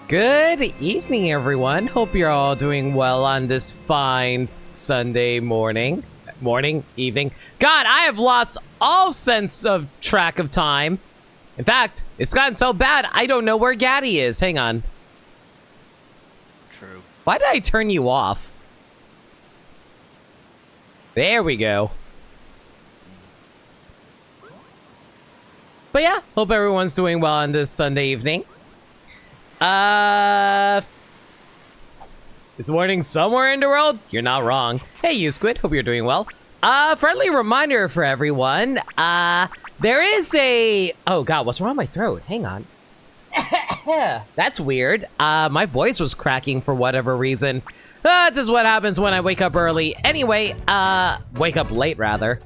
Good evening, everyone. Hope you're all doing well on this fine Sunday morning. Evening. God, I have lost all sense of track of time. In fact, it's gotten so bad, I don't know where Gaddy is. Hang on. True. Why did I turn you off? There we go. But yeah, hope everyone's doing well on this Sunday evening. It's morning somewhere in the world? You're not wrong. Hey, you Squid, hope you're doing well. Friendly reminder for everyone. There is a... Oh god, what's wrong with my throat? Hang on. That's weird. My voice was cracking for whatever reason. This is what happens when I wake up early. Anyway, wake up late, rather.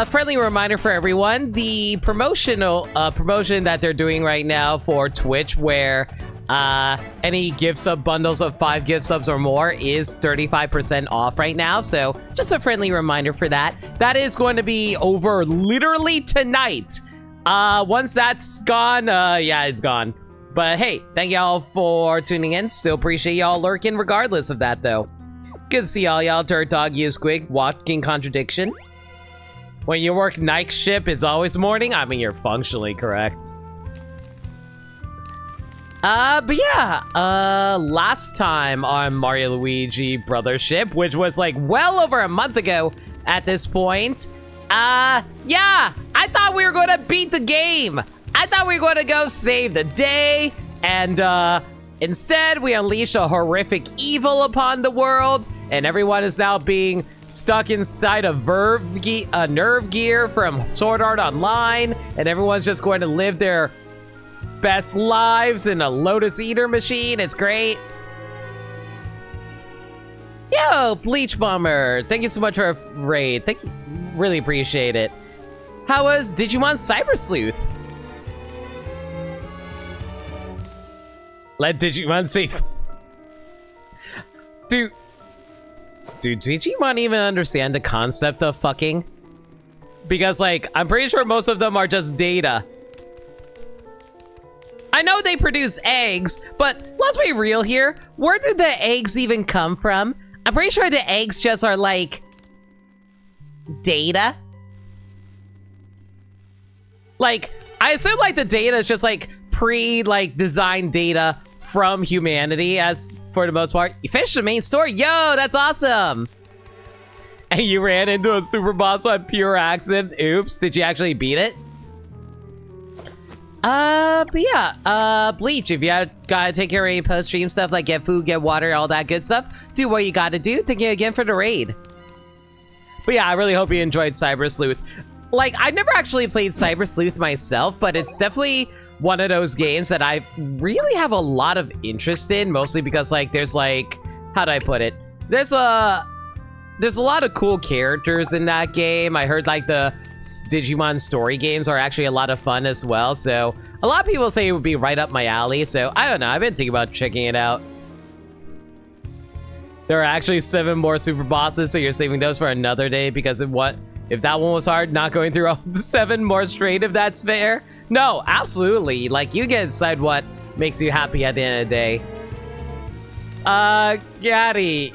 Friendly reminder for everyone, the promotion that they're doing right now for Twitch, where any gift sub bundles of 5 gift subs or more is 35% off right now. So just a friendly reminder for that. That is going to be over literally tonight. Once that's gone, yeah, it's gone. But hey, thank y'all for tuning in. Still appreciate y'all lurking regardless of that, though. Good to see all y'all. Dirt Dog, you Squig, walking contradiction. When you work night shift, it's always morning. I mean, you're functionally correct. But yeah, last time on Mario Luigi Brothership, which was like well over a month ago at this point, yeah, I thought we were going to beat the game. I thought we were going to go save the day, and instead we unleashed a horrific evil upon the world, and everyone is now being stuck inside a nerve gear from Sword Art Online, and everyone's just going to live their best lives in a Lotus Eater machine. It's great. Yo, Bleach Bomber, thank you so much for a raid. Thank you, really appreciate it. How was Digimon Cyber Sleuth? Let Digimon speak. Do Digimon even understand the concept of fucking? Because, like, I'm pretty sure most of them are just data. I know they produce eggs, but let's be real here. Where do the eggs even come from? I'm pretty sure the eggs just are, like, data. Like, I assume, like, the data is just, like, designed data from humanity, as for the most part. You finished the main story? Yo, that's awesome! And you ran into a super boss by pure accident. Oops, did you actually beat it? But yeah, Bleach, if you gotta take care of any post-stream stuff, like get food, get water, all that good stuff, do what you gotta do. Thank you again for the raid. But yeah, I really hope you enjoyed Cyber Sleuth. Like, I've never actually played Cyber Sleuth myself, but it's definitely one of those games that I really have a lot of interest in, mostly because, like, there's, like, how do I put it? There's a lot of cool characters in that game. I heard, like, the Digimon story games are actually a lot of fun as well, so a lot of people say it would be right up my alley, so I don't know, I've been thinking about checking it out. There are actually 7 more super bosses, so you're saving those for another day, because if that one was hard, not going through all the 7 more straight, if that's fair. No, absolutely. Like, you get to decide what makes you happy at the end of the day. Gaddy,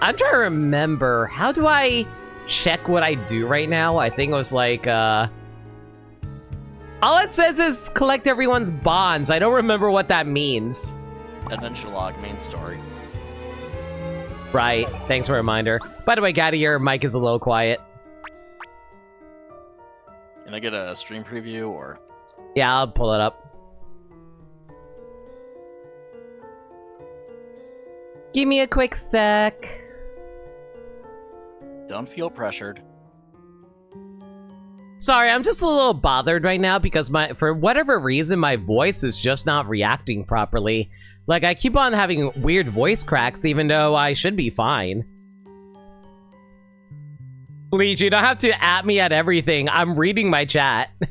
I'm trying to remember. How do I check what I do right now? I think it was like, all it says is collect everyone's bonds. I don't remember what that means. Adventure log, main story. Right. Thanks for a reminder. By the way, Gaddy, your mic is a little quiet. Can I get a stream preview, or? Yeah, I'll pull it up. Give me a quick sec. Don't feel pressured. Sorry, I'm just a little bothered right now because for whatever reason, my voice is just not reacting properly. Like, I keep on having weird voice cracks even though I should be fine. Please, you don't have to at me at everything. I'm reading my chat. Go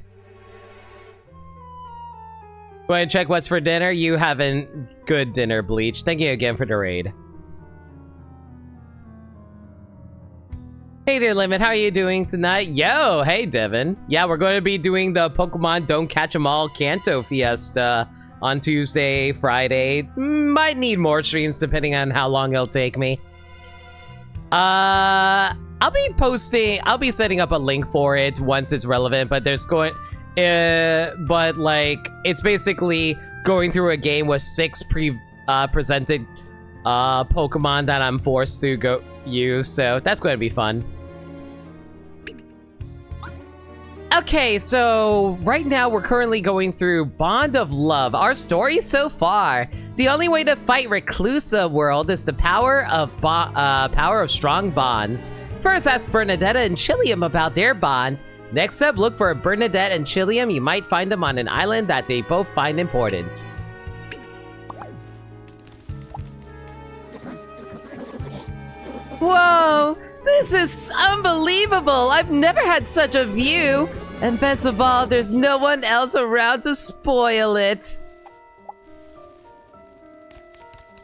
ahead and check what's for dinner. You have a good dinner, Bleach. Thank you again for the raid. Hey there, Limit. How are you doing tonight? Yo, hey, Devin. Yeah, we're going to be doing the Pokemon Don't Catch 'Em All Kanto Fiesta on Tuesday, Friday. Might need more streams depending on how long it'll take me. I'll be setting up a link for it once it's relevant, but there's but like, it's basically going through a game with 6 presented Pokemon that I'm forced to go use, so that's going to be fun. Okay, so right now we're currently going through Bond of Love. Our story so far: the only way to fight Reclusa World is the power of strong bonds. First, ask Bernadetta and Chillium about their bond. Next up, look for Bernadette and Chillium. You might find them on an island that they both find important. Whoa! This is unbelievable! I've never had such a view! And best of all, there's no one else around to spoil it.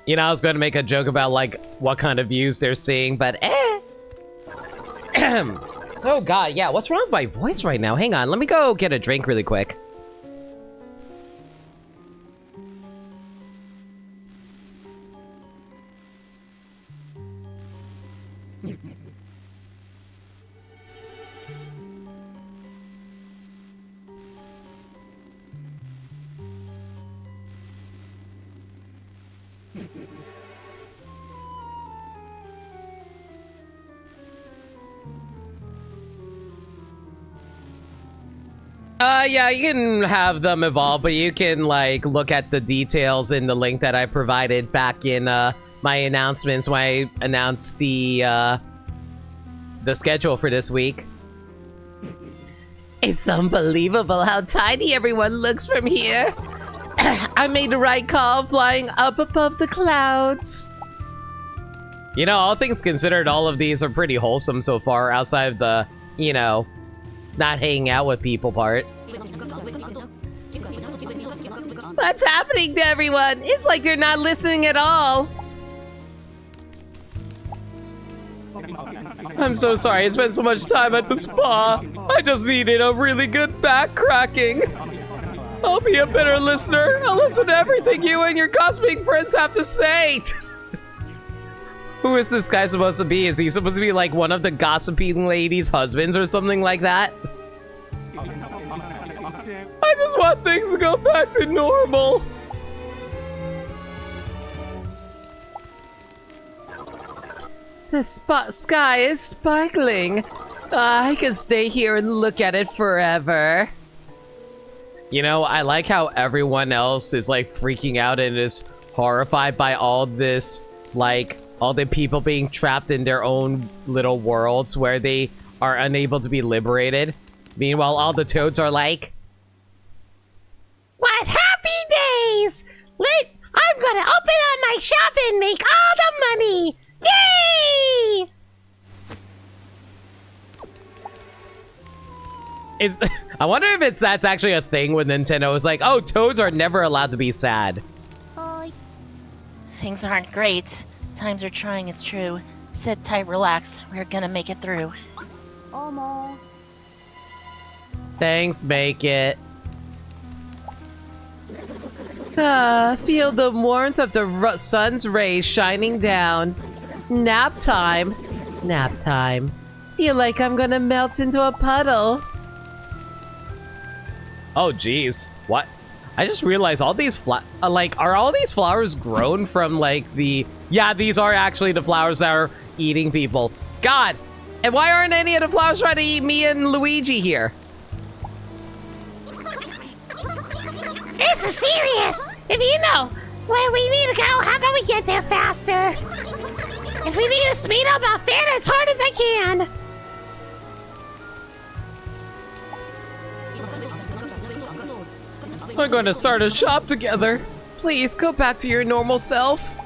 You know, I was going to make a joke about, like, what kind of views they're seeing, but Oh god, yeah, what's wrong with my voice right now? Hang on, let me go get a drink really quick. Yeah, you can have them evolve, but you can, like, look at the details in the link that I provided back in, my announcements when I announced the schedule for this week. It's unbelievable how tiny everyone looks from here. I made the right call flying up above the clouds. You know, all things considered, all of these are pretty wholesome so far, outside of the, you know, not hanging out with people part. What's happening to everyone? It's like they're not listening at all. I'm so sorry, I spent so much time at the spa. I just needed a really good back cracking. I'll be a better listener. I'll listen to everything you and your cosmic friends have to say. Who is this guy supposed to be? Is he supposed to be like one of the gossiping ladies' husbands or something like that? I just want things to go back to normal. The sky is sparkling. I can stay here and look at it forever. You know, I like how everyone else is like freaking out and is horrified by all this, like, all the people being trapped in their own little worlds where they are unable to be liberated. Meanwhile, all the toads are like, what happy days! I'm gonna open up my shop and make all the money! Yay! I wonder if that's actually a thing when Nintendo is like, oh, toads are never allowed to be sad. Things aren't great. Times are trying, it's true. Sit tight, relax. We're gonna make it through. Thanks, make it. Feel the warmth of the sun's rays shining down. Nap time. Nap time. Feel like I'm gonna melt into a puddle. Oh, geez. What? I just realized all these are all these flowers grown from, like, the... Yeah, these are actually the flowers that are eating people. God! And why aren't any of the flowers trying to eat me and Luigi here? It's serious! If you know where we need to go, how about we get there faster? If we need to speed up, I'll fan as hard as I can. We're going to start a shop together. Please go back to your normal self.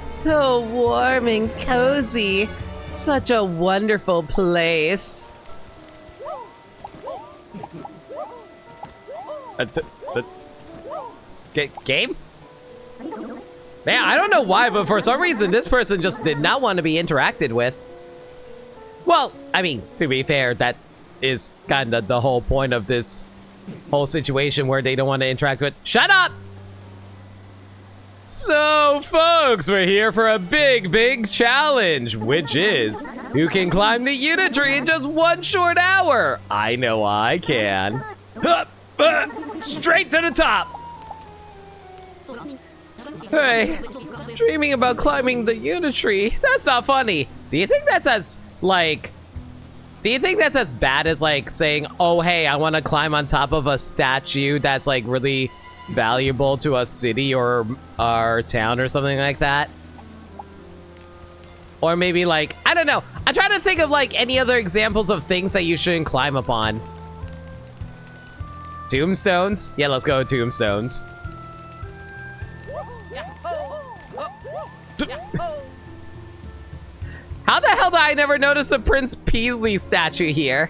So warm and cozy. Such a wonderful place. Game? Man, I don't know why, but for some reason, this person just did not want to be interacted with. Well, I mean, to be fair, that is kind of the whole point of this whole situation where they don't want to interact with. Shut up! So, folks, we're here for a big challenge, which is who can climb the unit tree in just 1 short hour? I know I can. Straight to the top! Hey, dreaming about climbing the unit tree? That's not funny. Do you think that's as, like... Do you think that's as bad as, like, saying, oh, hey, I want to climb on top of a statue that's, like, really valuable to a city or our town or something like that? Or maybe, like, I don't know. I'm trying to think of, like, any other examples of things that you shouldn't climb upon. Tombstones? Yeah, let's go with tombstones. How the hell did I never notice a Prince Peasley statue here?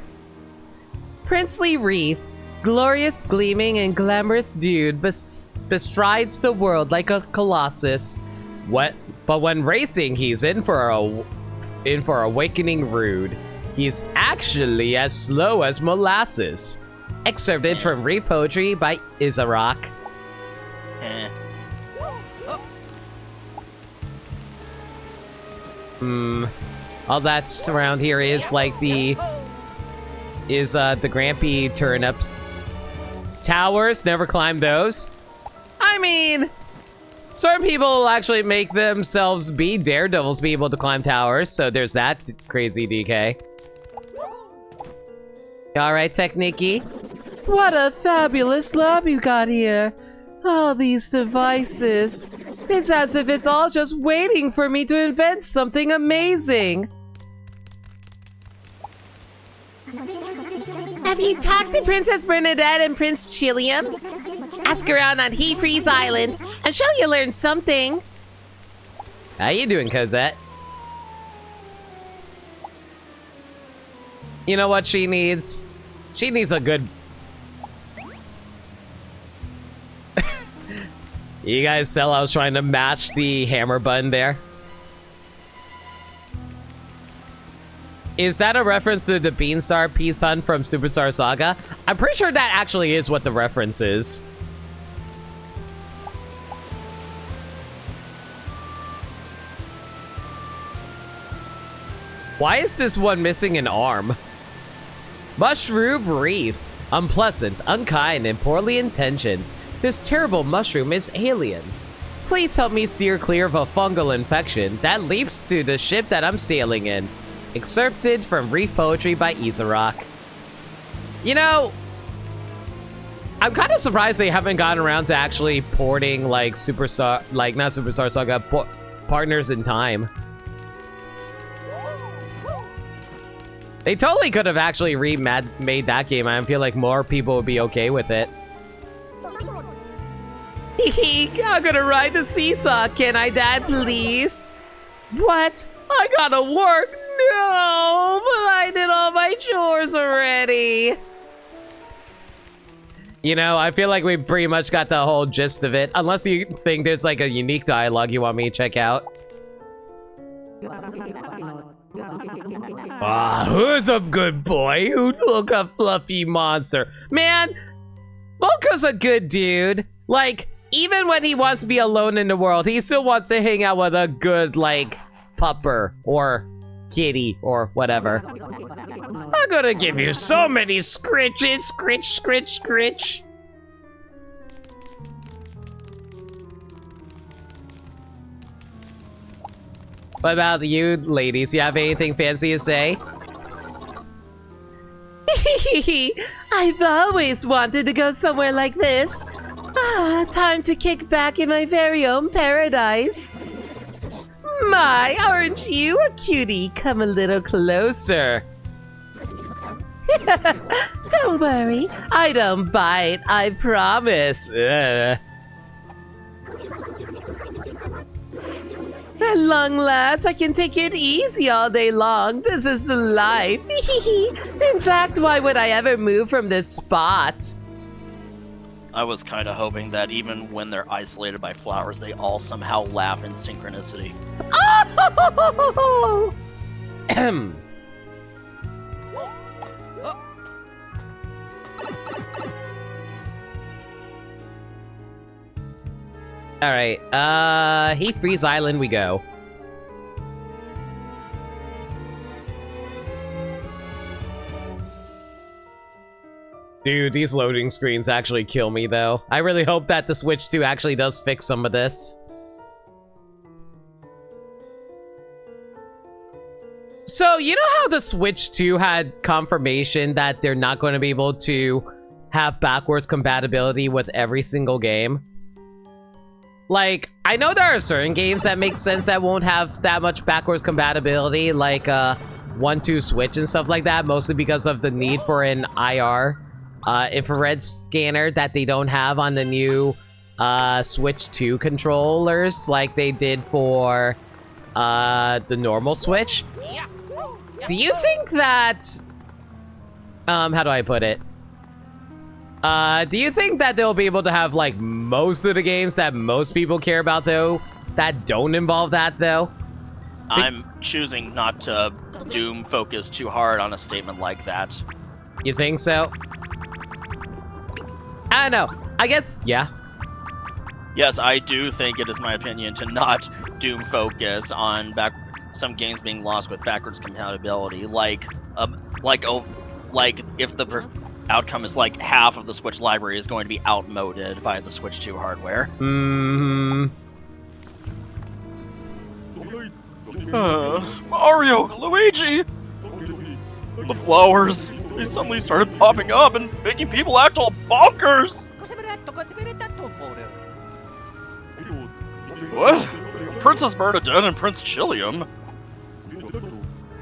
Princely Reef, glorious, gleaming, and glamorous dude bestrides the world like a colossus. What? But when racing, he's in for awakening rude. He's actually as slow as molasses. Excerpted from Reef Poetry by Isaac. All that's around here is like the Grampy turnips. Towers, never climbed those. I mean, certain people will actually make themselves be daredevils, be able to climb towers, so there's that crazy DK. Alright, Technique. What a fabulous lab you got here. All these devices. It's as if it's all just waiting for me to invent something amazing. Have you talked to Princess Bernadette and Prince Chilliam? Ask around on He Freeze Island. I'm sure you'll learn something. How you doing, Cosette? You know what she needs? She needs a good... You guys tell I was trying to match the hammer button there? Is that a reference to the Beanstar Peace Hunt from Superstar Saga? I'm pretty sure that actually is what the reference is. Why is this one missing an arm? Mushroom Reef. Unpleasant, unkind, and poorly intentioned. This terrible mushroom is alien. Please help me steer clear of a fungal infection that leaps to the ship that I'm sailing in. Excerpted from Reef Poetry by Isaac. You know, I'm kind of surprised they haven't gotten around to actually porting like Superstar, like not Superstar Saga, Partners in Time. They totally could have actually remade that game. I feel like more people would be okay with it. I'm gonna ride the seesaw. Can I, Dad, please? What? I gotta work. No, but I did all my chores already. You know, I feel like we pretty much got the whole gist of it. Unless you think there's like a unique dialogue you want me to check out. Ah, who's a good boy? Who'd look a fluffy monster? Man, Volko's a good dude. Like, even when he wants to be alone in the world, he still wants to hang out with a good, like, pupper or kitty or whatever. I'm gonna give you so many scritches, scritch, scritch, scritch. What about you, ladies? You have anything fancy to say? I've always wanted to go somewhere like this. Ah, time to kick back in my very own paradise. My, aren't you a cutie? Come a little closer. Don't worry, I don't bite, I promise. At long last, I can take it easy all day long. This is the life. In fact, why would I ever move from this spot? I was kind of hoping that even when they're isolated by flowers, they all somehow laugh in synchronicity. Alright, Heat Freeze Island we go. Dude, these loading screens actually kill me, though. I really hope that the Switch 2 actually does fix some of this. So, you know how the Switch 2 had confirmation that they're not going to be able to have backwards compatibility with every single game? Like, I know there are certain games that make sense that won't have that much backwards compatibility, like 1-2 Switch and stuff like that, mostly because of the need for an IR infrared scanner that they don't have on the new Switch 2 controllers like they did for the normal Switch. Do you think that... how do I put it? Do you think that they'll be able to have, like, most of the games that most people care about, though, that don't involve that, though? I'm choosing not to doom focus too hard on a statement like that. You think so? I don't know. I guess, yeah. Yes, I do think it is my opinion to not doom focus on some games being lost with backwards compatibility, like if the outcome is like half of the Switch library is going to be outmoded by the Switch 2 hardware. Mario, Luigi, the flowers. They suddenly started popping up and making people act all bonkers! What? Princess Bernadette and Prince Chilliam?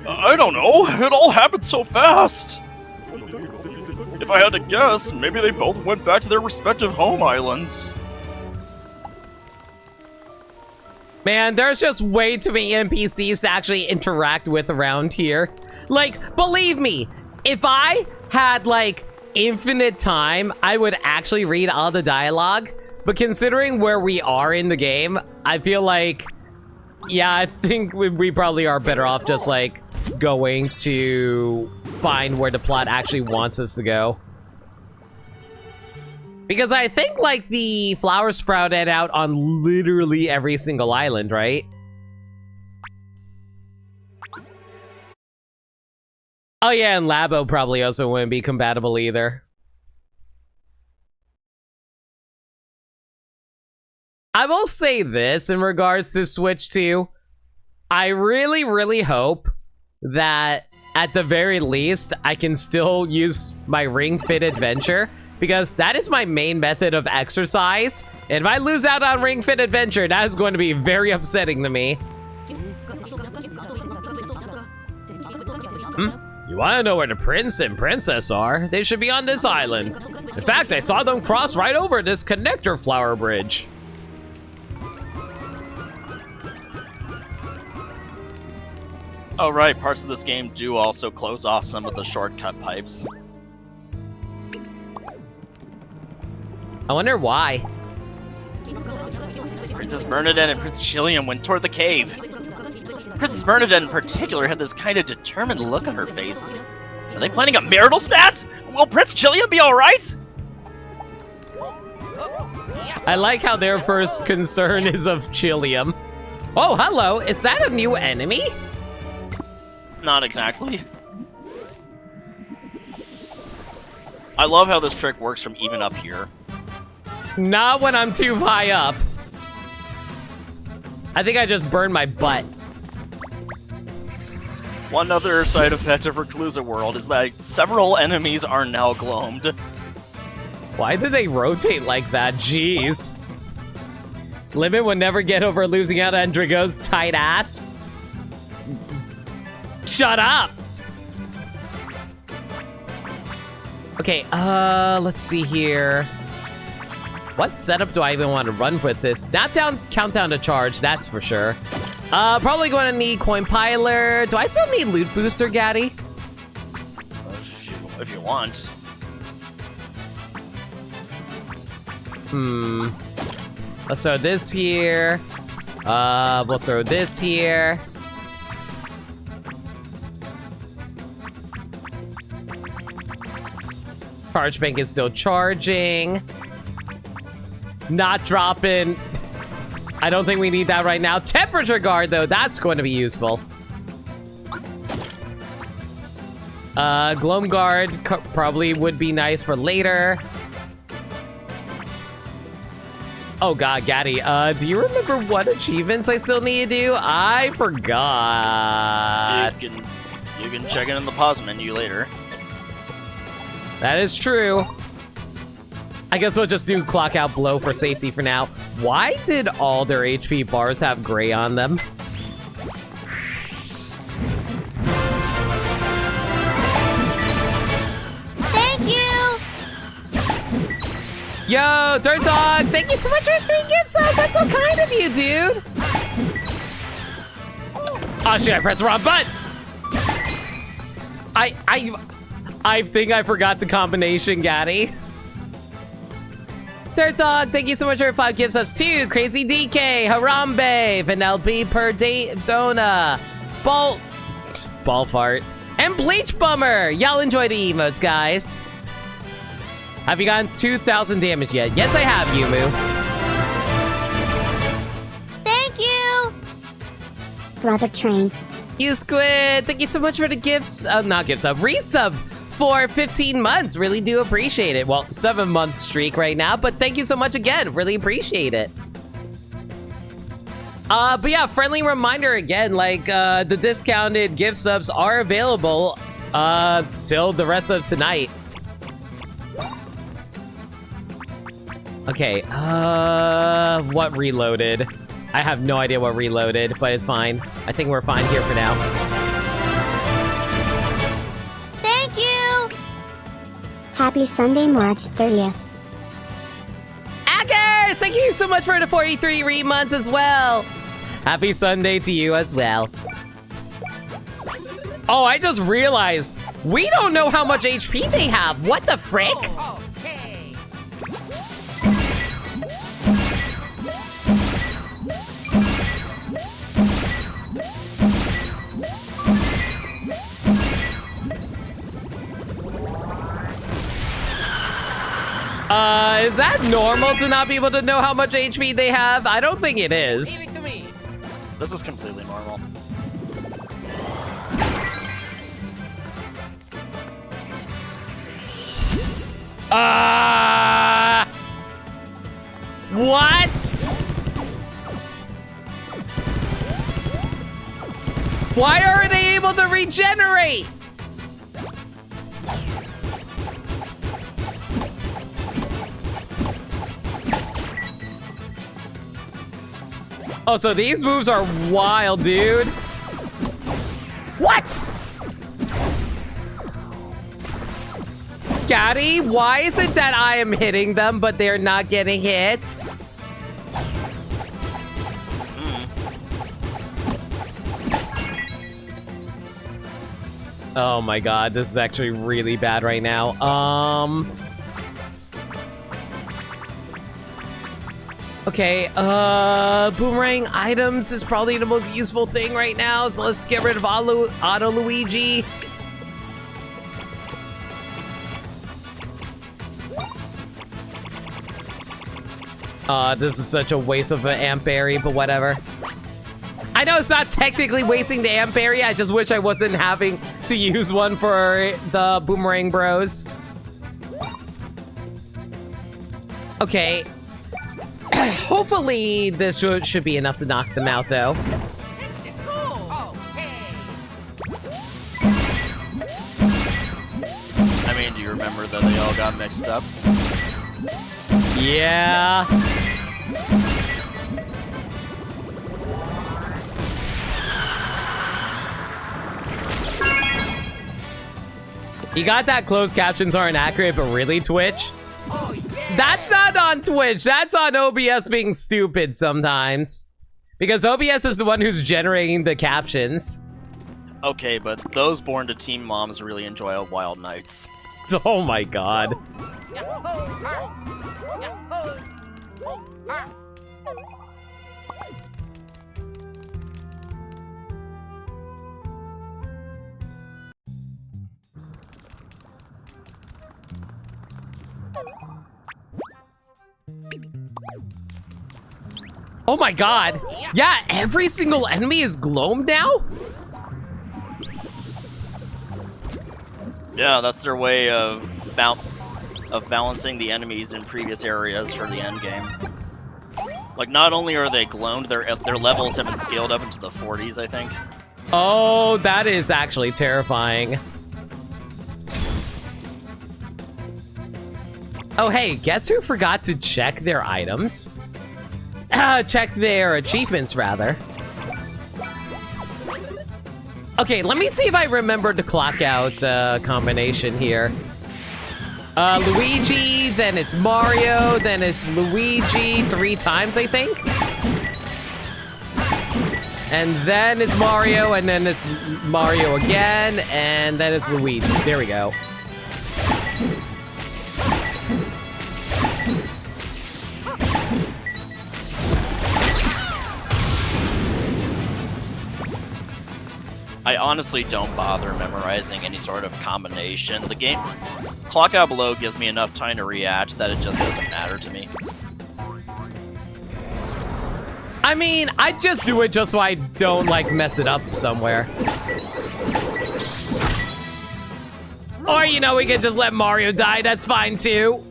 I don't know, it all happened so fast! If I had to guess, maybe they both went back to their respective home islands. Man, there's just way too many NPCs to actually interact with around here. Like, believe me, if I had, like, infinite time, I would actually read all the dialogue. But considering where we are in the game, I feel like, yeah, I think we probably are better off just, like, going to find where the plot actually wants us to go. Because I think, like, the flowers sprouted out on literally every single island, right? Oh yeah, and Labo probably also wouldn't be compatible either. I will say this in regards to Switch 2. I really, really hope that at the very least, I can still use my Ring Fit Adventure, because that is my main method of exercise. And if I lose out on Ring Fit Adventure, that is going to be very upsetting to me. You want to know where the prince and princess are? They should be on this island. In fact, I saw them cross right over this connector flower bridge. Oh right, parts of this game do also close off some of the shortcut pipes. I wonder why. Princess Bernadette and Prince Chilliam went toward the cave. Princess Bernadette in particular had this kind of determined look on her face. Are they planning a marital spat? Will Prince Chilliam be alright? I like how their first concern is of Chilliam. Oh, hello. Is that a new enemy? Not exactly. I love how this trick works from even up here. Not when I'm too high up. I think I just burned my butt. One other side effect of Reclusa World is that several enemies are now gloamed. Why did they rotate like that? Jeez. Limit would never get over losing out on Drago's tight ass. Shut up! Okay, let's see here. What setup do I even want to run with this? Not countdown to charge, that's for sure. Probably going to need Coin Piler. Do I still need Loot Booster, Gaddy? If you want. Let's throw this here. We'll throw this here. Charge bank is still charging. Not dropping. I don't think we need that right now. Temperature guard, though, that's going to be useful. Gloam guard probably would be nice for later. Oh god, Gaddy, do you remember what achievements I still need to do? I forgot. You can check it in the pause menu later. That is true. I guess we'll just do clock out blow for safety for now. Why did all their HP bars have gray on them? Thank you! Yo, Dirt Dog, thank you so much for 3 gift subs. That's so kind of you, dude. Oh shit, I pressed the wrong button. I think I forgot the combination, Gaddy. Dirt Dog, thank you so much for 5 gift subs too. Crazy DK, Harambe, Vanellope per Dona, Ball Fart, and Bleach Bummer. Y'all enjoy the emotes, guys. Have you gotten 2,000 damage yet? Yes, I have, Yumu. Thank you! Brother Train. You Squid, thank you so much for the gifts. Not gifts, resub for 15 months. Really do appreciate it. Well, 7-month streak right now, but thank you so much again. Really appreciate it. But yeah, friendly reminder again, like, the discounted gift subs are available, till the rest of tonight. Okay, what reloaded? I have no idea what reloaded, but it's fine. I think we're fine here for now. Thank you! Happy Sunday, March 30th. Aggers, thank you so much for the 43 remonths as well. Happy Sunday to you as well. Oh, I just realized we don't know how much HP they have. What the frick? Is that normal to not be able to know how much HP they have? I don't think it is. This is completely normal. What? Why aren't they able to regenerate? Oh, so these moves are wild, dude. What? Gaddy, why is it that I am hitting them, but they're not getting hit? Oh my god, this is actually really bad right now. Okay, boomerang items is probably the most useful thing right now, so let's get rid of Auto Luigi. This is such a waste of an amp berry, but whatever. I know it's not technically wasting the amp berry, I just wish I wasn't having to use one for the boomerang bros. Okay. Hopefully this should be enough to knock them out, though. I mean, do you remember that they all got mixed up? Yeah. You got that closed captions aren't accurate, but really, Twitch? Oh, yeah. That's not on Twitch. That's on OBS being stupid sometimes. Because OBS is the one who's generating the captions. Okay, but those born to teen moms really enjoy a Wild Nights. Oh my god. Oh my god. Yeah, every single enemy is gloamed now? Yeah, that's their way of balancing the enemies in previous areas for the end game. Like, not only are they gloamed, their levels have been scaled up into the 40s, I think. Oh, that is actually terrifying. Oh, hey, guess who forgot to check their items? Check their achievements, rather. Okay, let me see if I remember the clock out combination here. Luigi, then it's Mario, then it's Luigi 3 times, I think. And then it's Mario, and then it's Mario again, and then it's Luigi. There we go. I honestly don't bother memorizing any sort of combination. The game clock out below gives me enough time to react that it just doesn't matter to me. I mean, I just do it just so I don't, like, mess it up somewhere. Or, you know, we can just let Mario die. That's fine, too.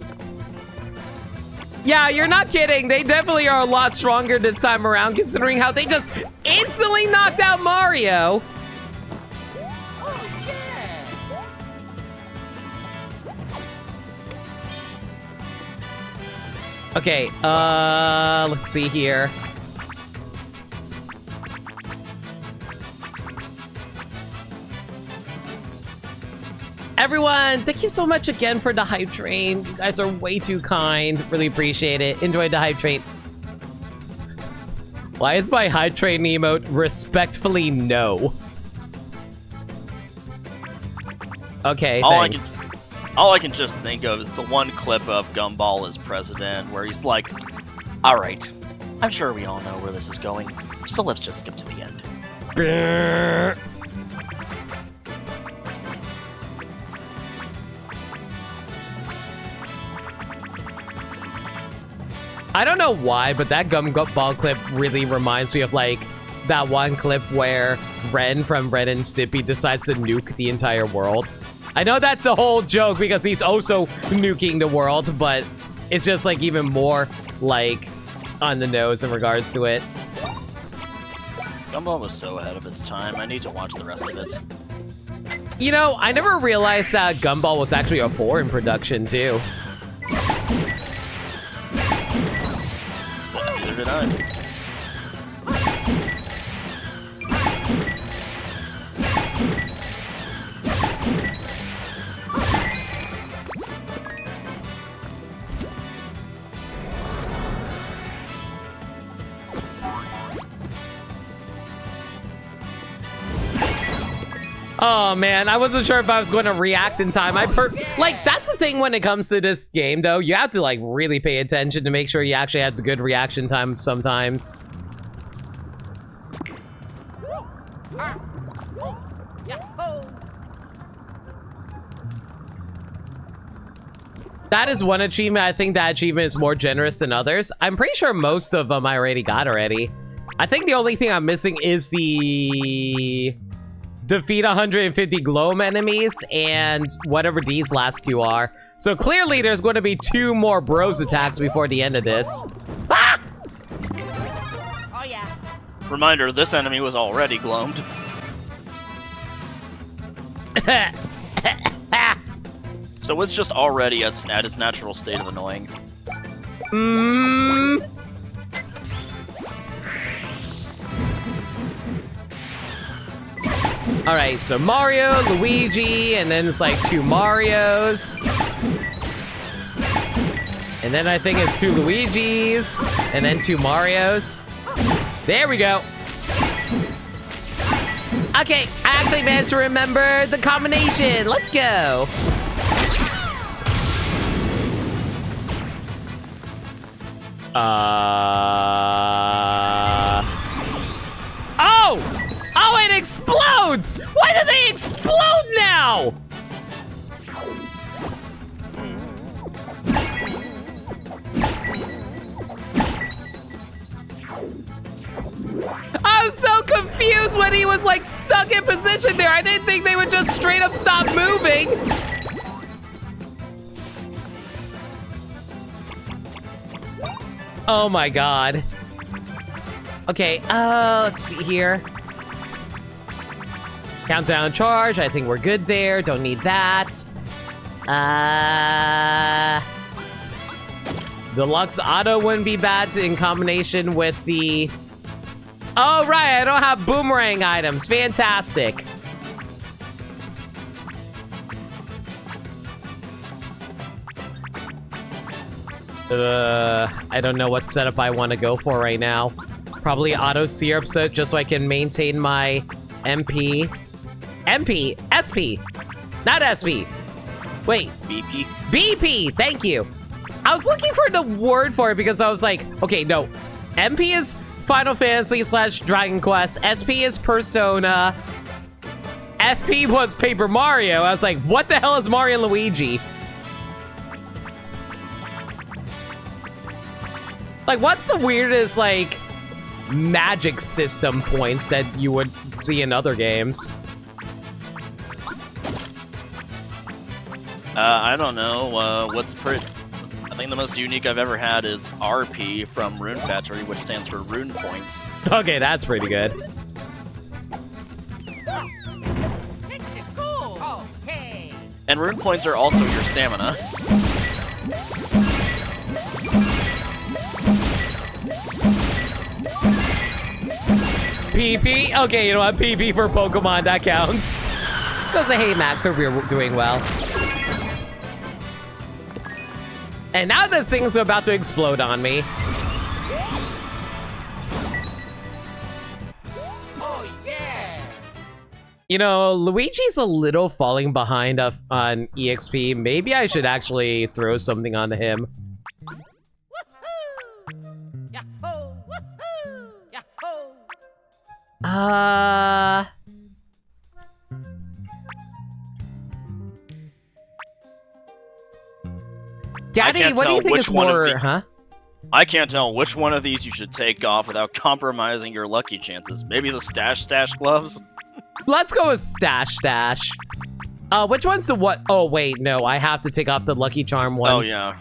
Yeah, you're not kidding. They definitely are a lot stronger this time around, considering how they just instantly knocked out Mario. Okay, let's see here. Everyone, thank you so much again for the hype train. You guys are way too kind. Really appreciate it. Enjoyed the hype train. Why is my hype train emote respectfully no? Okay, thanks. All I can just think of is the one clip of Gumball as president where he's like, all right, I'm sure we all know where this is going, so let's just skip to the end. I don't know why, but that Gumball clip really reminds me of, like, that one clip where Ren from Ren and Stimpy decides to nuke the entire world. I know that's a whole joke because he's also nuking the world, but it's just, like, even more, like, on the nose in regards to it. Gumball was so ahead of its time. I need to watch the rest of it. You know, I never realized that Gumball was actually a foreign production, too. Neither did I. Oh man, I wasn't sure if I was going to react in time. Like, that's the thing when it comes to this game, though. You have to, like, really pay attention to make sure you actually have the good reaction time sometimes. That is one achievement. I think that achievement is more generous than others. I'm pretty sure most of them I already got already. I think the only thing I'm missing is the defeat 150 gloam enemies and whatever these last two are. So clearly there's going to be 2 more bros attacks before the end of this. Ah! Oh yeah. Reminder, this enemy was already gloamed. So it's just already at its natural state of annoying. All right, so Mario, Luigi, and then it's like 2 Marios. And then I think it's 2 Luigis, and then 2 Marios. There we go. Okay, I actually managed to remember the combination. Let's go. Oh! Oh, it explodes! Why do they explode now? I'm so confused when he was like stuck in position there. I didn't think they would just straight up stop moving. Oh my god. Okay, let's see here. Countdown charge, I think we're good there. Don't need that. Deluxe auto wouldn't be bad in combination with the... Oh, right, I don't have boomerang items. Fantastic. I don't know what setup I want to go for right now. Probably auto syrup set just so I can maintain my MP. MP? SP. Not SP. Wait. BP. BP, thank you. I was looking for the word for it because I was like, okay, no. MP is Final Fantasy / Dragon Quest. SP is Persona. FP was Paper Mario. I was like, what the hell is Mario and Luigi? Like, what's the weirdest, like, magic system points that you would see in other games? I don't know. I think the most unique I've ever had is RP from Rune Factory, which stands for Rune Points. Okay, that's pretty good. And Rune Points are also your stamina. PP? Okay, you know what? PP for Pokemon, that counts. Goes a hey Max, hope you're doing well. And now this thing's about to explode on me. Oh yeah! You know, Luigi's a little falling behind on EXP. Maybe I should actually throw something onto him. Daddy, what do you think is more, huh? I can't tell which one of these you should take off without compromising your lucky chances. Maybe the stash gloves? Let's go with stash. Which one's the what? Oh, wait, no, I have to take off the Lucky Charm one. Oh, yeah.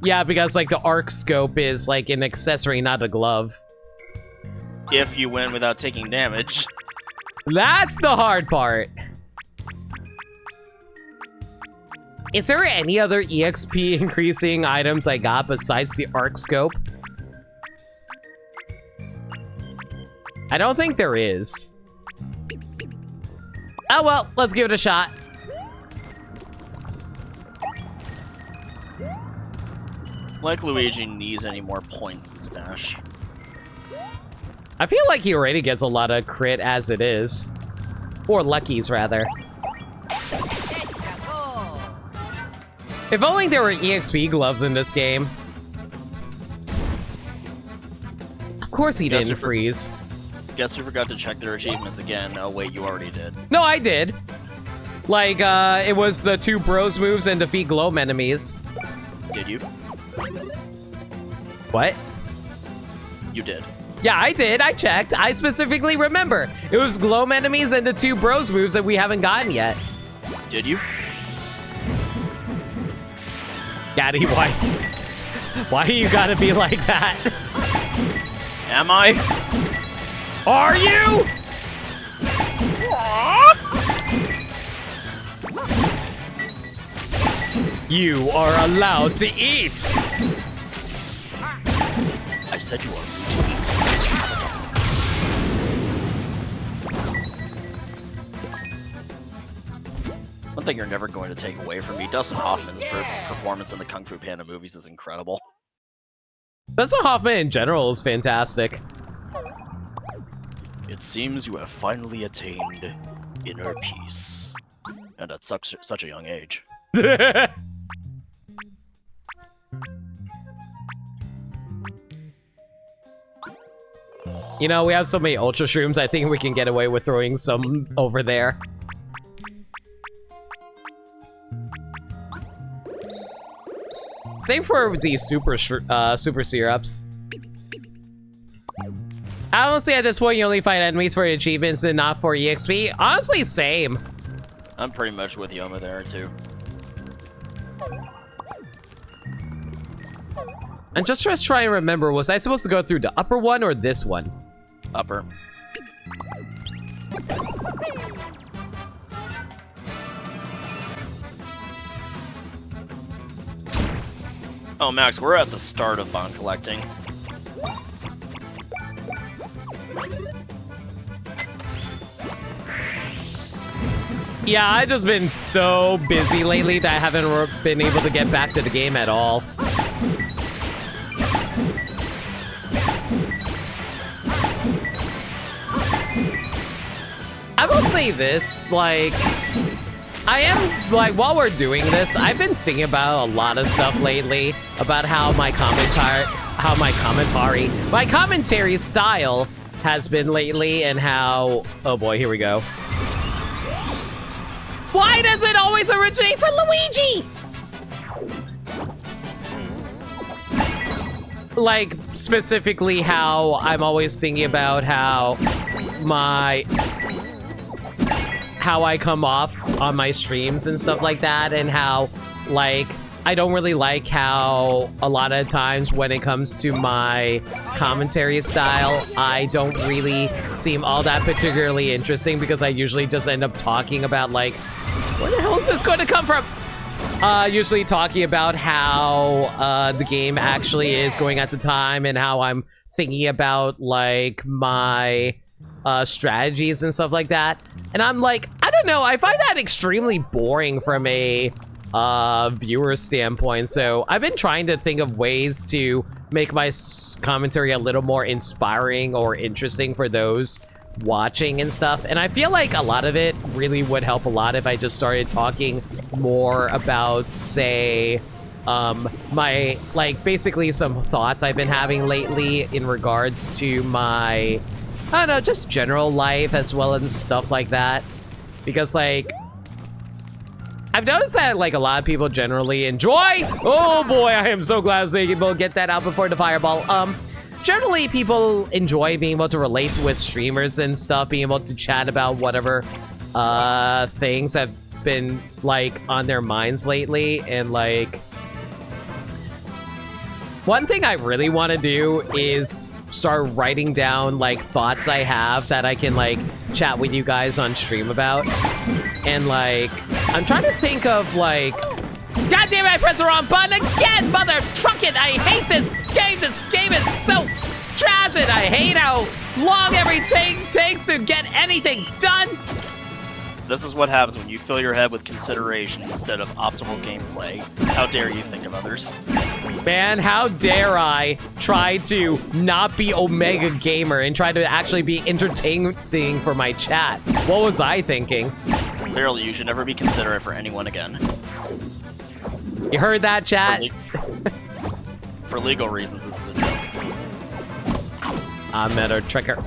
Yeah, because, like, the arc scope is, like, an accessory, not a glove. If you win without taking damage. That's the hard part. Is there any other EXP increasing items I got besides the arc scope? I don't think there is. Oh well, let's give it a shot. Like Luigi needs any more points in stash. I feel like he already gets a lot of crit as it is. Or luckies, rather. If only there were EXP gloves in this game. Of course he didn't freeze. Guess you forgot to check their achievements again. Oh wait, you already did. No, I did. Like, it was the 2 bros moves and defeat globe enemies. Did you? What? You did. Yeah, I did. I checked. I specifically remember. It was globe enemies and the 2 bros moves that we haven't gotten yet. Did you? Daddy, why? Why you gotta be like that? Am I? Are you? You are allowed to eat. I said you are free to eat. One thing you're never going to take away from me, Dustin Hoffman's performance in the Kung Fu Panda movies is incredible. Dustin Hoffman in general is fantastic. It seems you have finally attained inner peace. And at such a young age. You know, we have so many Ultra Shrooms, I think we can get away with throwing some over there. Same for these super syrups. Honestly, at this point, you only fight enemies for achievements and not for EXP. Honestly, same. I'm pretty much with Yoma there, too. And just try and remember, was I supposed to go through the upper one or this one? Upper. Oh, Max, we're at the start of bond collecting. Yeah, I've just been so busy lately that I haven't been able to get back to the game at all. I will say this, like, I am, like, while we're doing this, I've been thinking about a lot of stuff lately about how my commentary style has been lately and how, oh boy, here we go. Why does it always originate for Luigi? Like, specifically how I'm always thinking about how I come off on my streams and stuff like that, and how, like, I don't really like how a lot of times when it comes to my commentary style, I don't really seem all that particularly interesting because I usually just end up talking about, like, where the hell is this going to come from? Usually talking about how the game actually is going at the time and how I'm thinking about, like, my strategies and stuff like that. And I'm like, I don't know, I find that extremely boring from a viewer standpoint. So I've been trying to think of ways to make my commentary a little more inspiring or interesting for those watching and stuff. And I feel like a lot of it really would help a lot if I just started talking more about, say, my, like, basically some thoughts I've been having lately in regards to my, I don't know, just general life as well and stuff like that. Because, like, I've noticed that, like, a lot of people generally enjoy, oh boy, I am so glad I was able to get that out before the fireball. Generally, people enjoy being able to relate with streamers and stuff, being able to chat about whatever things have been, like, on their minds lately. And, like, one thing I really want to do is start writing down, like, thoughts I have that I can, like, chat with you guys on stream about. And, like, I'm trying to think of, like, God damn it, I pressed the wrong button again, mother truckin'! I hate this game! This game is so trash, and I hate how long everything takes to get anything done! This is what happens when you fill your head with consideration instead of optimal gameplay. How dare you think of others? Man, how dare I try to not be Omega Gamer and try to actually be entertaining for my chat? What was I thinking? Clearly, you should never be considerate for anyone again. You heard that, chat? For legal reasons, this is a joke. I'm at a tricker.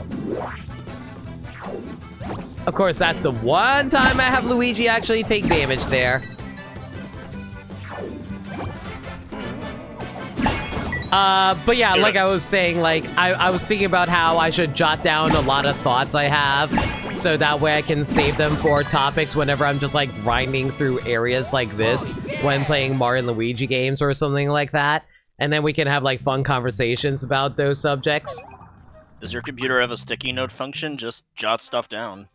Of course, that's the one time I have Luigi actually take damage there. But yeah, like I was saying, like, I was thinking about how I should jot down a lot of thoughts I have, so that way I can save them for topics whenever I'm just, like, grinding through areas like this when playing Mario and Luigi games or something like that. And then we can have, like, fun conversations about those subjects. Does your computer have a sticky note function? Just jot stuff down.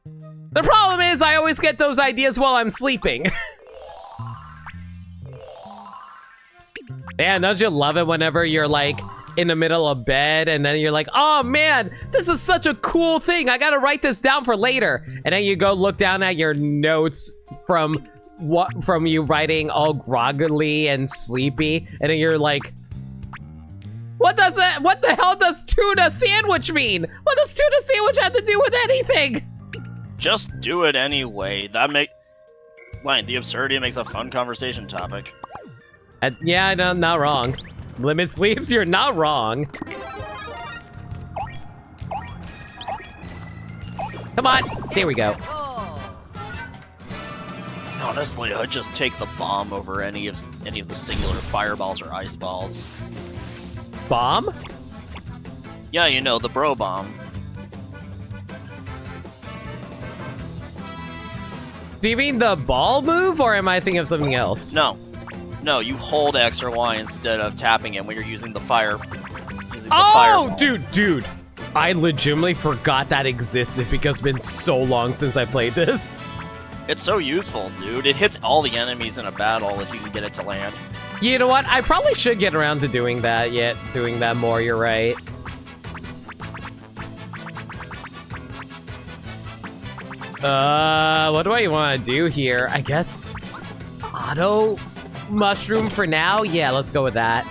The problem is I always get those ideas while I'm sleeping. Man, don't you love it whenever you're, like, in the middle of bed and then you're like, oh man, this is such a cool thing, I gotta write this down for later. And then you go look down at your notes from you writing all groggily and sleepy, and then you're like, what the hell does tuna sandwich mean? What does tuna sandwich have to do with anything? Just do it anyway. The absurdity makes a fun conversation topic. Yeah, no, not wrong. Limit sleeps, you're not wrong. Come on. There we go. Honestly, I'd just take the bomb over any of the singular fireballs or ice balls. Bomb? Yeah, you know, the bro bomb. Do you mean the ball move, or am I thinking of something else? No, you hold X or Y instead of tapping it when you're using the fire. Oh, dude. I legitimately forgot that existed because it's been so long since I played this. It's so useful, dude. It hits all the enemies in a battle if you can get it to land. You know what? I probably should get around to doing that doing that more, you're right. What do I want to do here? I guess auto mushroom for now? Yeah, let's go with that.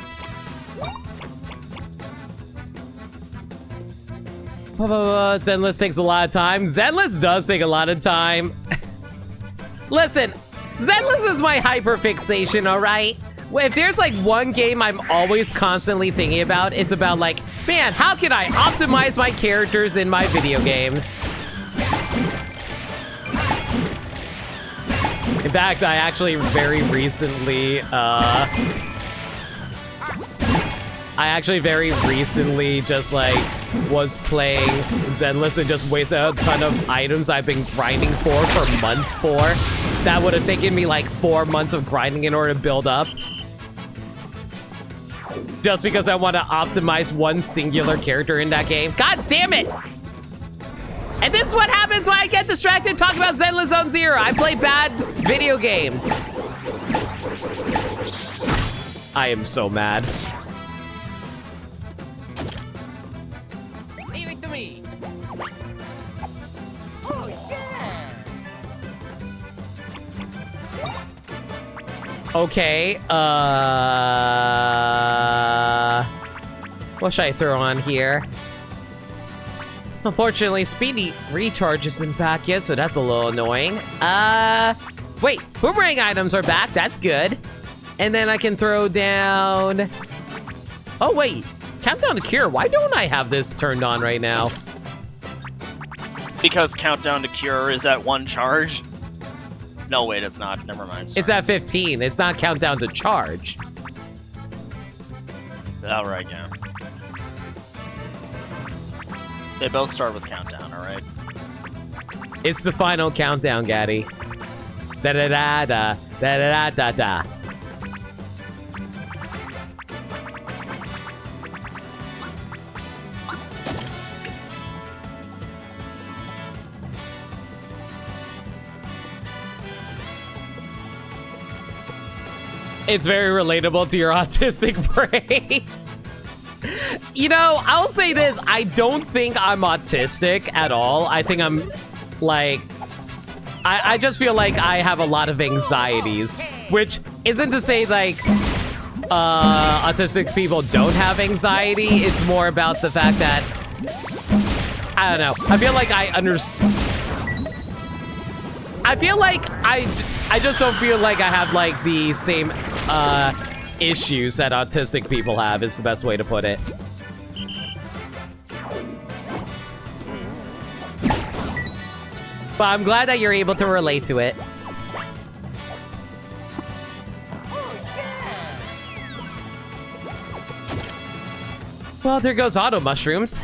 Zenless takes a lot of time. Zenless does take a lot of time. Listen, Zenless is my hyperfixation, alright? If there's like one game I'm always constantly thinking about, it's about like, man, how can I optimize my characters in my video games? In fact, I actually very recently, just like was playing Zenless and just wasted a ton of items I've been grinding for months for. That would have taken me like 4 months of grinding in order to build up. Just because I want to optimize one singular character in that game. God damn it! And this is what happens when I get distracted talking about Zenless Zone Zero. I play bad video games. I am so mad. Leave it to me. Oh, yeah. Okay, what should I throw on here? Unfortunately, Speedy Recharge isn't back yet, so that's a little annoying. Wait, boomerang items are back, that's good. And then I can throw down... Oh wait, Countdown to Cure, why don't I have this turned on right now? Because Countdown to Cure is at 1 charge? No, wait, it's not. Never mind. Sorry. It's at 15, it's not Countdown to Charge. Oh, right, yeah. They both start with Countdown, alright? It's the final countdown, Gaddy. Da-da-da-da, da-da-da-da-da. It's very relatable to your autistic brain. You know, I'll say this, I don't think I'm autistic at all. I think I'm, like, I just feel like I have a lot of anxieties, which isn't to say, like, autistic people don't have anxiety. It's more about the fact that, I don't know, I feel like I understand. I feel like I just don't feel like I have, like, the same, issues that autistic people have, is the best way to put it. But I'm glad that you're able to relate to it. Well, there goes auto mushrooms.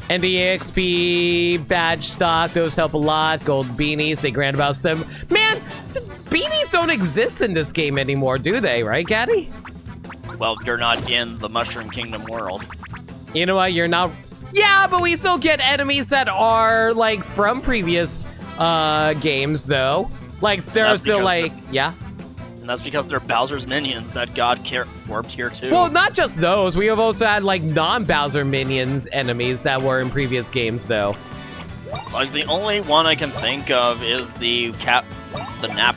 And the EXP badge stock, those help a lot. Gold beanies, they grant about 7. Man, the beanies don't exist in this game anymore, do they? Right, Gaddy? Well, you're not in the Mushroom Kingdom world. You know what? You're not. Yeah, but we still get enemies that are like from previous games, though. Like there are still like yeah. And that's because they're Bowser's minions that got warped here too. Well, not just those. We have also had like non-Bowser minions enemies that were in previous games, though. Like the only one I can think of is the cap nap.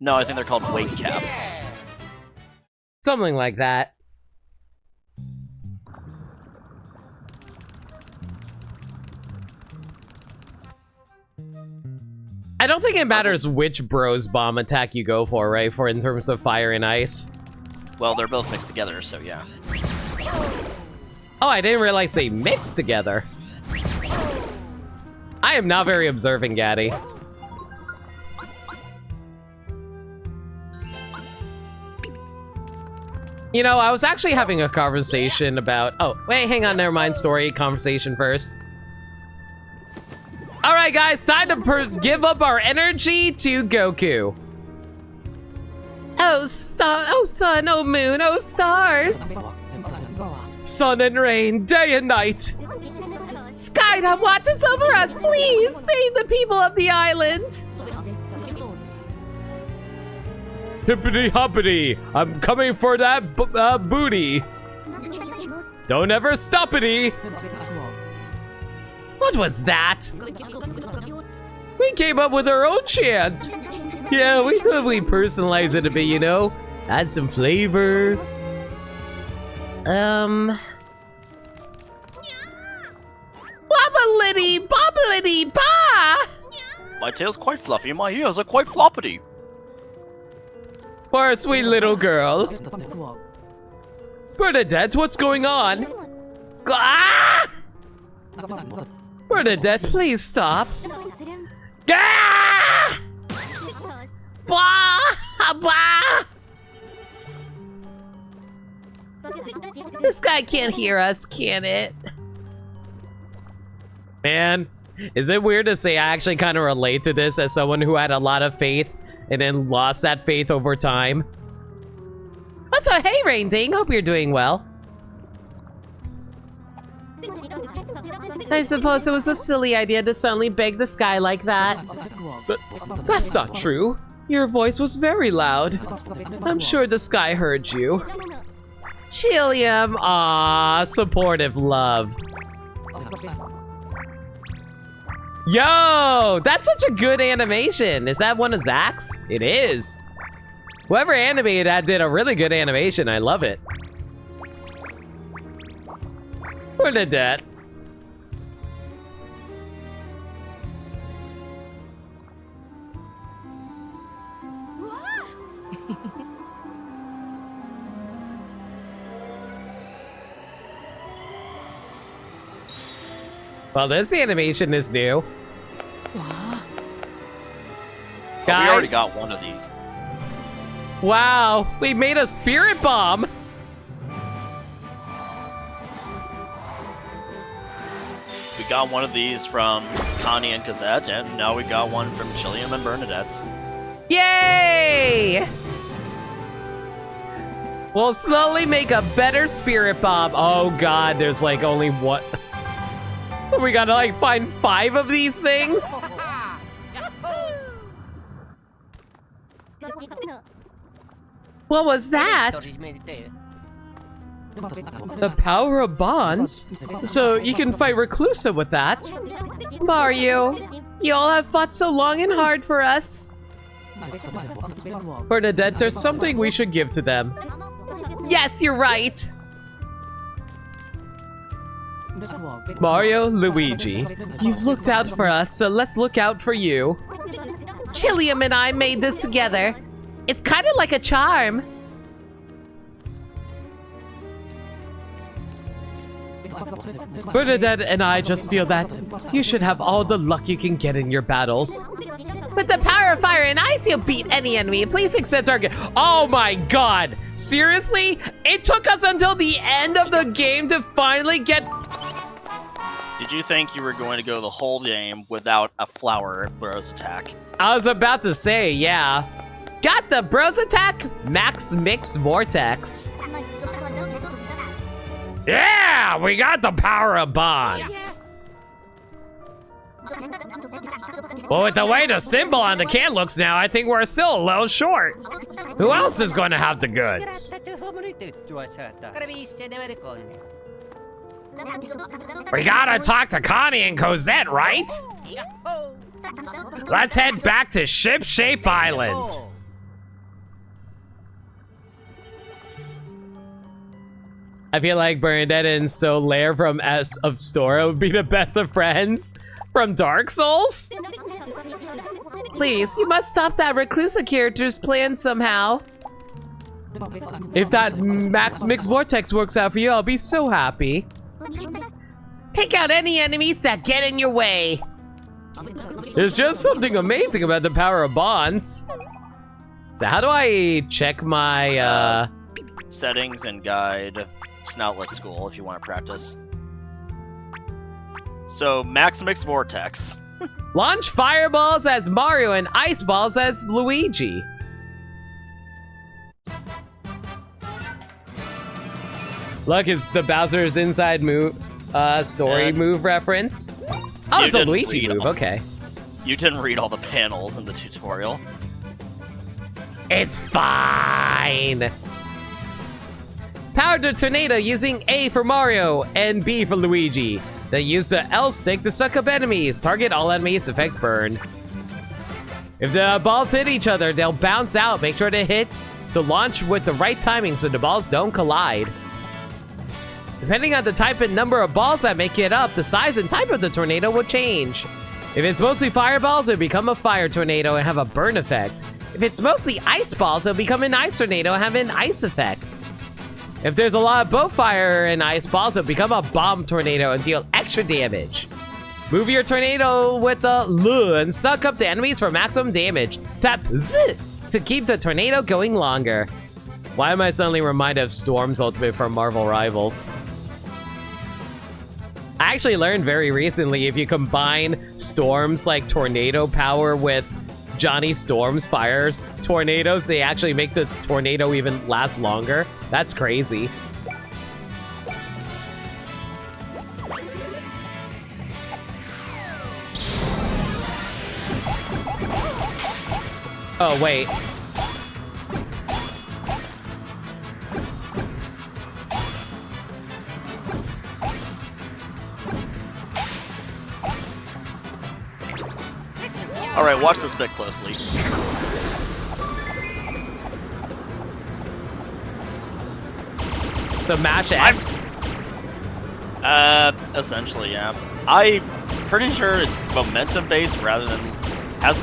No, I think they're called weight caps. Something like that. I don't think it matters which bros bomb attack you go for, right? For in terms of fire and ice. Well, they're both mixed together, so yeah. Oh, I didn't realize they mixed together. I am not very observant, Gaddy. You know, I was actually having a conversation about... Oh, wait, hang on, never mind. Story conversation first. All right, guys, time to give up our energy to Goku. Oh, sun, oh, moon, oh, stars. Sun and rain, day and night. Skydom, watch us over us, please. Save the people of the island. Hippity hoppity, I'm coming for that booty. Don't ever stop-ity. What was that? We came up with our own chant. Yeah, we totally personalized it a bit, you know? Add some flavor. Wobblity, bobblity, ba! My tail's quite fluffy, my ears are quite floppity. Poor sweet little girl. Bernadette, what's going on? Ah! Bernadette, please stop. Ah! Blah! Blah! This guy can't hear us, can it? Man, is it weird to say I actually kind of relate to this as someone who had a lot of faith and then lost that faith over time? Oh, so hey, Rain Ding, hope you're doing well. I suppose it was a silly idea to suddenly beg the sky like that. But that's not true. Your voice was very loud. I'm sure the sky heard you. Chilium, ah, supportive love. Yo, that's such a good animation. Is that one of Zach's? It is. Whoever animated that did a really good animation. I love it. Bernadette. Well, this animation is new. Guys, we already got one of these. Wow, we made a spirit bomb. We got one of these from Connie and Cosette, and now we got one from Chilliam and Bernadette's. Yay! We'll slowly make a better spirit bomb. Oh god, there's like only one. So we gotta like find 5 of these things? What was that? The power of bonds? So you can fight Reclusa with that? Mario, you all have fought so long and hard for us. Bernadette, there's something we should give to them. Yes, you're right. Mario, Luigi, you've looked out for us, so let's look out for you. Chilliam and I made this together. It's kind of like a charm. Bernadette and I just feel that you should have all the luck you can get in your battles. With the power of fire and ice, you'll beat any enemy. Please accept our gift. Oh my god. Seriously? It took us until the end of the game to finally get... Did you think you were going to go the whole game without a flower bros attack? I was about to say, yeah. Got the bros attack, Max Mix Vortex. Yeah, we got the power of bonds. Well, with the way the symbol on the can looks now, I think we're still a little short. Who else is going to have the goods? We gotta talk to Connie and Cosette, right? Let's head back to Ship Shape Island. I feel like Bernadette and Solaire from S of Stora would be the best of friends from Dark Souls. please, you must stop that reclusive character's plan somehow. If that Max Mix Vortex works out for you, I'll be so happy. Take out any enemies that get in your way. There's just something amazing about the power of bonds. So how do I check my, Settings and guide Snoutlet School if you want to practice. So, Max Mix Vortex. Launch fireballs as Mario and ice balls as Luigi. Look, it's the Bowser's Inside move, story move reference. Oh, it's a Luigi move, okay. You didn't read all the panels in the tutorial. It's fine. Power the tornado using A for Mario and B for Luigi. Then use the L stick to suck up enemies. Target all enemies, effect burn. If the balls hit each other, they'll bounce out. Make sure to launch with the right timing so the balls don't collide. Depending on the type and number of balls that make it up, the size and type of the tornado will change. If it's mostly fireballs, it'll become a fire tornado and have a burn effect. If it's mostly ice balls, it'll become an ice tornado and have an ice effect. If there's a lot of both fire and ice balls, it'll become a bomb tornado and deal extra damage. Move your tornado with the L and suck up the enemies for maximum damage. Tap Z to keep the tornado going longer. Why am I suddenly reminded of Storm's ultimate from Marvel Rivals? I actually learned very recently if you combine Storm's like tornado power with Johnny Storm's fires tornadoes, they actually make the tornado even last longer. That's crazy. Oh, wait. All right, watch this bit closely. So mash X? Essentially, yeah. I'm pretty sure it's momentum based rather than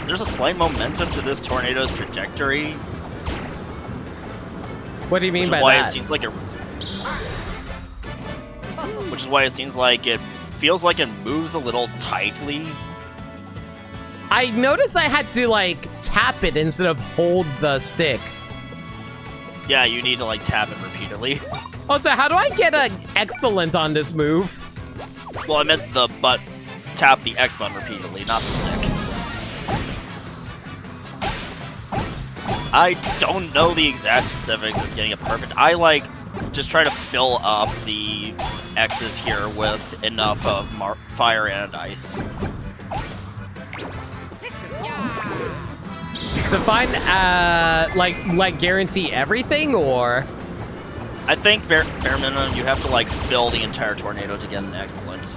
there's a slight momentum to this tornado's trajectory. What do you mean by why that? It seems like which is why it seems like it feels like it moves a little tightly. I noticed I had to like tap it instead of hold the stick. Yeah, you need to like tap it repeatedly. Oh, so how do I get an excellent on this move? Well, I meant tap the X button repeatedly, not the stick. I don't know the exact specifics of getting it perfect. I like just try to fill up the X's here with enough of fire and ice. To find, like guarantee everything, or? I think bare minimum, you have to like fill the entire tornado to get an excellent.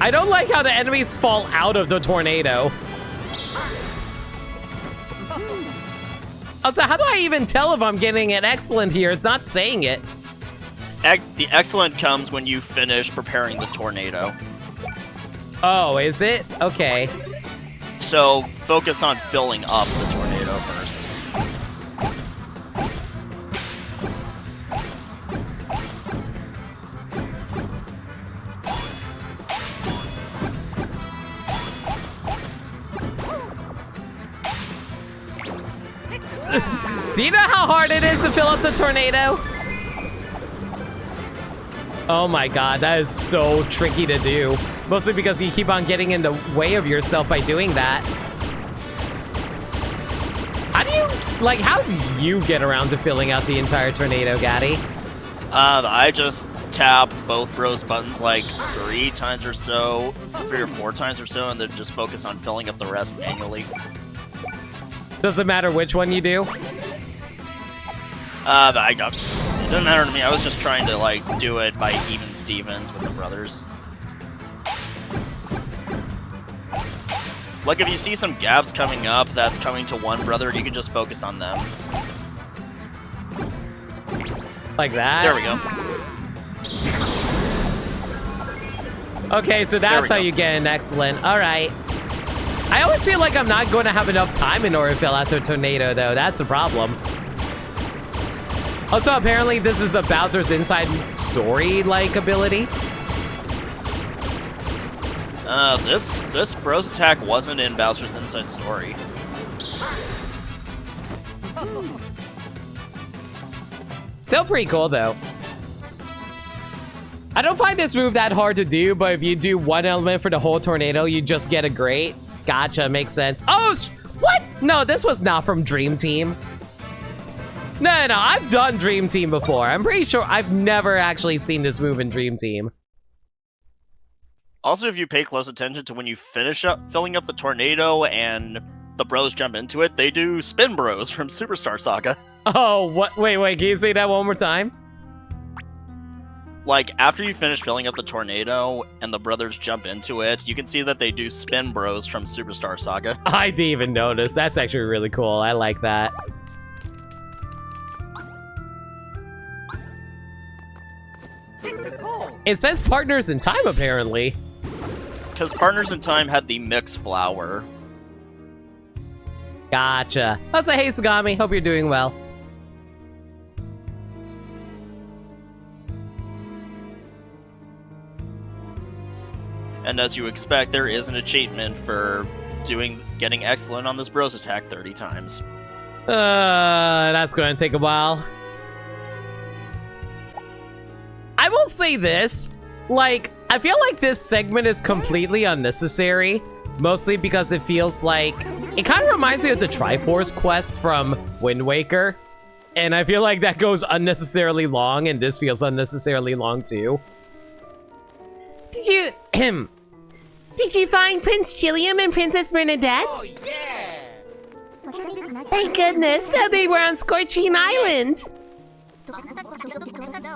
I don't like how the enemies fall out of the tornado. Also, how do I even tell if I'm getting an excellent here? It's not saying it. The excellent comes when you finish preparing the tornado. Oh, is it? Okay. So focus on filling up the tornado first. Do you know how hard it is to fill up the tornado? Oh my god, that is so tricky to do. Mostly because you keep on getting in the way of yourself by doing that. How do you get around to filling out the entire tornado, Gaddy? I just tap both Bros buttons like 3 or 4 times or so, and then just focus on filling up the rest manually. Does it matter which one you do? It doesn't matter to me. I was just trying to like do it by even Stevens with the brothers. Like if you see some gaps coming up that's coming to one brother, you can just focus on them. Like that? There we go. Okay, so that's how go. you get an excellent. All right. I always feel like I'm not going to have enough time in order to fill out the tornado, though. That's the problem. Also, apparently, this is a Bowser's Inside Story-like ability. This Bros attack wasn't in Bowser's Inside Story. Still pretty cool, though. I don't find this move that hard to do, but if you do one element for the whole tornado, you just get a great. Gotcha, makes sense. Oh, what? No, this was not from Dream Team. No, I've done Dream Team before. I'm pretty sure I've never actually seen this move in Dream Team. Also, if you pay close attention to when you finish up filling up the tornado and the bros jump into it, they do Spin Bros from Superstar Saga. Oh, what? Wait, can you say that one more time? Like, after you finish filling up the tornado and the brothers jump into it, you can see that they do Spin Bros from Superstar Saga. I didn't even notice. That's actually really cool. I like that. It's a goal. It says Partners in Time, apparently. Because Partners in Time had the Mix Flower. Gotcha. I'll say, hey, Sagami. Hope you're doing well. And as you expect, there is an achievement for getting excellent on this Bros attack 30 times. That's going to take a while. I will say this, like, I feel like this segment is completely unnecessary, mostly because it feels like, it kind of reminds me of the Triforce quest from Wind Waker, and I feel like that goes unnecessarily long, and this feels unnecessarily long too. Did you find Prince Chilium and Princess Bernadette? Oh, yeah. Thank goodness, so they were on Scorching Island.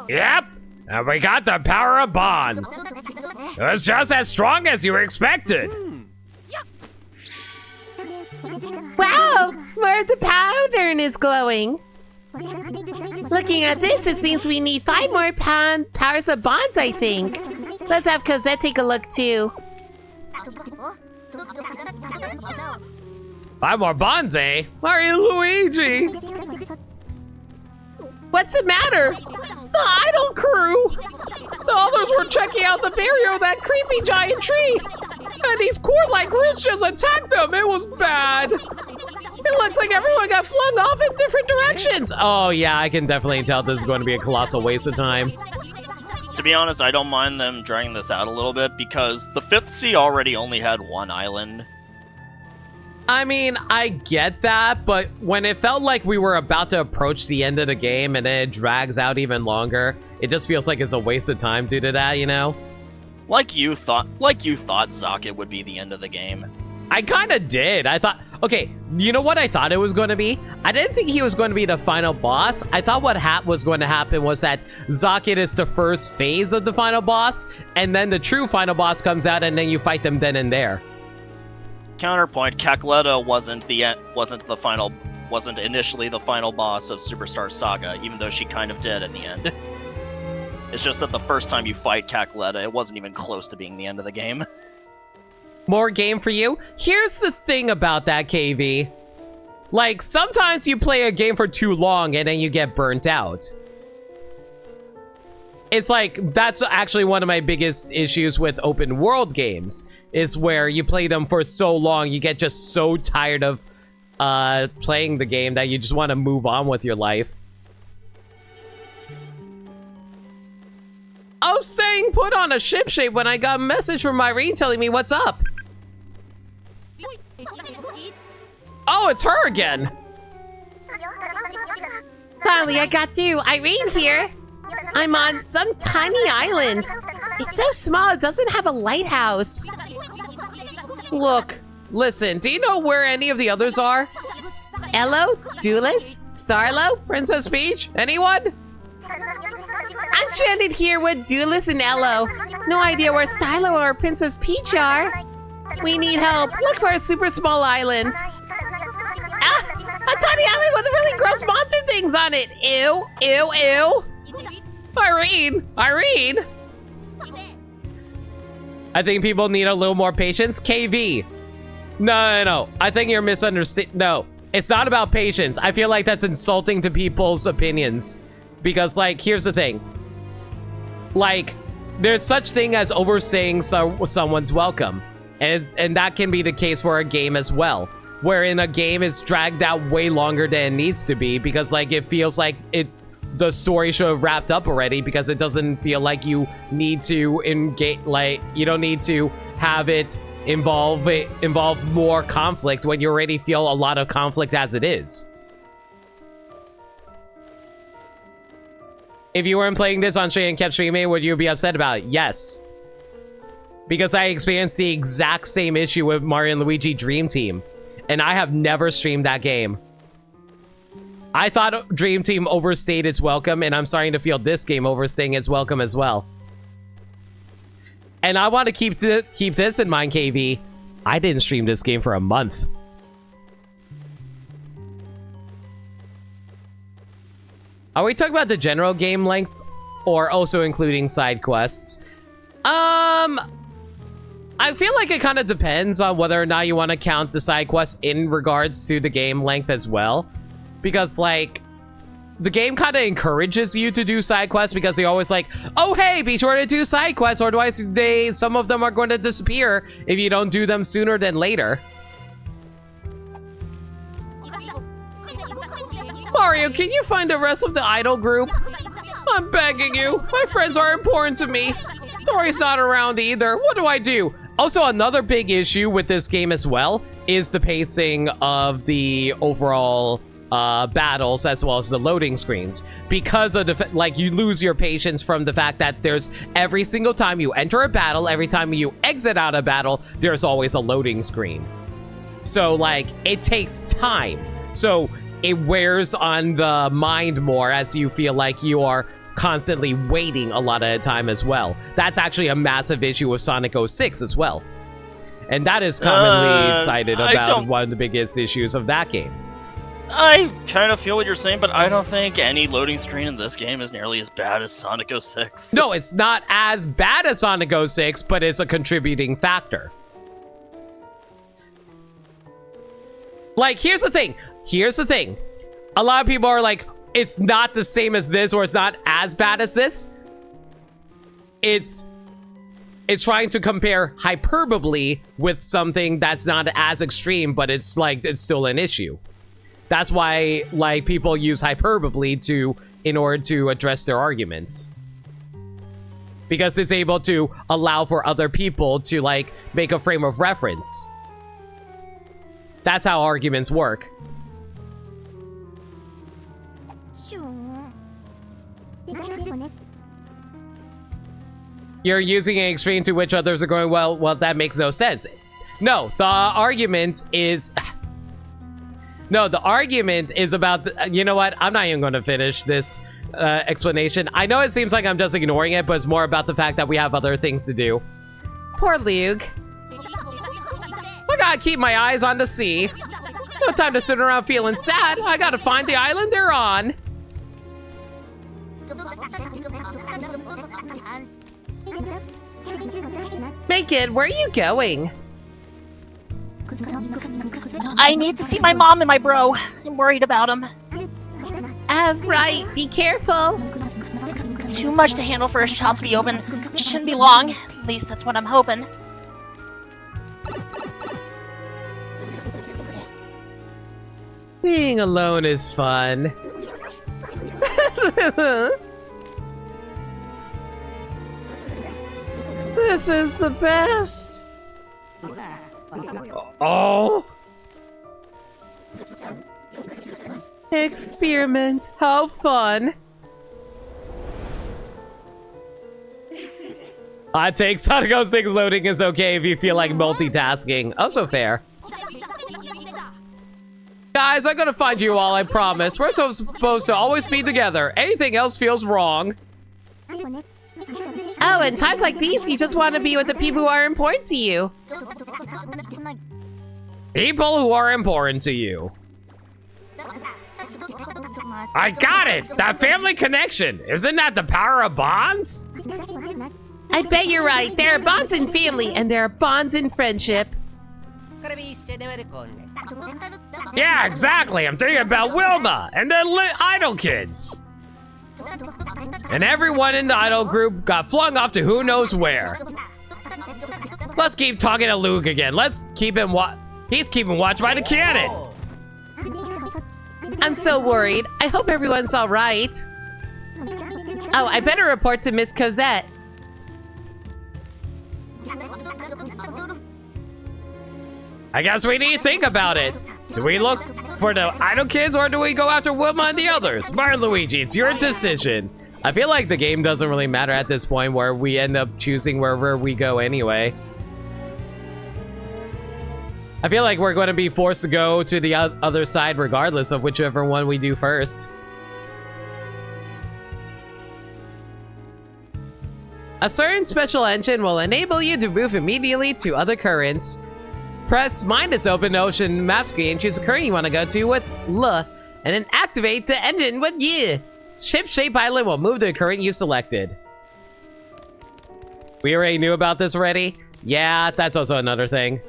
Yep, and we got the power of bonds. It was just as strong as you expected. Wow, more of the pattern is glowing. Looking at this, it seems we need 5 more powers of bonds, I think. Let's have Cosette take a look, too. 5 more bonds, eh? Mario Luigi! What's the matter? The idol crew! The others were checking out the barrier of that creepy giant tree! And these cord-like roots just attacked them! It was bad! It looks like everyone got flung off in different directions! Oh yeah, I can definitely tell this is going to be a colossal waste of time. To be honest, I don't mind them dragging this out a little bit, because the 5th Sea already only had 1 island. I mean, I get that, but when it felt like we were about to approach the end of the game and then it drags out even longer, it just feels like it's a waste of time due to that, you know? Like you thought Zocket would be the end of the game. I kind of did. I thought, okay, you know what I thought it was going to be? I didn't think he was going to be the final boss. I thought what was going to happen was that Zocket is the first phase of the final boss, and then the true final boss comes out, and then you fight them then and there. Counterpoint: Cacletta wasn't initially the final boss of Superstar Saga, even though she kind of did in the end. It's just that the first time you fight Cacletta, it wasn't even close to being the end of the game. More game for you? Here's the thing about that, KV. Like, sometimes you play a game for too long and then you get burnt out. It's like, that's actually one of my biggest issues with open world games, is where you play them for so long, you get just so tired of playing the game that you just want to move on with your life. I was staying put on a ship shape when I got a message from Irene telling me what's up. Oh, it's her again. Finally, I got through. Irene here. I'm on some tiny island. It's so small, it doesn't have a lighthouse. Look, listen, do you know where any of the others are? Elo? Duelist? Starlo? Princess Peach? Anyone? I'm stranded here with Duelist and Elo. No idea where Stylo or Princess Peach are. We need help. Look for a super small island. Ah, a tiny island with really gross monster things on it. Ew, ew, ew. Irene! I think people need a little more patience. KV. No. I think you're misunderstanding. No, it's not about patience. I feel like that's insulting to people's opinions. Because, like, here's the thing. Like, there's such thing as overstaying someone's welcome. And that can be the case for a game as well. Wherein a game is dragged out way longer than it needs to be. Because, like, it feels like the story should have wrapped up already. Because it doesn't feel like you need to engage, like, you don't need to have it involve more conflict when you already feel a lot of conflict as it is. If you weren't playing this on stream and kept streaming, would you be upset about it? Yes. Because I experienced the exact same issue with Mario and Luigi Dream Team. And I have never streamed that game. I thought Dream Team overstayed its welcome, and I'm starting to feel this game overstaying its welcome as well. And I want to keep this in mind, KV. I didn't stream this game for a month. Are we talking about the general game length or also including side quests? I feel like it kind of depends on whether or not you want to count the side quests in regards to the game length as well. Because, like, the game kind of encourages you to do side quests because they're always like, oh, hey, be sure to do side quests, or otherwise some of them are going to disappear if you don't do them sooner than later. Mario, can you find the rest of the idol group? I'm begging you. My friends are important to me. Tori's not around either. What do I do? Also, another big issue with this game as well is the pacing of the overall battles as well as the loading screens, because of the like, you lose your patience from the fact that there's every single time you enter a battle, every time you exit out a battle, there's always a loading screen. So, like, it takes time. So it wears on the mind more as you feel like you are constantly waiting a lot of the time as well. That's actually a massive issue with Sonic 06 as well. And that is commonly cited about one of the biggest issues of that game. I kind of feel what you're saying, but I don't think any loading screen in this game is nearly as bad as Sonic 06. No, it's not as bad as Sonic 06, but it's a contributing factor. Like, here's the thing. A lot of people are like, it's not the same as this, or it's not as bad as this. It's trying to compare hyperbole with something that's not as extreme, but it's still an issue. That's why, like, people use hyperbole in order to address their arguments. Because it's able to allow for other people to, like, make a frame of reference. That's how arguments work. You're using an extreme to which others are going, well, that makes no sense. No, the argument is... No, the argument is about... you know what? I'm not even going to finish this explanation. I know it seems like I'm just ignoring it, but it's more about the fact that we have other things to do. Poor Luke. I gotta keep my eyes on the sea. No time to sit around feeling sad. I gotta find the island they're on. Make it, where are you going? I need to see my mom and my bro. I'm worried about him. Right, be careful. Too much to handle for a shop to be open. It shouldn't be long. At least that's what I'm hoping. Being alone is fun. This is the best. Oh! Experiment. How fun. I take Sonic 06 loading is okay if you feel like multitasking. Also fair. Guys, I'm gonna find you all, I promise. We're supposed to always be together. Anything else feels wrong. Oh, in times like these, you just want to be with the people who are important to you. People who are important to you. I got it! That family connection! Isn't that the power of bonds? I bet you're right. There are bonds in family, and there are bonds in friendship. Yeah, exactly. I'm thinking about Wilma and the Idol kids. And everyone in the Idol group got flung off to who knows where. Let's keep talking to Luke again. Let's keep him he's keeping watch by the cannon. I'm so worried. I hope everyone's all right. Oh, I better report to Miss Cosette. I guess we need to think about it. Do we look for the Idol kids or do we go after Wilma and the others? Smart Luigi, it's your decision. I feel like the game doesn't really matter at this point where we end up choosing wherever we go anyway. I feel like we're going to be forced to go to the other side regardless of whichever one we do first. A certain special engine will enable you to move immediately to other currents. Press minus open ocean map screen, choose a current you want to go to with L, and then activate the engine with Y. Ship-shaped island will move to the current you selected. We already knew about this already? Yeah, that's also another thing.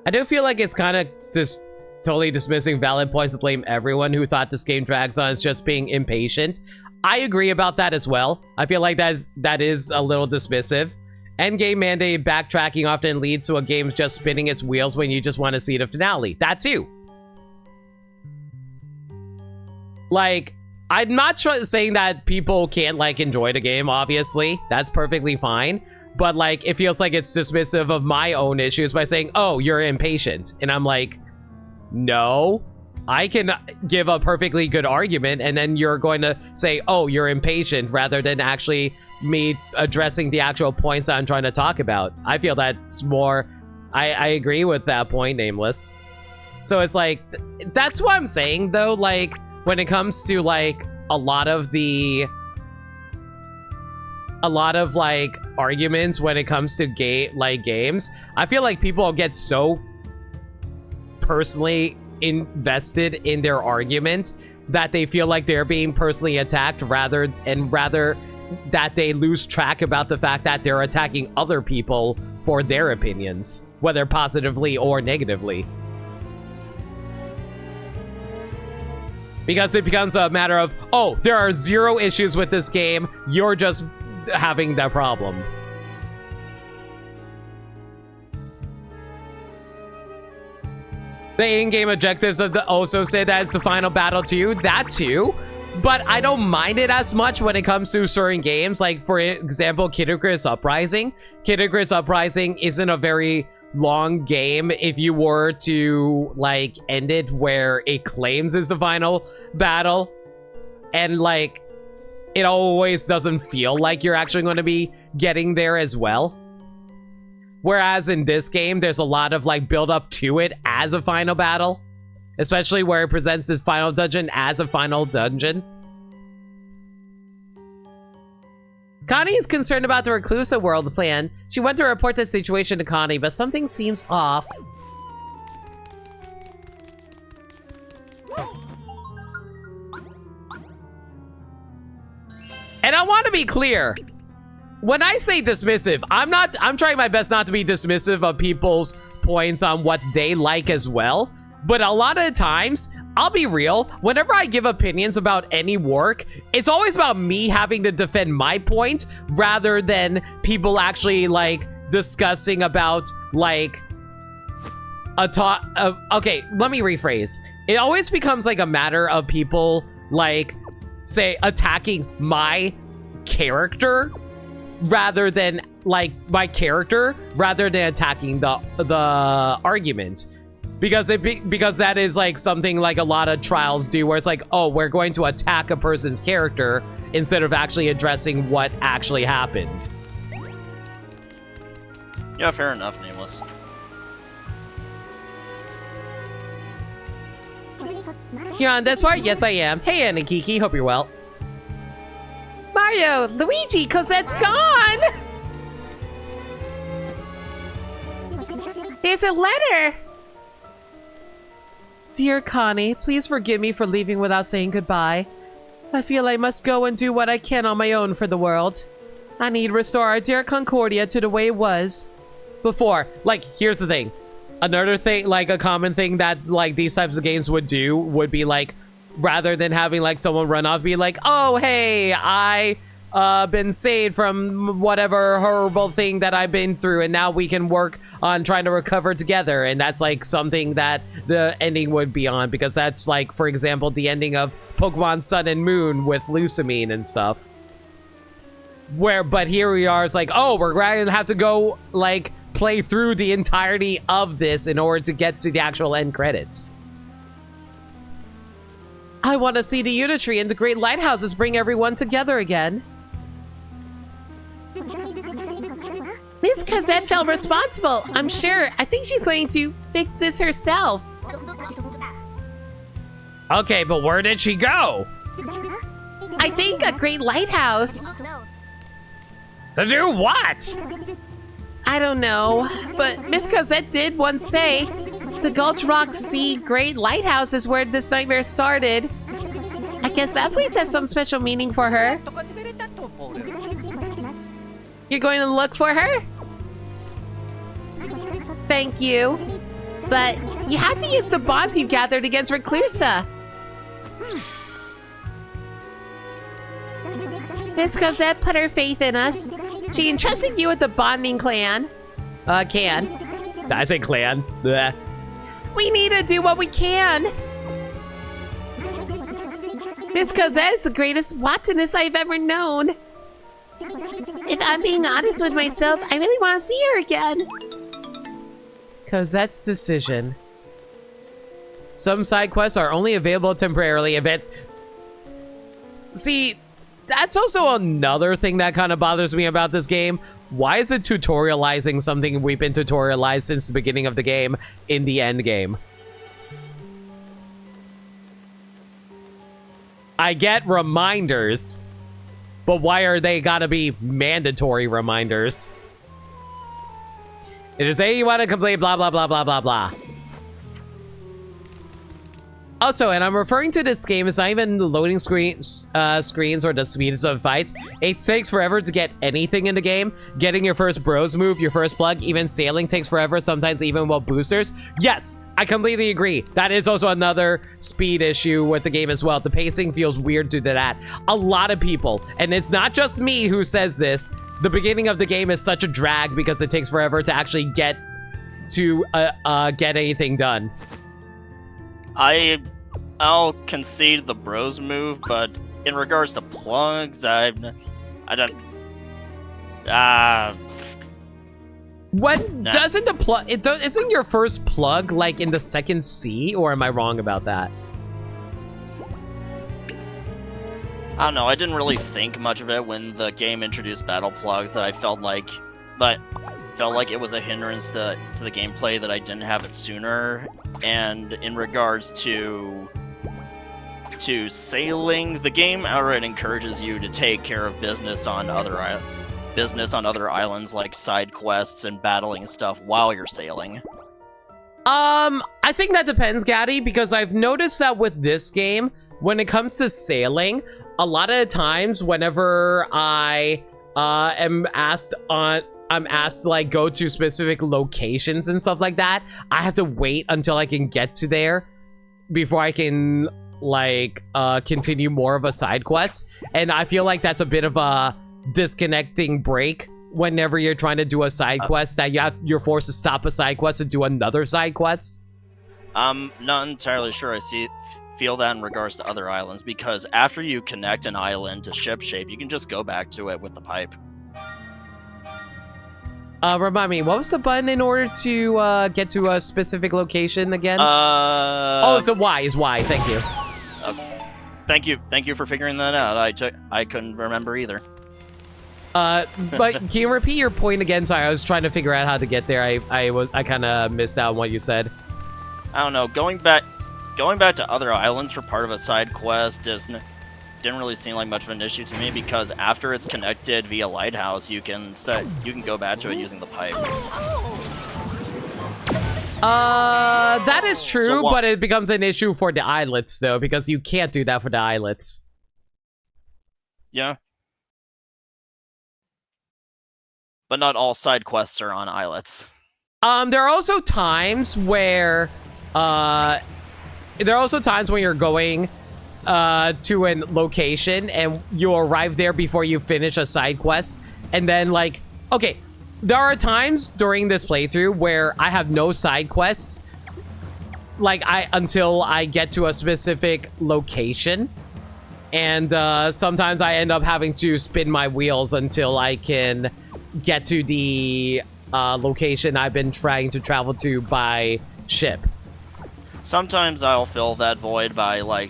I do feel like it's kind of just totally dismissing valid points to blame everyone who thought this game drags on as just being impatient. I agree about that as well. I feel like that is a little dismissive. Endgame mandated backtracking often leads to a game just spinning its wheels when you just want to see the finale. That too. Like, I'm not saying that people can't, like, enjoy the game, obviously. That's perfectly fine. But, like, it feels like it's dismissive of my own issues by saying, oh, you're impatient. And I'm like, no. I can give a perfectly good argument, and then you're going to say, oh, you're impatient, rather than actually me addressing the actual points I'm trying to talk about. I feel that's more... I agree with that point, Nameless. So it's like, that's what I'm saying, though, like, when it comes to, like, a lot of, like, arguments when it comes to games, I feel like people get so personally invested in their argument that they feel like they're being personally attacked rather that they lose track about the fact that they're attacking other people for their opinions, whether positively or negatively. Because it becomes a matter of, oh, there are 0 issues with this game, you're just having that problem. The in-game objectives of the also say that it's the final battle too. That too. But I don't mind it as much when it comes to certain games. Like, for example, Kid Icarus Uprising. Kid Icarus Uprising isn't a very long game if you were to, like, end it where it claims is the final battle. And, like, it always doesn't feel like you're actually going to be getting there as well. Whereas in this game, there's a lot of, like, build up to it as a final battle. Especially where it presents the final dungeon as a final dungeon. Connie is concerned about the Reclusa world plan. She went to report the situation to Connie, but something seems off. And I want to be clear. When I say dismissive, I'm trying my best not to be dismissive of people's points on what they like as well. But a lot of the times, I'll be real, whenever I give opinions about any work, it's always about me having to defend my point rather than people actually, like, discussing about, like, okay, let me rephrase. It always becomes, like, a matter of people, like, say, attacking my character rather than, like, my character rather than attacking the argument. Because that is, like, something like a lot of trials do, where it's like, oh, we're going to attack a person's character instead of actually addressing what actually happened. Yeah, fair enough, Nameless. You're on this part? Yes, I am. Hey, Anna Kiki, hope you're well. Mario, Luigi, Cosette's gone! There's a letter! Dear Connie, please forgive me for leaving without saying goodbye. I feel I must go and do what I can on my own for the world. I need to restore our dear Concordia to the way it was before. Like, here's the thing. Another thing, like a common thing that like these types of games would do would be like, rather than having like someone run off, be like, oh, hey, I been saved from whatever horrible thing that I've been through, and now we can work on trying to recover together. And that's like something that the ending would be on, because that's like, for example, the ending of Pokemon Sun and Moon with Lucamine and stuff. But here we are, it's like, oh, we're gonna have to go like play through the entirety of this in order to get to the actual end credits. I want to see the Unitree and the Great Lighthouses bring everyone together again. Miss Cosette felt responsible, I'm sure. I think she's going to fix this herself. Okay, but where did she go? I think a Great Lighthouse. To do what? I don't know, but Miss Cosette did once say the Gulch Rock Sea Great Lighthouse is where this nightmare started. I guess athletes has some special meaning for her. You're going to look for her? Thank you. But you have to use the bonds you've gathered against Reclusa. Miss Cosette put her faith in us. She entrusted you with the bonding clan. Can. I say clan. Bleh. We need to do what we can. Miss Cosette is the greatest botanist I've ever known. If I'm being honest with myself, I really want to see her again. Cosette's decision. Some side quests are only available temporarily if it... See, that's also another thing that kind of bothers me about this game. Why is it tutorializing something we've been tutorialized since the beginning of the game in the end game? I get reminders, but why are they gotta be mandatory reminders? It is saying you want to complete blah blah blah blah blah blah. Also, and I'm referring to this game, it's not even the loading screens or the speeds of fights. It takes forever to get anything in the game. Getting your first bros move, your first plug, even sailing takes forever, sometimes even with boosters. Yes, I completely agree. That is also another speed issue with the game as well. The pacing feels weird to that. A lot of people, and it's not just me who says this, the beginning of the game is such a drag because it takes forever to actually get anything done. I'll concede the bros move, but in regards to plugs, I don't. What doesn't the plug? Isn't your first plug like in the second sea, or am I wrong about that? I don't know. I didn't really think much of it when the game introduced battle plugs. That I felt like it was a hindrance to the gameplay that I didn't have it sooner. And in regards to sailing, the game outright encourages you to take care of business on other islands, like side quests and battling stuff while you're sailing. I think that depends, Gaddy, because I've noticed that with this game, when it comes to sailing, a lot of times whenever I am asked to like go to specific locations and stuff like that, I have to wait until I can get to there before I can like continue more of a side quest. And I feel like that's a bit of a disconnecting break whenever you're trying to do a side quest, that you're forced to stop a side quest and do another side quest. I'm not entirely sure I feel that in regards to other islands, because after you connect an island to ship shape, you can just go back to it with the pipe. Remind me, what was the button in order to get to a specific location again? Oh, it's the Y. Is Y. Thank you. Thank you for figuring that out. I couldn't remember either. But can you repeat your point again? Sorry, I was trying to figure out how to get there. I kind of missed out on what you said. I don't know. Going back to other islands for part of a side quest didn't really seem like much of an issue to me, because after it's connected via lighthouse, you can go back to it using the pipe. That is true, So but it becomes an issue for the islets though, because you can't do that for the islets. Yeah. But not all side quests are on islets. There are also times where, you're going to a location and you arrive there before you finish a side quest, and then like, okay, there are times during this playthrough where I have no side quests, like until I get to a specific location, and sometimes I end up having to spin my wheels until I can get to the location I've been trying to travel to by ship. Sometimes I'll fill that void by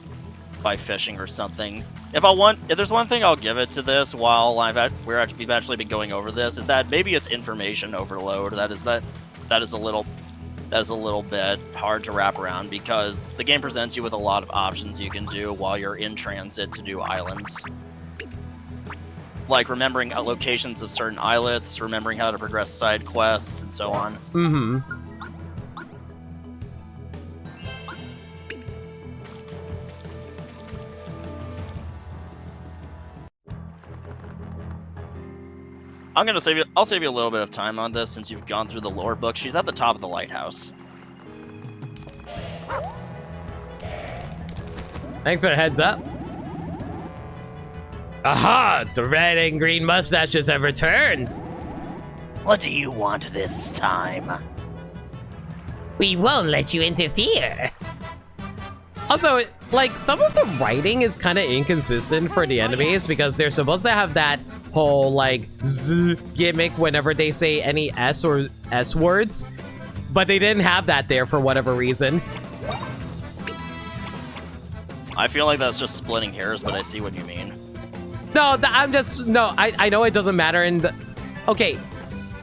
fishing or something. If there's one thing I'll give it to this while we've actually been going over this, is that maybe it's information overload. That is a little bit hard to wrap around, because the game presents you with a lot of options you can do while you're in transit to do islands. Like remembering locations of certain islets, remembering how to progress side quests, and so on. Mm-hmm. I'll save you a little bit of time on this since you've gone through the lore book. She's at the top of the lighthouse. Thanks for the heads up. Aha! The red and green mustaches have returned. What do you want this time? We won't let you interfere. Also, like, some of the writing is kind of inconsistent for the enemies, because they're supposed to have that whole, like, Z gimmick whenever they say any S or S words, but they didn't have that there for whatever reason. I feel like that's just splitting hairs, but I see what you mean. No, I know it doesn't matter in the... Okay,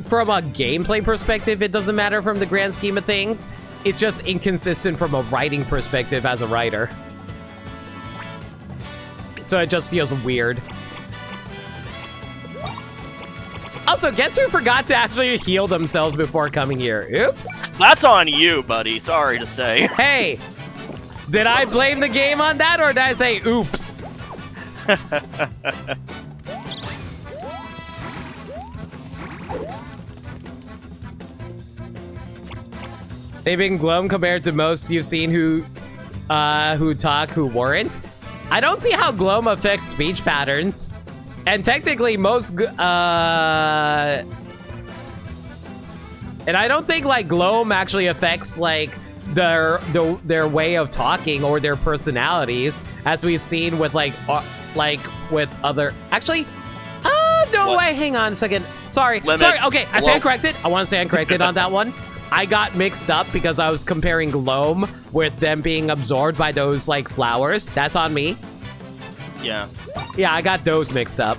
from a gameplay perspective, it doesn't matter from the grand scheme of things. It's just inconsistent from a writing perspective as a writer. So it just feels weird. Also, guess who forgot to actually heal themselves before coming here? Oops. That's on you, buddy. Sorry to say. Hey, did I blame the game on that, or did I say oops? They've been glum compared to most you've seen who talk who weren't. I don't see how glum affects speech patterns. And technically most, and I don't think like gloam actually affects like their way of talking or their personalities, as we've seen with like with other. Actually, no What? way. Hang on a second. Sorry. Limit. Sorry. Okay, I Gloam. stand corrected. I want to stand corrected on that one. I got mixed up because I was comparing gloam with them being absorbed by those like flowers. That's on me. Yeah. Yeah, I got those mixed up.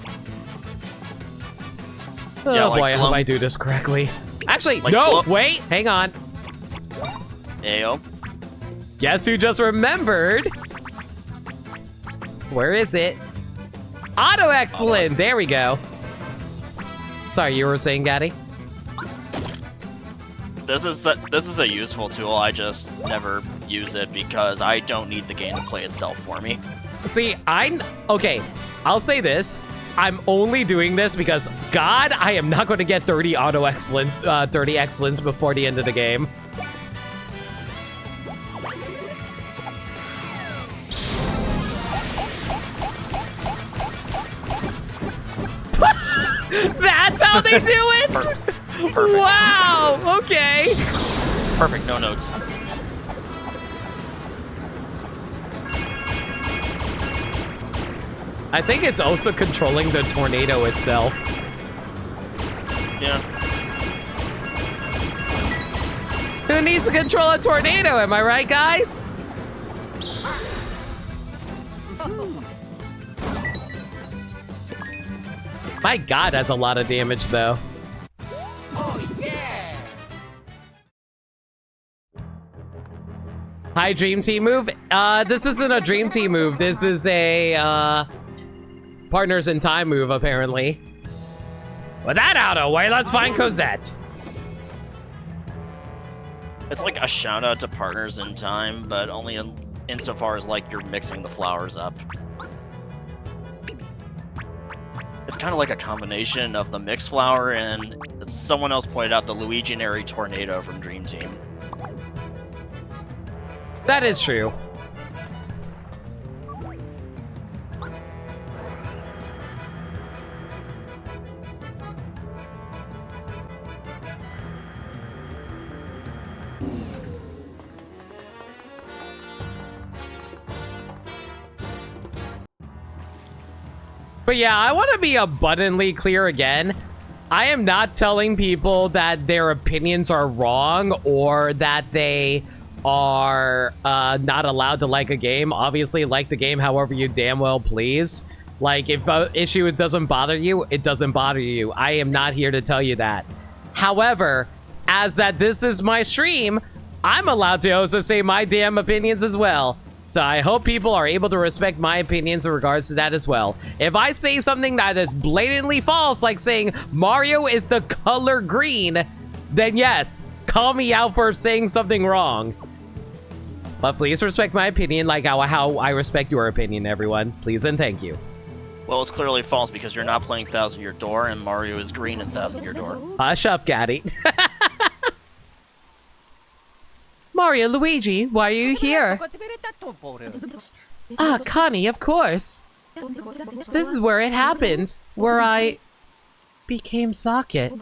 Oh Yeah, like boy, I hope gloam. I do this correctly. Actually, Like no, gloam. wait, hang on. Ayo. Guess who just remembered? Where is it? Auto excellent, there we go. Sorry, you were saying, Gaddy? This is a useful tool. I just never use it because I don't need the game to play itself for me. See, okay, I'll say this. I'm only doing this because, God, I am not going to get 30 auto excellence, 30 excellence before the end of the game. That's how they do it? Perfect. Wow, okay. Perfect. No notes. I think it's also controlling the tornado itself. Yeah. Who needs to control a tornado? Am I right, guys? My God, that's a lot of damage, though. Oh, yeah! Hi, Dream Team move. This isn't a Dream Team move. This is a, Partners in Time move, apparently. With that out of the way, let's find Cosette. It's like a shout out to Partners in Time, but only insofar as like you're mixing the flowers up. kind of like a combination of the mixed flower and someone else pointed out the Luiginary tornado from Dream Team. That is true. But yeah, I want to be abundantly clear again. I am not telling people that their opinions are wrong or that they are not allowed to like a game. Obviously, like the game however you damn well please. Like, if an issue doesn't bother you, it doesn't bother you. I am not here to tell you that. However, as that this is my stream, I'm allowed to also say my damn opinions as well. So I hope people are able to respect my opinions in regards to that as well. If I say something that is blatantly false, like saying Mario is the color green, then yes, call me out for saying something wrong. But please respect my opinion like how I respect your opinion, everyone. Please and thank you. Well, it's clearly false because you're not playing Thousand Year Door and Mario is green in Thousand Year Door. Hush up, Gaddy. Mario, Luigi, why are you here? Ah, Connie, of course. This is where it happened, where I became Socket.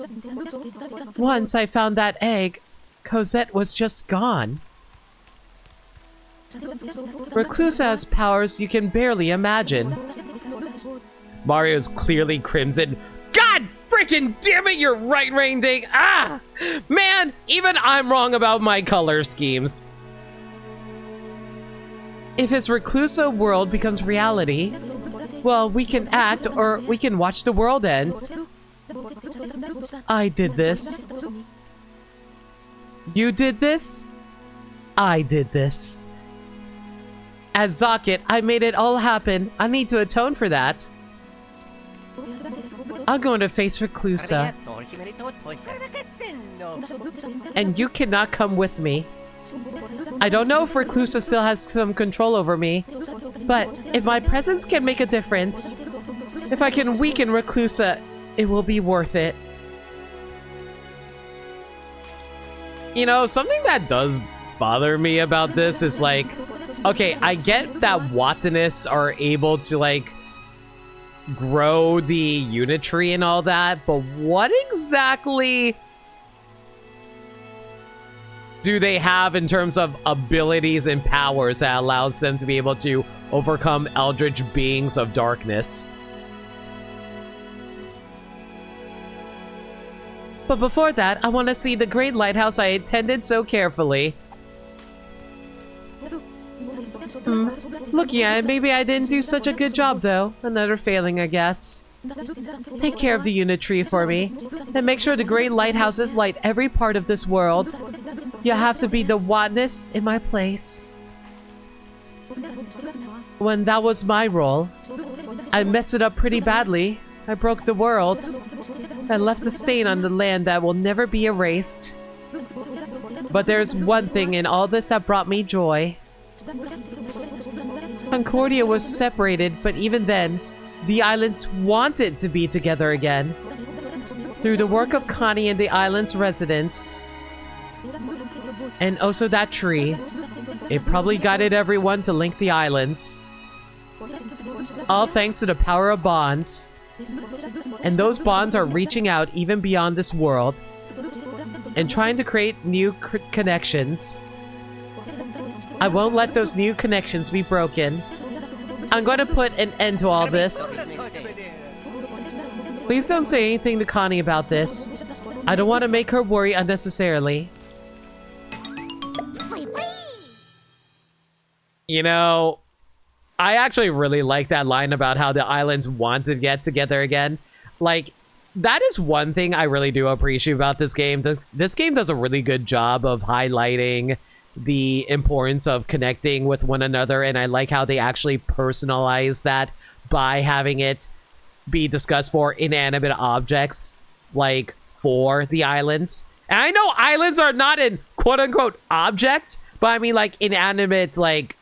Once I found that egg, Cosette was just gone. Reclusa has powers you can barely imagine. Mario's clearly crimson. God freaking damn it, you're right, Rain Ding. Ah! Man, even I'm wrong about my color schemes. If his Reclusa world becomes reality, well, we can act or we can watch the world end. I did this. You did this? I did this. As Socket, I made it all happen. I need to atone for that. I'm going to face Reclusa. And you cannot come with me. I don't know if Reclusa still has some control over me, but if my presence can make a difference, if I can weaken Reclusa, it will be worth it. You know, something that does bother me about this is like, okay, I get that Watanists are able to like grow the unit tree and all that, but what exactly do they have in terms of abilities and powers that allows them to be able to overcome eldritch beings of darkness? But before that, I want to see the great lighthouse I attended so carefully. Looking at it, maybe I didn't do such a good job, though. Another failing, I guess. Take care of the unit tree for me, and make sure the great lighthouses light every part of this world. You have to be the Watness in my place. When that was my role, I messed it up pretty badly. I broke the world. I left a stain on the land that will never be erased. But there's one thing in all this that brought me joy. Concordia was separated, but even then, the islands wanted to be together again. Through the work of Connie and the island's residents, and also that tree, it probably guided everyone to link the islands. All thanks to the power of bonds. And those bonds are reaching out even beyond this world and trying to create new connections. I won't let those new connections be broken. I'm going to put an end to all this. Please don't say anything to Connie about this. I don't want to make her worry unnecessarily. You know, I actually really like that line about how the islands want to get together again. Like, that is one thing I really do appreciate about this game. This game does a really good job of highlighting the importance of connecting with one another, and I like how they actually personalize that by having it be discussed for inanimate objects, like for the islands. And I know islands are not an quote-unquote object, but I mean like inanimate, like,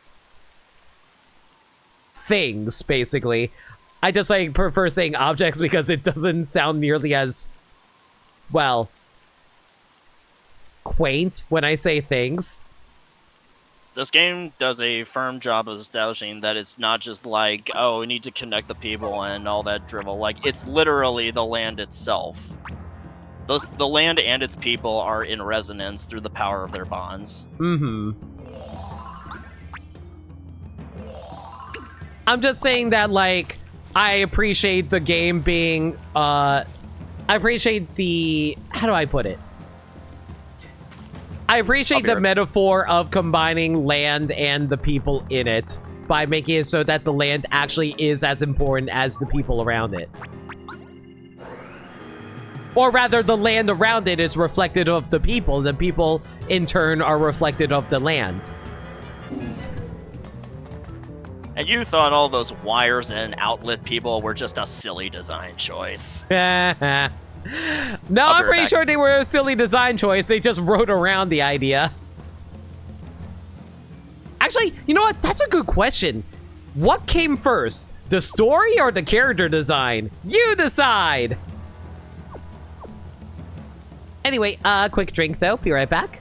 things, basically. I just like prefer saying objects because it doesn't sound nearly as, well, quaint when I say things. This game does a firm job of establishing that it's not just like, oh, we need to connect the people and all that drivel. Like, it's literally the land itself. The land and its people are in resonance through the power of their bonds. Mm-hmm. I'm just saying that, like, I appreciate the game being, I appreciate the, how do I put it? I appreciate the metaphor of combining land and the people in it by making it so that the land actually is as important as the people around it. Or rather, the land around it is reflected of the people. The people, in turn, are reflected of the land. And you thought all those wires and outlet people were just a silly design choice. No, I'm pretty sure they were a silly design choice. They just wrote around the idea. Actually, you know what? That's a good question. What came first? The story or the character design? You decide! Anyway, quick drink though. Be right back.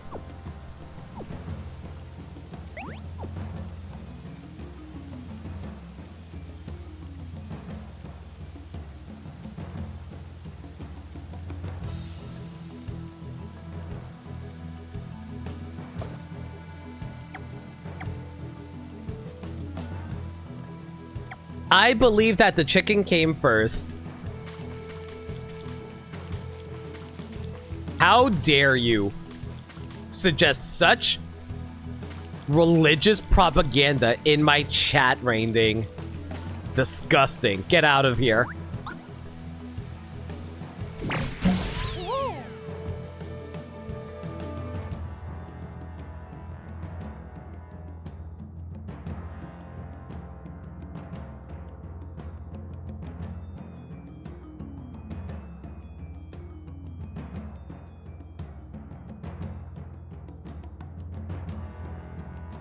I believe that the chicken came first. How dare you suggest such religious propaganda in my chat rating? Disgusting. Get out of here.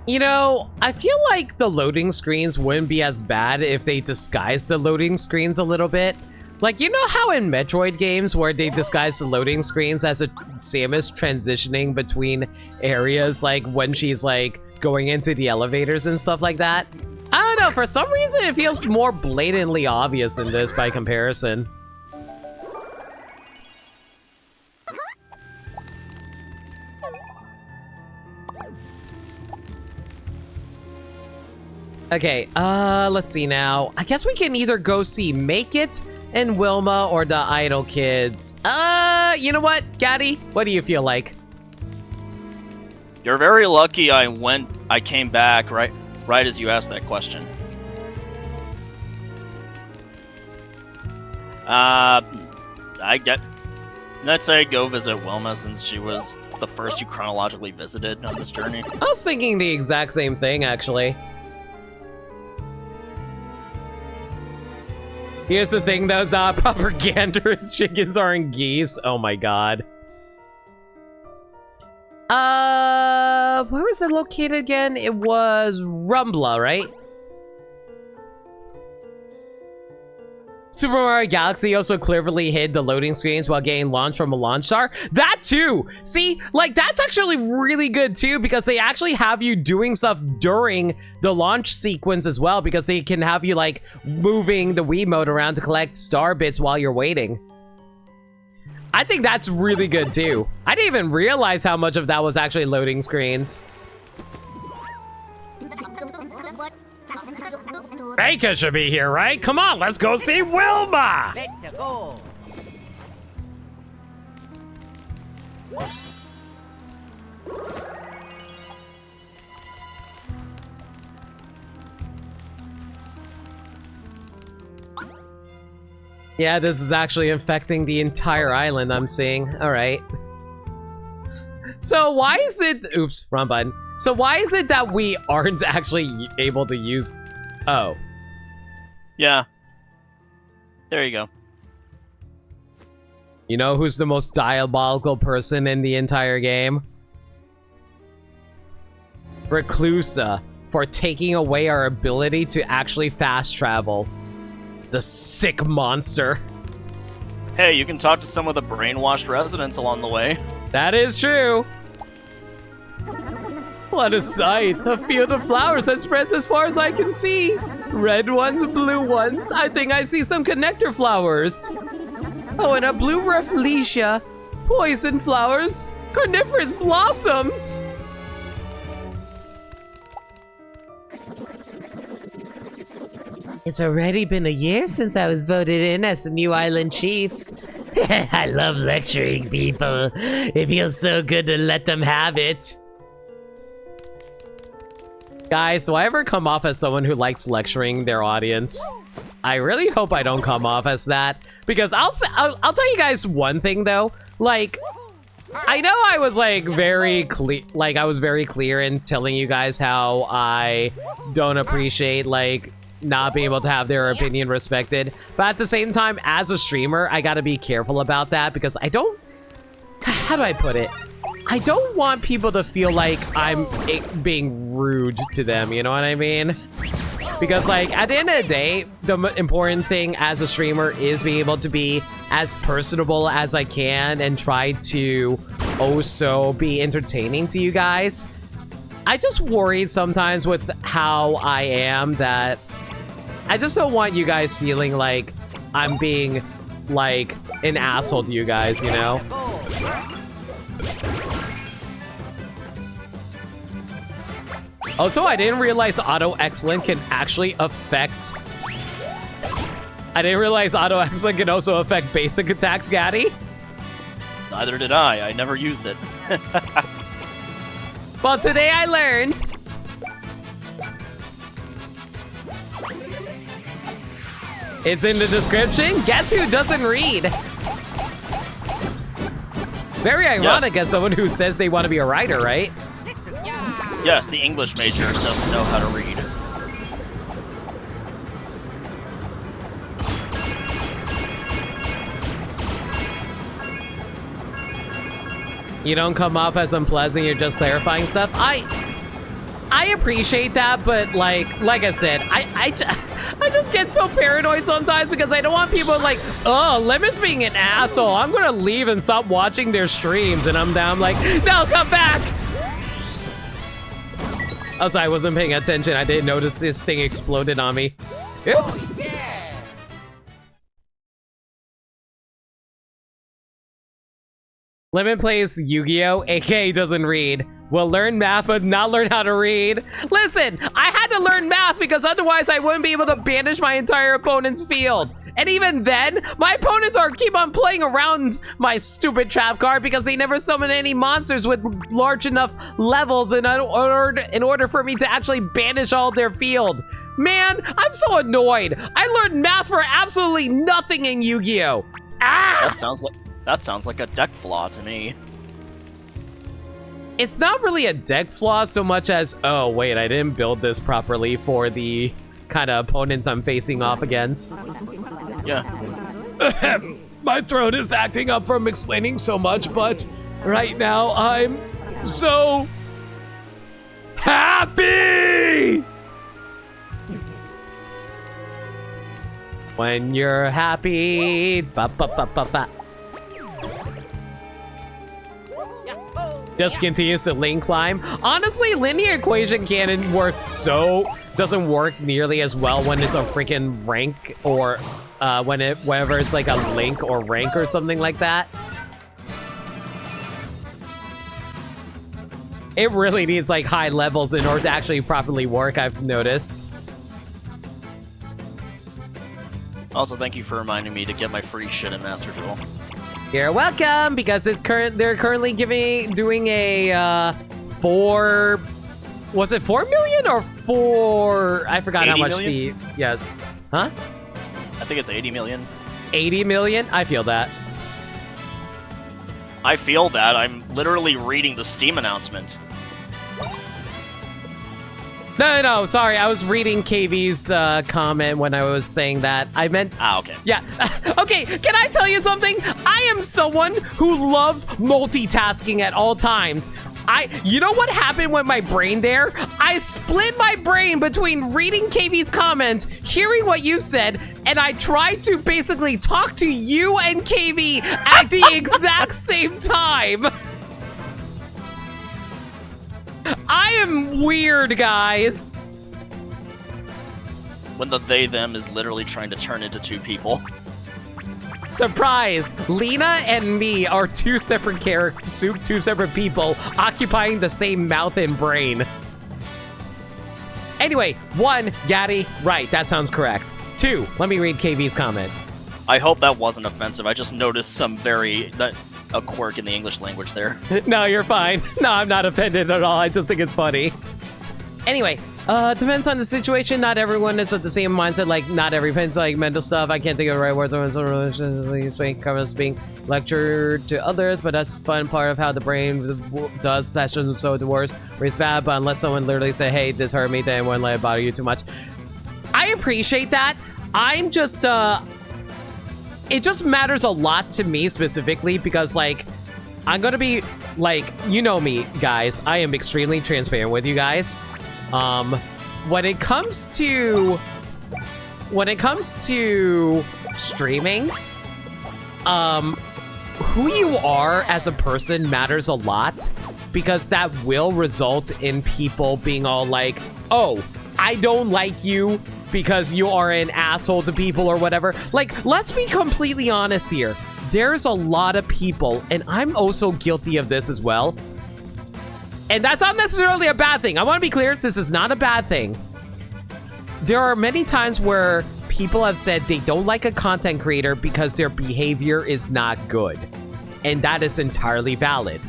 You know, I feel like the loading screens wouldn't be as bad if they disguised the loading screens a little bit. Like, you know how in Metroid games where they disguise the loading screens as Samus transitioning between areas, like when she's like going into the elevators and stuff like that? I don't know, for some reason it feels more blatantly obvious in this by comparison. Okay, let's see now. I guess we can either go see Make It and Wilma or the Idol Kids. You know what, Gaddy? What do you feel like? You're very lucky I came back right as you asked that question. Let's say go visit Wilma since she was the first you chronologically visited on this journey. I was thinking the exact same thing, actually. Here's the thing, those propagandist chickens aren't geese. Oh my god. Where was it located again? It was Rumbla, right? Super Mario Galaxy also cleverly hid the loading screens while getting launched from a launch star. That too! See, like, that's actually really good too, because they actually have you doing stuff during the launch sequence as well, because they can have you, like, moving the Wiimote around to collect star bits while you're waiting. I think that's really good too. I didn't even realize how much of that was actually loading screens. Reika should be here, right? Come on, let's go see Wilma! Let's go. Yeah, this is actually infecting the entire island, I'm seeing. Alright. So why is it... Oops, wrong button. So why is it that we aren't actually able to use... Oh. Yeah. There you go. You know who's the most diabolical person in the entire game? Reclusa, for taking away our ability to actually fast travel. The sick monster. Hey, you can talk to some of the brainwashed residents along the way. That is true. What a sight. A field of flowers that spreads as far as I can see. Red ones, blue ones. I think I see some connector flowers. Oh, and a blue rafflesia. Poison flowers. Carnivorous blossoms. It's already been a year since I was voted in as the new island chief. I love lecturing people. It feels so good to let them have it. Guys, do I ever come off as someone who likes lecturing their audience? I really hope I don't come off as that, because I'll tell you guys one thing though. Like, I know I was like very clear in telling you guys how I don't appreciate like not being able to have their opinion respected, but at the same time, as a streamer, I gotta be careful about that, because I don't, how do I put it? I don't want people to feel like I'm being rude to them, you know what I mean? Because like, at the end of the day, the important thing as a streamer is being able to be as personable as I can and try to also be entertaining to you guys. I just worry sometimes with how I am that I just don't want you guys feeling like I'm being like an asshole to you guys, you know? Also, I didn't realize Auto Excellent can actually affect... I didn't realize Auto Excellent can also affect basic attacks, Gaddy. Neither did I. I never used it. Well, today I learned. It's in the description. Guess who doesn't read? Very ironic as someone who says they want to be a writer, right? Yes, the English major doesn't know how to read. You don't come off as unpleasant, you're just clarifying stuff. I appreciate that, but like I said, I just get so paranoid sometimes because I don't want people like, oh, Lemon's being an asshole. I'm gonna leave and stop watching their streams, and I'm like, no, come back. Also, I wasn't paying attention. I didn't notice this thing exploded on me. Oops. Lemon plays Yu-Gi-Oh! aka doesn't read. Will learn math but not learn how to read. Listen, I had to learn math because otherwise I wouldn't be able to banish my entire opponent's field. And even then, my opponents keep on playing around my stupid trap card because they never summon any monsters with large enough levels in order for me to actually banish all their field. Man, I'm so annoyed. I learned math for absolutely nothing in Yu-Gi-Oh! Ah! That sounds like a deck flaw to me. It's not really a deck flaw so much as, oh wait, I didn't build this properly for the kind of opponents I'm facing off against. Yeah. My throat is acting up from explaining so much, but right now I'm so happy! When you're happy, ba ba ba ba ba. Just continues to lane climb. Honestly, linear equation cannon doesn't work nearly as well when it's a freaking rank or whenever it's like a link or rank or something like that. It really needs like high levels in order to actually properly work, I've noticed. Also, thank you for reminding me to get my free shit in Master Duel. You're welcome, because they're currently doing a 4, was it 4 million or 4? I forgot how much million? Huh? I think it's 80 million. 80 million? I feel that. I feel that. I'm literally reading the Steam announcement. No, sorry. I was reading KV's comment when I was saying that. I meant... Ah, okay. Yeah. Okay, can I tell you something? I am someone who loves multitasking at all times. You know what happened with my brain there? I split my brain between reading KV's comment, hearing what you said, and I tried to basically talk to you and KV at the exact same time. I am weird, guys. When the they-them is literally trying to turn into two people. Surprise! Lena and me are two separate two separate people occupying the same mouth and brain. Anyway, 1, Gaddy, right, that sounds correct. 2, let me read KV's comment. I hope that wasn't offensive. I just noticed some a quirk in the English language there. No, you're fine. No, I'm not offended at all. I just think it's funny. Anyway, depends on the situation. Not everyone is of the same mindset. Like, not every depends like mental stuff. I can't think of the right words. Covers being lectured to others, but that's the fun part of how the brain does. That's just so the worst. Where it's bad, but unless someone literally say, "Hey, this hurt me," then it won't let it bother you too much. I appreciate that. I'm just it just matters a lot to me specifically because, like, I'm gonna be, like, you know me, guys. I am extremely transparent with you guys. When it comes to streaming, who you are as a person matters a lot because that will result in people being all like, oh, I don't like you because you are an asshole to people or whatever. Like, let's be completely honest here. There's a lot of people, and I'm also guilty of this as well. And that's not necessarily a bad thing. I want to be clear, this is not a bad thing. There are many times where people have said they don't like a content creator because their behavior is not good. And that is entirely valid.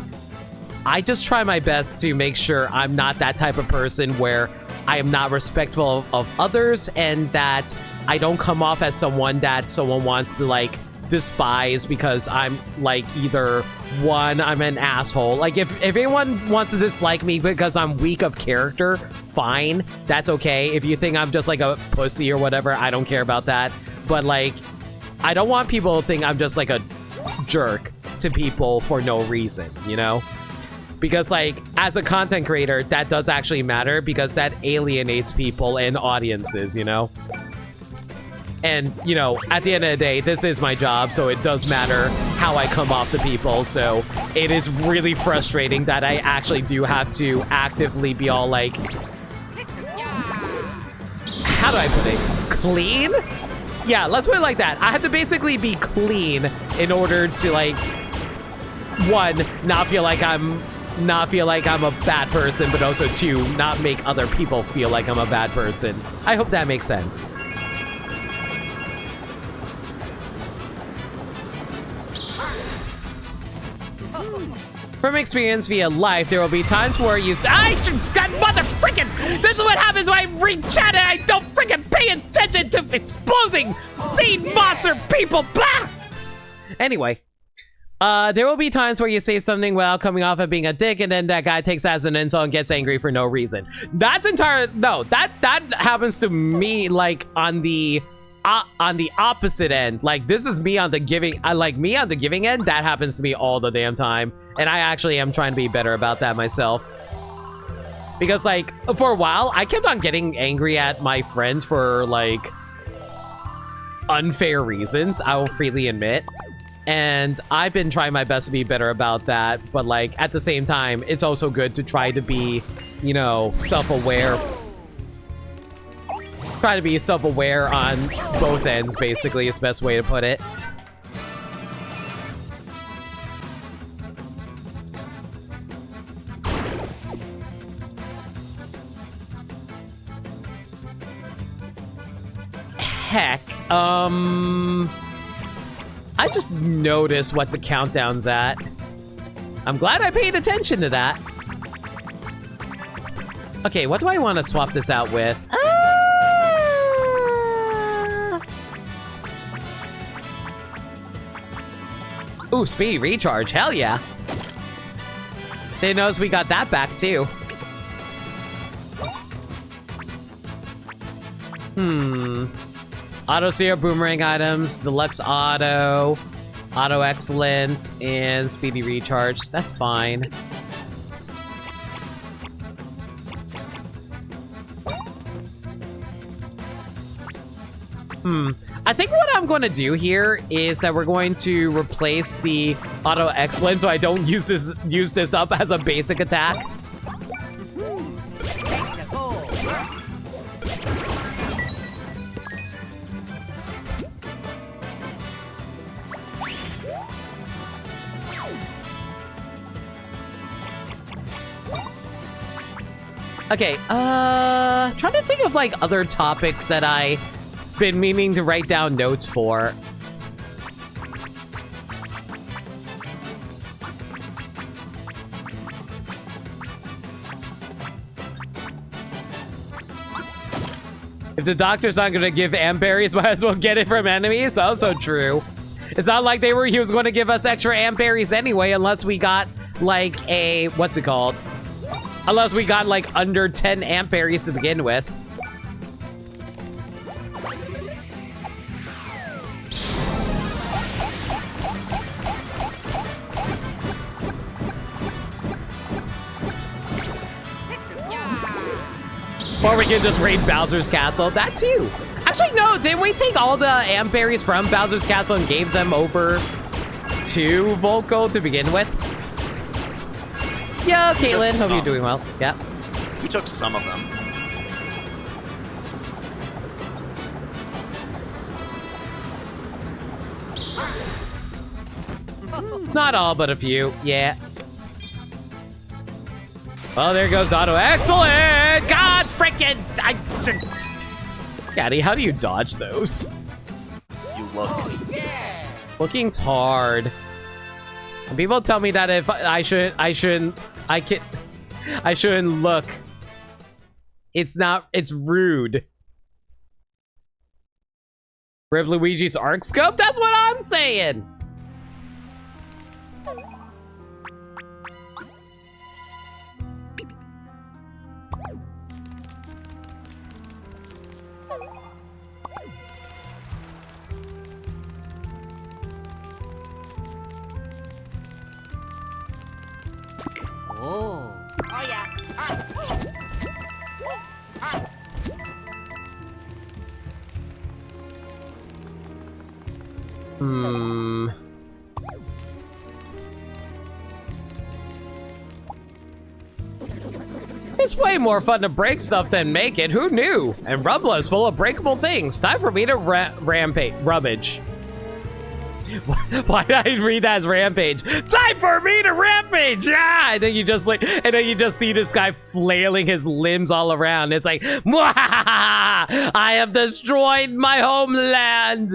I just try my best to make sure I'm not that type of person where I am not respectful of others and that I don't come off as someone that someone wants to, like, despise because I'm, like, either one, I'm an asshole. Like, if anyone wants to dislike me because I'm weak of character, fine, that's okay. If you think I'm just like a pussy or whatever, I don't care about that. But, like, I don't want people to think I'm just like a jerk to people for no reason, you know? Because, like, as a content creator, that does actually matter because that alienates people and audiences, you know? And, you know, at the end of the day, this is my job, so it does matter how I come off to people. So it is really frustrating that I actually do have to actively be all like, how do I put it? Clean? Yeah, let's put it like that. I have to basically be clean in order to, like, 1, not feel like I'm a bad person, but also 2, not make other people feel like I'm a bad person. I hope that makes sense. From experience via life, there will be times where you say, that mother freaking, this is what happens when I read chat and I don't freaking pay attention to exposing seed monster people, blah! Anyway, there will be times where you say something without coming off of being a dick and then that guy takes that as an insult and gets angry for no reason. That's no, that happens to me, like, on the opposite end. Like, this is me on the giving, me on the giving end, that happens to me all the damn time. And I actually am trying to be better about that myself. Because, like, for a while, I kept on getting angry at my friends for, like, unfair reasons, I will freely admit. And I've been trying my best to be better about that. But, like, at the same time, it's also good to try to be, you know, self-aware. Try to be self-aware on both ends, basically, is the best way to put it. Heck, I just noticed what the countdown's at. I'm glad I paid attention to that. Okay, what do I want to swap this out with? Ooh, speed recharge, hell yeah. They knows we got that back too. Auto Seer Boomerang items, Deluxe Auto, Auto Excellent, and Speedy Recharge. That's fine. I think what I'm going to do here is that we're going to replace the Auto Excellent so I don't use this up as a basic attack. Okay, trying to think of like other topics that I've been meaning to write down notes for. If the doctor's not gonna give amp berries, might as well get it from enemies. Also true. It's not like he was going to give us extra amp berries anyway, unless we got like a, what's it called? Unless we got like under 10 amp berries to begin with. Or we can just raid Bowser's Castle. That too. Actually, no. Didn't we take all the amp berries from Bowser's Castle and gave them over to Volko to begin with? Yeah, Caitlin. Hope you're doing well. Yeah. We took some of them. Not all, but a few. Yeah. Well, there goes Auto Excellent! God freaking! Gaddy, how do you dodge those? You look. Looking's hard. And people tell me that if I shouldn't look. It's rude. Rip Luigi's arc scope? That's what I'm saying! Oh yeah. It's way more fun to break stuff than make it. Who knew? And Rumbla is full of breakable things. Time for me to rummage. Why did I read that as rampage? Time for me to rampage! Yeah! And then you just see this guy flailing his limbs all around. It's like, Mwahaha! I have destroyed my homeland!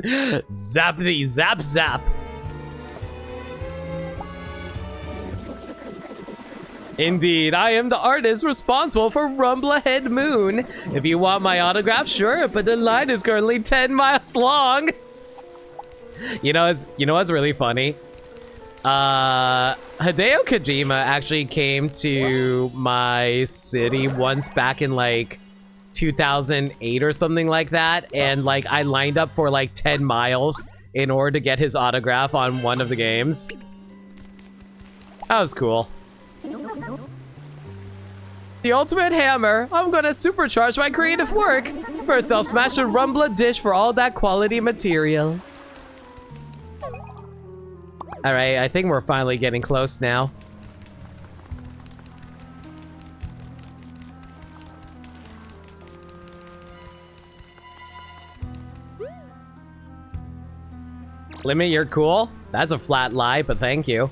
Zappity zap zap. Indeed, I am the artist responsible for Rumbla Head Moon. If you want my autograph, sure, but the line is currently 10 miles long. You know what's really funny? Hideo Kojima actually came to my city once back in like 2008 or something like that, and like I lined up for like 10 miles in order to get his autograph on one of the games. That was cool. The ultimate hammer. I'm gonna supercharge my creative work. First, I'll smash a Rumbla dish for all that quality material. All right, I think we're finally getting close now. Limit, you're cool. That's a flat lie, but thank you.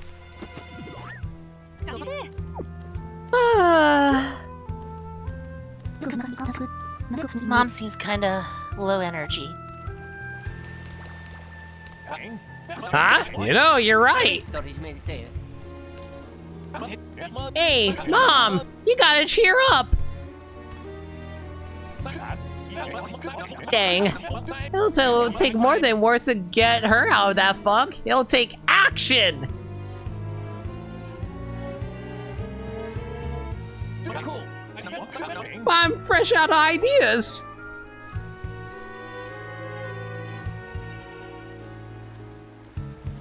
Mom seems kinda low energy. Huh? You know, you're right. Hey, Mom, you gotta cheer up. Dang. It'll take more than words to get her out of that funk. It'll take action. I'm fresh out of ideas.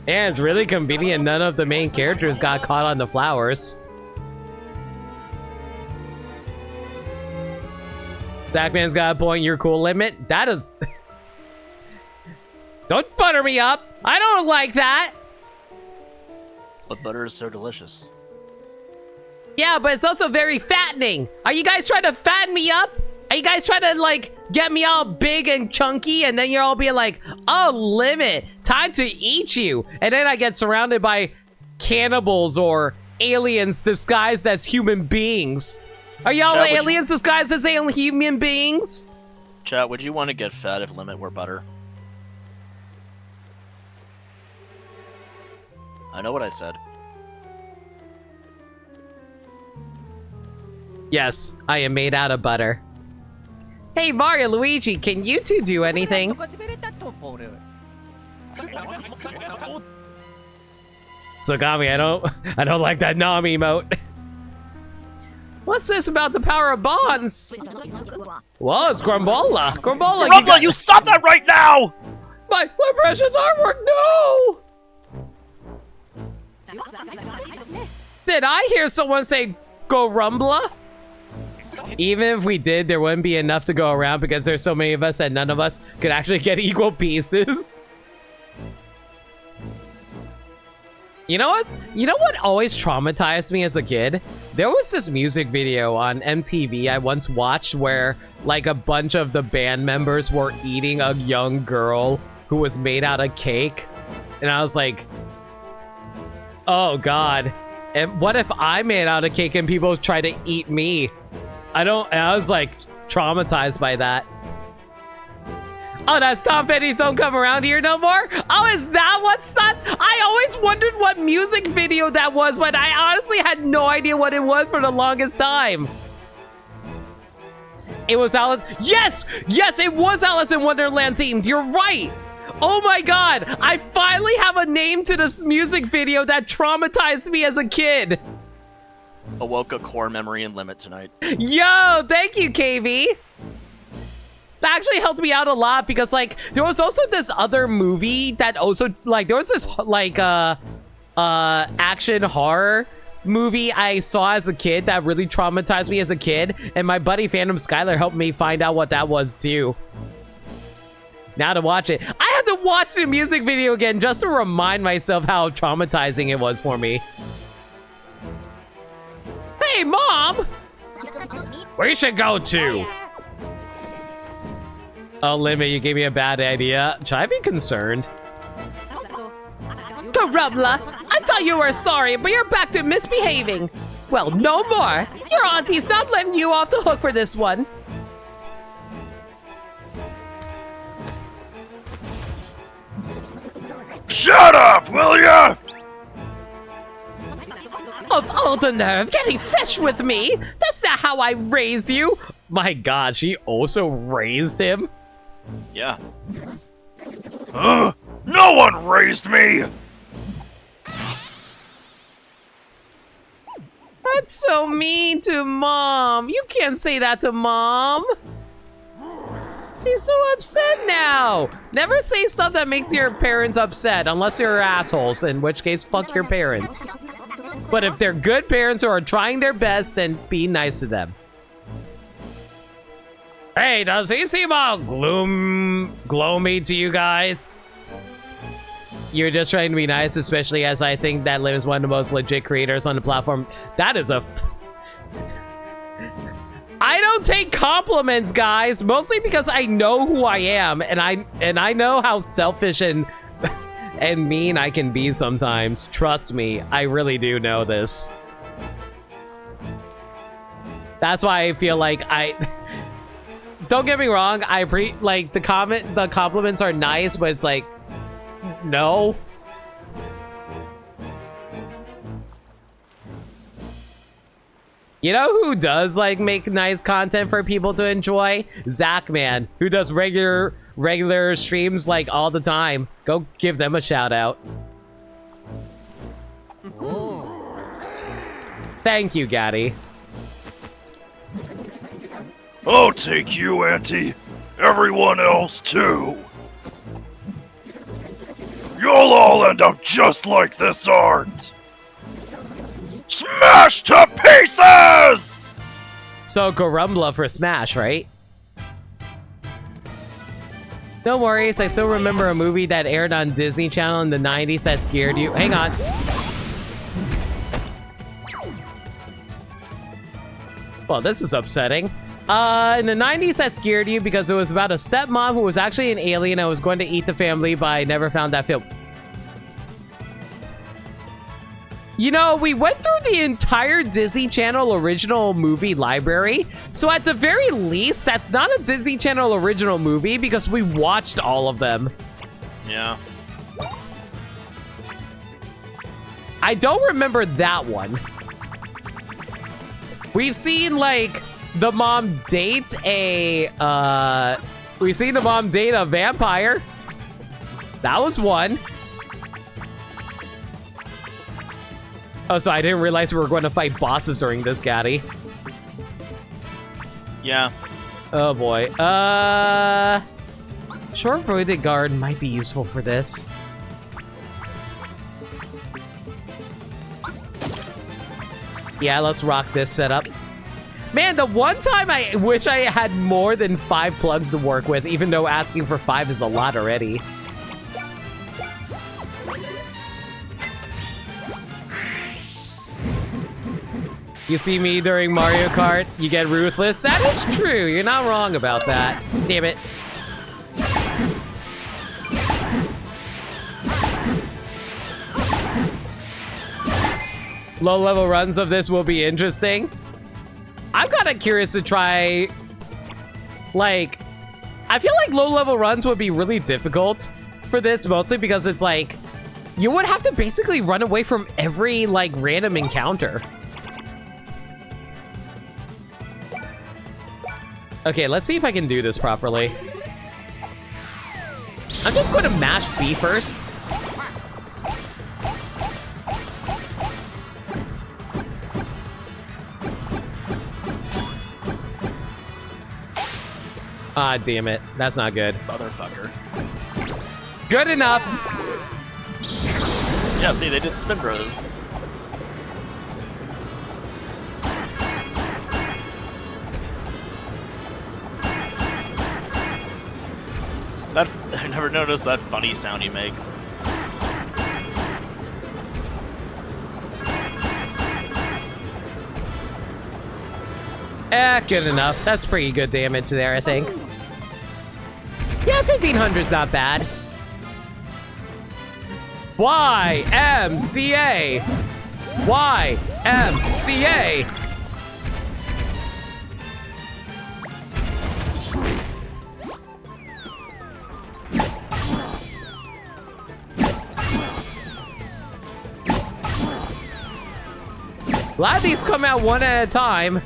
And it's really convenient none of the main characters got caught on the flowers. Zackman's got a point, you're cool limit. That is... Don't butter me up! I don't like that! But butter is so delicious. Yeah, but it's also very fattening. Are you guys trying to fatten me up? Are you guys trying to, like, get me all big and chunky, and then you're all being like, oh, limit, time to eat you. And then I get surrounded by cannibals or aliens disguised as human beings. Are y'all Chat, aliens disguised as human beings? Chat, would you want to get fat if limit were butter? I know what I said. Yes, I am made out of butter. Hey, Mario, Luigi, can you two do anything? Sagami, I don't like that Nom emote. What's this about the power of bonds? Whoa, it's Grumbola. Grumbola, Grumbola, you stop that right now! My precious artwork, no! Did I hear someone say go Rumbla? Even if we did, there wouldn't be enough to go around because there's so many of us and none of us could actually get equal pieces. You know what? You know what always traumatized me as a kid? There was this music video on MTV I once watched where like a bunch of the band members were eating a young girl who was made out of cake. And I was like, oh God. And what if I made out of cake and people try to eat me? I was like traumatized by that. Oh, that's Tom Petty's Don't Come Around Here No More? Oh, is that what's that? I always wondered what music video that was, but I honestly had no idea what it was for the longest time. It was Alice. Yes! Yes, it was Alice in Wonderland themed. You're right. Oh my God. I finally have a name to this music video that traumatized me as a kid. Awoke a core memory in limit tonight. Yo, thank you, KV. That actually helped me out a lot because, like, there was also this other movie that also, like, there was this, like, action horror movie I saw as a kid that really traumatized me as a kid, and my buddy Phantom Skylar helped me find out what that was, too. Now to watch it. I have to watch the music video again just to remind myself how traumatizing it was for me. Hey, Mom! We should go to. Oh, Limit, you gave me a bad idea. Should I be concerned? Garubla, I thought you were sorry, but you're back to misbehaving. Well, no more. Your auntie's not letting you off the hook for this one. Shut up, will ya? Of all the nerve, getting fresh with me. That's not how I raised you. My God, she also raised him. Yeah. No one raised me! That's so mean to Mom. You can't say that to Mom. She's so upset now. Never say stuff that makes your parents upset unless they're assholes, in which case, fuck your parents. But if they're good parents who are trying their best, then be nice to them. Hey, does he seem all gloomy to you guys? You're just trying to be nice, especially as I think that Lim is one of the most legit creators on the platform. That is a I don't take compliments, guys, mostly because I know who I am, and I know how selfish and mean I can be sometimes. Trust me, I really do know this. That's why I feel like don't get me wrong, like the compliments are nice, but it's like, no. You know who does like make nice content for people to enjoy? Zackman, who does regular streams like all the time. Go give them a shout out. Thank you, Gaddy. I'll take you, Auntie. Everyone else, too. Y'all You'll all end up just like this art! Smashed to pieces! So Garumbla for Smash, right? No worries, I still remember a movie that aired on Disney Channel in the 90s that scared you. Hang on. Well, this is upsetting. In the 90s that scared you because it was about a stepmom who was actually an alien and was going to eat the family, but I never found that film. You know, we went through the entire Disney Channel original movie library, so at the very least, that's not a Disney Channel original movie because we watched all of them. Yeah. I don't remember that one. We've seen, like, the mom date a, we've seen the mom date a vampire. That was one. Oh, so I didn't realize we were going to fight bosses during this, Gaddy. Yeah. Oh boy. Short Voided Guard might be useful for this. Yeah, let's rock this setup. Man, the one time I wish I had more than 5 plugs to work with, even though asking for 5 is a lot already. You see me during Mario Kart, you get ruthless. That is true. You're not wrong about that. Damn it. Low-level runs of this will be interesting. I'm kind of curious to try, like, I feel like low-level runs would be really difficult for this, mostly because it's like, you would have to basically run away from every, like, random encounter. Okay, let's see if I can do this properly. I'm just going to mash B first. Ah, damn it. That's not good. Motherfucker. Good enough. Yeah, see, they did spin bros. That, I never noticed that funny sound he makes. Good enough. That's pretty good damage there, I think. Yeah, 1500's not bad. YMCA! YMCA! A lot of these come out one at a time.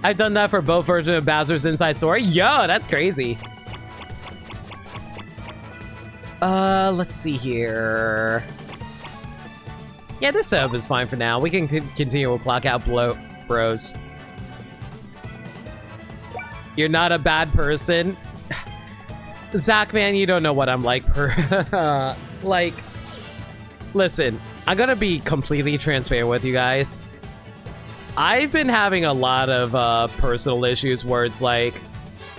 I've done that for both versions of Bowser's Inside Story. Yo, that's crazy. Let's see here. Yeah, this setup is fine for now. We can continue with Clock Out Bros. You're not a bad person. Zach, man, you don't know what I'm like. Like, listen, I'm gonna be completely transparent with you guys. I've been having a lot of personal issues where it's like,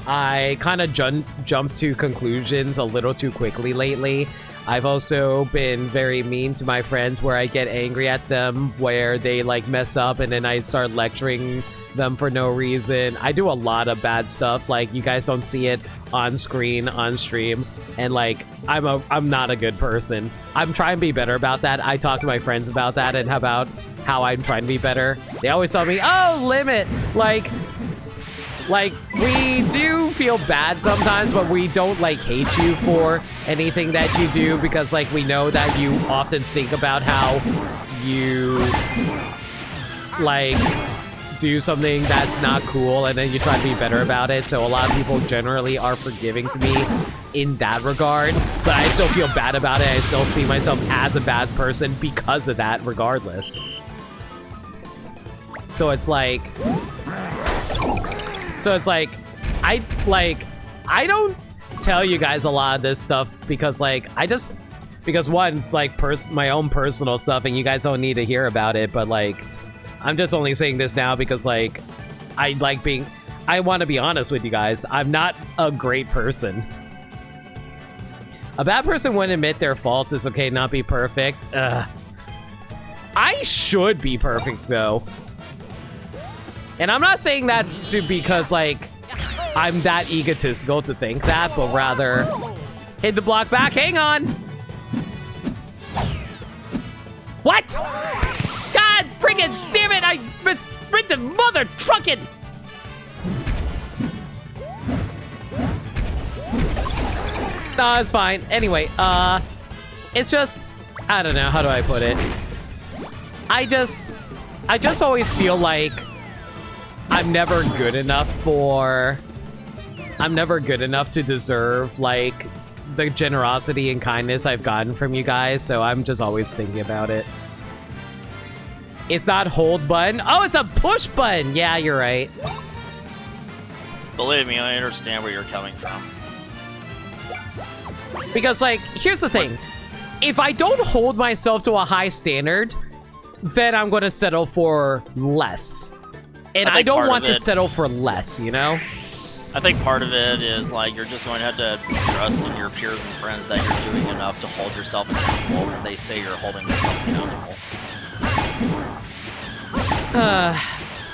I kind of jump to conclusions a little too quickly lately. I've also been very mean to my friends where I get angry at them, where they like mess up and then I start lecturing them for no reason. I do a lot of bad stuff, like you guys don't see it on screen, on stream, and like I'm not a good person. I'm trying to be better about that. I talk to my friends about that and about how I'm trying to be better. They always tell me, oh, Limit, like we do feel bad sometimes, but we don't like hate you for anything that you do, because like we know that you often think about how you like do something that's not cool and then you try to be better about it. So a lot of people generally are forgiving to me in that regard, but I still feel bad about it. I still see myself as a bad person because of that regardless. So it's like I don't tell you guys a lot of this stuff because like because one, it's like my own personal stuff and you guys don't need to hear about it, but like I'm just only saying this now because like I want to be honest with you guys. I'm not a great person. A bad person wouldn't admit their faults. It's okay to not be perfect. I should be perfect though. And I'm not saying that because like I'm that egotistical to think that, but rather hit the block back. Hang on. What? God friggin' damn it! I sprinted mother trucking. No, it's fine. Anyway, it's just I don't know, how do I put it? I just always feel like I'm never good enough to deserve like the generosity and kindness I've gotten from you guys, so I'm just always thinking about it. It's not hold button. Oh, it's a push button. Yeah, you're right. Believe me, I understand where you're coming from. Because like, here's the thing. If I don't hold myself to a high standard, then I'm going to settle for less. And I don't want to settle for less, you know? I think part of it is like you're just going to have to trust in your peers and friends that you're doing enough to hold yourself accountable when they say you're holding yourself accountable.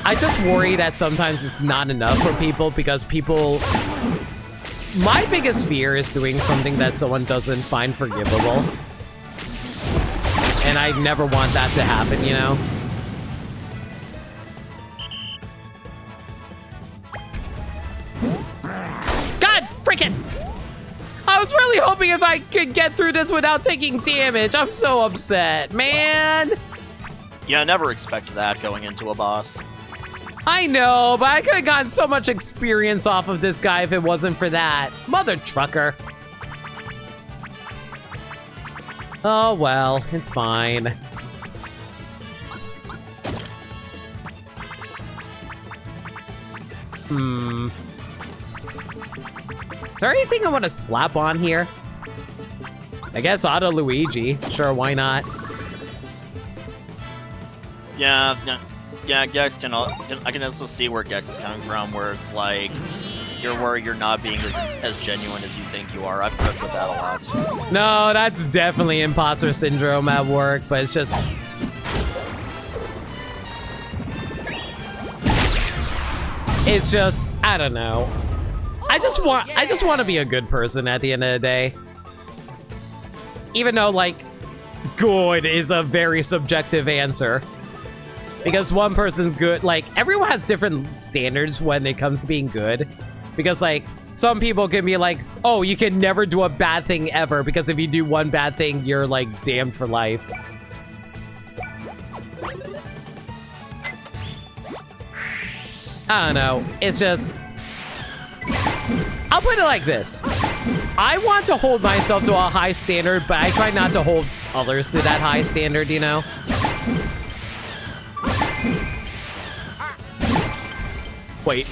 I just worry that sometimes it's not enough for people because people... My biggest fear is doing something that someone doesn't find forgivable. And I never want that to happen, you know? God frickin'! I was really hoping if I could get through this without taking damage. I'm so upset, man. Yeah, I never expect that going into a boss. I know, but I could have gotten so much experience off of this guy if it wasn't for that. Mother trucker. Oh, well, it's fine. Is there anything I want to slap on here? I guess Auto Luigi. Sure, why not? Yeah, Gex I can also see where Gex is coming from, where it's like, you're worried you're not being as genuine as you think you are. I've heard with that a lot. No, that's definitely imposter syndrome at work, but it's just... It's just, I don't know. I just want to be a good person at the end of the day. Even though, like, good is a very subjective answer. Because one person's good, like, everyone has different standards when it comes to being good. Because, like, some people can be like, oh, you can never do a bad thing ever, because if you do one bad thing, you're, like, damned for life. I don't know. It's just... I'll put it like this. I want to hold myself to a high standard, but I try not to hold others to that high standard, you know? Wait,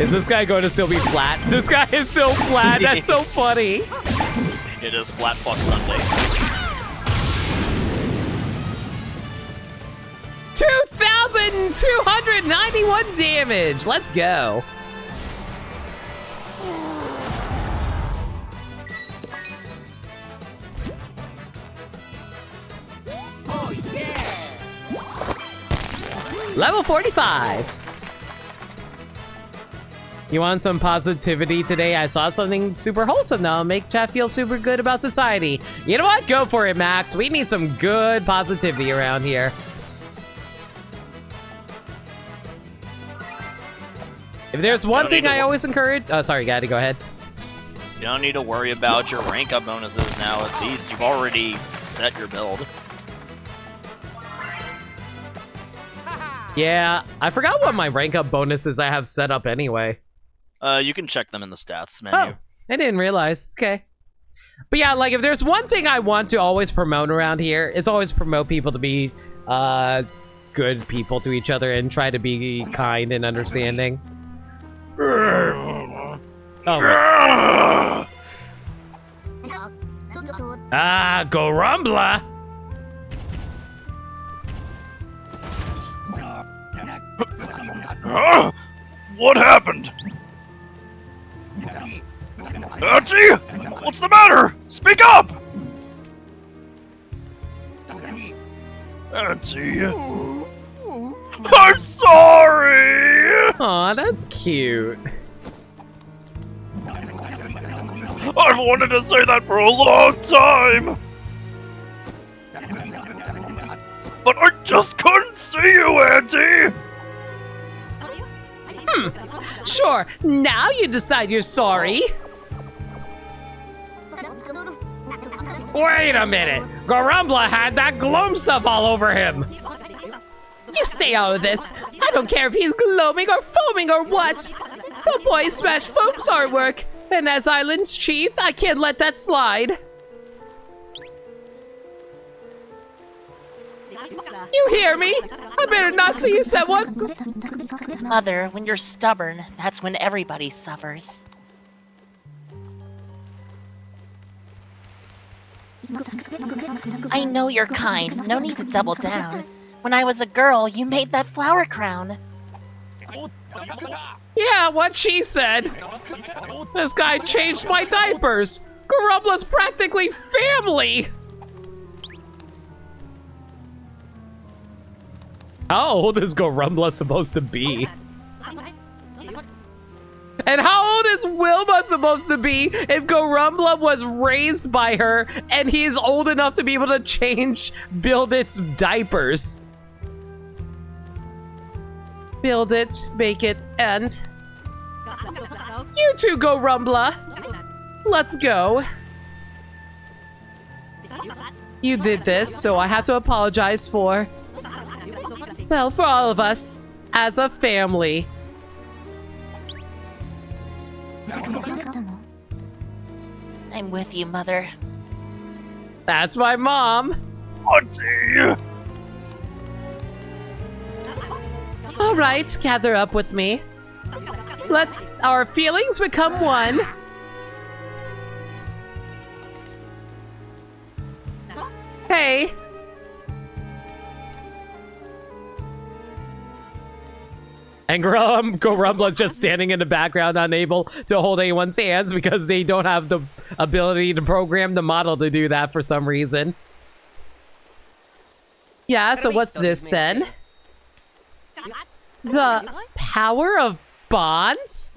is this guy going to still be flat? This guy is still flat. That's so funny. It is Flat Fuck Sunday. 2,291 damage. Let's go. Oh, yeah! Level 45. You want some positivity today? I saw something super wholesome that'll make chat feel super good about society. You know what? Go for it, Max. We need some good positivity around here. If there's one thing I always encourage... Oh, sorry, Gaddy, go ahead. You don't need to worry about your rank up bonuses now. At least you've already set your build. Yeah, I forgot what my rank up bonuses I have set up anyway. You can check them in the stats menu. Oh, I didn't realize. Okay. But yeah, like, if there's one thing I want to always promote around here, it's always promote people to be good people to each other and try to be kind and understanding. Oh. Ah, Gorumbla. What happened? Auntie? What's the matter? Speak up! Auntie? I'm sorry! Aw, that's cute. I've wanted to say that for a long time! But I just couldn't see you, Auntie! Sure, now you decide you're sorry. Wait a minute. Gorumbla had that gloam stuff all over him. You stay out of this. I don't care if he's gloaming or foaming or what. The boy smashed folks' artwork, and as Island's chief, I can't let that slide. You hear me? I better not see you said what. Mother, when you're stubborn, that's when everybody suffers. I know you're kind. No need to double down. When I was a girl, you made that flower crown. Yeah, what she said. This guy changed my diapers. Gorumbla's practically family. How old is Gorumbla supposed to be? And how old is Wilma supposed to be if Gorumbla was raised by her and he's old enough to be able to build its diapers? Build it, make it, and... You too, Gorumbla. Let's go. You did this, so I have to apologize for... Well, for all of us, as a family. I'm with you, Mother. That's my mom. Auntie! All right, gather up with me. Let's our feelings become one. Hey. And Gorumbla's just standing in the background, unable to hold anyone's hands because they don't have the ability to program the model to do that for some reason. Yeah, so what's this then? The power of bonds?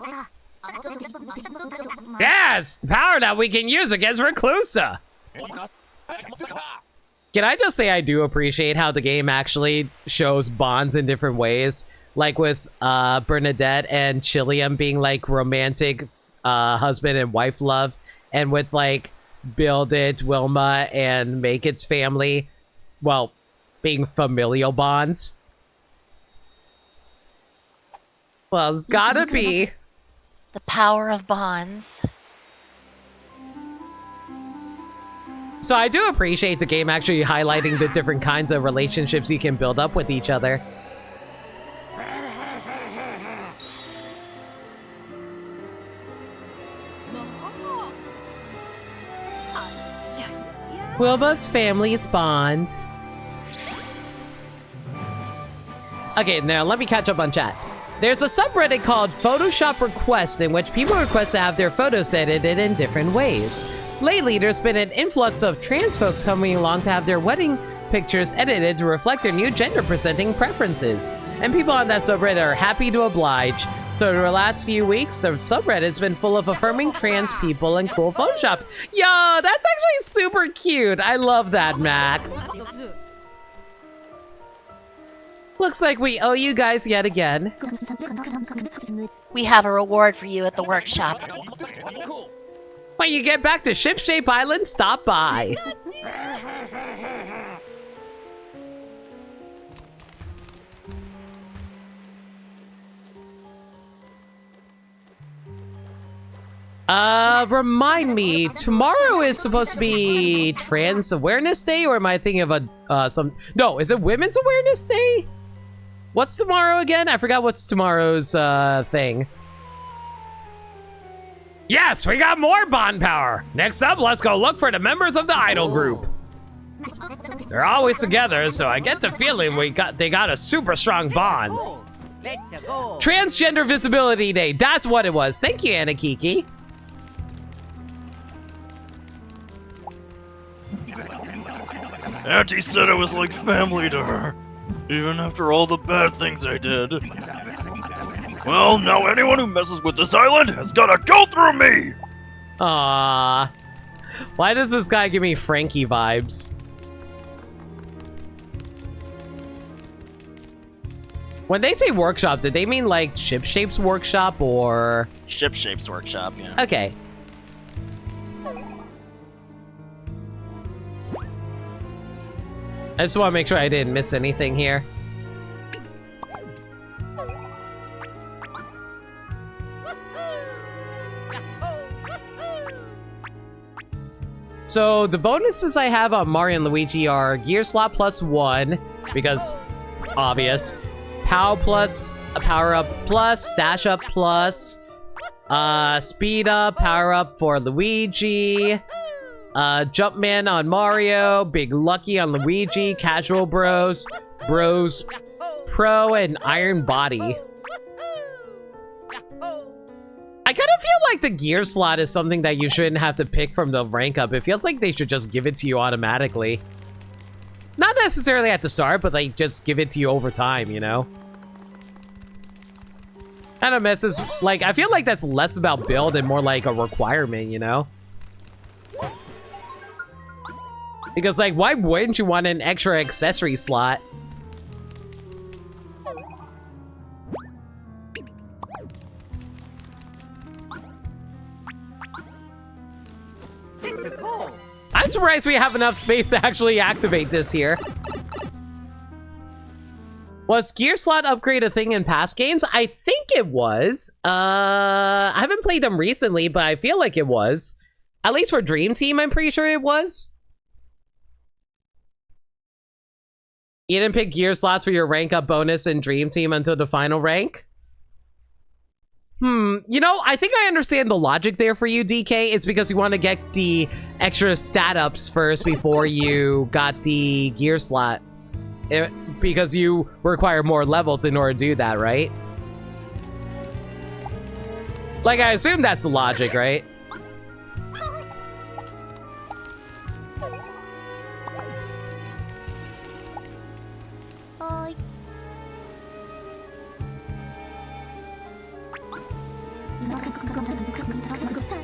Yes! Power that we can use against Reclusa! Can I just say I do appreciate how the game actually shows bonds in different ways? Like with Bernadette and Chilliam being like romantic husband and wife love. And with like Build It, Wilma, and Make It's family, well, being familial bonds. Well, it's gotta be. The power of bonds. So I do appreciate the game actually highlighting the different kinds of relationships you can build up with each other. Wilma's family's bond. Okay, now let me catch up on chat. There's a subreddit called Photoshop Request in which people request to have their photos edited in different ways. Lately, there's been an influx of trans folks coming along to have their wedding pictures edited to reflect their new gender-presenting preferences. And people on that subreddit are happy to oblige. So in the last few weeks, the subreddit's been full of affirming trans people and cool Photoshop. Yo, that's actually super cute. I love that, Max. Looks like we owe you guys yet again. We have a reward for you at the workshop. When you get back to Shipshape Island, stop by. Remind me, tomorrow is supposed to be Trans Awareness Day, or am I thinking of a, no, is it Women's Awareness Day? What's tomorrow again? I forgot what's tomorrow's, thing. Yes, we got more bond power. Next up, let's go look for the members of the idol group. They're always together, so I get the feeling they got a super strong bond. Let's go. Transgender Visibility Day, that's what it was. Thank you, Anakiki. Auntie said I was like family to her, even after all the bad things I did. Well, now anyone who messes with this island has gotta go through me! Aww. Why does this guy give me Frankie vibes? When they say workshop, did they mean like Ship Shapes Workshop or... Ship Shapes Workshop, yeah. Okay. I just want to make sure I didn't miss anything here. So the bonuses I have on Mario and Luigi are Gear Slot +1, because obvious. POW plus, Power Up plus, Stash Up plus, Speed Up, Power Up for Luigi, Jumpman on Mario, Big Lucky on Luigi, Casual Bros, Bros Pro, and Iron Body. I kind of feel like the gear slot is something that you shouldn't have to pick from the rank up. It feels like they should just give it to you automatically. Not necessarily at the start, but like just give it to you over time, you know? Kind of messes, like, I feel like that's less about build and more like a requirement, you know? Because like, why wouldn't you want an extra accessory slot? Let's go. I'm surprised we have enough space to actually activate this here. Was gear slot upgrade a thing in past games? I think it was. I haven't played them recently, but I feel like it was. At least for Dream Team, I'm pretty sure it was. You didn't pick gear slots for your rank up bonus in Dream Team until the final rank? You know, I think I understand the logic there for you, DK. It's because you want to get the extra stat ups first before you got the gear slot. Because you require more levels in order to do that, right? Like, I assume that's the logic, right?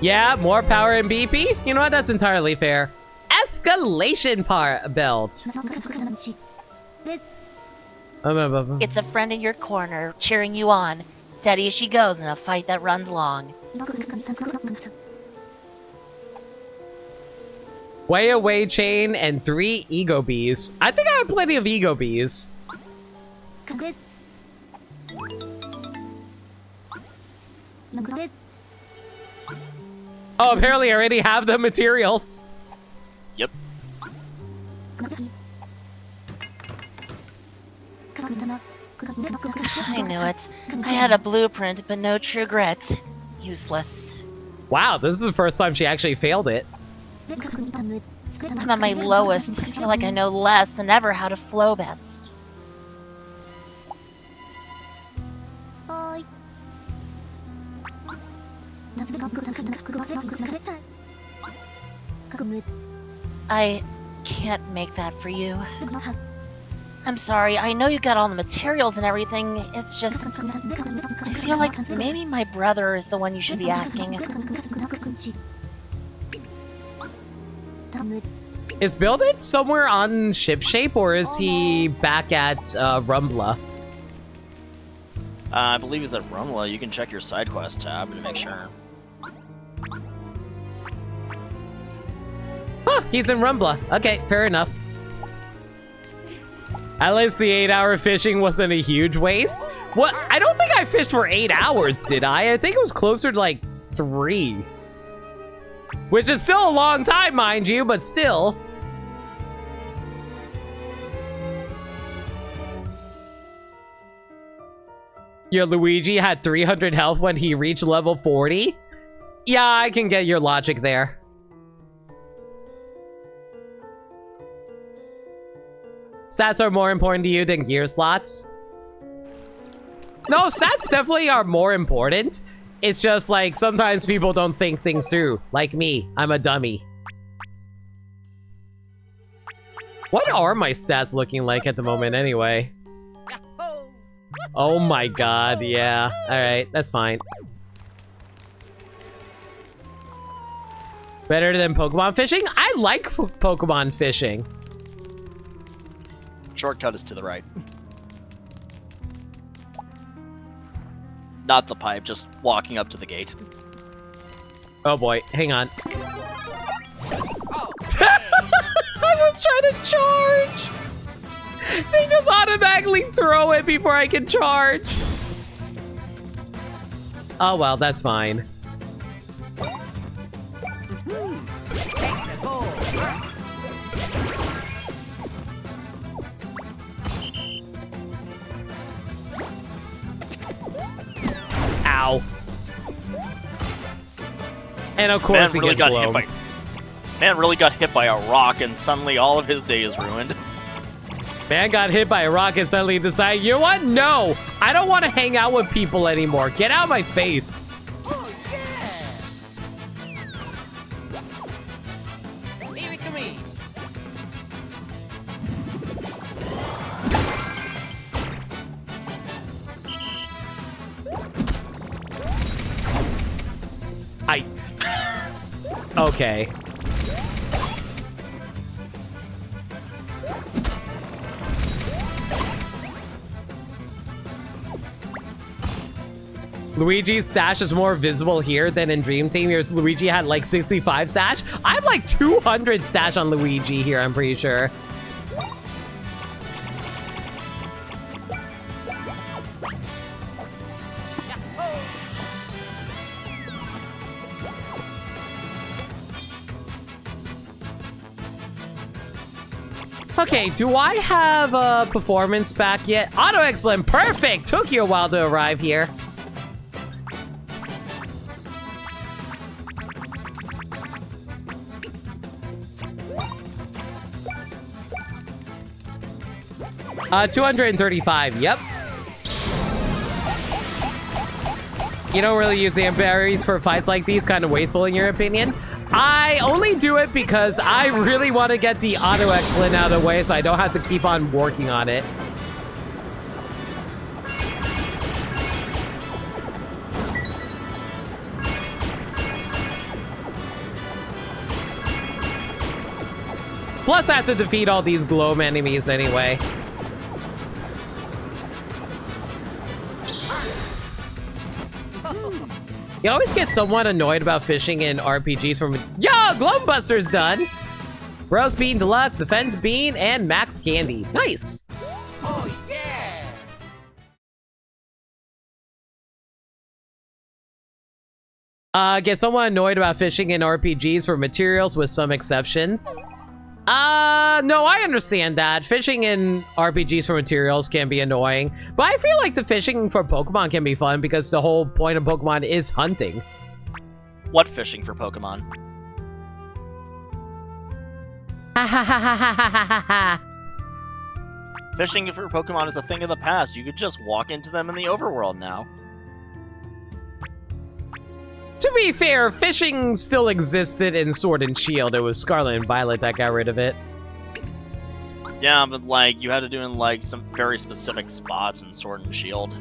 Yeah, more power in BP? You know what? That's entirely fair. Escalation belt. It's a friend in your corner, cheering you on, steady as she goes in a fight that runs long. Way away chain and 3 ego bees. I think I have plenty of ego bees. Oh, apparently I already have the materials. Yep. I knew it. I had a blueprint, but no true grit. Useless. Wow, this is the first time she actually failed it. I'm at my lowest. I feel like I know less than ever how to flow best. I can't make that for you. I'm sorry, I know you got all the materials and everything, it's just... I feel like maybe my brother is the one you should be asking. Is Build It somewhere on Ship Shape, or is he back at Rumbla? I believe he's at Rumla. You can check your side quest tab to make sure. Huh, he's in Rumbla. Okay, fair enough. At least the 8-hour fishing wasn't a huge waste. What? I don't think I fished for 8 hours, did I? I think it was closer to like 3. Which is still a long time, mind you, but still. Your Luigi had 300 health when he reached level 40? Yeah, I can get your logic there. Stats are more important to you than gear slots? No, stats definitely are more important. It's just like sometimes people don't think things through. Like me, I'm a dummy. What are my stats looking like at the moment anyway? Oh my god, yeah. Alright, that's fine. Better than Pokemon fishing? I like Pokemon fishing. Shortcut is to the right. Not the pipe, just walking up to the gate. Oh boy, hang on. Oh, I was trying to charge! They just automatically throw it before I can charge. Oh well, that's fine. take the goal. Ow. And of course he gets blown. Man really got hit by a rock, and suddenly all of his day is ruined. Man got hit by a rock and suddenly decided, you know what? No! I don't want to hang out with people anymore. Get out of my face. Oh, yeah. Leave it to me. Okay. Luigi's stash is more visible here than in Dream Team. Here's Luigi had like 65 stash. I have like 200 stash on Luigi here, I'm pretty sure. Okay, do I have a performance back yet? Auto excellent, perfect! Took you a while to arrive here. Uh, 235, yep. You don't really use amp berries for fights like these, kind of wasteful in your opinion? I only do it because I really want to get the auto excellent out of the way so I don't have to keep on working on it. Plus I have to defeat all these gloam enemies anyway. You always get somewhat annoyed about fishing in RPGs from... Yo, Globebuster's done! Bros Bean Deluxe, Defense Bean, and Max Candy. Nice! Oh, yeah. Get somewhat annoyed about fishing in RPGs for materials with some exceptions. No, I understand that. Fishing in RPGs for materials can be annoying, but I feel like the fishing for Pokemon can be fun because the whole point of Pokemon is hunting. What fishing for Pokemon? Fishing for Pokemon is a thing of the past. You could just walk into them in the overworld now. To be fair, fishing still existed in Sword and Shield. It was Scarlet and Violet that got rid of it. Yeah, but like, you had to do it in like some very specific spots in Sword and Shield.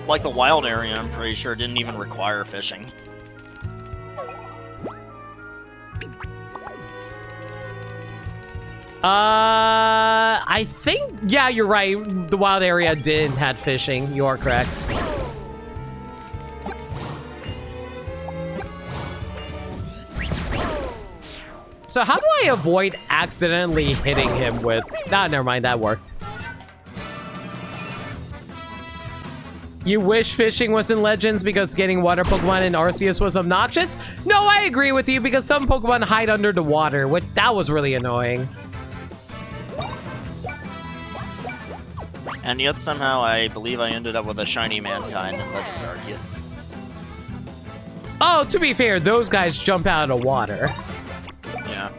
Like the wild area, I'm pretty sure, didn't even require fishing. I think, yeah, you're right. The wild area did have fishing. You are correct. So how do I avoid accidentally hitting him with... Nah, never mind, that worked. You wish fishing was in Legends because getting water Pokemon in Arceus was obnoxious? No, I agree with you because some Pokemon hide under the water, that was really annoying. And yet somehow I believe I ended up with a shiny Mantine and Legend Arceus. Oh, to be fair, those guys jump out of water. Yeah.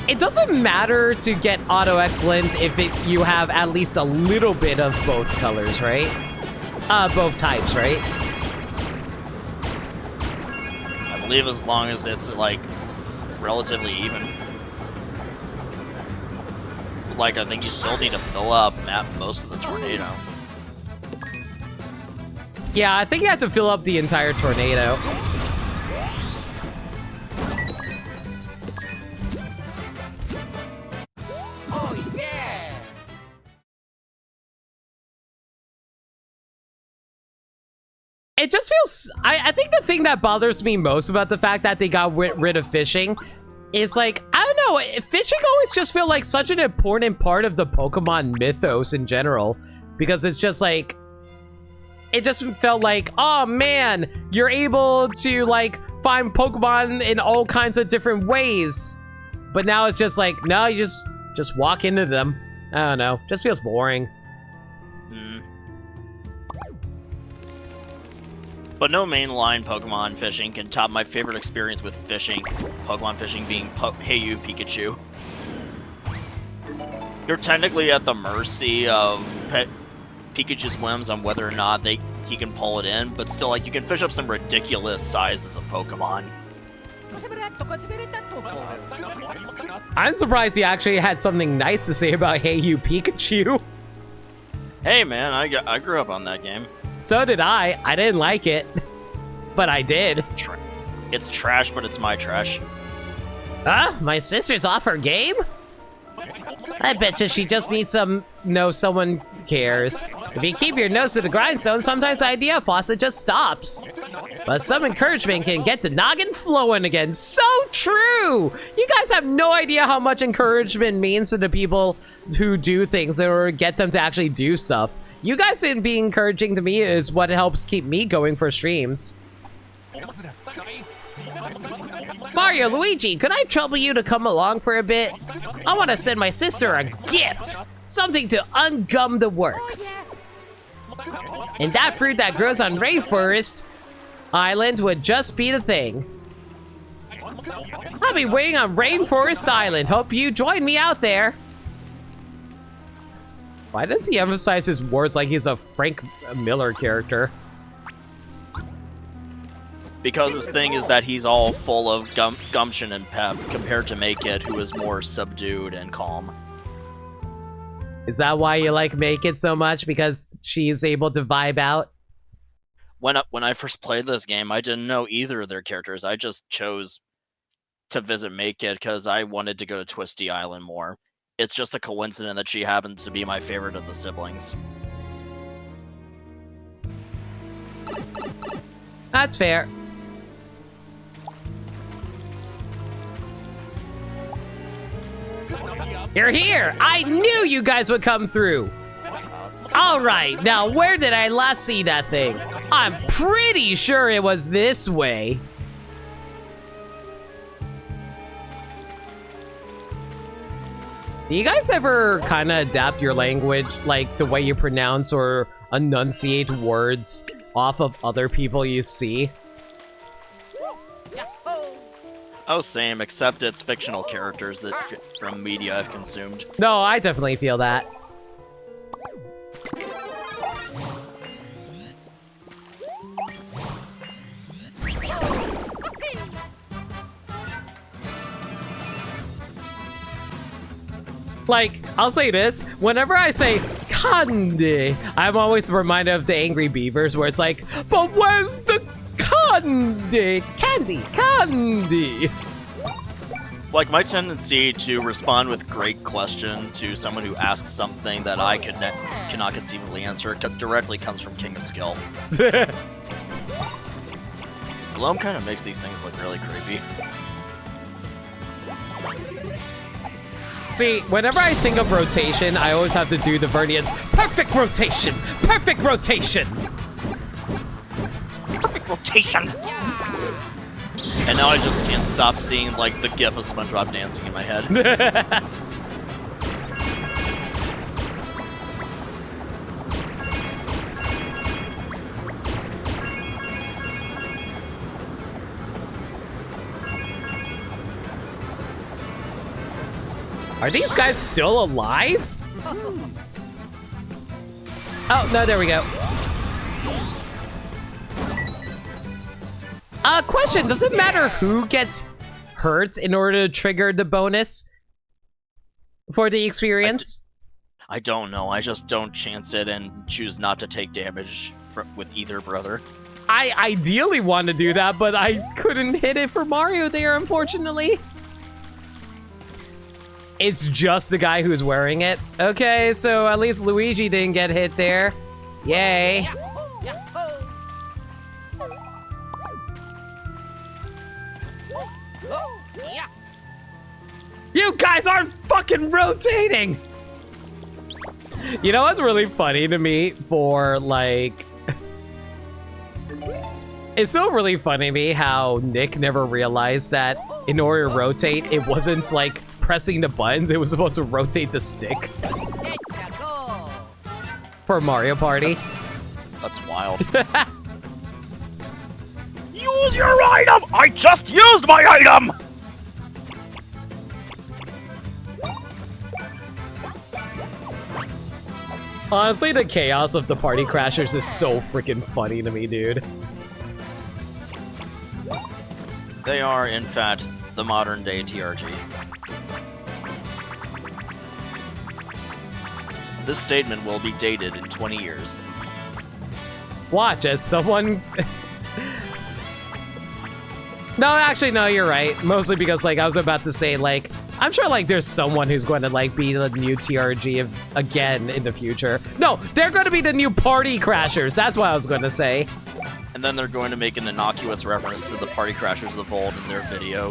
It doesn't matter to get auto excellent if you have at least a little bit of both colors, right? Both types, right? I believe as long as it's, like, relatively even. Like, I think you still need to fill up most of the tornado. Yeah, I think you have to fill up the entire tornado. Oh yeah! It just feels... I think the thing that bothers me most about the fact that they got rid of fishing is, like, I don't know, fishing always just feel like such an important part of the Pokemon mythos in general. Because it's just like... It just felt like, oh man, you're able to, like, find Pokemon in all kinds of different ways. But now it's just like, no, you just walk into them. I don't know, just feels boring. But no mainline Pokemon fishing can top my favorite experience with fishing, Pokemon fishing, being Hey You Pikachu. You're technically at the mercy of Pikachu's whims on whether or not he can pull it in, but still, like, you can fish up some ridiculous sizes of Pokemon. I'm surprised he actually had something nice to say about Hey You Pikachu. Hey man, I grew up on that game. So did I. I didn't like it, but I did. It's trash, but it's my trash. Huh? My sister's off her game? I bet you she just needs someone cares. If you keep your nose to the grindstone, sometimes the idea of faucet just stops. But some encouragement can get the noggin flowing again. So true! You guys have no idea how much encouragement means to the people who do things or get them to actually do stuff. You guys being encouraging to me is what helps keep me going for streams. Mario, Luigi, could I trouble you to come along for a bit? I want to send my sister a gift. Something to ungum the works. And that fruit that grows on Rainforest Island would just be the thing. I'll be waiting on Rainforest Island. Hope you join me out there. Why does he emphasize his words like he's a Frank Miller character? Because his thing is that he's all full of gumption and pep, compared to Make It, who is more subdued and calm. Is that why you like Make It so much? Because she's able to vibe out? When I first played this game, I didn't know either of their characters. I just chose to visit Make It because I wanted to go to Twisty Island more. It's just a coincidence that she happens to be my favorite of the siblings. That's fair. You're here! I knew you guys would come through! Alright, now where did I last see that thing? I'm pretty sure it was this way. Do you guys ever kind of adapt your language, like the way you pronounce or enunciate words off of other people you see? Oh, same, except it's fictional characters that from media I've consumed. No, I definitely feel that. Like, I'll say this, whenever I say candy, I'm always reminded of the Angry Beavers where it's like, but where's the candy? Candy! Like, my tendency to respond with great question to someone who asks something that I cannot conceivably answer directly comes from King of Skill. Gloam kind of makes these things look really creepy. See, whenever I think of rotation, I always have to do the Vernian's perfect rotation! Perfect rotation! Perfect rotation! And now I just can't stop seeing, like, the gif of SpongeBob dancing in my head. Are these guys still alive? Oh, no, there we go. Question, does it matter who gets hurt in order to trigger the bonus for the experience? I don't know, I just don't chance it and choose not to take damage with either brother. I ideally want to do that, but I couldn't hit it for Mario there, unfortunately. It's just the guy who's wearing it. Okay, so at least Luigi didn't get hit there. Yay. You guys aren't fucking rotating! You know what's really funny to me for, like... It's still really funny to me how Nick never realized that in order to rotate, it wasn't, like, pressing the buttons, it was supposed to rotate the stick. For Mario Party. That's wild. Use your item! I just used my item! Honestly, the chaos of the Party Crashers is so freaking funny to me, dude. They are, in fact, the modern-day TRG. This statement will be dated in 20 years. Watch as someone... No, actually, no, you're right. Mostly because, like, I was about to say, like, I'm sure, like, there's someone who's going to, like, be the new TRG again in the future. No, they're going to be the new Party Crashers. That's what I was going to say. And then they're going to make an innocuous reference to the Party Crashers of old in their video.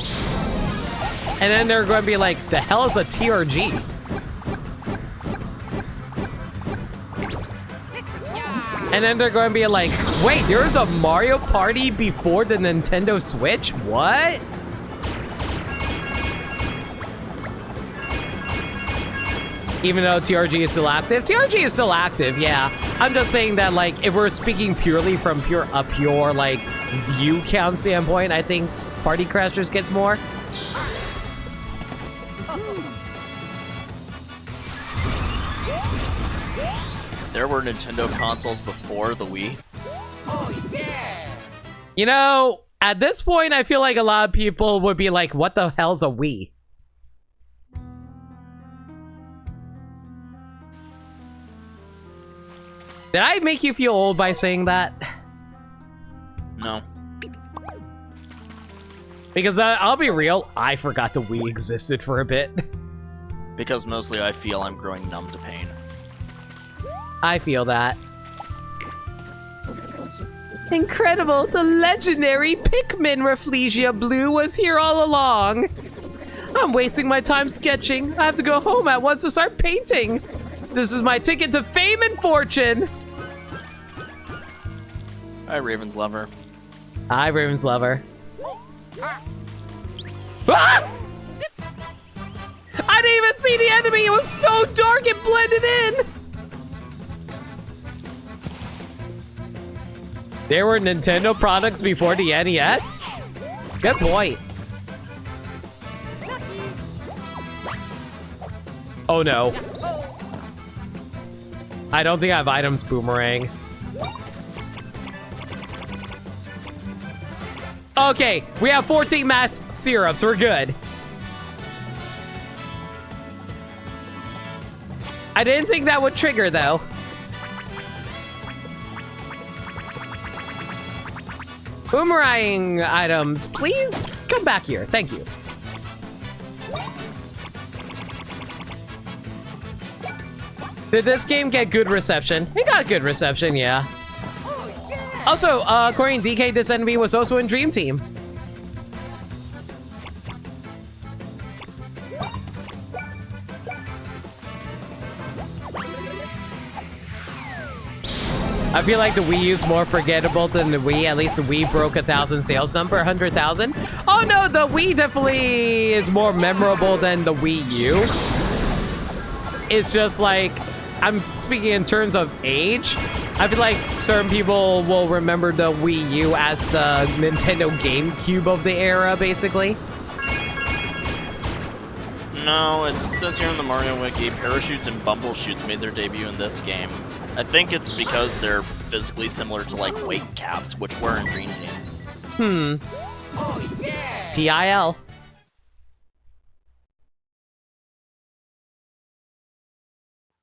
And then they're going to be like, the hell is a TRG? And then they're going to be like, wait, there was a Mario Party before the Nintendo Switch? What? Even though TRG is still active? TRG is still active, yeah. I'm just saying that, like, if we're speaking purely from a pure, like, view count standpoint, I think Party Crashers gets more. There were Nintendo consoles before the Wii. Oh, yeah! You know, at this point, I feel like a lot of people would be like, what the hell's a Wii? Did I make you feel old by saying that? No. Because I'll be real, I forgot the Wii existed for a bit. Because mostly I feel I'm growing numb to pain. I feel that. Incredible! The legendary Pikmin Rafflesia Blue was here all along! I'm wasting my time sketching. I have to go home at once to start painting. This is my ticket to fame and fortune! Hi, Raven's Lover. Hi, Raven's Lover. Ah! I didn't even see the enemy! It was so dark it blended in! There were Nintendo products before the NES? Good point. Oh no. I don't think I have items, Boomerang. Okay, we have 14 masked syrups, we're good. I didn't think that would trigger though. Boomerang items, please come back here. Thank you. Did this game get good reception? It got good reception, yeah. Also, according to DK, this enemy was also in Dream Team. I feel like the Wii U's more forgettable than the Wii. At least the Wii broke 1,000 sales number, 100,000. Oh no, the Wii definitely is more memorable than the Wii U. It's just like, I'm speaking in terms of age. I feel like certain people will remember the Wii U as the Nintendo GameCube of the era, basically. No, it says here in the Mario Wiki, parachutes and bumbleshoots made their debut in this game. I think it's because they're physically similar to, like, weight caps, which were in Dream Team. Oh yeah! TIL.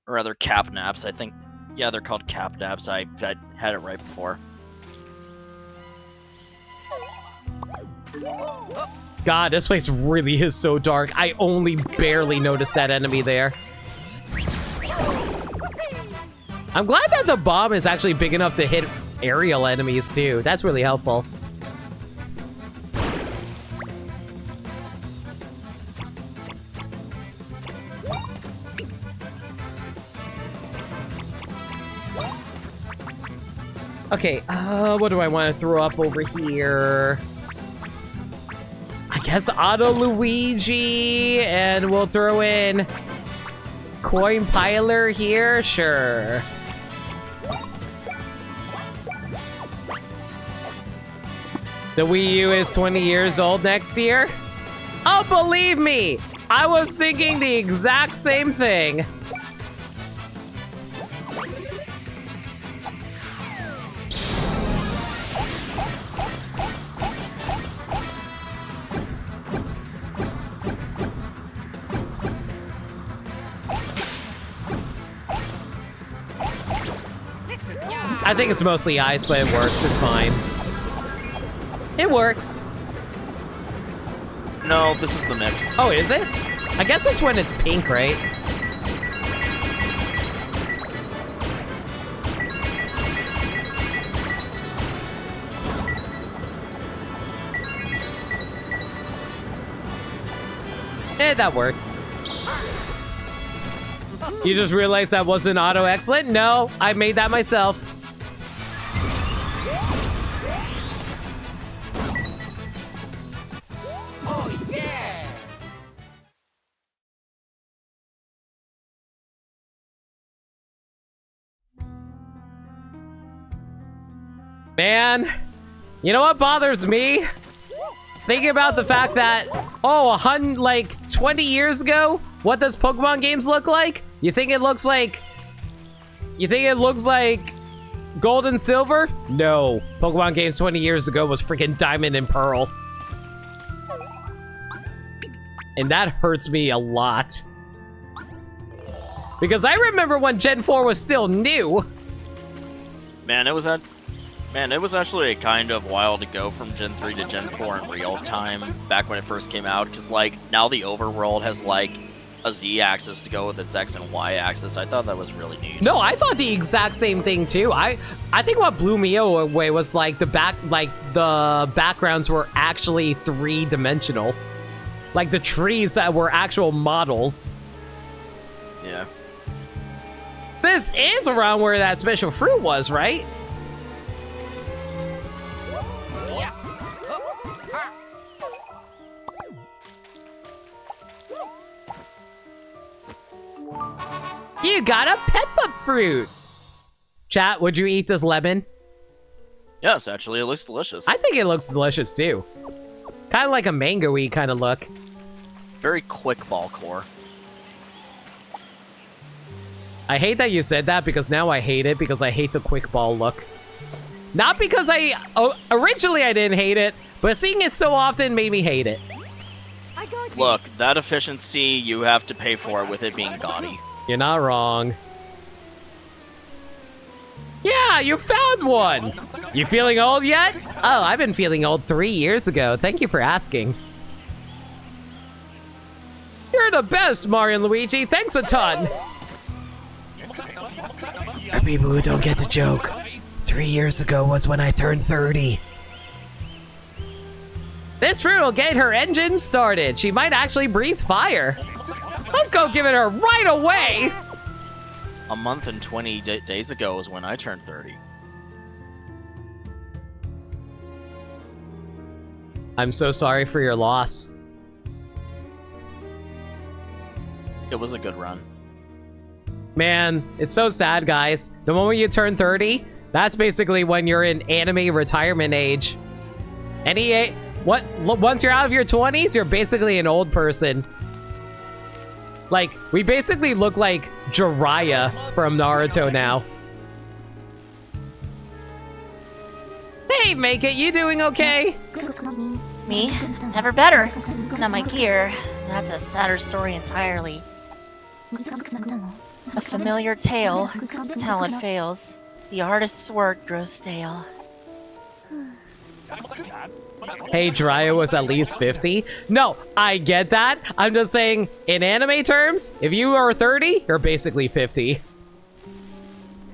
Or rather, cap naps, I think. Yeah, they're called cap naps. I had it right before. God, this place really is so dark. I only barely noticed that enemy there. I'm glad that the bomb is actually big enough to hit aerial enemies too. That's really helpful. Okay, what do I want to throw up over here? I guess Auto Luigi, and we'll throw in Coin Piler here, sure. The Wii U is 20 years old next year? Oh, believe me, I was thinking the exact same thing. I think it's mostly ice, but it works. It's fine. It works. No, this is the mix. Oh, is it? I guess it's when it's pink, right? That works. You just realized that wasn't auto excellent? No, I made that myself. Oh yeah! Man, you know what bothers me? Thinking about the fact that, oh, like 20 years ago, what does Pokemon games look like? You think it looks like Gold and Silver? No. Pokemon games 20 years ago was freaking Diamond and Pearl. And that hurts me a lot. Because I remember when Gen 4 was still new. Man, it was actually a kind of while to go from Gen 3 to Gen 4 in real time, back when it first came out, because, like, now the overworld has, like, a Z-axis to go with its X and Y axis. I thought that was really neat. No, I thought the exact same thing, too. I think what blew me away was, like, the backgrounds were actually three-dimensional. Like, the trees that were actual models. Yeah. This is around where that special fruit was, right? You got a peppa fruit. Chat, would you eat this lemon? Yes, actually, it looks delicious. I think it looks delicious too. Kind of like a mango-y kind of look. Very quick ball core. I hate that you said that because now I hate it because I hate the quick ball look. Not because originally I didn't hate it, but seeing it so often made me hate it. Look, that efficiency, you have to pay for it with it being gaudy. You're not wrong. Yeah, you found one! You feeling old yet? Oh, I've been feeling old 3 years ago. Thank you for asking. You're the best, Mario and Luigi. Thanks a ton. For people who don't get the joke, 3 years ago was when I turned 30. This fruit will get her engine started. She might actually breathe fire. Let's go give it her right away. A month and 20 days ago is when I turned 30. I'm so sorry for your loss. It was a good run. Man, it's so sad, guys. The moment you turn 30, that's basically when you're in anime retirement age. Once you're out of your 20s, you're basically an old person. Like, we basically look like Jiraiya from Naruto now. Hey, Make It, you doing okay? Me? Never better. Now my gear, that's a sadder story entirely. A familiar tale. Talent fails. The artist's work grows stale. Hey, Jiraiya was at least 50. No, I get that. I'm just saying, in anime terms, if you are 30, you're basically 50.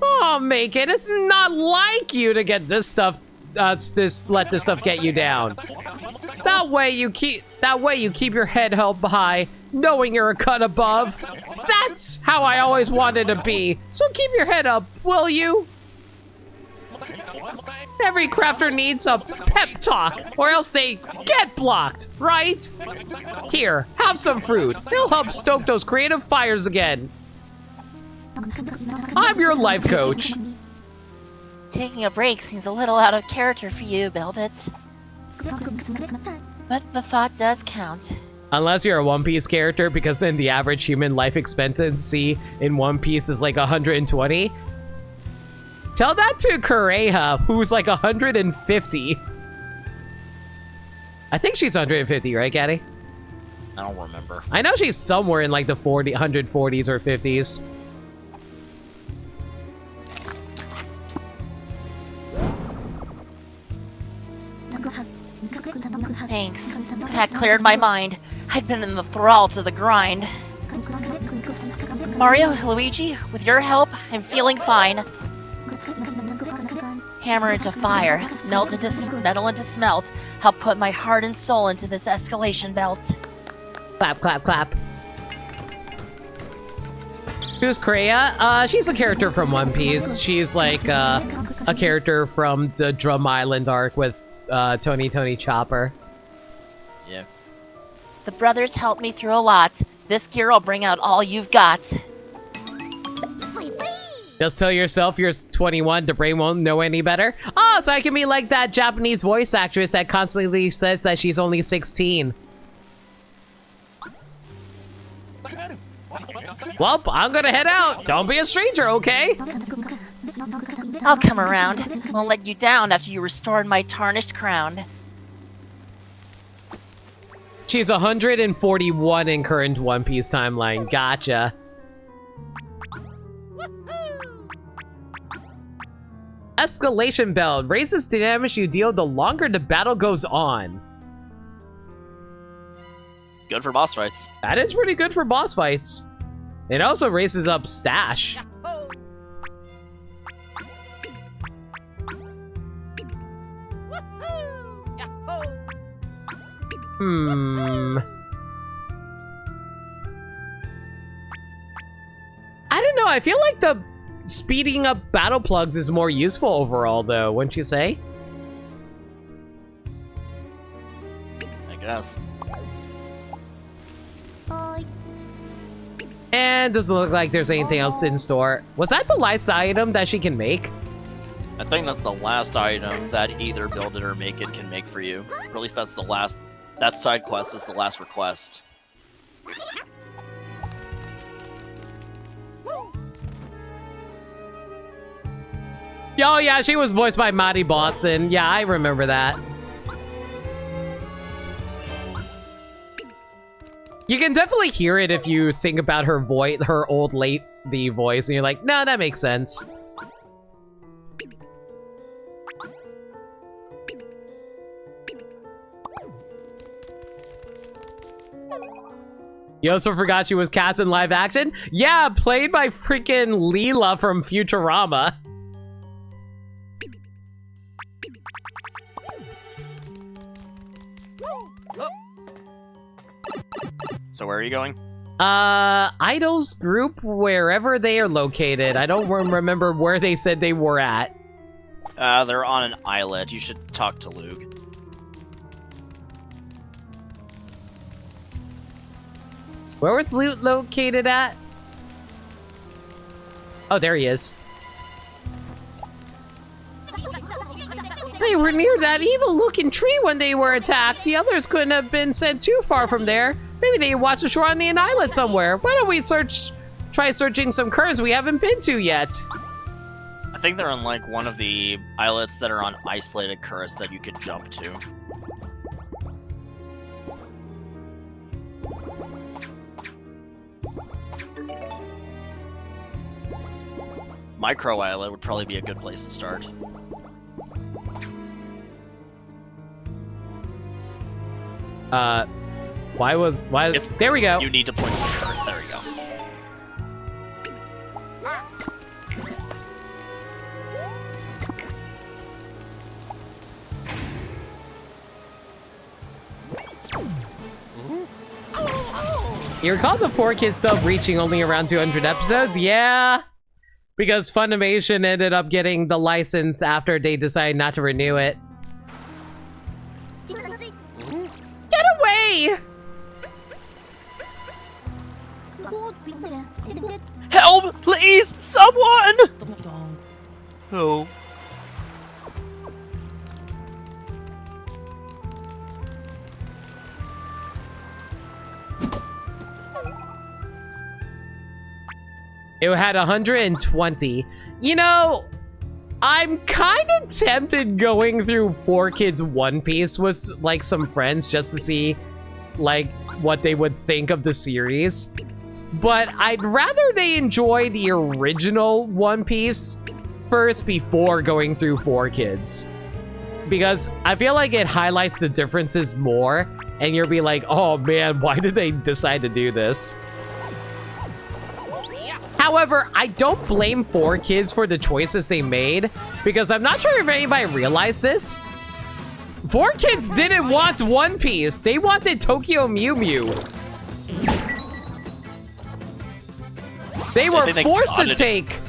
Oh, Make It, it's not like you to get this stuff, let this stuff get you down. That way you keep your head held high, knowing you're a cut above. That's how I always wanted to be. So keep your head up, will you? Every crafter needs a pep talk, or else they get blocked, right? Here, have some fruit. It'll help stoke those creative fires again. I'm your life coach. Taking a break seems a little out of character for you, Build-It. But the thought does count. Unless you're a One Piece character, because then the average human life expectancy in One Piece is like 120. Tell that to Kureha, who's like 150. I think she's 150, right, Caddy? I don't remember. I know she's somewhere in like the 140s or 50s. Thanks. That cleared my mind. I'd been in the thrall to the grind. Mario, Luigi, with your help, I'm feeling fine. Hammer into fire, metal into smelt, help put my heart and soul into this escalation belt. Clap, clap, clap. Who's Kreia? She's a character from One Piece. She's like a character from the Drum Island arc with Tony Chopper. Yeah. The brothers helped me through a lot. This gear will bring out all you've got. Just tell yourself you're 21, the brain won't know any better. Oh, so I can be like that Japanese voice actress that constantly says that she's only 16. Well, I'm gonna head out. Don't be a stranger, okay? I'll come around. Won't let you down after you restored my tarnished crown. She's 141 in current One Piece timeline. Gotcha. Escalation belt raises the damage you deal the longer the battle goes on. Good for boss fights. That is pretty good for boss fights. It also raises up stash. I don't know, I feel like the speeding up battle plugs is more useful overall though, wouldn't you say? I guess. And doesn't look like there's anything else in store. Was that the last item that she can make? I think that's the last item that either Build It or Make It can make for you. Or at least that's the last. That side quest is the last request. Oh yeah, she was voiced by Maddie Boston. Yeah, I remember that. You can definitely hear it if you think about her voice, her old the voice, and you're like, no, that makes sense. You also forgot she was cast in live action? Yeah, played by freaking Leela from Futurama. So where are you going? Idols group, wherever they are located. I don't remember where they said they were at. They're on an islet. You should talk to Luke. Where was Loot located at? Oh, there he is. They were near that evil-looking tree when they were attacked. The others couldn't have been sent too far from there. Maybe they watched the shore on the island somewhere. Why don't we try searching some currents we haven't been to yet? I think they're on like one of the islets that are on isolated currents that you could jump to. Micro islet would probably be a good place to start. There we go. You need to point to the current. There you go. You recall the 4Kids stuff reaching only around 200 episodes? Yeah. Because Funimation ended up getting the license after they decided not to renew it. Get away! Help! Please! Someone! Help. It had 120. You know, I'm kind of tempted going through 4Kids One Piece with like some friends just to see like what they would think of the series. But I'd rather they enjoy the original One Piece first before going through 4Kids. Because I feel like it highlights the differences more and you'll be like, oh man, why did they decide to do this? However, I don't blame 4Kids for the choices they made, because I'm not sure if anybody realized this. 4Kids didn't want One Piece. They wanted Tokyo Mew Mew. They were forced to take...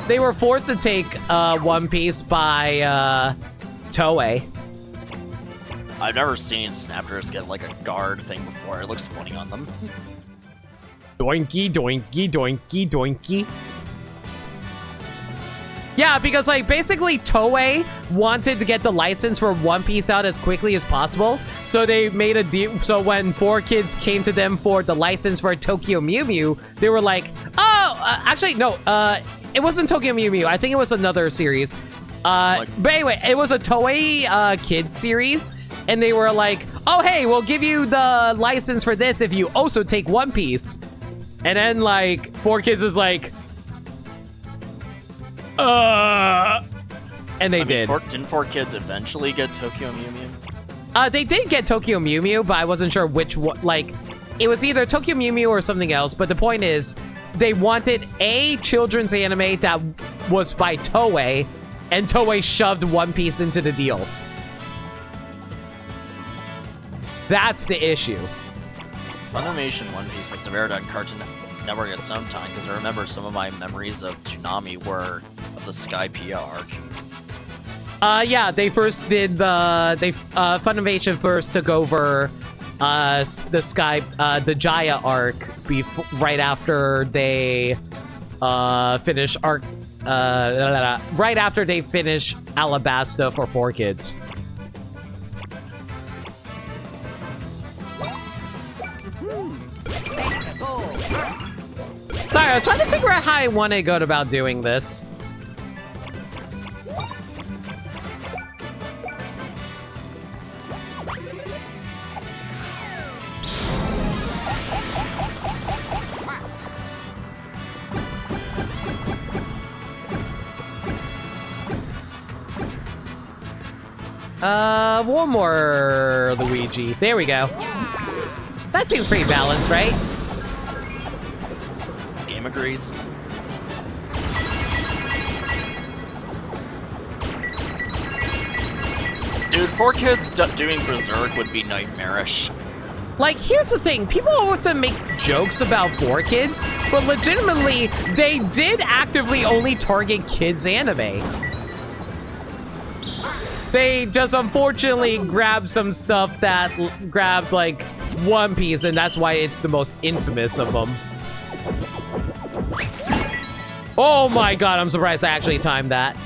They were forced to take One Piece by Toei. I've never seen Snaptors get like a guard thing before. It looks funny on them. Doinky, doinky, doinky, doinky. Yeah, because like basically Toei wanted to get the license for One Piece out as quickly as possible. So they made a deal. So when 4Kids came to them for the license for Tokyo Mew Mew, they were like, oh, actually, no, it wasn't Tokyo Mew Mew. I think it was another series. But anyway, it was a Toei kids series. And they were like, oh, hey, we'll give you the license for this if you also take One Piece. And then, like, 4Kids is like, and they did. Didn't 4Kids eventually get Tokyo Mew Mew? They did get Tokyo Mew Mew, but I wasn't sure which one. Like, it was either Tokyo Mew Mew or something else. But the point is, they wanted a children's anime that was by Toei, and Toei shoved One Piece into the deal. That's the issue. Funimation One Piece must have aired on Cartoon Network at some time, because I remember some of my memories of Toonami were of the Skypiea arc. Yeah, they first did the... Funimation first took over the Jaya arc right after they finished arc... right after they finished Alabasta for 4Kids. Sorry, I was trying to figure out how I want to go about doing this. One more Luigi. There we go. That seems pretty balanced, right? Game agrees. Dude, 4Kids doing Berserk would be nightmarish. Like, here's the thing. People often make jokes about 4Kids, but legitimately, they did actively only target kids anime. They just unfortunately grabbed some stuff that grabbed, like, One Piece, and that's why it's the most infamous of them. Oh my god, I'm surprised I actually timed that.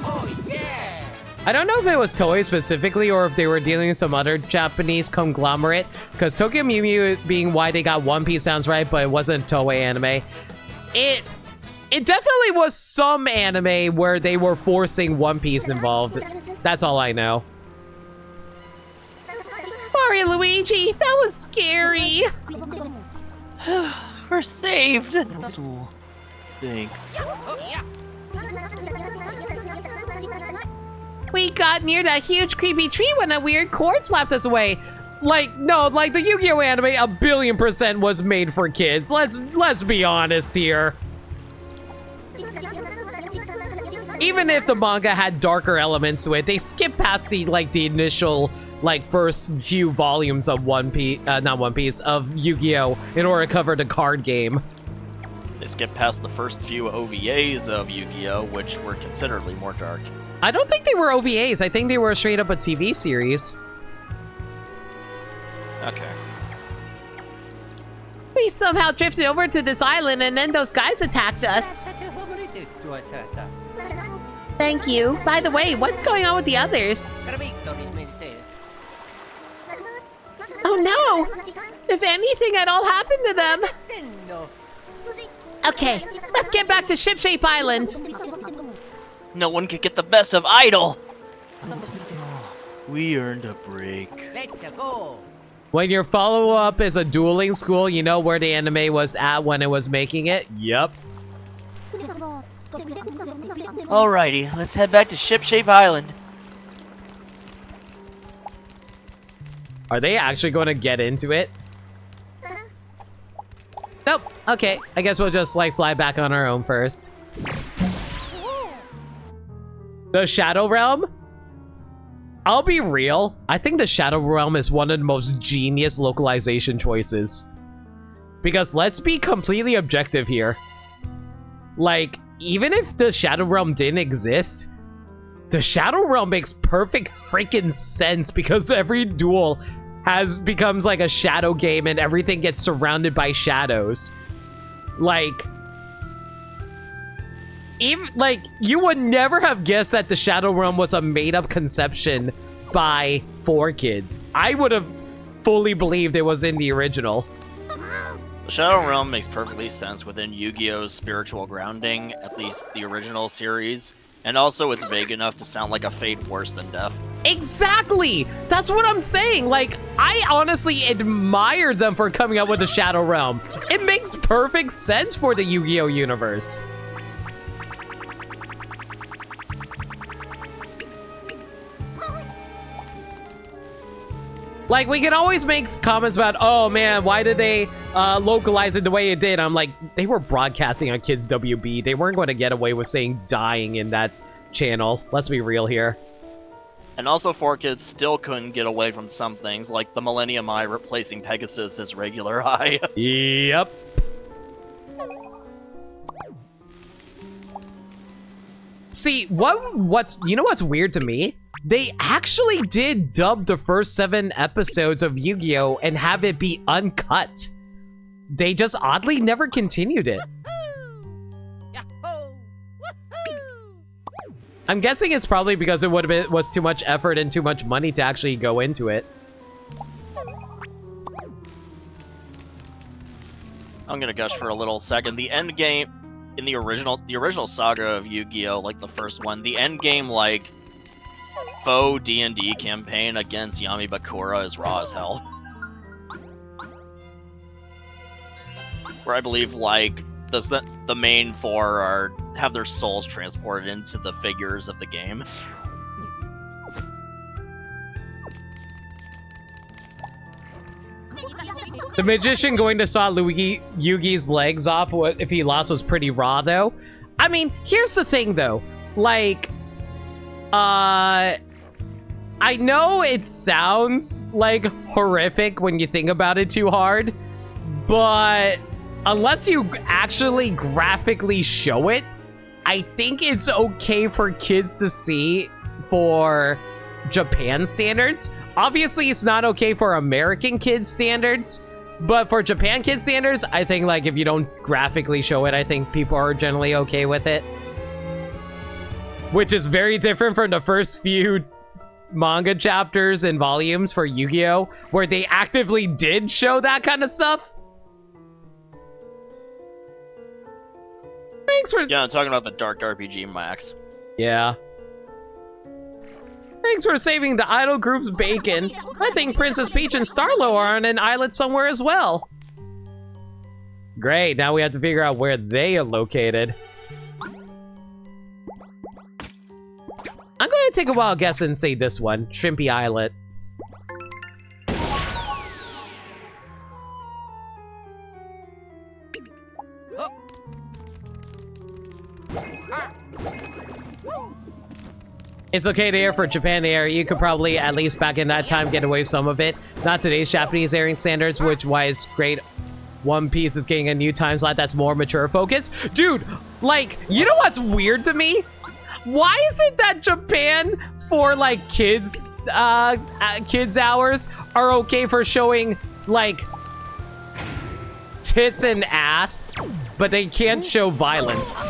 Oh yeah! I don't know if it was Toei specifically or if they were dealing with some other Japanese conglomerate, because Tokyo Mew Mew being why they got One Piece sounds right, but it wasn't Toei anime. It definitely was some anime where they were forcing One Piece involved. That's all I know. Sorry, Luigi. That was scary. We're saved. Thanks. We got near that huge creepy tree when a weird cord slapped us away. Like, no, like the Yu-Gi-Oh anime, 1,000,000,000% was made for kids. Let's be honest here. Even if the manga had darker elements to it, they skipped past the initial first few volumes of of Yu-Gi-Oh in order to cover the card game. They skipped past the first few OVAs of Yu-Gi-Oh, which were considerably more dark. I don't think they were OVAs. I think they were straight up a TV series. Okay. We somehow drifted over to this island and then those guys attacked us. Thank you. By the way, what's going on with the others? Oh no! If anything at all happened to them. Okay, let's get back to Shipshape Island. No one could get the best of Idol! We earned a break. Let's go! When your follow-up is a dueling school, you know where the anime was at when it was making it? Yup. Alrighty, let's head back to Shipshape Island. Are they actually going to get into it? Nope. Okay, I guess we'll just fly back on our own first. The Shadow Realm? I'll be real. I think the Shadow Realm is one of the most genius localization choices. Because let's be completely objective here. Even if the Shadow Realm didn't exist, the Shadow Realm makes perfect freaking sense because every duel becomes like a shadow game and everything gets surrounded by shadows. You would never have guessed that the Shadow Realm was a made-up conception by 4Kids. I would have fully believed it was in the original. The Shadow Realm makes perfectly sense within Yu-Gi-Oh's spiritual grounding, at least the original series. And also, it's vague enough to sound like a fate worse than death. Exactly! That's what I'm saying! I honestly admire them for coming up with the Shadow Realm. It makes perfect sense for the Yu-Gi-Oh universe. We can always make comments about, oh man, why did they localize it the way it did? I'm like, they were broadcasting on Kids WB. They weren't going to get away with saying dying in that channel. Let's be real here. And also 4Kids still couldn't get away from some things, like the Millennium Eye replacing Pegasus as regular Eye. Yep. See, you know what's weird to me? They actually did dub the first 7 episodes of Yu-Gi-Oh! And have it be uncut. They just oddly never continued it. I'm guessing it's probably because it was too much effort and too much money to actually go into it. I'm gonna gush for a little second. The end game in the original saga of Yu-Gi-Oh, the first one, the end game faux D&D campaign against Yami Bakura is raw as hell. Where I believe the main 4 have their souls transported into the figures of the game. The magician going to saw Yugi's legs off if he lost was pretty raw though. I mean, here's the thing though. I know it sounds horrific when you think about it too hard, but unless you actually graphically show it, I think it's okay for kids to see for Japan standards. Obviously, it's not okay for American kids standards, but for Japan kids standards, I think like if you don't graphically show it, I think people are generally okay with it. Which is very different from the first few manga chapters and volumes for Yu-Gi-Oh! Where they actively did show that kind of stuff. Thanks for... Yeah, I'm talking about the Dark RPG, Max. Yeah. Thanks for saving the idol group's bacon. I think Princess Peach and Starlo are on an islet somewhere as well. Great, now we have to figure out where they are located. I'm going to take a wild guess and say this one, Shrimpy Islet. It's okay to air for Japan Air. You could probably, at least back in that time, get away with some of it. Not today's Japanese airing standards, which why is great. One Piece is getting a new time slot that's more mature focused. Dude, like, you know what's weird to me? Why is it that Japan, for like kids hours, are okay for showing like tits and ass, but they can't show violence?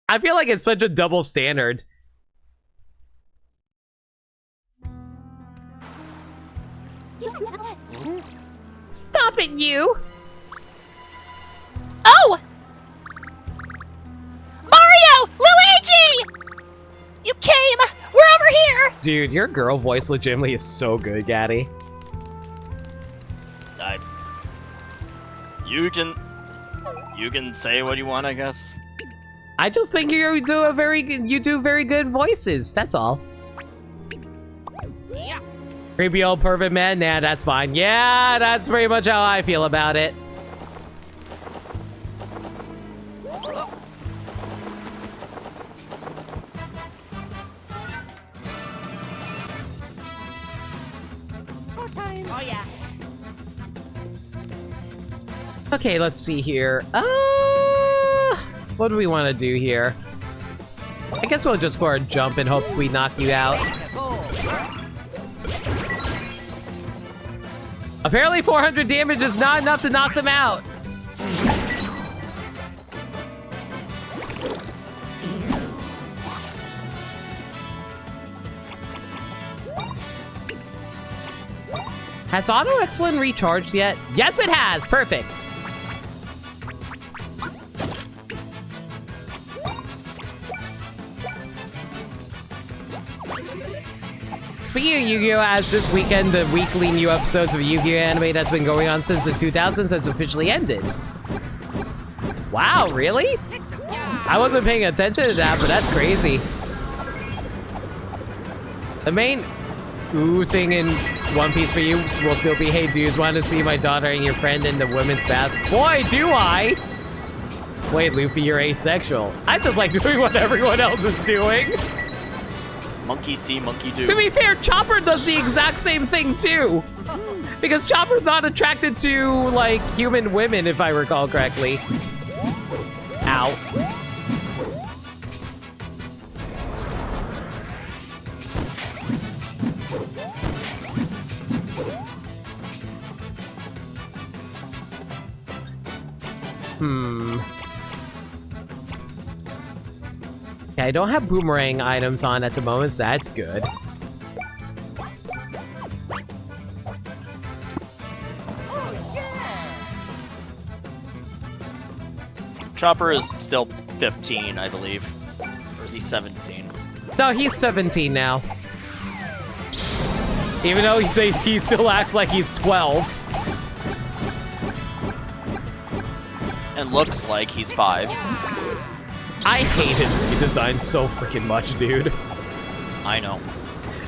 I feel like it's such a double standard. Stop it, you! Oh! Mario! Luigi! You came! We're over here! Dude, your girl voice legitimately is so good, Gaddy. You can say what you want, I guess. I just think you do very good voices. That's all. Yeah. Creepy old pervert man. Nah, that's fine. Yeah, that's pretty much how I feel about it. Oh yeah. Okay, let's see here. What do we want to do here? I guess we'll just score a jump and hope we knock you out. Apparently 400 damage is not enough to knock them out. Has Auto Excellent recharged yet? Yes, it has. Perfect. Speaking of Yu-Gi-Oh! As this weekend, the weekly new episodes of Yu-Gi-Oh! Anime that's been going on since the 2000s has officially ended. Wow, really? I wasn't paying attention to that, but that's crazy. The main thing in One Piece for you will still be, hey dudes, want to see my daughter and your friend in the women's bath? Boy, do I! Wait, Luffy, you're asexual. I just like doing what everyone else is doing. Monkey see, monkey do. To be fair, Chopper does the exact same thing too. Because Chopper's not attracted to, like, human women, if I recall correctly. Ow. Okay, I don't have boomerang items on at the moment, so that's good. Chopper is still 15, I believe. Or is he 17? No, he's 17 now. Even though he still acts like he's 12. And looks like he's 5. I hate his redesign so freaking much, dude. I know.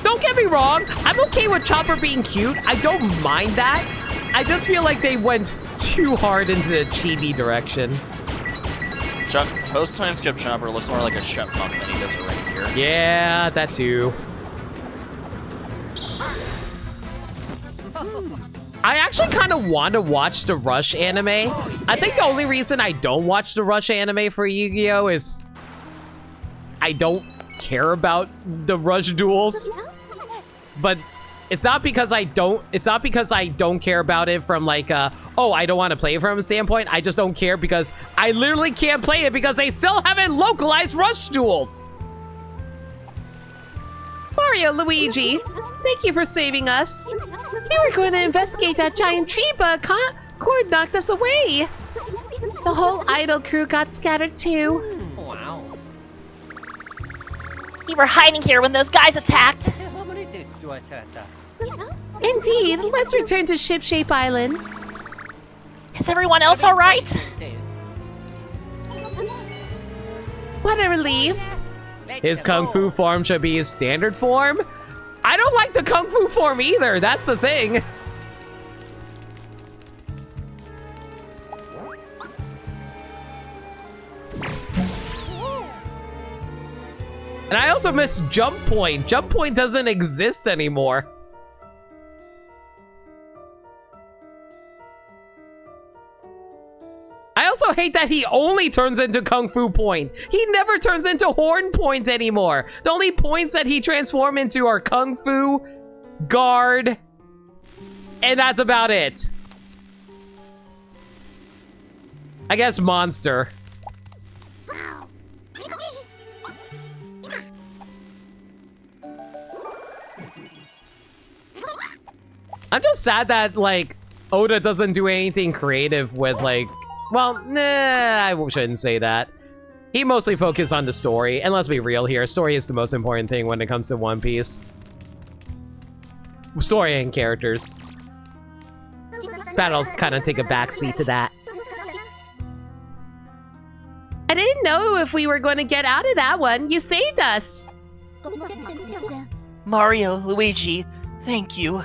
Don't get me wrong, I'm okay with Chopper being cute. I don't mind that. I just feel like they went too hard into the chibi direction. Post-time skip Chopper looks more like a chipmunk than he does a reindeer. Yeah, that too. I actually kind of want to watch the Rush anime. I think the only reason I don't watch the Rush anime for Yu-Gi-Oh is I don't care about the Rush duels. But it's not because I don't care about it from like oh, I don't want to play it from a standpoint. I just don't care because I literally can't play it because they still haven't localized Rush duels. Mario, Luigi, thank you for saving us. We were going to investigate that giant tree, but Cord knocked us away. The whole idol crew got scattered too. Wow. We were hiding here when those guys attacked. Indeed, let's return to Shipshape Island. Is everyone else all right? What a relief. His Kung Fu form should be his standard form? I don't like the Kung Fu form either, that's the thing. And I also miss Jump Point. Jump Point doesn't exist anymore. I also hate that he only turns into Kung Fu Point. He never turns into Horn Point anymore. The only points that he transforms into are Kung Fu, Guard, and that's about it. I guess Monster. I'm just sad that, like, Oda doesn't do anything creative with, like, well, nah, I shouldn't say that. He mostly focused on the story, and let's be real here, story is the most important thing when it comes to One Piece. Story and characters. Battles kind of take a backseat to that. I didn't know if we were going to get out of that one. You saved us. Mario, Luigi, thank you.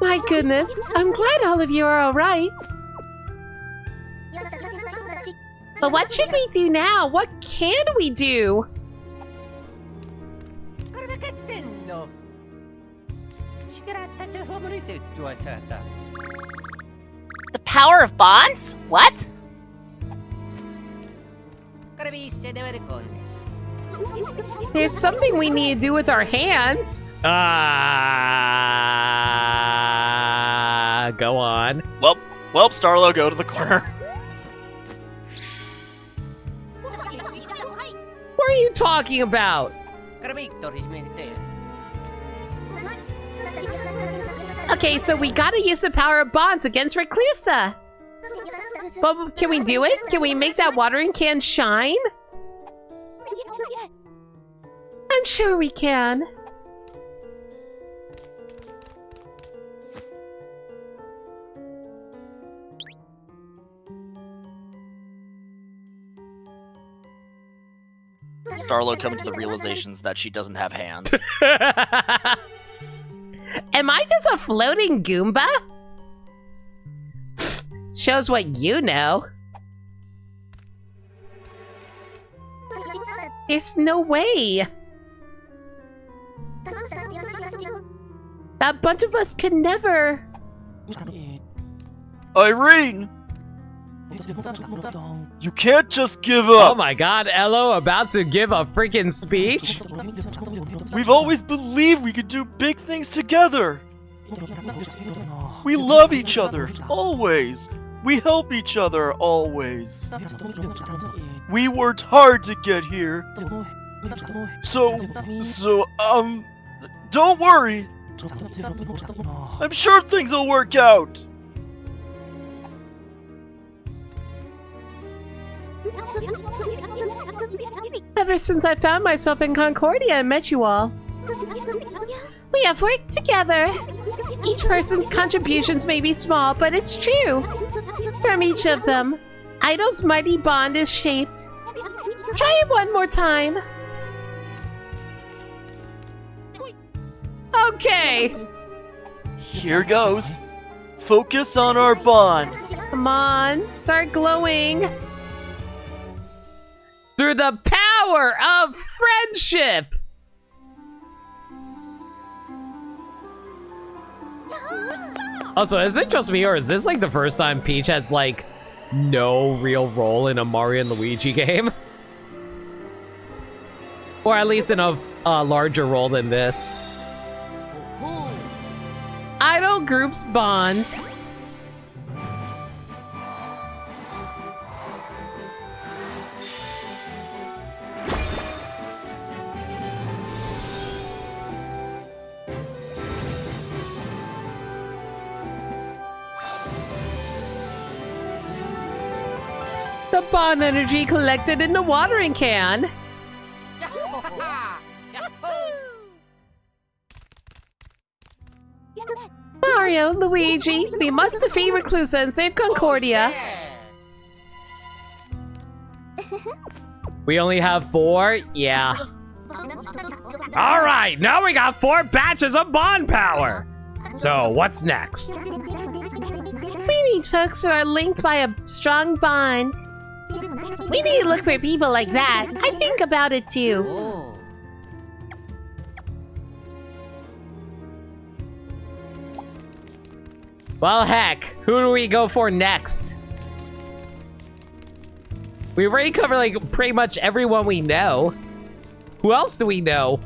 My goodness, I'm glad all of you are all right. But what should we do now? What can we do? The power of bonds? What? There's something we need to do with our hands. Go on. Well, Starlo, go to the corner. What are you talking about? Okay, so we gotta use the power of bonds against Reclusa. But can we do it? Can we make that watering can shine? I'm sure we can. Starlo coming to the realizations that she doesn't have hands. Am I just a floating Goomba? Shows what you know. There's no way. That bunch of us could never. Irene! You can't just give up! Oh my god, Elo about to give a freaking speech? We've always believed we could do big things together! We love each other, always! We help each other, always! We worked hard to get here! So, don't worry! I'm sure things will work out! Ever since I found myself in Concordia and met you all, we have worked together. Each person's contributions may be small, but it's true. From each of them, Idol's mighty bond is shaped. Try it one more time. Okay. Here goes. Focus on our bond. Come on, start glowing. Through the power of friendship. Also, is it just me or is this like the first time Peach has like no real role in a Mario and Luigi game? Or at least in a larger role than this. Idol groups bond. The bond energy collected in the watering can. Mario, Luigi, we must defeat Reclusa and save Concordia. We only have 4? Yeah. Alright, now we got 4 batches of bond power! So, what's next? We need folks who are linked by a strong bond. We need to look for people like that. I think about it too. Oh. Well, heck, who do we go for next? We already covered like pretty much everyone we know. Who else do we know?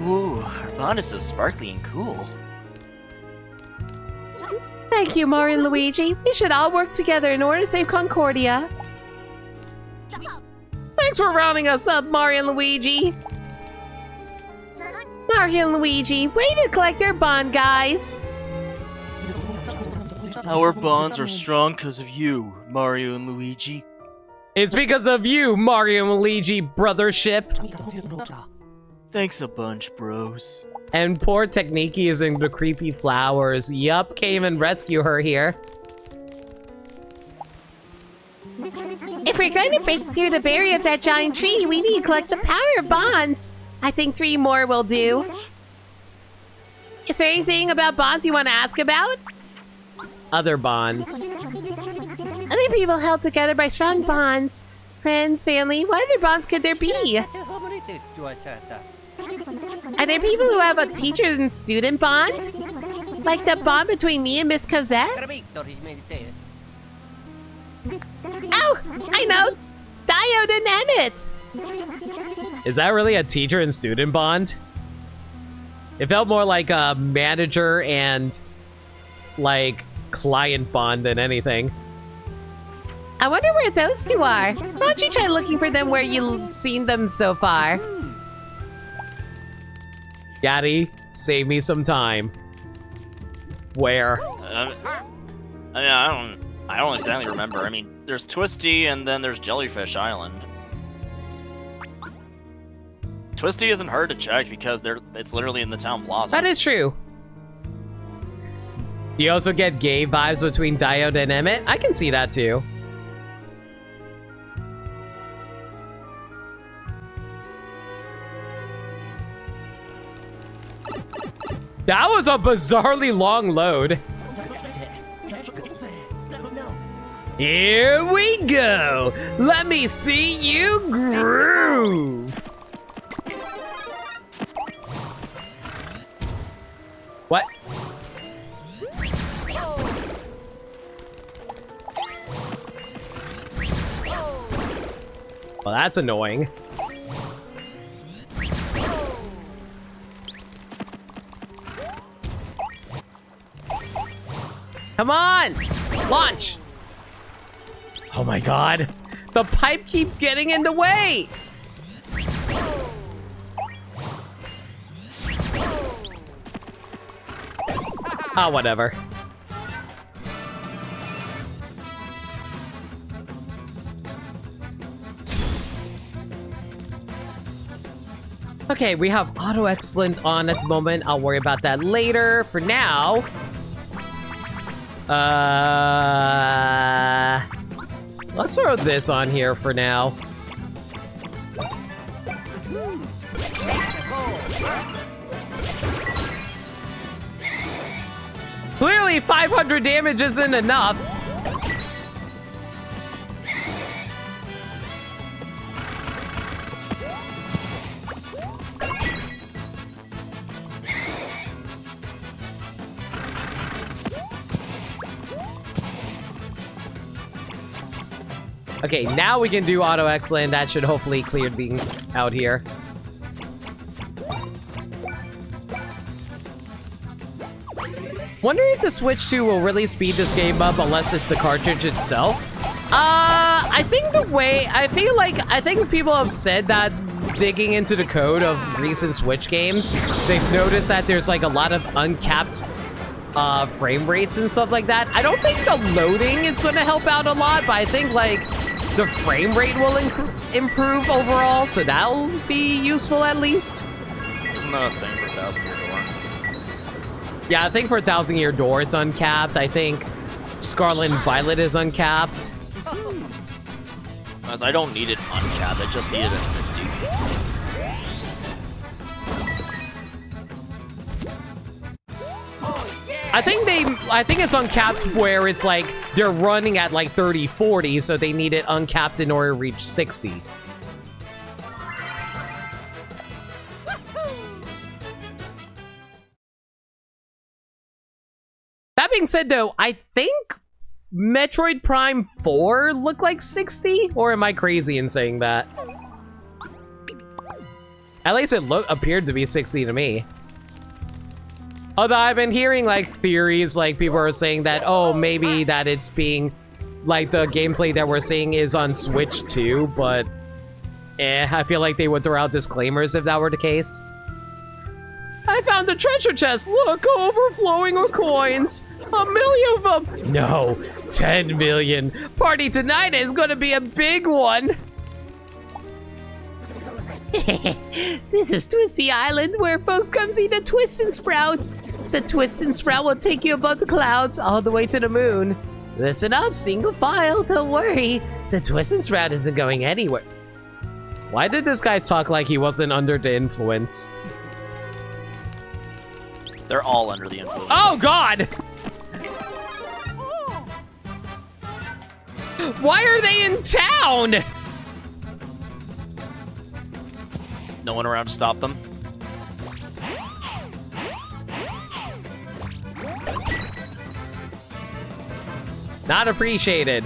Ooh, our bond is so sparkly and cool. Thank you, Mario and Luigi. We should all work together in order to save Concordia. Thanks for rounding us up, Mario and Luigi. Mario and Luigi, way to collect your bond, guys. Our bonds are strong because of you, Mario and Luigi. It's because of you, Mario and Luigi Brothership. Thanks a bunch, bros. And poor Techniki is in the creepy flowers. Yup, came and rescue her here. If we're going to break through the barrier of that giant tree, we need to collect the power of bonds. I think 3 more will do. Is there anything about bonds you want to ask about? Other bonds. Other people held together by strong bonds. Friends, family, what other bonds could there be? Are there people who have a teacher and student bond? Like the bond between me and Miss Cosette? Oh, I know! Diode and Emmett! Is that really a teacher and student bond? It felt more like a manager and like client bond than anything. I wonder where those 2 are. Why don't you try looking for them where you've seen them so far? Gaddy, save me some time. Where? I don't exactly remember. I mean, there's Twisty and then there's Jellyfish Island. Twisty isn't hard to check because it's literally in the town plaza. That is true. You also get gay vibes between Diode and Emmett. I can see that too. That was a bizarrely long load. Here we go. Let me see you groove. What? Well, that's annoying. Come on! Launch! Oh my god. The pipe keeps getting in the way! Ah, whatever. Okay, we have Auto Excellent on at the moment. I'll worry about that later. For now... let's throw this on here for now. Clearly 500 damage isn't enough. Okay, now we can do auto excellent. That should hopefully clear things out here. Wonder if the Switch 2 will really speed this game up unless it's the cartridge itself. I think the way, I think people have said that digging into the code of recent Switch games, they've noticed that there's like a lot of uncapped frame rates and stuff like that. I don't think the loading is going to help out a lot, but I think like the frame rate will improve overall, so that'll be useful at least. Isn't that a thing for 1,000 Year Door? Yeah, I think for 1,000 Year Door it's uncapped. I think Scarlet and Violet is uncapped. As I don't need it uncapped, I just need it at 60. I think it's uncapped where it's like they're running at like 30, 40, so they need it uncapped in order to reach 60. That being said though, I think Metroid Prime 4 looked like 60, or am I crazy in saying that? At least it appeared to be 60 to me. Although I've been hearing like theories, like people are saying that, oh, maybe that it's being, like the gameplay that we're seeing is on Switch too, but I feel like they would throw out disclaimers if that were the case. I found a treasure chest, look, overflowing with coins. 1 million of them. No, 10 million. Party tonight is gonna be a big one. This is Twisty Island, where folks come see the Twist and Sprout. The Twist and Sprout will take you above the clouds all the way to the moon. Listen up, single file, don't worry. The Twist and Sprout isn't going anywhere. Why did this guy talk like he wasn't under the influence? They're all under the influence. Oh, God! Why are they in town? No one around to stop them. Not appreciated.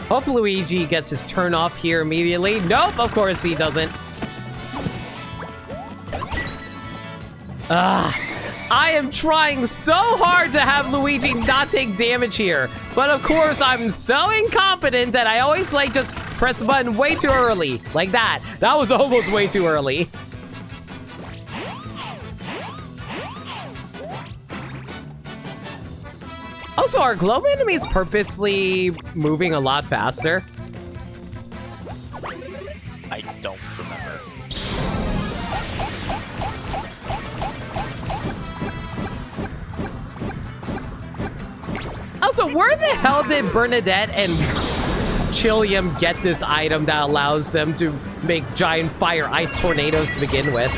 Hope Luigi gets his turn off here immediately. Nope, of course he doesn't. I am trying so hard to have Luigi not take damage here, but of course I'm so incompetent that I always like just press the button way too early, like that. That was almost way too early. Also, are globe enemies purposely moving a lot faster? I don't remember. Also, where the hell did Bernadette and Chilliam get this item that allows them to make giant fire ice tornadoes to begin with?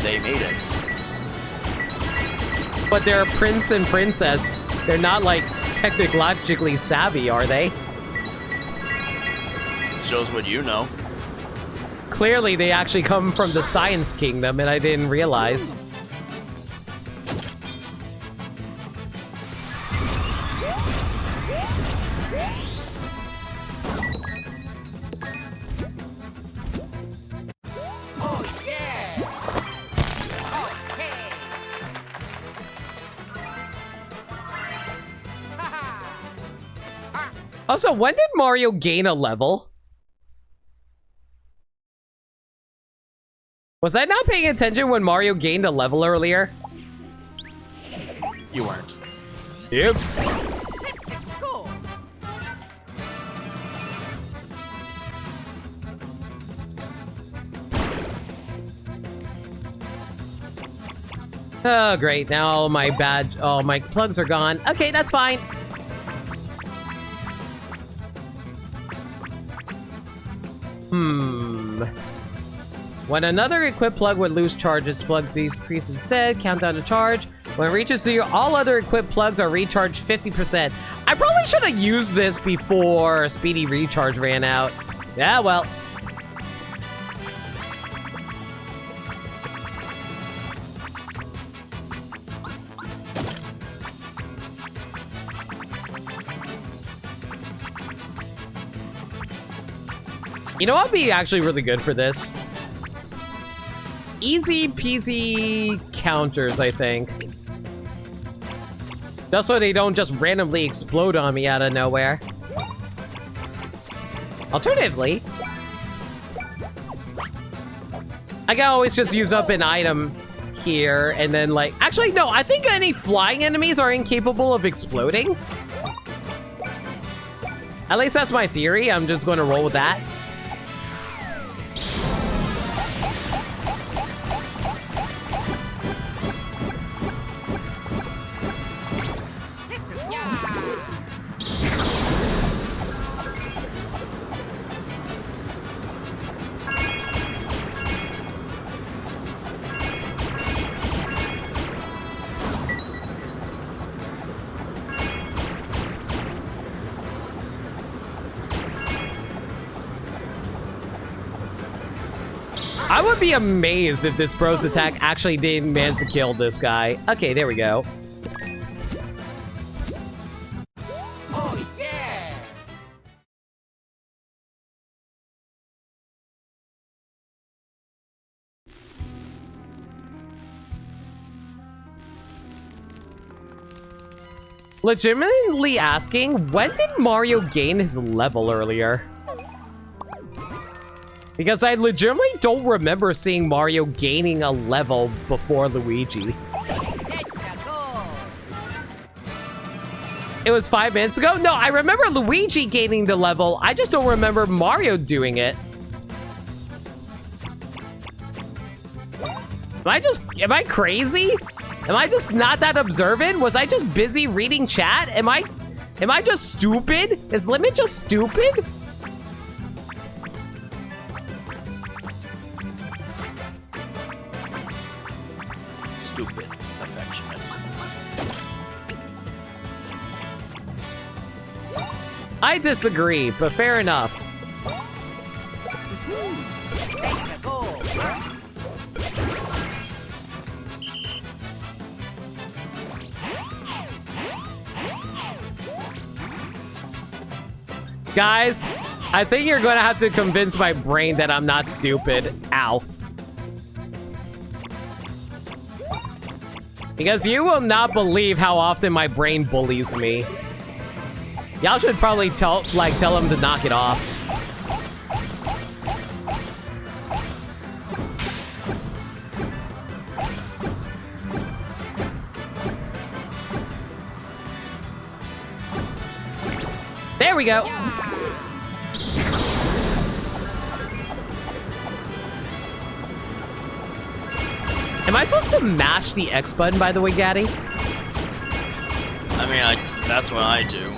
They made it. But they're a prince and princess. They're not, like, technologically savvy, are they? This shows what you know. Clearly, they actually come from the Science Kingdom, and I didn't realize. Also, when did Mario gain a level? Was I not paying attention when Mario gained a level earlier? You weren't. Oops. Oh, great. Now all my plugs are gone. Okay, that's fine. When another equipped plug would lose charges, plug decrease instead, countdown to charge. When it reaches 0, all other equipped plugs are recharged 50%. I probably should have used this before Speedy Recharge ran out. Yeah, well. You know what would be actually really good for this? Easy peasy counters, I think. Just so they don't just randomly explode on me out of nowhere. Alternatively, I can always just use up an item here and then like... Actually, no, I think any flying enemies are incapable of exploding. At least that's my theory. I'm just going to roll with that. I would be amazed if this bro's attack actually didn't manage to kill this guy. Okay, there we go. Oh yeah! Legitimately asking, when did Mario gain his level earlier? Because I legitimately don't remember seeing Mario gaining a level before Luigi. It was 5 minutes ago? No, I remember Luigi gaining the level. I just don't remember Mario doing it. Am I crazy? Am I just not that observant? Was I just busy reading chat? Am I just stupid? Is Limit just stupid? Stupid. Affectionate. I disagree, but fair enough. Guys, I think you're gonna have to convince my brain that I'm not stupid. Ow. Because you will not believe how often my brain bullies me. Y'all should probably tell him to knock it off. There we go. Am I supposed to mash the X button, by the way, Gaddy? I mean, that's what I do.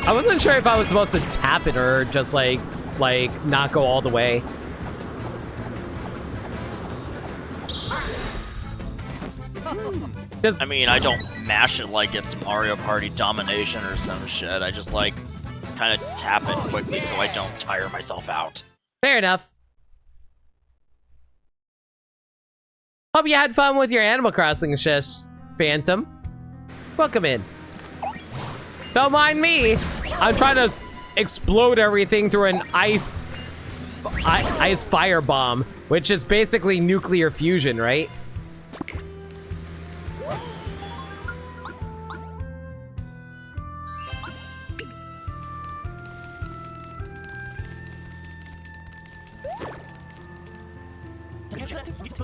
I wasn't sure if I was supposed to tap it or just like not go all the way. I mean, I don't mash it like it's Mario Party domination or some shit. I just like kind of tap it quickly so I don't tire myself out. Fair enough. Hope you had fun with your Animal Crossing shish, Phantom. Welcome in. Don't mind me. I'm trying to explode everything through an ice firebomb, which is basically nuclear fusion, right?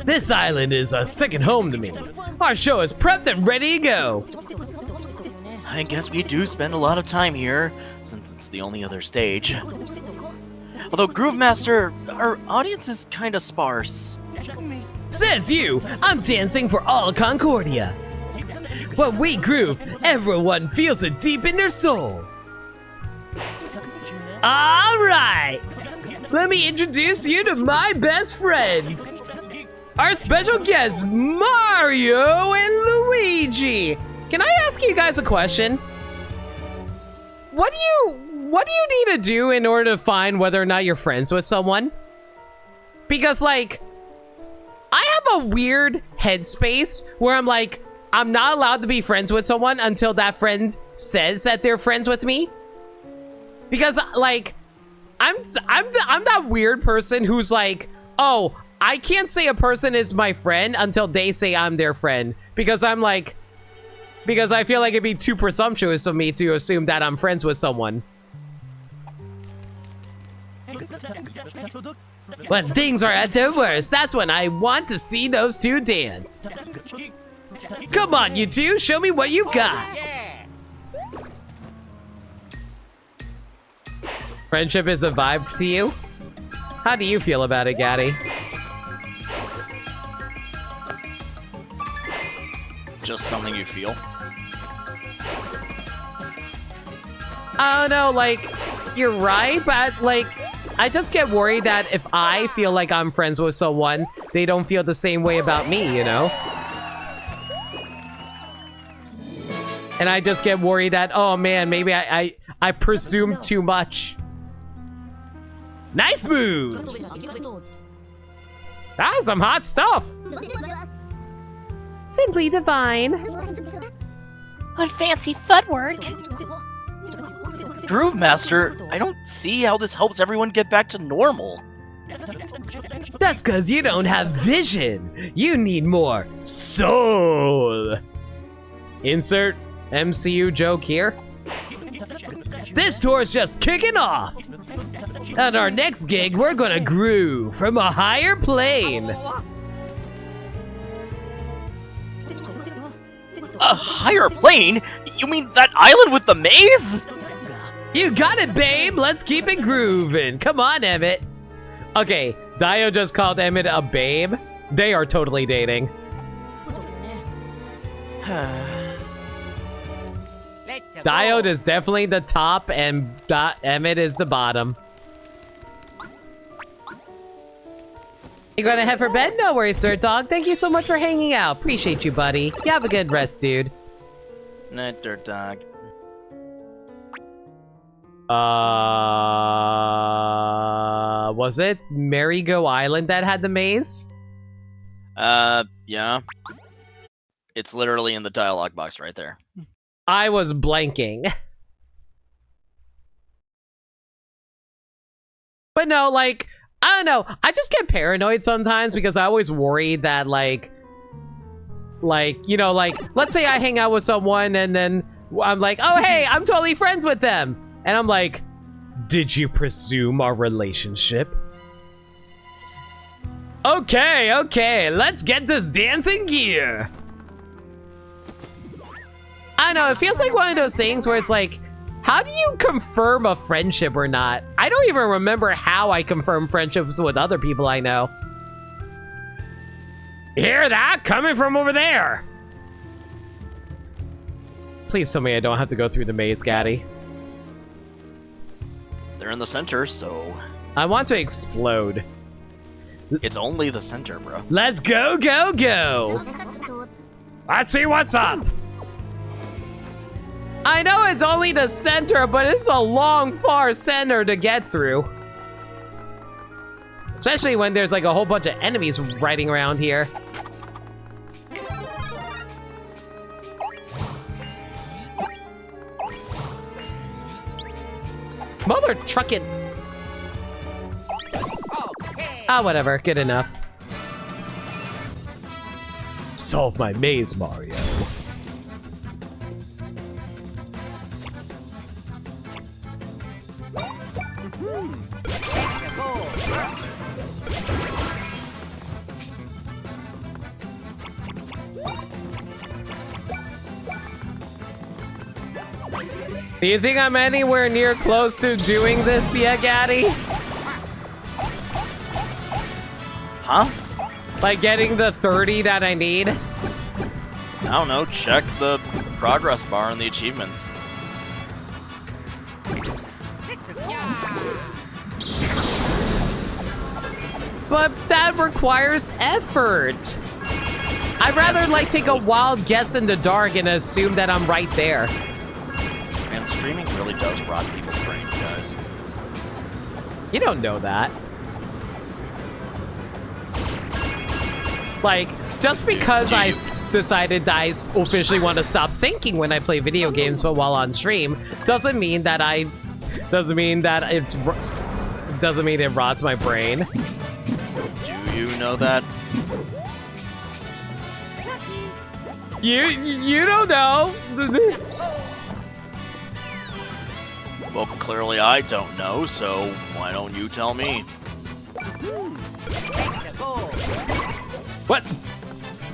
This island is a second home to me. Our show is prepped and ready to go. I guess we do spend a lot of time here, since it's the only other stage. Although Groove Master, our audience is kinda sparse. Says you, I'm dancing for all Concordia. When we groove, everyone feels it deep in their soul. All right, let me introduce you to my best friends. Our special guests, Mario and Luigi. Can I ask you guys a question? What do you need to do in order to find whether or not you're friends with someone? Because like, I have a weird headspace where I'm like, I'm not allowed to be friends with someone until that friend says that they're friends with me. Because, like, I'm that weird person who's like, oh, I can't say a person is my friend until they say I'm their friend. Because I'm like, because I feel like it'd be too presumptuous of me to assume that I'm friends with someone. When things are at their worst, that's when I want to see those two dance. Come on, you two, show me what you've got. Yeah. Friendship is a vibe to you? How do you feel about it, Gaddy? Just something you feel. I don't know, like, you're right, but, like, I just get worried that if I feel like I'm friends with someone, they don't feel the same way about me, you know? And I just get worried that, oh man, maybe I presume too much. Nice moves! That's some hot stuff! Simply divine. What fancy footwork. Groove Master, I don't see how this helps everyone get back to normal. That's cause you don't have vision. You need more soul. Insert MCU joke here. This tour's just kicking off. On our next gig, we're gonna groove from a higher plane. A higher plane? You mean that island with the maze? You got it, babe. Let's keep it grooving. Come on, Emmett. Okay, Dio just called Emmett a babe. They are totally dating. Diode is definitely the top and Emmett is the bottom. You gonna head for bed? No worries, Dirt Dog. Thank you so much for hanging out. Appreciate you, buddy. You have a good rest, dude. Nah, Dirt Dog. Was it Merry-Go Island that had the maze? Yeah. It's literally in the dialogue box right there. I was blanking. But no, like, I don't know. I just get paranoid sometimes because I always worry that, like, you know, like, let's say I hang out with someone and then I'm like, oh, hey, I'm totally friends with them. And I'm like, did you presume our relationship? Okay, let's get this dancing gear. I know, it feels like one of those things where it's like, how do you confirm a friendship or not? I don't even remember how I confirm friendships with other people I know. You hear that? Coming from over there. Please tell me I don't have to go through the maze, Gaddy. They're in the center, so... I want to explode. It's only the center, bro. Let's go, go, go! Let's see what's up! I know it's only the center, but it's a long, far center to get through. Especially when there's like a whole bunch of enemies riding around here. Mother truckin'. Ah, whatever, good enough. Solve my maze, Mario. Do you think I'm anywhere near close to doing this yet, Gaddy? Huh? Like getting the 30 that I need? I don't know, check the progress bar and the achievements. But that requires effort. I'd rather like take a wild guess in the dark and assume that I'm right there. Man, streaming really does rot people's brains, guys. You don't know that. Like, just because I decided that I officially want to stop thinking when I play video games, but while on stream, doesn't mean that it rots my brain. Do you know that? You don't know. Well, clearly I don't know, so why don't you tell me? What?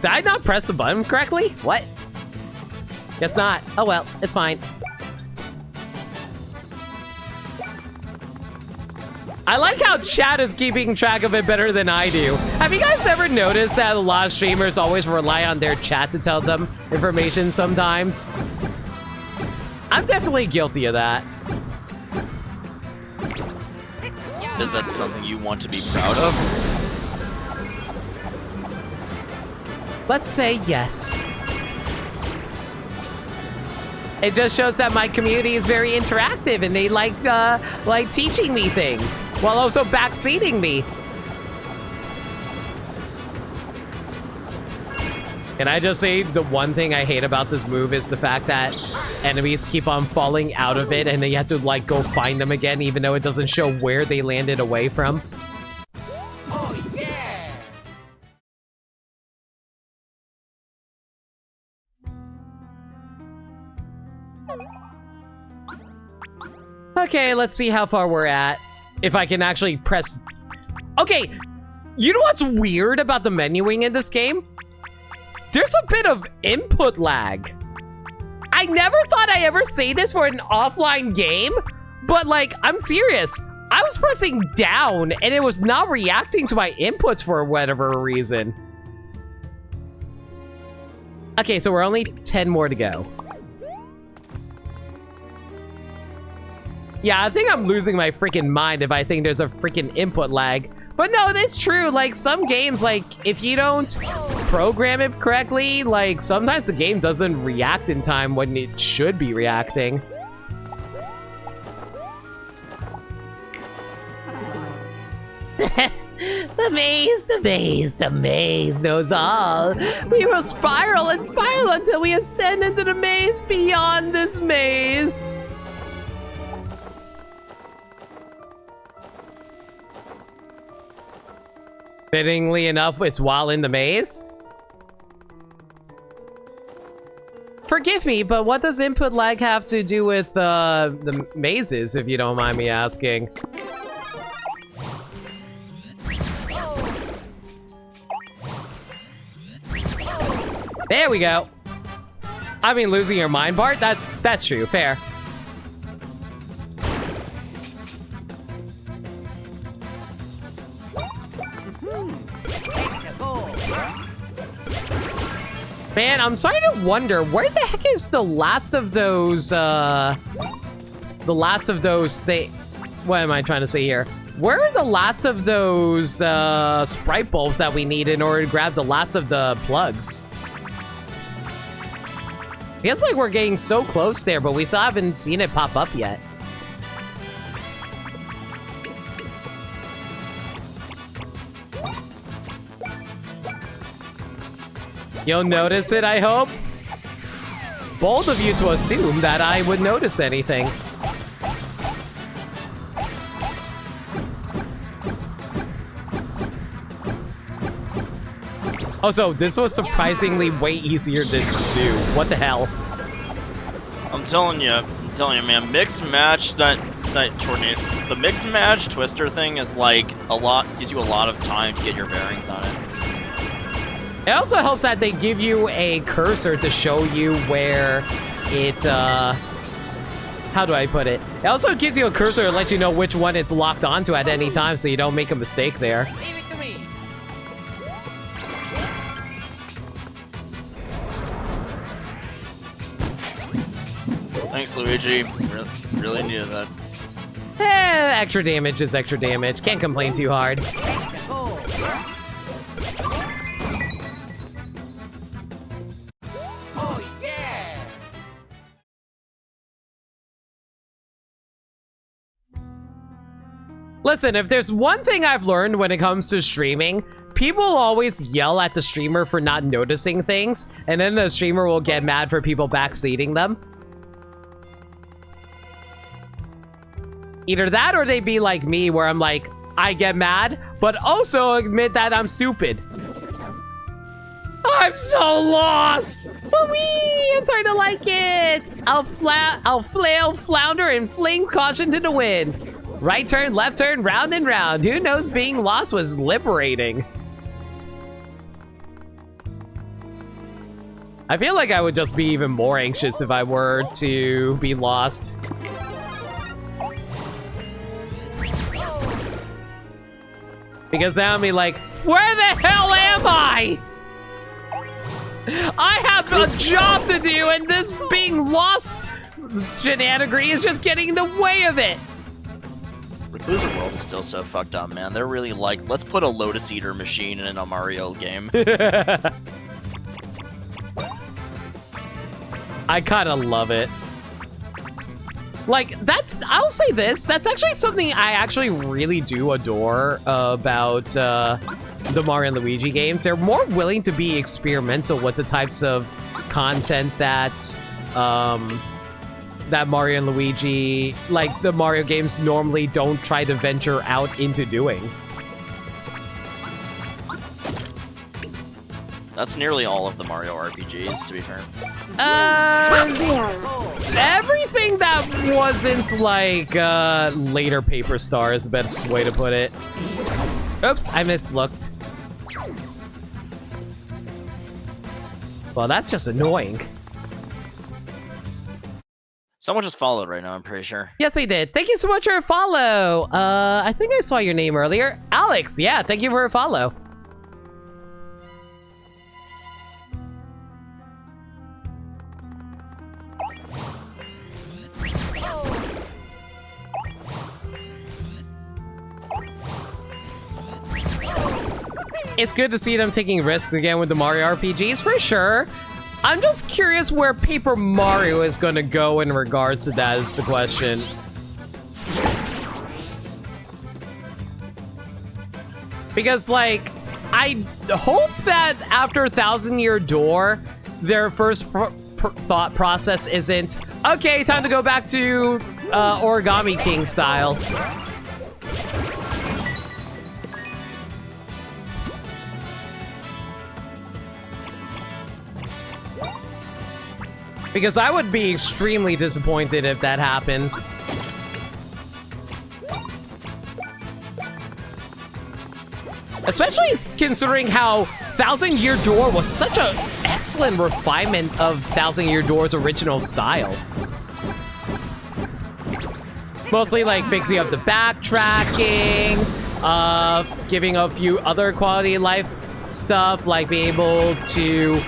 Did I not press the button correctly? What? Guess not. Oh well, it's fine. I like how chat is keeping track of it better than I do. Have you guys ever noticed that a lot of streamers always rely on their chat to tell them information sometimes? I'm definitely guilty of that. Is that something you want to be proud of? Let's say yes. It just shows that my community is very interactive and they like teaching me things while also backseating me. Can I just say the one thing I hate about this move is the fact that enemies keep on falling out of it and then you have to like go find them again even though it doesn't show where they landed away from. Oh yeah! Okay, let's see how far we're at. If I can actually press... Okay, you know what's weird about the menuing in this game? There's a bit of input lag. I never thought I'd ever say this for an offline game, but like, I'm serious. I was pressing down and it was not reacting to my inputs for whatever reason. Okay, so we're only 10 more to go. Yeah, I think I'm losing my freaking mind if I think there's a freaking input lag. But no, that's true. Like, some games, like, if you don't program it correctly, like, sometimes the game doesn't react in time when it should be reacting. The maze knows all. We will spiral and spiral until we ascend into the maze beyond this maze. Fittingly enough, it's while in the maze. Forgive me, but what does input lag have to do with the mazes, if you don't mind me asking? There we go. I mean, losing your mind, Bart? That's true, fair. Man, I'm starting to wonder, where the heck is the last of those, what am I trying to say here? Where are the last of those, sprite bulbs that we need in order to grab the last of the plugs? Feels like we're getting so close there, but we still haven't seen it pop up yet. You'll notice it, I hope? Bold of you to assume that I would notice anything. Oh, so this was surprisingly way easier to do. What the hell? I'm telling you, man. Mix and match that tornado. The mix and match twister thing is like gives you a lot of time to get your bearings on it. It also helps that they give you a cursor to show you where it, how do I put it? It also gives you a cursor to let you know which one it's locked onto at any time so you don't make a mistake there. Leave it to me. Thanks, Luigi. Really needed that. Extra damage is extra damage. Can't complain too hard. Oh yeah! Listen, if there's one thing I've learned when it comes to streaming, people always yell at the streamer for not noticing things, and then the streamer will get mad for people backseating them. Either that or they be like me, where I'm like, I get mad, but also admit that I'm stupid. I'm so lost! Wee! I'm starting to like it! I'll flail, flounder, and fling caution to the wind. Right turn, left turn, round and round. Who knows being lost was liberating? I feel like I would just be even more anxious if I were to be lost. Because then I'll be like, where the hell am I? I have a job to do, and this being lost shenanigery is just getting in the way of it. Reclusive World is still so fucked up, man. They're really like, let's put a Lotus Eater machine in a Mario game. I kind of love it. Like, I'll say this, that's actually something I actually really do adore about the Mario and Luigi games. They're more willing to be experimental with the types of content that that Mario and Luigi, like the Mario games, normally don't try to venture out into doing. That's nearly all of the Mario RPGs, to be fair. Everything that wasn't like later Paper Star is the best way to put it. Oops, I mislooked. Well, that's just annoying. Someone just followed right now, I'm pretty sure. Yes, I did. Thank you so much for a follow. I think I saw your name earlier. Alex, yeah, thank you for a follow. It's good to see them taking risks again with the Mario RPGs, for sure. I'm just curious where Paper Mario is gonna go in regards to that is the question. Because, like, I hope that after 1,000 Year Door, their first thought process isn't, okay, time to go back to Origami King style. Because I would be extremely disappointed if that happened. Especially considering how 1,000 Year Door was such an excellent refinement of 1,000 Year Door's original style. Mostly like fixing up the backtracking, giving a few other quality of life stuff, like being able to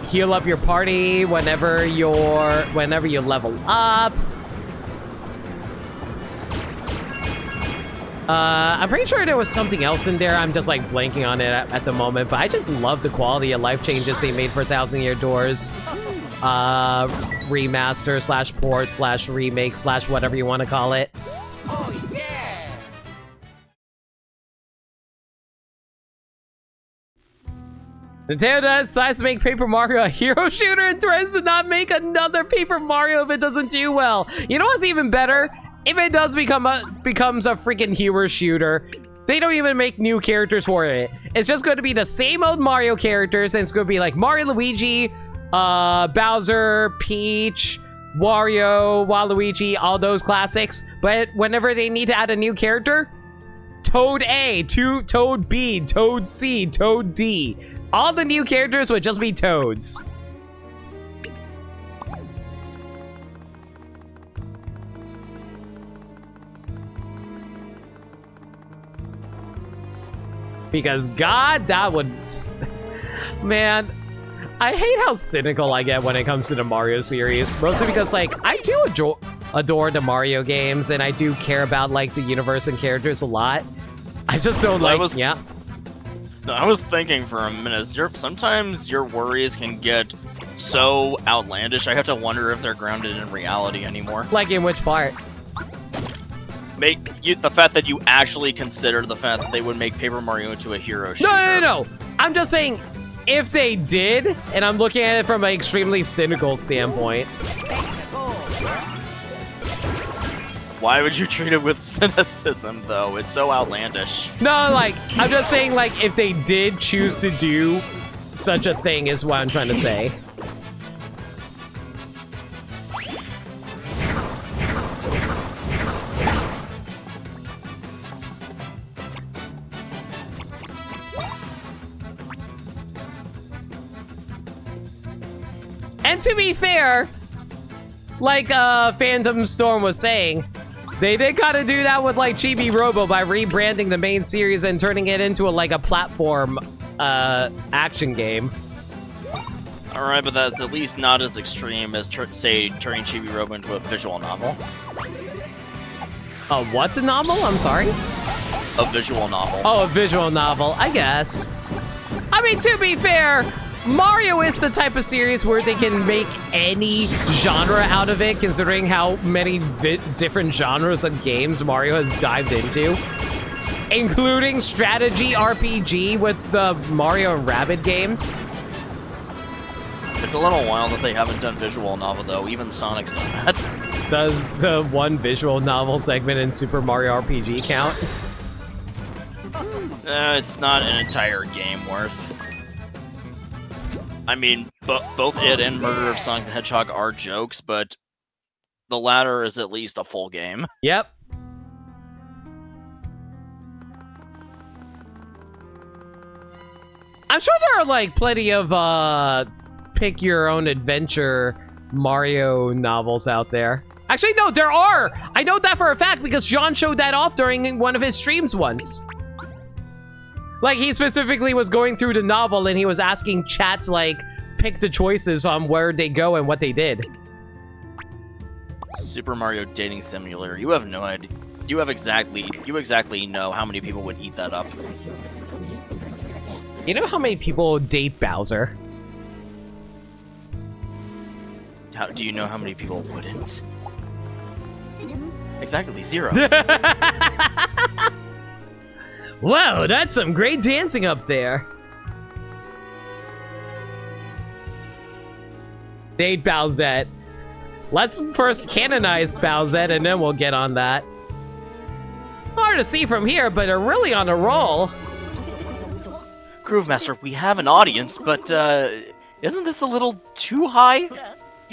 heal up your party whenever you level up. I'm pretty sure there was something else in there. I'm just like blanking on it at the moment, but I just love the quality of life changes they made for 1,000 Year Doors. Remaster slash port slash remake slash whatever you want to call it. Oh yeah! Nintendo decides to make Paper Mario a hero shooter and threatens to not make another Paper Mario if it doesn't do well. You know what's even better? If it does becomes a freaking hero shooter, they don't even make new characters for it. It's just going to be the same old Mario characters, and it's going to be like Mario, Luigi, Bowser, Peach, Wario, Waluigi, all those classics. But whenever they need to add a new character, Toad A, Toad B, Toad C, Toad D. All the new characters would just be Toads. Because God, that would... Man, I hate how cynical I get when it comes to the Mario series. Mostly because, like, I do adore the Mario games, and I do care about, like, the universe and characters a lot. I just don't like... Yeah. No, I was thinking for a minute, sometimes your worries can get so outlandish, I have to wonder if they're grounded in reality anymore. Like, in which part? the fact that you actually consider the fact that they would make Paper Mario into a hero shooter. No. I'm just saying, if they did, and I'm looking at it from an extremely cynical standpoint. Why would you treat it with cynicism, though? It's so outlandish. No, like, I'm just saying, like, if they did choose to do such a thing is what I'm trying to say. And to be fair, like Phantom Storm was saying, they did kind of do that with like Chibi Robo by rebranding the main series and turning it into a platform action game. Alright, but that's at least not as extreme as, say, turning Chibi Robo into a visual novel. A what novel? I'm sorry? A visual novel. Oh, a visual novel, I guess. I mean, to be fair, Mario is the type of series where they can make any genre out of it, considering how many different genres of games Mario has dived into, including strategy RPG with the Mario and Rabbids games. It's a little wild that they haven't done visual novel, though. Even Sonic's done that. Does the one visual novel segment in Super Mario RPG count? It's not an entire game worth. I mean, both it and Murder of Sonic the Hedgehog are jokes, but the latter is at least a full game. Yep. I'm sure there are like plenty of pick your own adventure Mario novels out there. Actually, no, there are! I know that for a fact because Sean showed that off during one of his streams once. Like, he specifically was going through the novel and he was asking chat to, like, pick the choices on where they go and what they did. Super Mario Dating Simulator. You have no idea. You exactly know how many people would eat that up. You know how many people date Bowser? How do you know how many people wouldn't? Exactly, 0. Wow, that's some great dancing up there. Date Bowsette. Let's first canonize Bowsette and then we'll get on that. Hard to see from here, but they're really on a roll. Groove Master, we have an audience, but isn't this a little too high?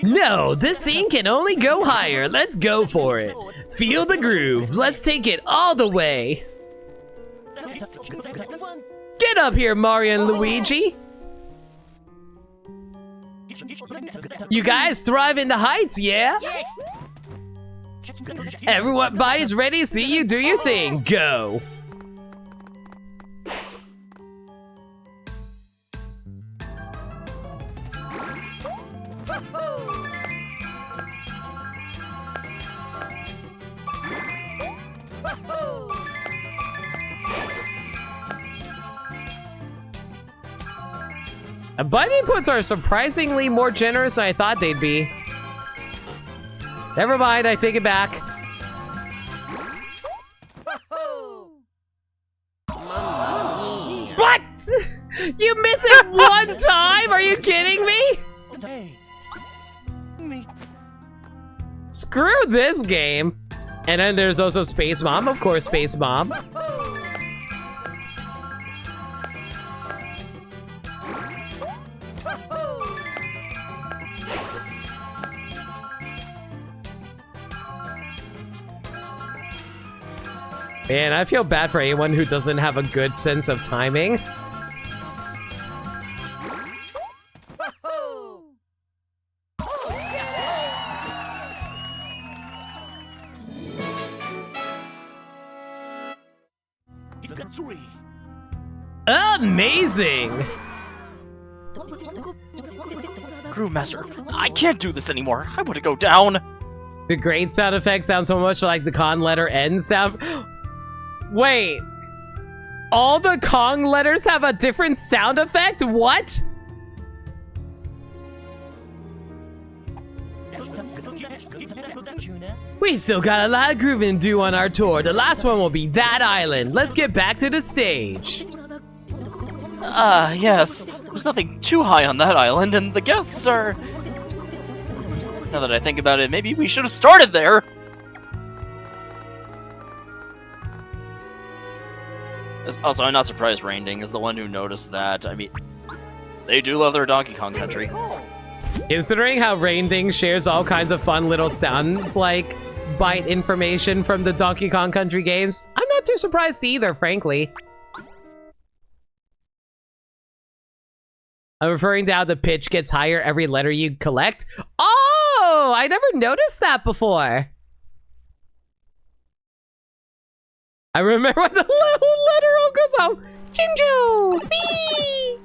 No, this scene can only go higher. Let's go for it. Feel the groove. Let's take it all the way. Get up here, Mario and Luigi. You guys thrive in the heights, yeah? Everybody's ready to see you do your thing. Go. Button inputs are surprisingly more generous than I thought they'd be. Never mind, I take it back. What? You miss it one time? Are you kidding me? Screw this game. And then there's also Space Mom, of course, Space Mom. Man, I feel bad for anyone who doesn't have a good sense of timing. Amazing! Groove Master, I can't do this anymore. I want to go down. The great sound effect sounds so much like the con letter N sound. Wait, all the Kong letters have a different sound effect? What? We still got a lot of grooving to do on our tour. The last one will be that island. Let's get back to the stage. Yes. There's nothing too high on that island, and the guests are... Now that I think about it, maybe we should have started there. Also, I'm not surprised Rainding is the one who noticed that. I mean, they do love their Donkey Kong Country. Considering how Rainding shares all kinds of fun little sound, like, bite information from the Donkey Kong Country games, I'm not too surprised either, frankly. I'm referring to how the pitch gets higher every letter you collect. Oh, I never noticed that before. I remember when the little letter O goes out. Jinju! Bee!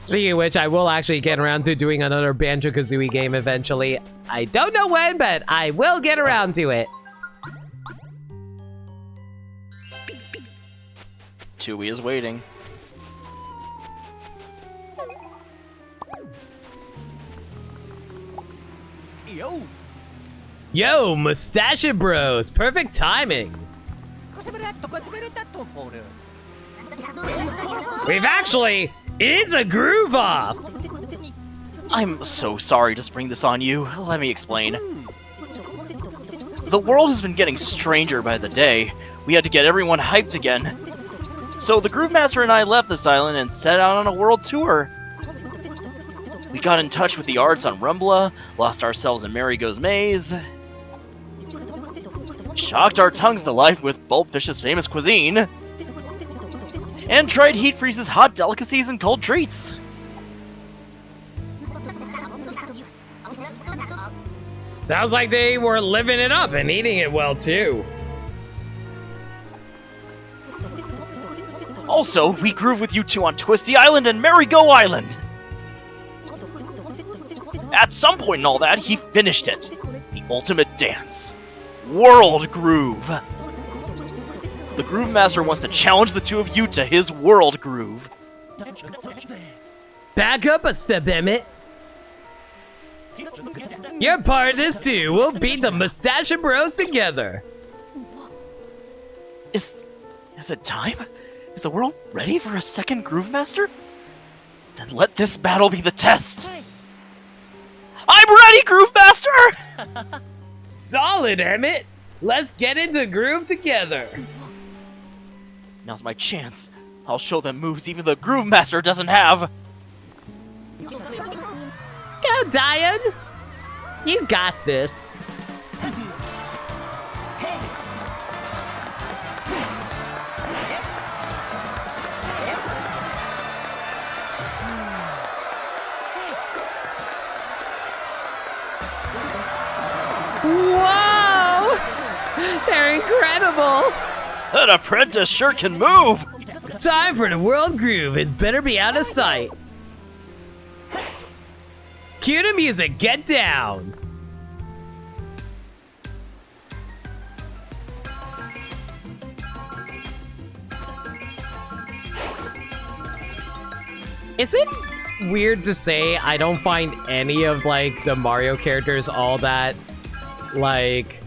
Speaking of which, I will actually get around to doing another Banjo-Kazooie game eventually. I don't know when, but I will get around to it. Chewie is waiting. Yo! Yo, Mustache Bros, perfect timing. We've actually, it's a groove off. I'm so sorry to spring this on you. Let me explain. The world has been getting stranger by the day. We had to get everyone hyped again. So the Groove Master and I left this island and set out on a world tour. We got in touch with the arts on Rumbla, lost ourselves in Marigo's Maze, shocked our tongues to life with Bulbfish's famous cuisine, and tried Heat Freeze's hot delicacies and cold treats. Sounds like they were living it up and eating it well too. Also, we groove with you two on Twisty Island and Marigo Island. At some point in all that, he finished it. The ultimate dance. World Groove. The Groove Master wants to challenge the two of you to his World Groove. Back up a step, Emmett. You're part of this too. We'll beat the Mustache Bros together. Is it time? Is the world ready for a second Groove Master? Then let this battle be the test. I'm ready, Groove Master! Solid, Emmett. Let's get into groove together. Now's my chance. I'll show them moves even the Groove Master doesn't have. Go, Diane. You got this. Whoa! They're incredible! An apprentice sure can move! Time for the World Groove. It better be out of sight. Cue the music. Get down. Is it weird to say I don't find any of like the Mario characters all that like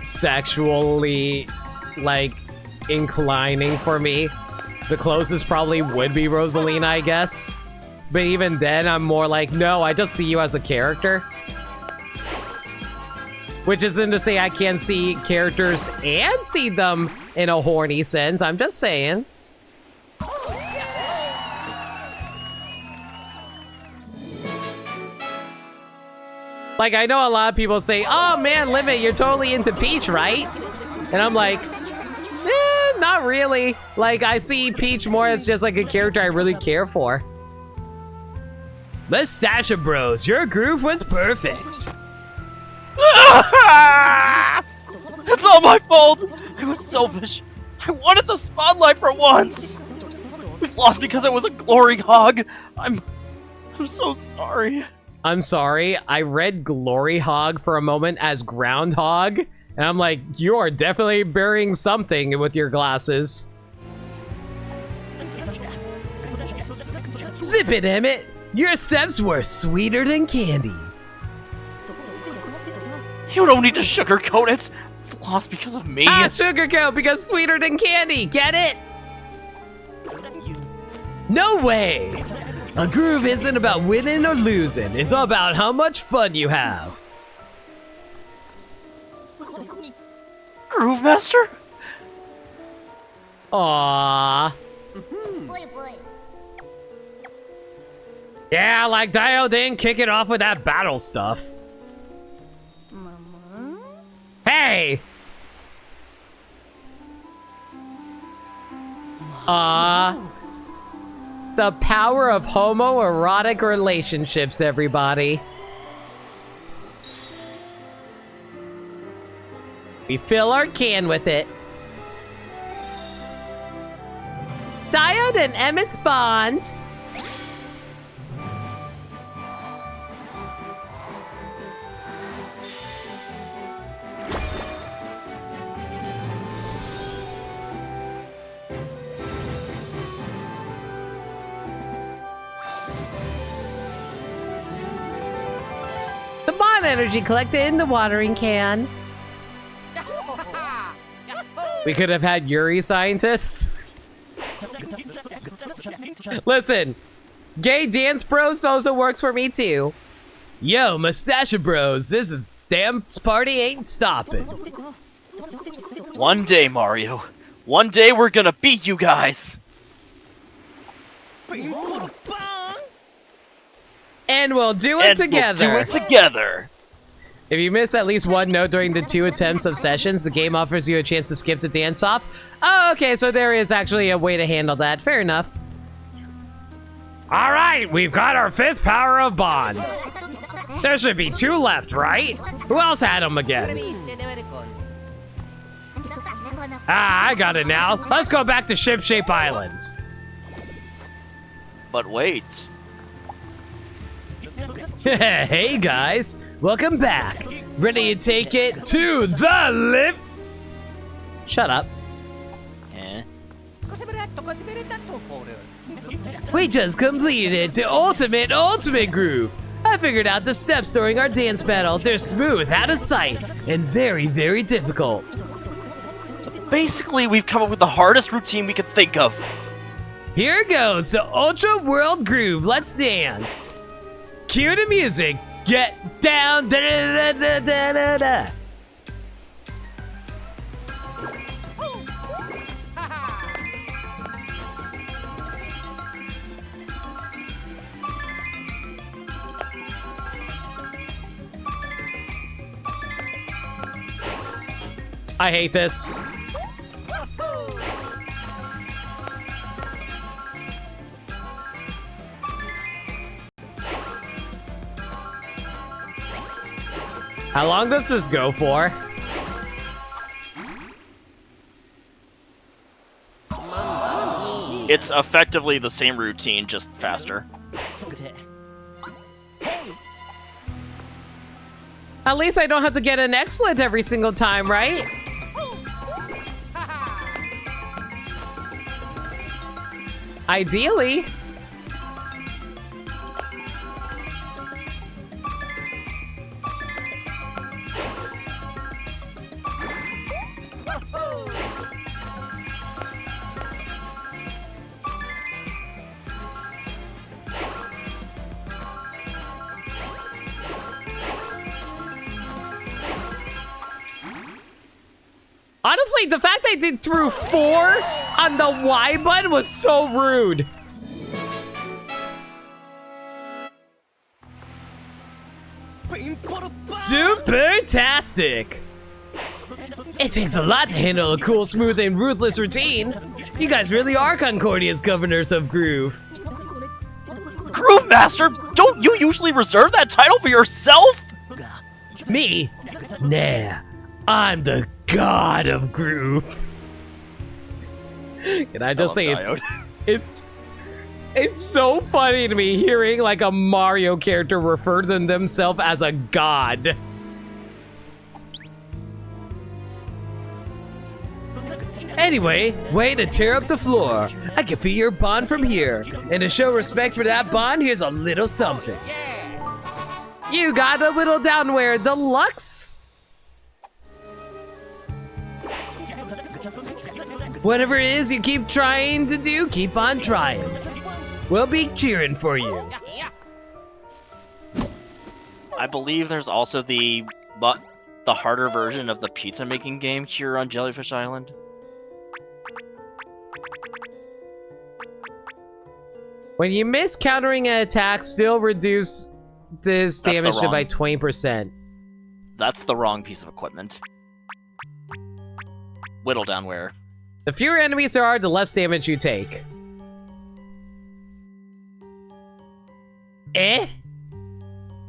sexually like inclining for me? The closest probably would be Rosalina, I guess. But even then, I'm more like, no, I just see you as a character. Which isn't to say I can't see characters and see them in a horny sense. I'm just saying. Like, I know a lot of people say, oh man, Limit, you're totally into Peach, right? And I'm like, not really. Like, I see Peach more as just like a character I really care for. Mustache Bros, your groove was perfect. It's all my fault! I was selfish. I wanted the spotlight for once! We've lost because I was a glory hog. I'm so sorry. I'm sorry, I read Glory Hog for a moment as Groundhog, and I'm like, you are definitely burying something with your glasses. Zip it, Emmett! Your steps were sweeter than candy. You don't need to sugarcoat it. Lost because of me. Sugarcoat because sweeter than candy. Get it? No way. A groove isn't about winning or losing. It's all about how much fun you have. Groove Master? Aww. Yeah, like Dio didn't kick it off with that battle stuff. Hey! The power of homoerotic relationships, everybody. We fill our can with it. Diode and Emmett's bond. The bond energy collected in the watering can. We could have had Yuri scientists. Listen, gay dance bros also works for me too. Yo, mustache bros, this is dance party ain't stopping. One day, Mario. One day we're gonna beat you guys. And we'll do it together. We'll do it together. If you miss at least one note during the 2 attempts of sessions, the game offers you a chance to skip the dance off. Oh, okay, so there is actually a way to handle that. Fair enough. All right, we've got our 5th power of bonds. There should be 2 left, right? Who else had them again? I got it now. Let's go back to Ship Shape Island. But wait. Hey guys, welcome back. Ready to take it to the lip? Shut up. Eh? We just completed the ultimate groove. I figured out the steps during our dance battle. They're smooth, out of sight, and very, very difficult. Basically, we've come up with the hardest routine we could think of. Here goes the Ultra World Groove. Let's dance. Cue the music. Get down. Da, da, da, da, da, da. I hate this. How long does this go for? It's effectively the same routine, just faster. At least I don't have to get an excellent every single time, right? Ideally. Honestly, the fact they did threw 4 on the Y button was so rude. Super-tastic. It takes a lot to handle a cool, smooth, and ruthless routine. You guys really are Concordia's governors of groove. Groove Master, don't you usually reserve that title for yourself? Me? Nah, I'm the god of groove. Can I just say it's so funny to me hearing like a Mario character refer to themselves as a god. Anyway, way to tear up the floor. I can feel your bond from here. And to show respect for that bond, here's a little something. You got a little downwear deluxe. Whatever it is you keep trying to do, keep on trying. We'll be cheering for you. I believe there's also the harder version of the pizza making game here on Jellyfish Island. When you miss, countering an attack still reduces damage by 20%. That's the wrong piece of equipment. Whittle downwear. The fewer enemies there are, the less damage you take. Eh?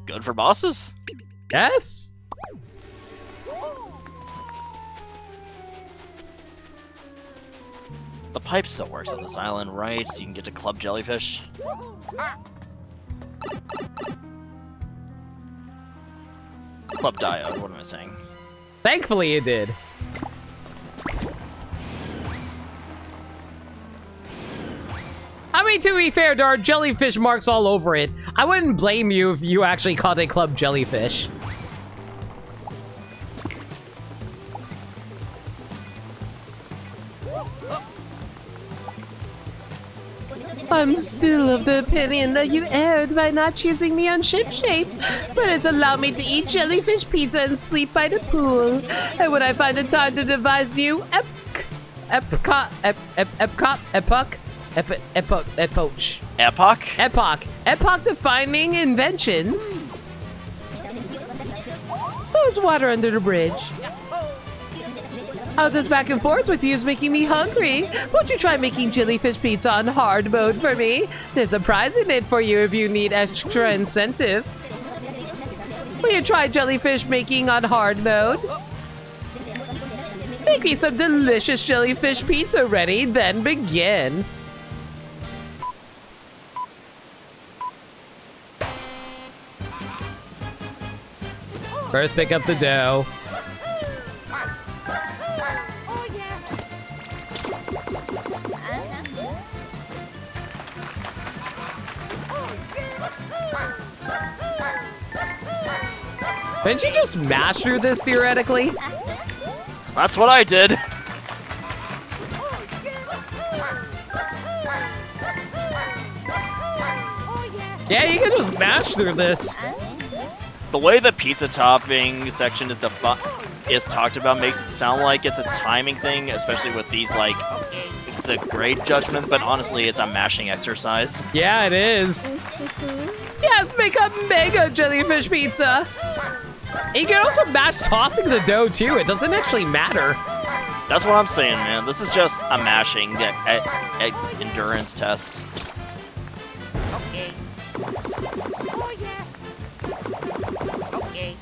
Good for bosses. Yes? The pipe still works on this island, right? So you can get to Club Jellyfish. Club Diode, what am I saying? Thankfully it did. I mean, to be fair, there are jellyfish marks all over it. I wouldn't blame you if you actually called it Club Jellyfish. I'm still of the opinion that you erred by not choosing me on Ship Shape, but it's allowed me to eat jellyfish pizza and sleep by the pool. And when I find the time to devise new epoch defining inventions. There's water under the bridge. All this back and forth with you is making me hungry. Won't you try making jellyfish pizza on hard mode for me? There's a prize in it for you if you need extra incentive. Will you try jellyfish making on hard mode? Make me some delicious jellyfish pizza ready, then begin. First, pick up the dough. Couldn't you just mash through this theoretically? That's what I did. Yeah, you can just mash through this. The way the pizza topping section is talked about makes it sound like it's a timing thing, especially with these, like, the grade judgments, but honestly, it's a mashing exercise. Yeah, it is. Yes, make a mega jellyfish pizza. You can also mash tossing the dough, too. It doesn't actually matter. That's what I'm saying, man. This is just a mashing endurance test. Okay. Oh yeah. Okay.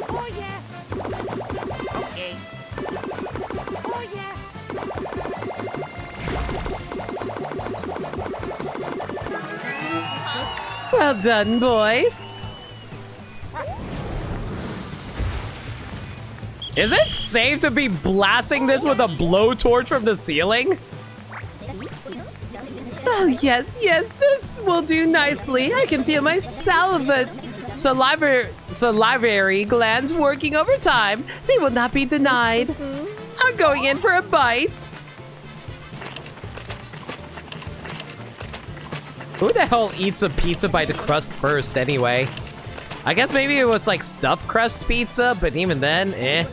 Oh yeah. Okay. Oh yeah. Well done, boys. Is it safe to be blasting this with a blowtorch from the ceiling? Oh, yes, this will do nicely. I can feel my salivary glands working overtime. They will not be denied. I'm going in for a bite. Who the hell eats a pizza by the crust first, anyway? I guess maybe it was like stuffed crust pizza, but even then, eh.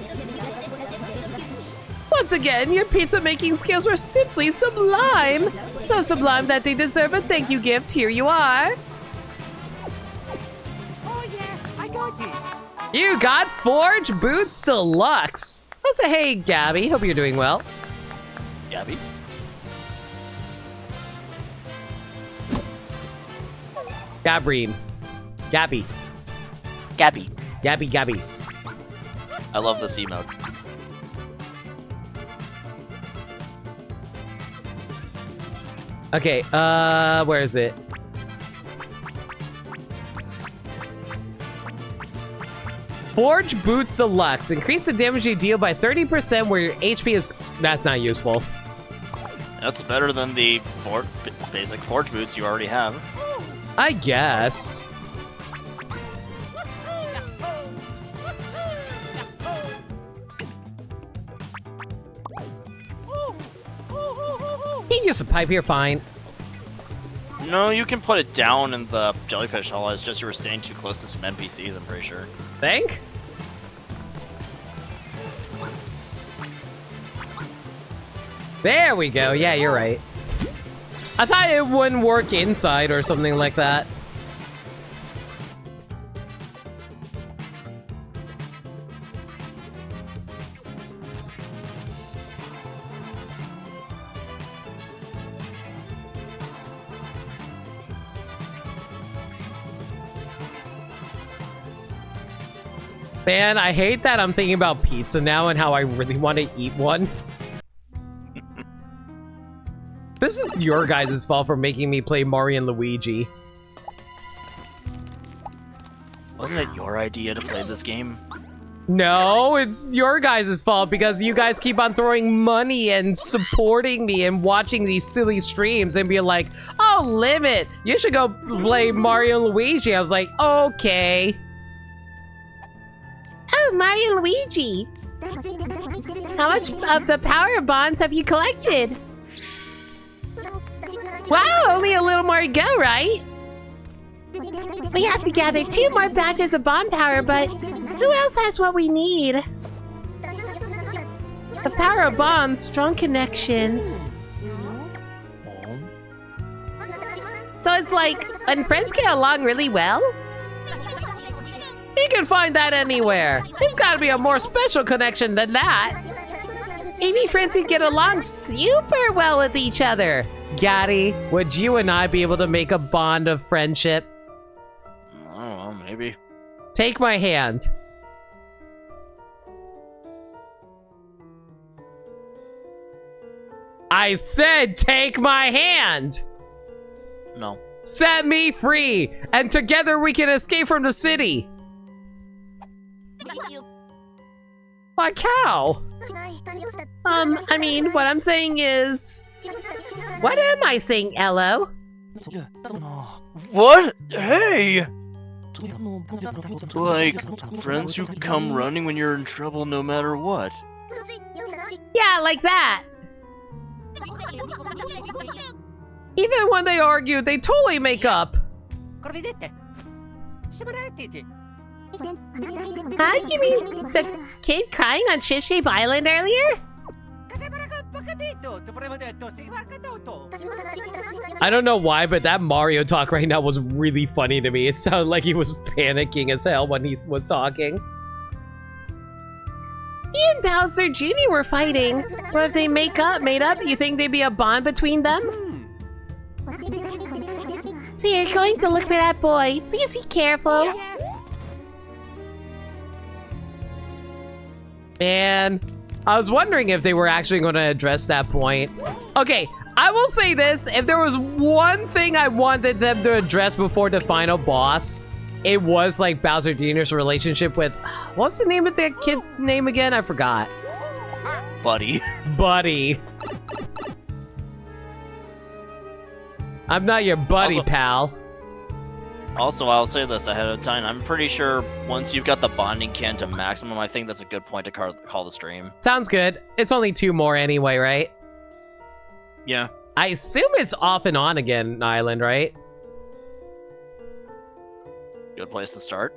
Once again, your pizza making skills were simply sublime. So sublime that they deserve a thank you gift. Here you are. Oh yeah, I got you. You got Forge Boots Deluxe. I'll say, hey, Gabby, hope you're doing well. Gabby? Gabrine. Gabby. Gabby. Gabby. I love this emote. Okay, where is it? Forge Boots Deluxe. Increase the damage you deal by 30% where your HP is... That's not useful. That's better than the basic Forge Boots you already have. I guess. You can use a pipe here, fine. No, you can put it down in the jellyfish hole. It's just you were staying too close to some NPCs, I'm pretty sure. Think? There we go. Yeah, you're right. I thought it wouldn't work inside or something like that. Man, I hate that I'm thinking about pizza now and how I really want to eat one. This is your guys' fault for making me play Mario and Luigi. Wasn't it your idea to play this game? No, it's your guys' fault because you guys keep on throwing money and supporting me and watching these silly streams and being like, oh, Limit, you should go play Mario and Luigi. I was like, okay. Oh, Mario and Luigi. How much of the power bonds have you collected? Wow, only a little more to go, right? We have to gather 2 more batches of bond power, but who else has what we need? The power of bonds, strong connections. So it's like, when friends get along really well? You can find that anywhere. It's gotta be a more special connection than that. Maybe friends who get along super well with each other. Gotti, would you and I be able to make a bond of friendship? I don't know, maybe. Take my hand. I said take my hand! No. Set me free, and together we can escape from the city. Like how? I mean, what I'm saying is... What am I saying, Elo? What? Hey! Like, friends who come running when you're in trouble no matter what. Yeah, like that. Even when they argue, they totally make up. Huh? You mean the kid crying on Ship Shape Island earlier? I don't know why, but that Mario talk right now was really funny to me. It sounded like he was panicking as hell when he was talking. He and Bowser Jr. were fighting. But if they made up, you think there'd be a bond between them? So you're going to look for that boy. Please be careful. Man, I was wondering if they were actually going to address that point. Okay, I will say this. If there was one thing I wanted them to address before the final boss, it was like Bowser Jr.'s relationship with... What's the name of the kid's name again? I forgot. Buddy. Buddy. I'm not your buddy, Also- pal. Also, I'll say this ahead of time. I'm pretty sure once you've got the bonding can to maximum, I think that's a good point to call the stream. Sounds good. It's only 2 more anyway, right? Yeah. I assume it's off and on again, Island, right? Good place to start.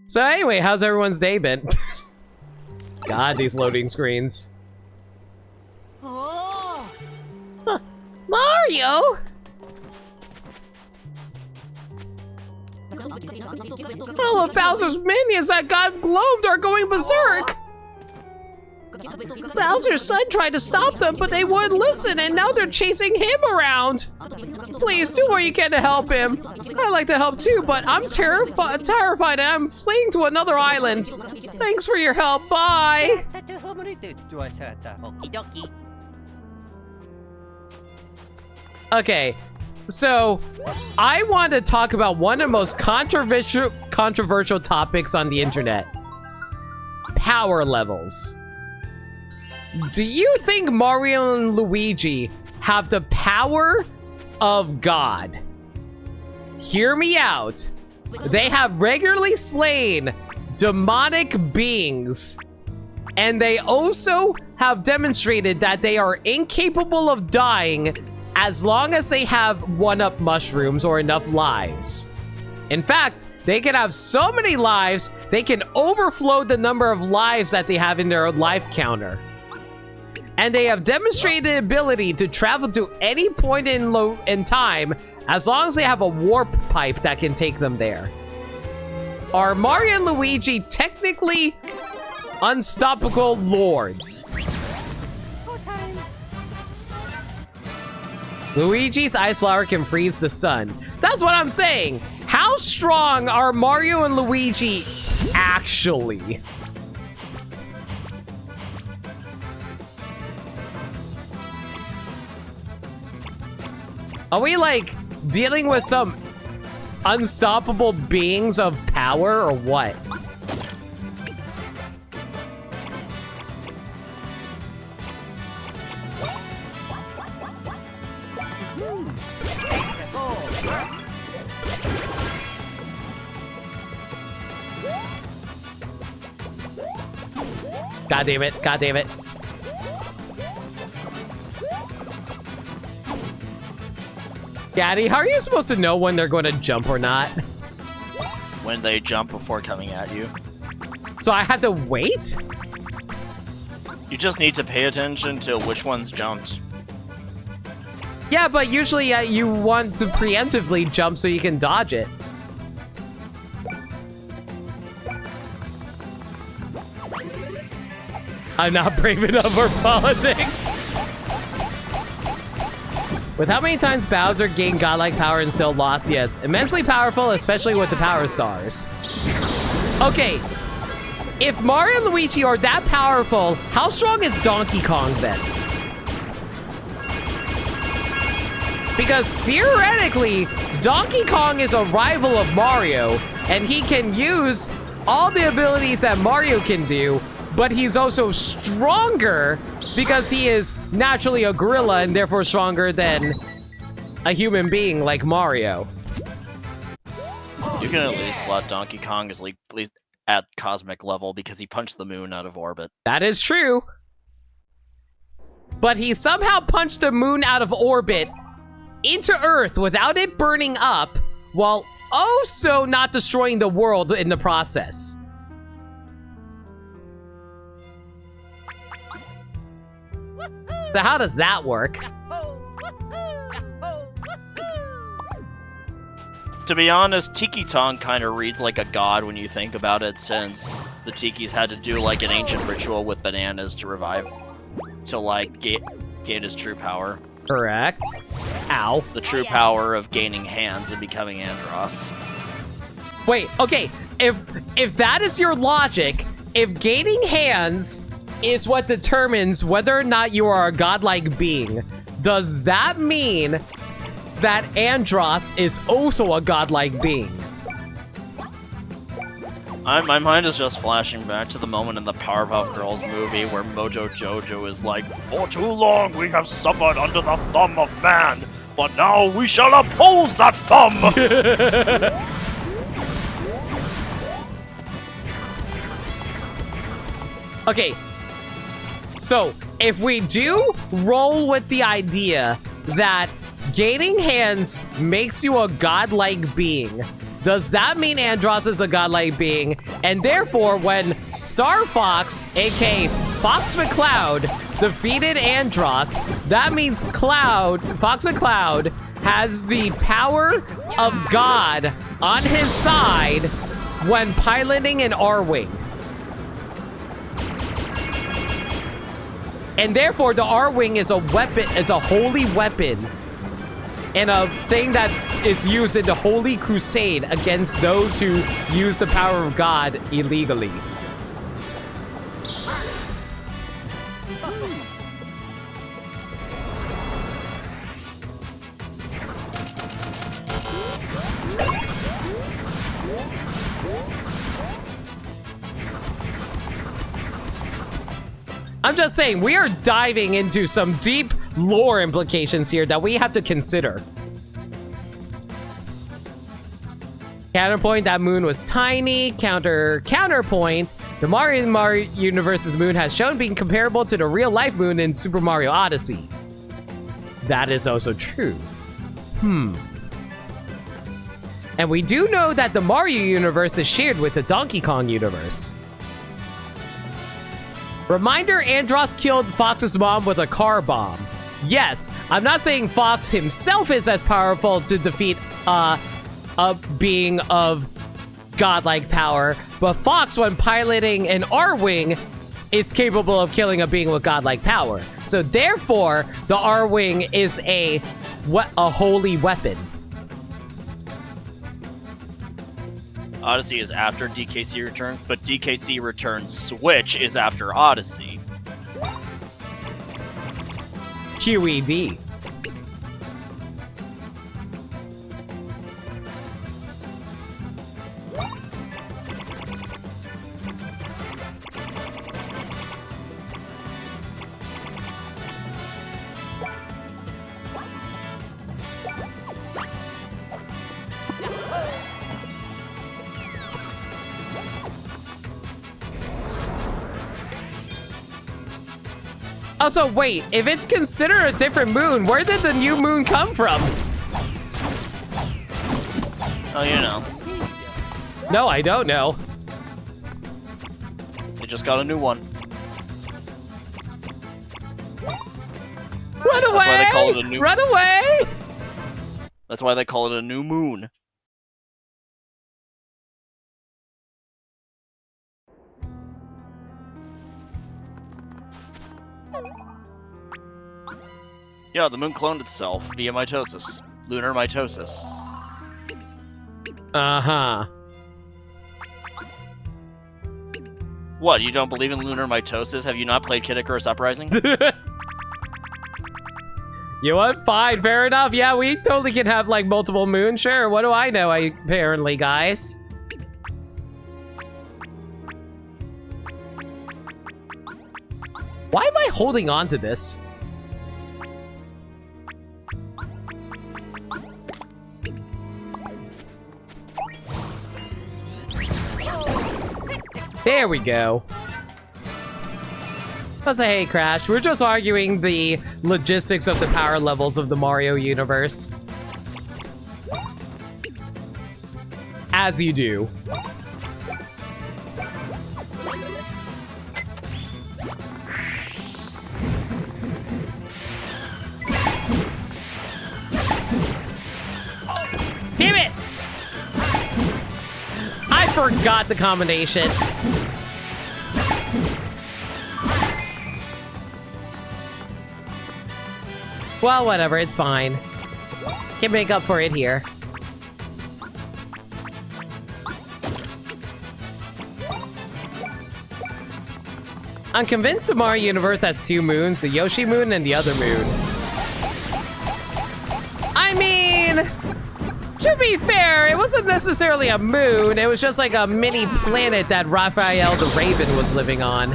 So anyway, how's everyone's day been? God, these loading screens. Mario! All of Bowser's minions that got globed are going berserk! Bowser's son tried to stop them, but they wouldn't listen, and now they're chasing him around! Please, do what you can to help him. I'd like to help too, but I'm terrified and I'm fleeing to another island. Thanks for your help, bye! Okay, so I want to talk about one of the most controversial topics on the internet. Power levels. Do you think Mario and Luigi have the power of God? Hear me out. They have regularly slain demonic beings, and they also have demonstrated that they are incapable of dying as long as they have 1-up mushrooms or enough lives. In fact, they can have so many lives, they can overflow the number of lives that they have in their life counter. And they have demonstrated the ability to travel to any point in time as long as they have a warp pipe that can take them there. Are Mario and Luigi technically unstoppable lords? Luigi's ice flower can freeze the sun. That's what I'm saying. How strong are Mario and Luigi actually? Are we like dealing with some unstoppable beings of power or what? God damn it, god damn it. Daddy, how are you supposed to know when they're going to jump or not? When they jump before coming at you. So I have to wait? You just need to pay attention to which ones jumped. Yeah, but usually you want to preemptively jump so you can dodge it. I'm not brave enough for politics. With how many times Bowser gained godlike power and still lost? Yes, immensely powerful, especially with the power stars. Okay, if Mario and Luigi are that powerful, how strong is Donkey Kong then? Because theoretically, Donkey Kong is a rival of Mario, and he can use all the abilities that Mario can do, but he's also stronger because he is naturally a gorilla and therefore stronger than a human being like Mario. You can at least let Donkey Kong is at least at cosmic level because he punched the moon out of orbit. That is true. But he somehow punched the moon out of orbit into Earth without it burning up, while also not destroying the world in the process. So how does that work? To be honest, Tiki Tong kind of reads like a god when you think about it, since the Tikis had to do like an ancient ritual with bananas to revive, to like gain his true power. Correct. Ow. The true power of gaining hands and becoming Andros. Wait, okay, if that is your logic, if gaining hands is what determines whether or not you are a godlike being, does that mean that Andros is also a godlike being? My mind is just flashing back to the moment in the Powerpuff Girls movie where Mojo Jojo is like, "For too long we have suffered under the thumb of man, but now we shall oppose that thumb!" Okay, so if we do roll with the idea that gaining hands makes you a godlike being, does that mean Andros is a godlike being? And therefore, when Star Fox, aka Fox McCloud, defeated Andros, that means Fox McCloud has the power of God on his side when piloting an R-Wing. And therefore, the R-Wing is a weapon, is a holy weapon, and a thing that is used in the Holy Crusade against those who use the power of God illegally. I'm just saying, we are diving into some deep lore implications here that we have to consider. Counterpoint, that moon was tiny. Counterpoint, the Mario Universe's moon has shown being comparable to the real-life moon in Super Mario Odyssey. That is also true. And we do know that the Mario universe is shared with the Donkey Kong universe. Reminder, Andross killed Fox's mom with a car bomb. Yes, I'm not saying Fox himself is as powerful to defeat a being of godlike power, but Fox, when piloting an R-Wing, is capable of killing a being with godlike power. So therefore, the R-Wing is a holy weapon. Odyssey is after DKC Returns, but DKC Returns Switch is after Odyssey. QED. Also, wait, if it's considered a different moon, where did the new moon come from? Oh, you know. No, I don't know. They just got a new one. Run away! That's why they call it a new. Run away! That's why they call it a new moon. Yeah, the moon cloned itself via mitosis. Lunar mitosis. Uh-huh. What, you don't believe in lunar mitosis? Have you not played Kid Icarus Uprising? You know what? Fine, fair enough. Yeah, we totally can have, like, multiple moons. Sure, what do I know, apparently, guys? Why am I holding on to this? There we go. I say, hey, Crash, we're just arguing the logistics of the power levels of the Mario universe. As you do. Damn it! I forgot the combination. Well, whatever, it's fine. Can make up for it here. I'm convinced the Mario universe has two moons, the Yoshi moon and the other moon. I mean, to be fair, it wasn't necessarily a moon, it was just like a mini planet that Raphael the Raven was living on.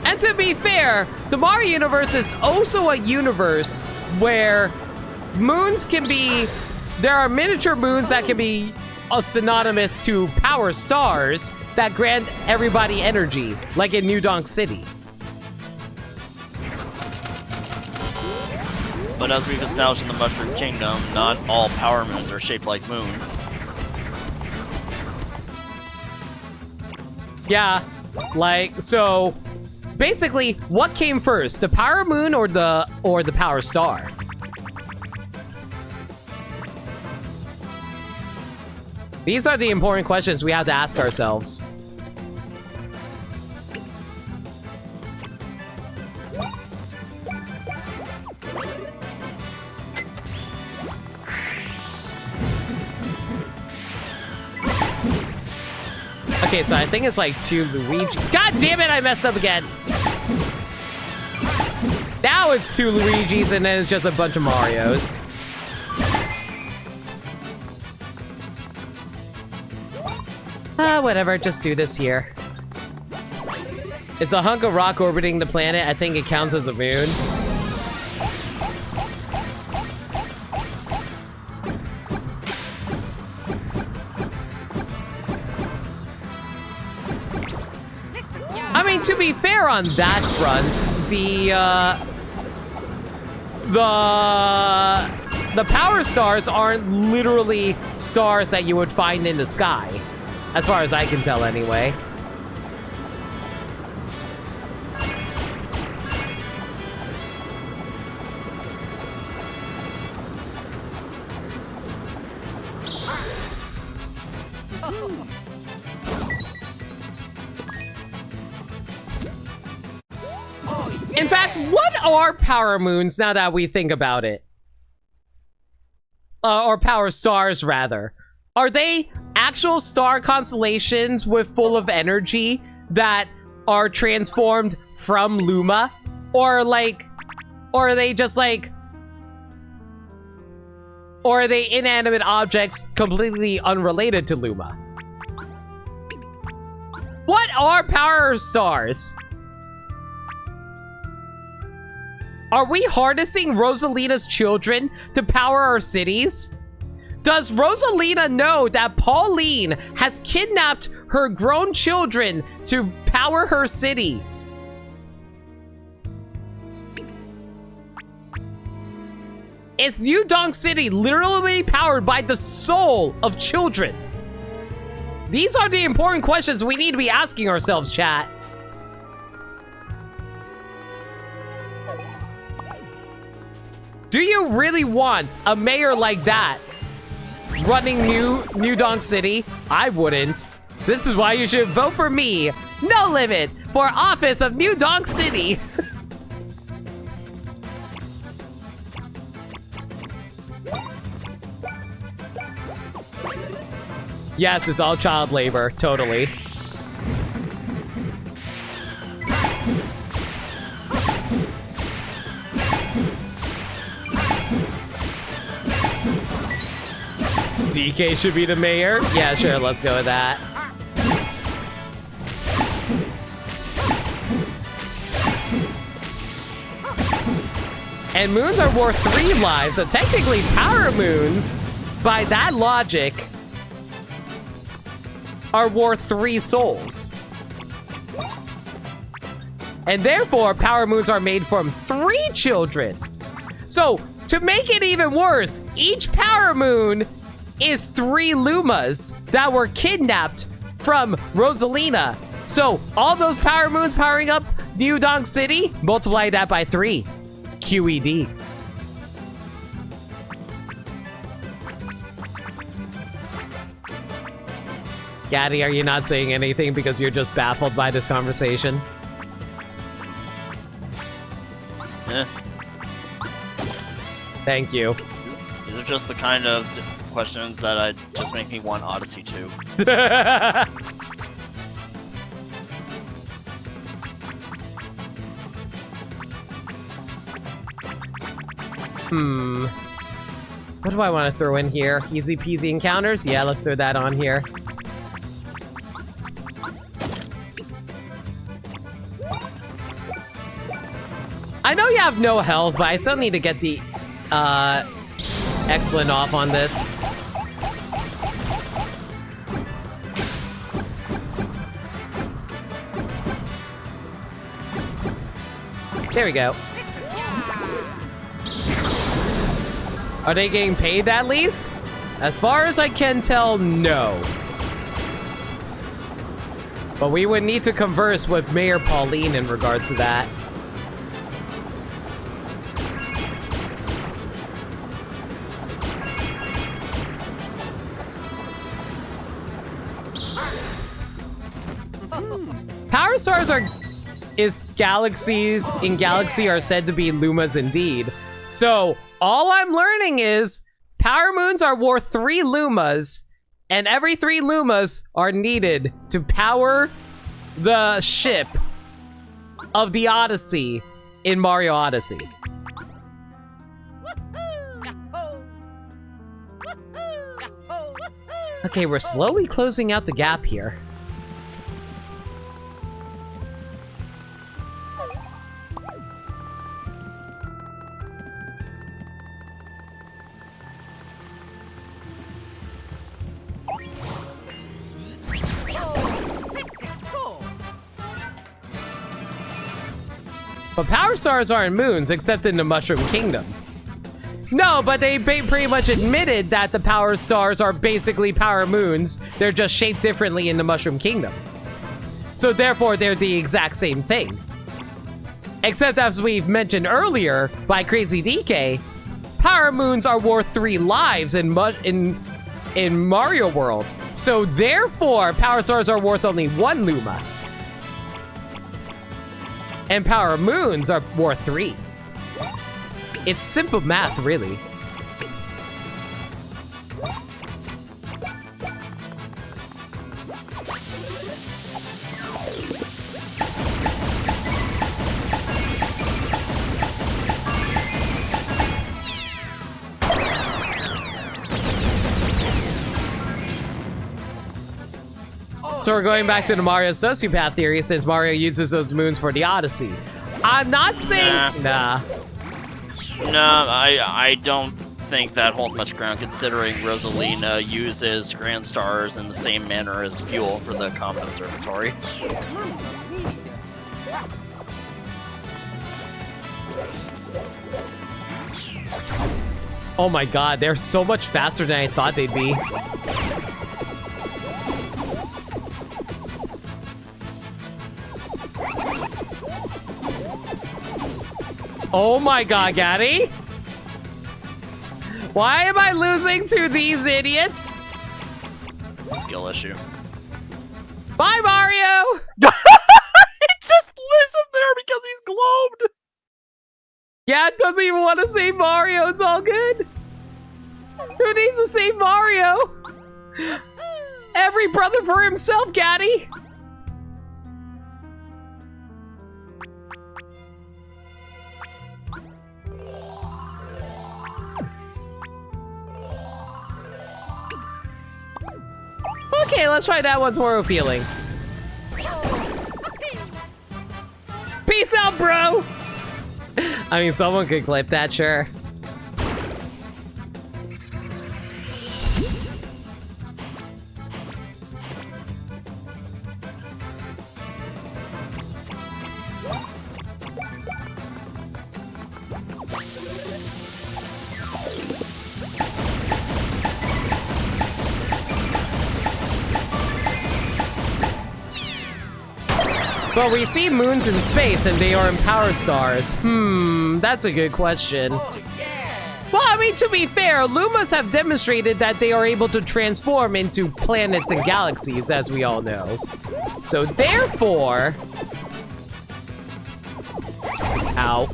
And to be fair, the Mario universe is also a universe where moons can be... There are miniature moons that can be synonymous to power stars that grant everybody energy, like in New Donk City. But as we've established in the Mushroom Kingdom, not all power moons are shaped like moons. Yeah, like, so... Basically, what came first, the power moon or the power star? These are the important questions we have to ask ourselves. Okay, so I think it's like 2 Luigi. God damn it, I messed up again. Now now it's 2 Luigis and then it's just a bunch of Marios. Whatever, just do this here. It's a hunk of rock orbiting the planet. I think it counts as a moon. I mean, to be fair on that front, the power stars aren't literally stars that you would find in the sky. As far as I can tell, anyway. In fact, what are power moons now that we think about it? Or power stars, rather. Are they actual star constellations with full of energy that are transformed from Luma? Or are they just like... Or are they inanimate objects completely unrelated to Luma? What are power stars? Are we harnessing Rosalina's children to power our cities? Does Rosalina know that Pauline has kidnapped her grown children to power her city? Is New Donk City literally powered by the soul of children? These are the important questions we need to be asking ourselves, chat. Do you really want a mayor like that running New Donk City? I wouldn't. This is why you should vote for me, No Limit, for office of New Donk City. Yes, it's all child labor, totally. DK should be the mayor? Yeah, sure, let's go with that. And moons are worth 3 lives, so technically power moons, by that logic, are worth 3 souls. And therefore, power moons are made from 3 children. So, to make it even worse, each power moon is 3 Lumas that were kidnapped from Rosalina. So, all those power moons powering up New Donk City, multiply that by 3. QED. Gaddy, are you not saying anything because you're just baffled by this conversation? Eh. Thank you. These are just the kind of questions that just make me want Odyssey 2. What do I want to throw in here? Easy peasy encounters? Yeah, let's throw that on here. I know you have no health, but I still need to get the excellent off on this. There we go. Are they getting paid at least? As far as I can tell, no. But we would need to converse with Mayor Pauline in regards to that. Power stars in Galaxy are said to be Lumas indeed. So all I'm learning is power moons are worth 3 Lumas, and every 3 Lumas are needed to power the ship of the Odyssey in Mario Odyssey. Okay, we're slowly closing out the gap here. But Power Stars aren't moons, except in the Mushroom Kingdom. No, but they pretty much admitted that the Power Stars are basically Power Moons. They're just shaped differently in the Mushroom Kingdom. So therefore, they're the exact same thing. Except as we've mentioned earlier by Crazy DK, Power Moons are worth 3 lives in Mario World. So therefore, Power Stars are worth only 1 Luma. And Power Moons are worth 3. It's simple math, really. So we're going back to the Mario sociopath theory since Mario uses those moons for the Odyssey. I'm not saying... Nah. No, I don't think that holds much ground considering Rosalina uses Grand Stars in the same manner as fuel for the Comet Observatory. Oh my god, they're so much faster than I thought they'd be. Oh my god, Gaddy! Why am I losing to these idiots? Skill issue. Bye, Mario! It just lives up there because he's globed! Yeah, it doesn't even want to save Mario, it's all good. Who needs to save Mario? Every brother for himself, Gaddy! Okay, let's try that once more feeling. Peace out, bro! I mean, someone could clip that, sure. But we see moons in space and they are in Power Stars. That's a good question. Well, I mean, to be fair, Lumas have demonstrated that they are able to transform into planets and galaxies, as we all know. So therefore... Ow.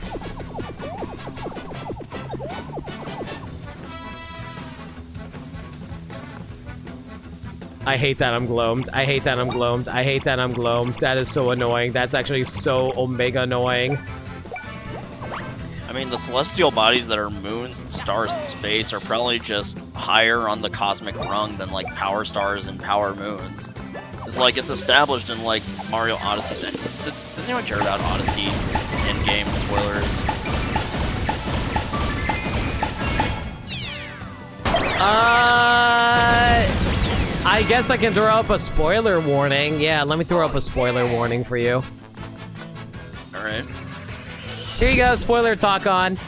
I hate that I'm gloamed. I hate that I'm gloamed. I hate that I'm gloamed. That is so annoying. That's actually so omega annoying. I mean, the celestial bodies that are moons and stars in space are probably just higher on the cosmic rung than, like, Power Stars and Power Moons. It's like, it's established in, like, Mario Odyssey's end. Does anyone care about Odyssey's endgame spoilers? I guess I can throw up a spoiler warning. Yeah, let me throw up a spoiler warning for you. Alright. Here you go, spoiler talk on.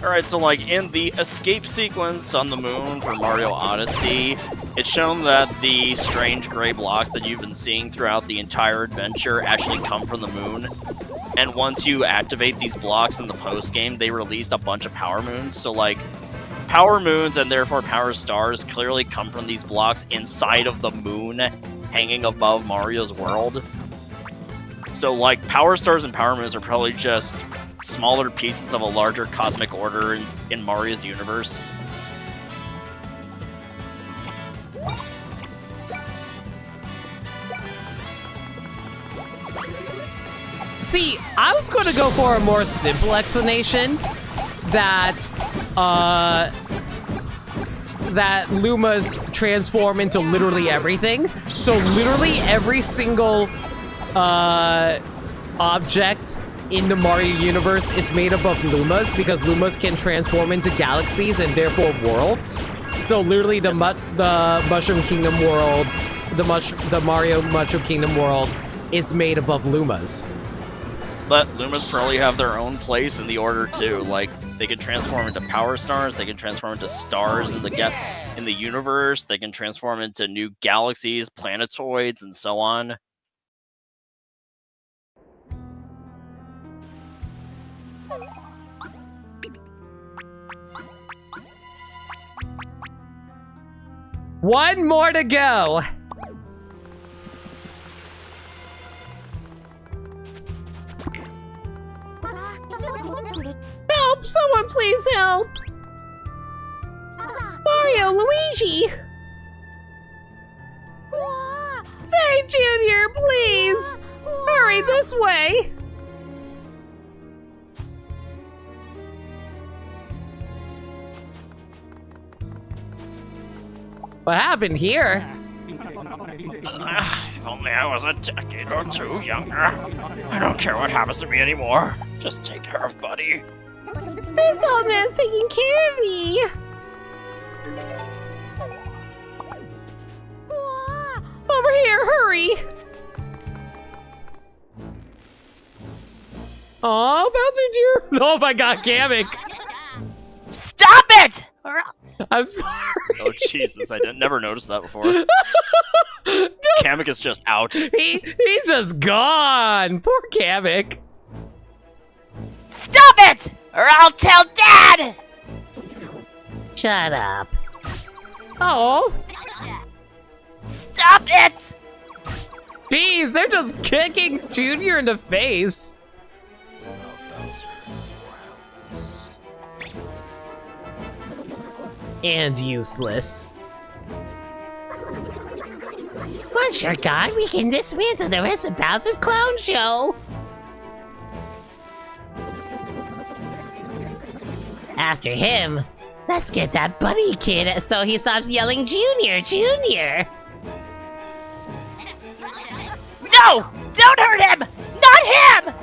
Alright, so like in the escape sequence on the moon for Mario Odyssey, it's shown that the strange gray blocks that you've been seeing throughout the entire adventure actually come from the moon. And once you activate these blocks in the post-game, they released a bunch of power moons. So like, Power Moons and therefore Power Stars clearly come from these blocks inside of the moon hanging above Mario's world. So like Power Stars and Power Moons are probably just smaller pieces of a larger cosmic order in Mario's universe. See, I was going to go for a more simple explanation that that Lumas transform into literally everything. So literally every single object in the Mario universe is made up of Lumas because Lumas can transform into galaxies and therefore worlds. So literally the Mushroom Kingdom world, the Mario Mushroom Kingdom world is made up of Lumas. But Lumas probably have their own place in the order too. Like they can transform into power stars, they can transform into stars in the universe, they can transform into new galaxies, planetoids, and so on. One more to go. Help! Someone please help! Mario, Luigi! Save Junior, please! Hurry this way! What happened here? If only I was a decade or two younger. I don't care what happens to me anymore. Just take care of Buddy. This old man's taking care of me! Over here, hurry! Oh, Bowser Jr. Oh my God, Kamek. Stop it! I'm sorry. Oh Jesus, I never noticed that before. Kamek is just out. He's just gone. Poor Kamek. Stop it! Or I'll tell Dad! Shut up. Oh, Stop it! jeez, they're just kicking Junior in the face. And useless. Once you're gone, we can dismantle the rest of Bowser's Clown Show. After him, let's get that Buddy kid so he stops yelling Junior, Junior. No! Don't hurt him! Not him!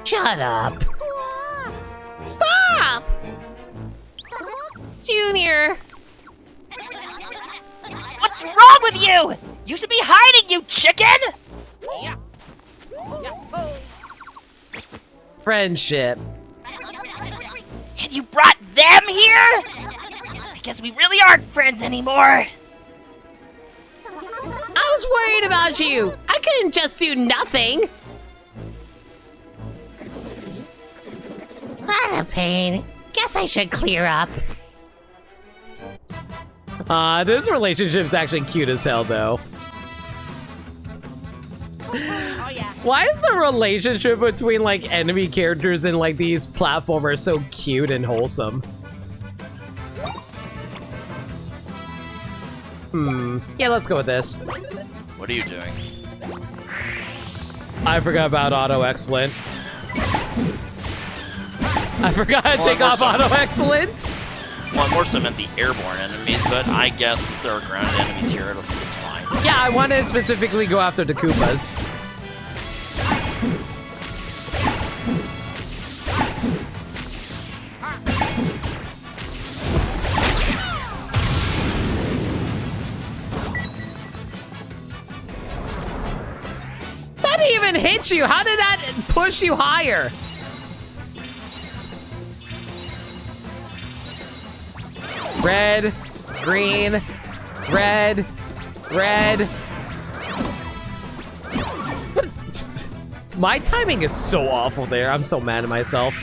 Shut up. Stop! Junior! What's wrong with you? You should be hiding, you chicken! Friendship. And you brought them here? I guess we really aren't friends anymore. I was worried about you. I couldn't just do nothing. What a pain. Guess I should clear up. This relationship's actually cute as hell, though. Oh yeah. Why is the relationship between, like, enemy characters and, like, these platformers so cute and wholesome? Yeah, let's go with this. What are you doing? I forgot about Auto Excellent. I forgot to take off Auto Excellent. Well, more so meant the airborne enemies, but I guess since there are grounded enemies here, it's fine. Yeah, I wanted to specifically go after the Koopas. That didn't even hit you. How did that push you higher? Red, green, red, red. My timing is so awful there. I'm so mad at myself.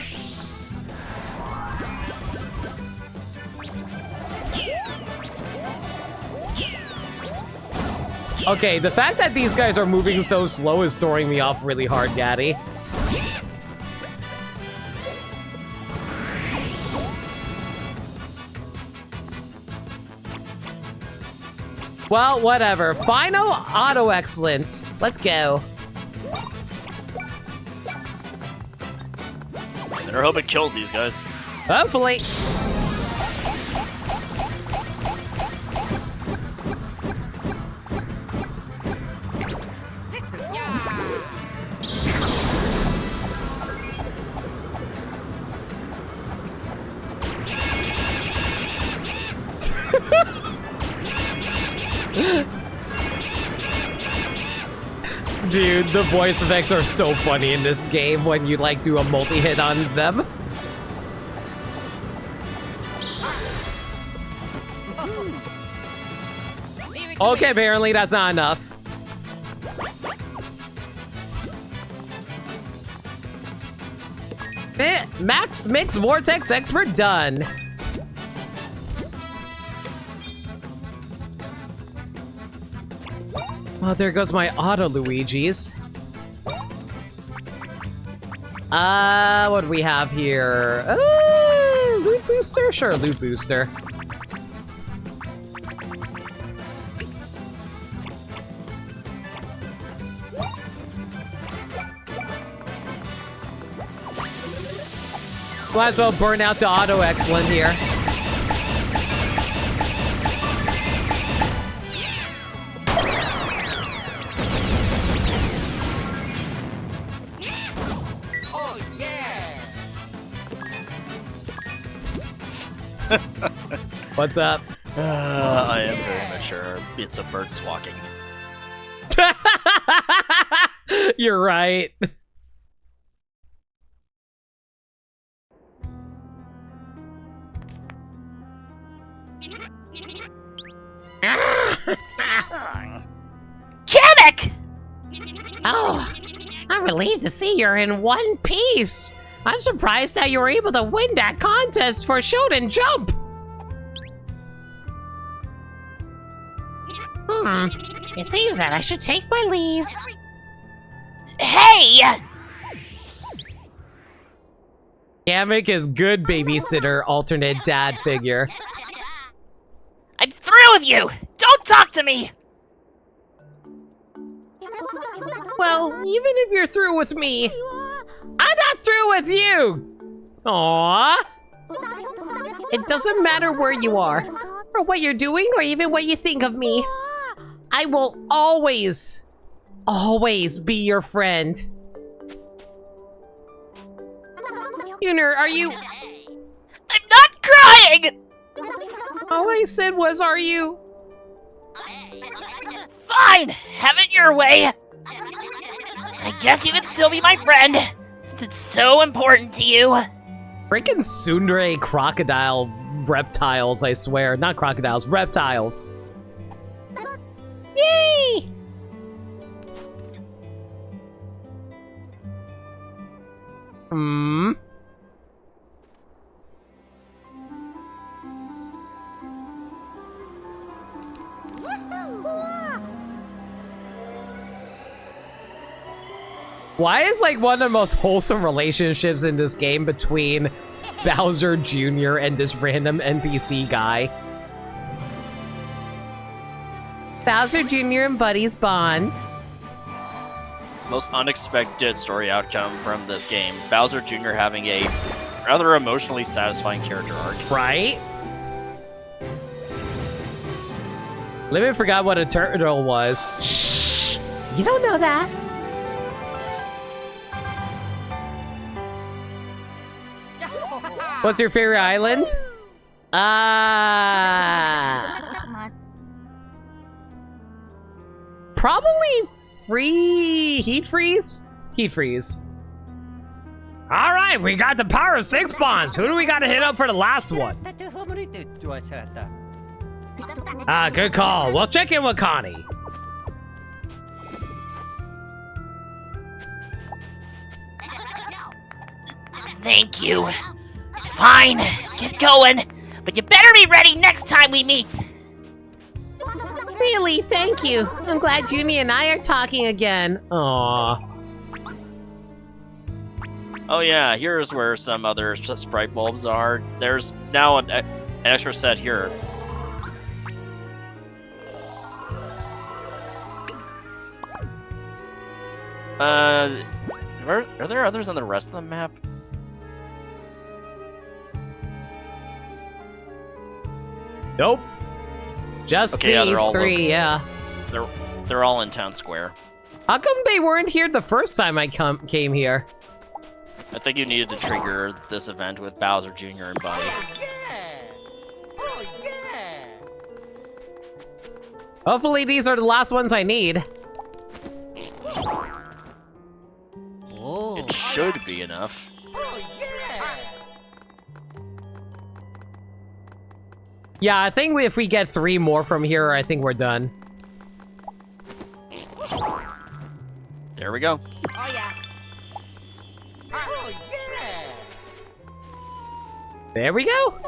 Okay, the fact that these guys are moving so slow is throwing me off really hard, Gaddy. Well, whatever. Final auto excellent. Let's go. Better hope it kills these guys. Hopefully. Dude, the voice effects are so funny in this game when you like do a multi-hit on them. Okay, apparently that's not enough. Max Mix Vortex Expert done. Oh, there goes my auto Luigi's. What do we have here? Loot booster? Sure, loot booster. Might as well burn out the auto excellent here. What's up? I am very mature. It's a bird squawking. You're right. Kamek! Oh, I'm relieved to see you're in one piece. I'm surprised that you were able to win that contest for shoot and jump. It seems that I should take my leave. Hey! Kamek is good babysitter, alternate dad figure. I'm through with you! Don't talk to me! Well, even if you're through with me, I'm not through with you! Aww. It doesn't matter where you are, or what you're doing, or even what you think of me. I will always, always be your friend. Junior, are you... I'm not crying! All I said was, are you... Fine! Have it your way! I guess you can still be my friend, since it's so important to you. Freaking tsundere crocodile reptiles, I swear. Not crocodiles, reptiles. Yay! Hmm. Why is like one of the most wholesome relationships in this game between Bowser Jr. and this random NPC guy? Bowser Jr. and Buddy's bond. Most unexpected story outcome from this game. Bowser Jr. having a rather emotionally satisfying character arc. Right? Limit forgot what a turtle was. Shh! You don't know that. What's your favorite island? Probably Heat Freeze? Heat Freeze. All right, we got the power of 6 bonds. Who do we got to hit up for the last one? Good call. We'll check in with Connie. Thank you. Fine, get going. But you better be ready next time we meet. Really, thank you. I'm glad Junie and I are talking again. Aww. Oh yeah, here's where some other sprite bulbs are. There's now an extra set here. Are there others on the rest of the map? Nope. Just Okay, yeah, they're these all three, yeah. They're all in town square. How come they weren't here the first time I came here? I think you needed to trigger this event with Bowser Jr. and Bunny. Hopefully these are the last ones I need. It should be enough. Yeah, I think if we get 3 more from here, I think we're done. There we go. Oh yeah. Oh yeah. There we go.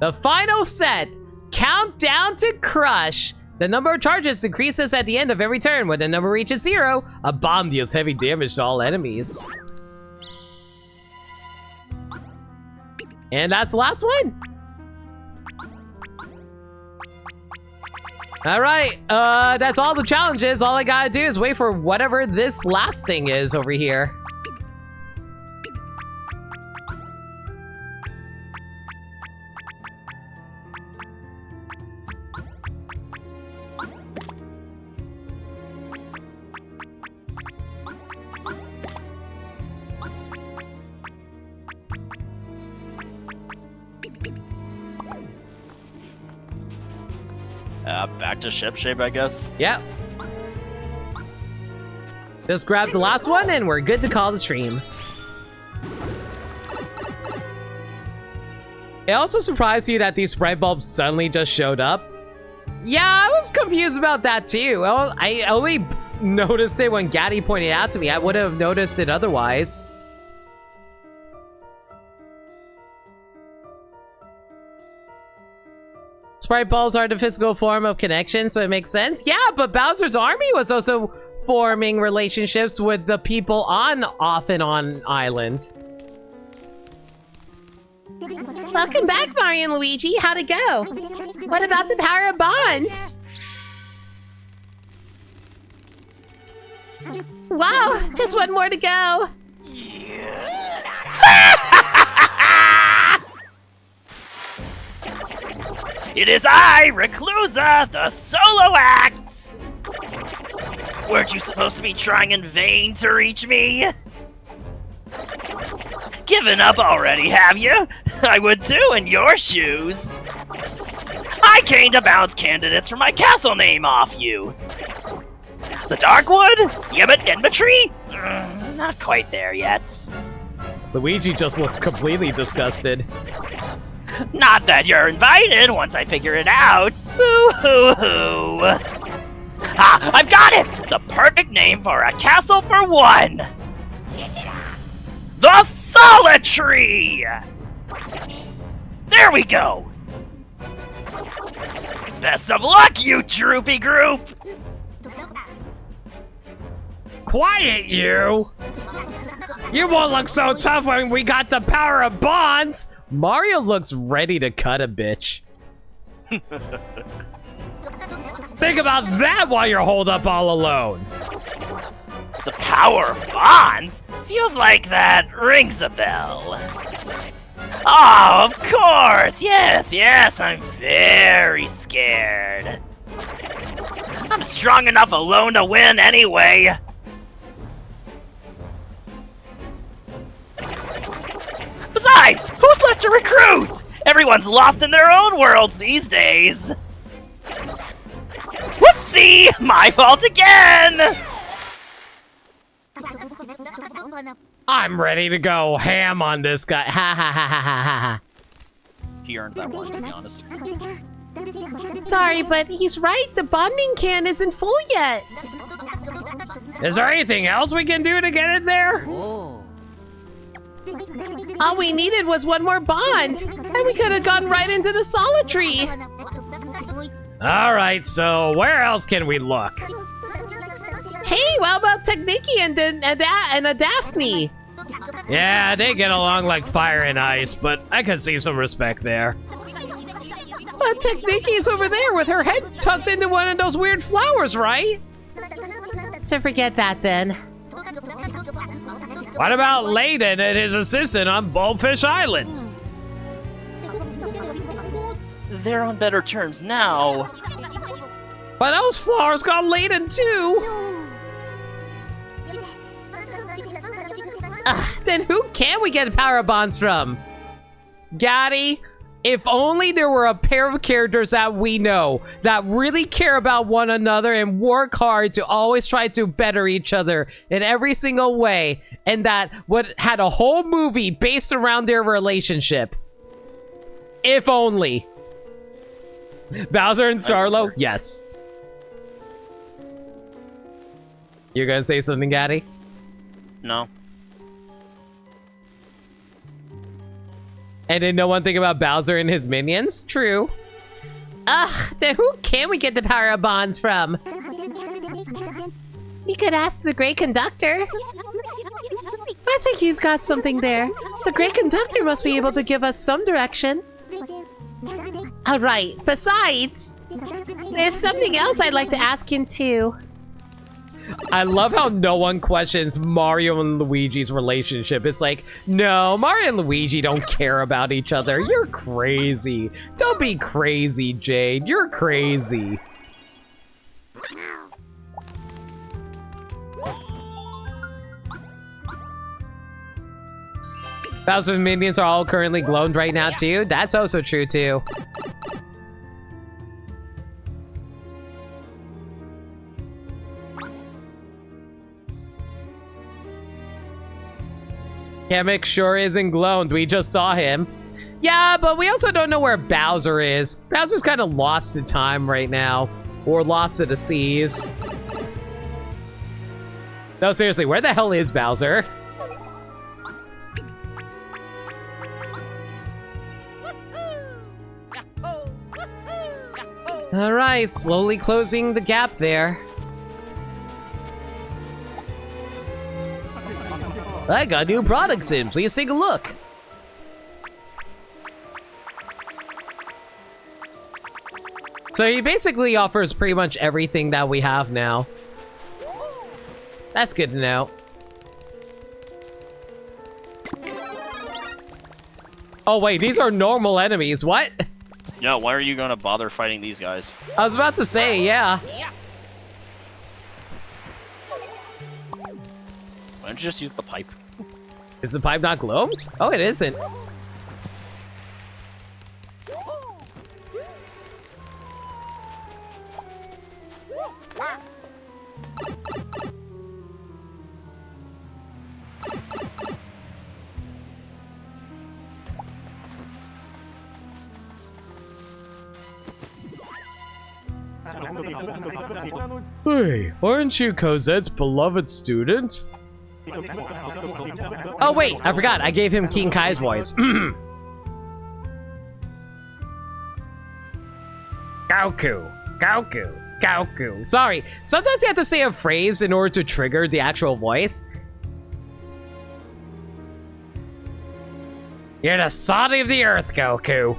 The final set. Countdown to crush. The number of charges decreases at the end of every turn. When the number reaches 0, a bomb deals heavy damage to all enemies. And that's the last one. All right, that's all the challenges. All I gotta do is wait for whatever this last thing is over here. Back to ship shape, I guess. Yep. Just grab the last one and we're good to call the stream. It also surprised you that these sprite bulbs suddenly just showed up. Yeah, I was confused about that too. Well, I only noticed it when Gaddy pointed it out to me. I would have noticed it otherwise. Sprite bulbs are the physical form of connection, so it makes sense. Yeah, but Bowser's army was also forming relationships with the people off and on island. Welcome back, Mario and Luigi. How'd it go? What about the power of bonds? Wow, just one more to go. It is I, Reclusa, the solo act! Weren't you supposed to be trying in vain to reach me? Given up already, have you? I would too in your shoes. I came to bounce candidates for my castle name off you. The Darkwood? Yemmet Enmetry? Not quite there yet. Luigi just looks completely disgusted. Not that you're invited once I figure it out. Boo-hoo-hoo. Ha! I've got it! The perfect name for a castle for one! The Solitary! There we go! Best of luck, you droopy group! Quiet, you! You won't look so tough when we got the power of bonds! Mario looks ready to cut a bitch. Think about that while you're holed up all alone. The power of bonds? Feels like that rings a bell. Oh, of course! Yes, I'm very scared. I'm strong enough alone to win anyway. Besides, who's left to recruit? Everyone's lost in their own worlds these days. Whoopsie! My fault again! I'm ready to go ham on this guy. Ha ha ha ha ha ha. He earned that one, to be honest. Sorry, but he's right. The bonding can isn't full yet. Is there anything else we can do to get it there? All we needed was one more bond, and we could have gone right into the Solitary. Alright, so where else can we look? Hey, what about Techniki and a Daphne? Yeah, they get along like fire and ice, but I could see some respect there. But Techniki's over there with her head tucked into one of those weird flowers, right? So forget that then. What about Layden and his assistant on Bulbfish Island? they're on better terms now. But those flowers got laden too. Then who can we get power bonds from? Gaddy, if only there were a pair of characters that we know that really care about one another and work hard to always try to better each other in every single way, and that would had a whole movie based around their relationship. If only. Bowser and Sarlo? Yes. You're gonna say something, Gaddy? No. And didn't know one thing about Bowser and his minions? True. Ugh, then who can we get the power of bonds from? You could ask the Great Conductor. I think you've got something there. The Great Conductor must be able to give us some direction. Alright, besides, there's something else I'd like to ask him too. I love how no one questions Mario and Luigi's relationship. It's like, no, Mario and Luigi don't care about each other. You're crazy. Don't be crazy, Jade. You're crazy. Bowser's minions are all currently glowed right now too. That's also true too. Kamek sure isn't glowed. We just saw him. Yeah, but we also don't know where Bowser is. Bowser's kind of lost to time right now. Or lost to the seas. No, seriously, where the hell is Bowser? Alright, slowly closing the gap there. I got new products in. Please take a look. So he basically offers pretty much everything that we have now. That's good to know. Oh wait, these are normal enemies. What? Yeah, why are you gonna bother fighting these guys? I was about to say, yeah. Why don't you just use the pipe? Is the pipe not glowed? Oh, it isn't. Hey, aren't you Cosette's beloved student? Oh wait, I forgot. I gave him King Kai's voice. Goku, Goku, Goku. Sorry, sometimes you have to say a phrase in order to trigger the actual voice. You're the salt of the earth, Goku.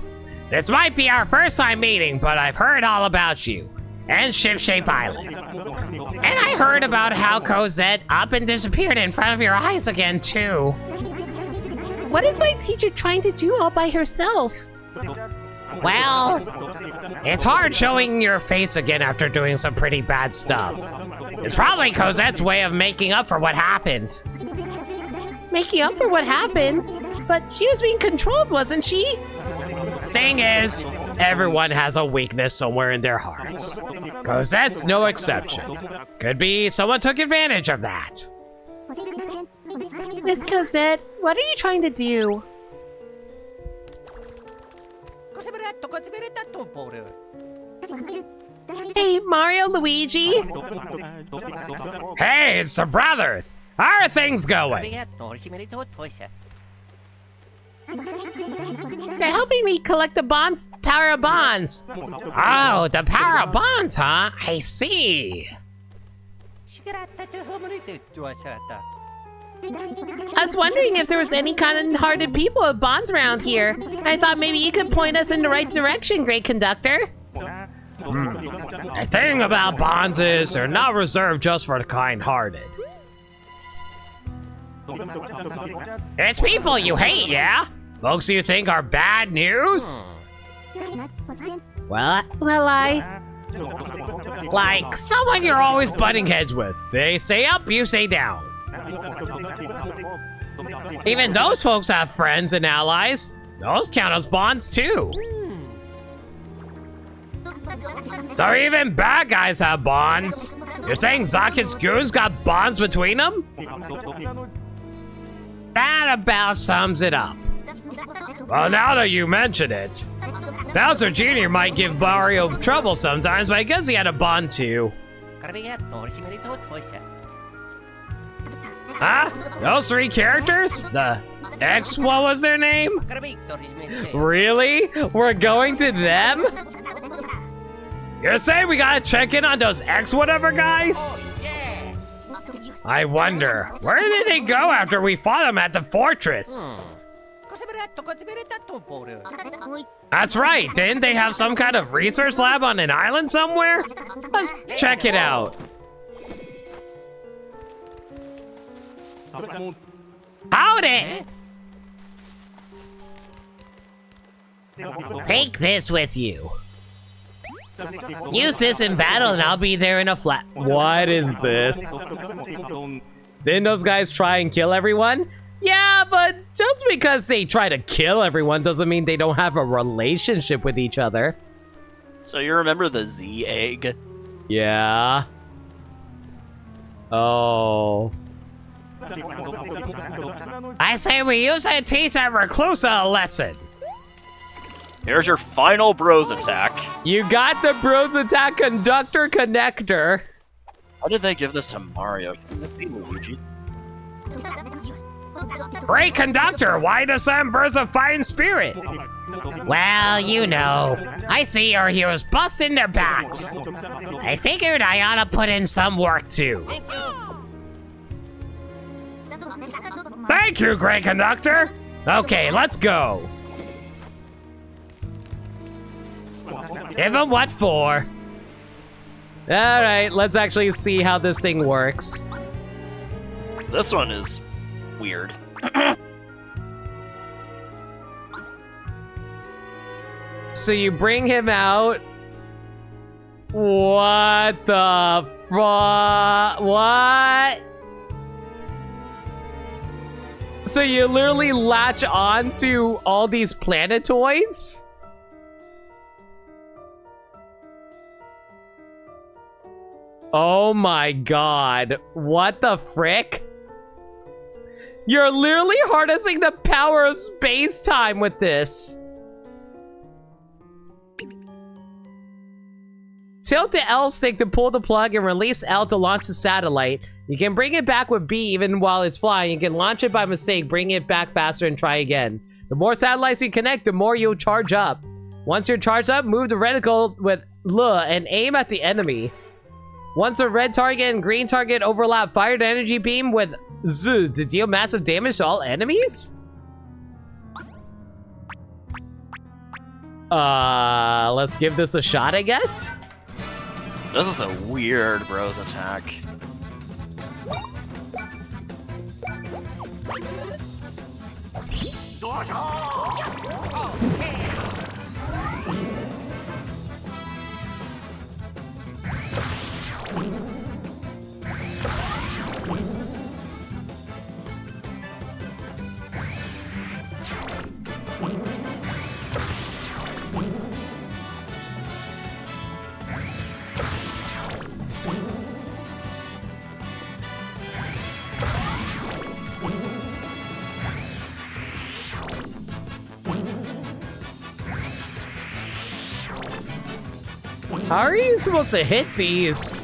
This might be our first time meeting, but I've heard all about you. And Ship-Shape Island. And I heard about how Cosette up and disappeared in front of your eyes again, too. What is my teacher trying to do all by herself? Well, it's hard showing your face again after doing some pretty bad stuff. It's probably Cosette's way of making up for what happened. Making up for what happened? But she was being controlled, wasn't she? Thing is, everyone has a weakness somewhere in their hearts. Cosette's no exception. Could be someone took advantage of that. Miss Cosette, what are you trying to do? Hey, Mario, Luigi. Hey, it's the brothers. How are things going? They're helping me collect the bonds, power of bonds. Oh, the power of bonds, huh? I see. I was wondering if there was any kind-hearted people with bonds around here. I thought maybe you could point us in the right direction, Great Conductor. The thing about bonds is they're not reserved just for the kind-hearted. It's people you hate, yeah? Folks you think are bad news? Well, like someone you're always butting heads with. They say up, you say down. Even those folks have friends and allies. Those count as bonds too. So even bad guys have bonds. You're saying Zakit's goons got bonds between them? That about sums it up. Well, now that you mention it, Bowser Jr. might give Mario trouble sometimes, but I guess he had a bond too. Huh? Those three characters? The X, what was their name? Really? We're going to them? You're saying we gotta check in on those X whatever guys? I wonder, where did they go after we fought them at the fortress? That's right, didn't they have some kind of research lab on an island somewhere? Let's check it out. Howdy! Take this with you. Use this in battle and I'll be there in a flat. What is this? Didn't those guys try and kill everyone? Yeah, but just because they try to kill everyone doesn't mean they don't have a relationship with each other. So you remember the Z egg? Yeah. Oh. I say we use it to teach that Reclusa a lesson. Here's your final bros attack. You got the bros attack conductor connector. How did they give this to Mario? Shouldn't it be Luigi? Great conductor, why the sun bursts of fine spirit? Well, you know, I see our heroes busting their backs. I figured I ought to put in some work too. Thank you, great conductor. Okay, let's go. Give him what for? Alright, let's actually see how this thing works. This one is weird. So you bring him out. What the what? So you literally latch on to all these planetoids? Oh my god. What the frick? You're literally harnessing the power of space-time with this. Tilt the L stick to pull the plug and release L to launch the satellite. You can bring it back with B even while it's flying. You can launch it by mistake, bring it back faster, and try again. The more satellites you connect, the more you'll charge up. Once you're charged up, move the reticle with L and aim at the enemy. Once the red target and green target overlap, fire the energy beam with Z to deal massive damage to all enemies? Let's give this a shot, I guess? This is a weird bros attack. How are you supposed to hit these?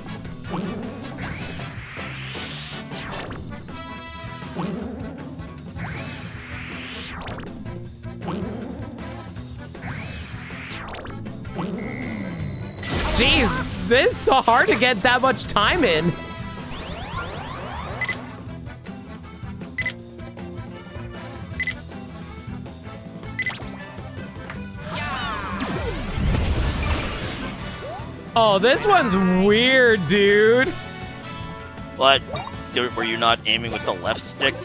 Jeez, this is so hard to get that much time in. Oh, this one's weird, dude. What? Were you not aiming with the left stick?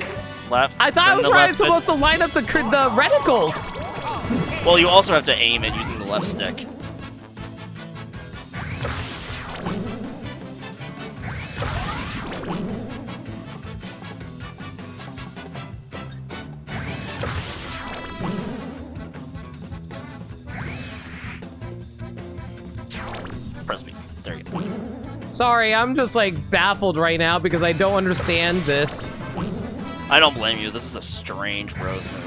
Left? I thought I was supposed to line up the reticles. Well, you also have to aim it using the the left stick. Press B. There you go. Sorry, I'm just like baffled right now because I don't understand this. I don't blame you. This is a strange bros move.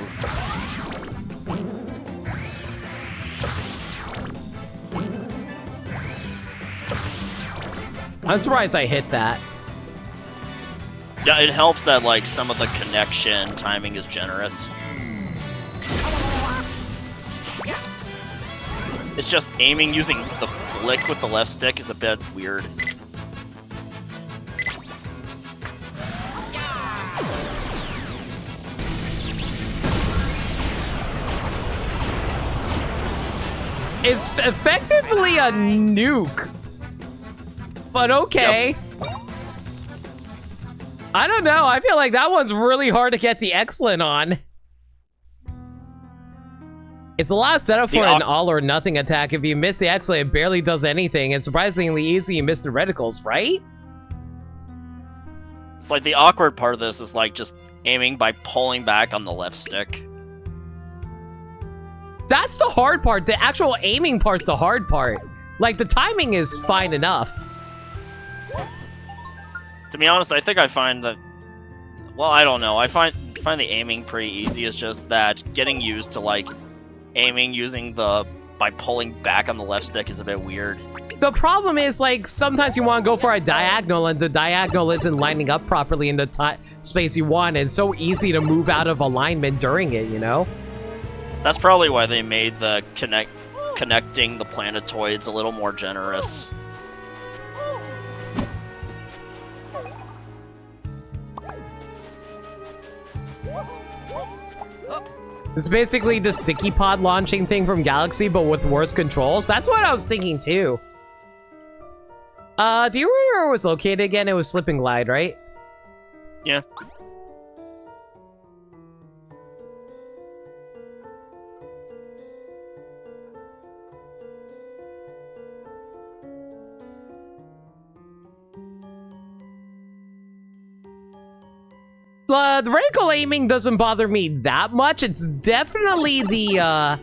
I'm surprised I hit that. Yeah, it helps that like some of the connection timing is generous. It's just aiming using the flick with the left stick is a bit weird. It's effectively a nuke. But okay. Yep. I don't know. I feel like that one's really hard to get the excellent on. It's a lot set up for an all or nothing attack. If you miss the excellent, it barely does anything. And surprisingly easy, you miss the reticles, right? It's like the awkward part of this is like just aiming by pulling back on the left stick. That's the hard part. The actual aiming part's the hard part. Like, the timing is fine enough. To be honest, I think I find that... Well, I don't know. I find the aiming pretty easy. It's just that getting used to, like, aiming using the... by pulling back on the left stick is a bit weird. The problem is, like, sometimes you want to go for a diagonal, and the diagonal isn't lining up properly in the space you want, and it's so easy to move out of alignment during it, you know? That's probably why they made the connecting the planetoids a little more generous. It's basically the sticky pod launching thing from Galaxy, but with worse controls. That's what I was thinking, too. Do you remember where it was located again? It was Slip and Glide, right? Yeah. The reticle aiming doesn't bother me that much. It's definitely the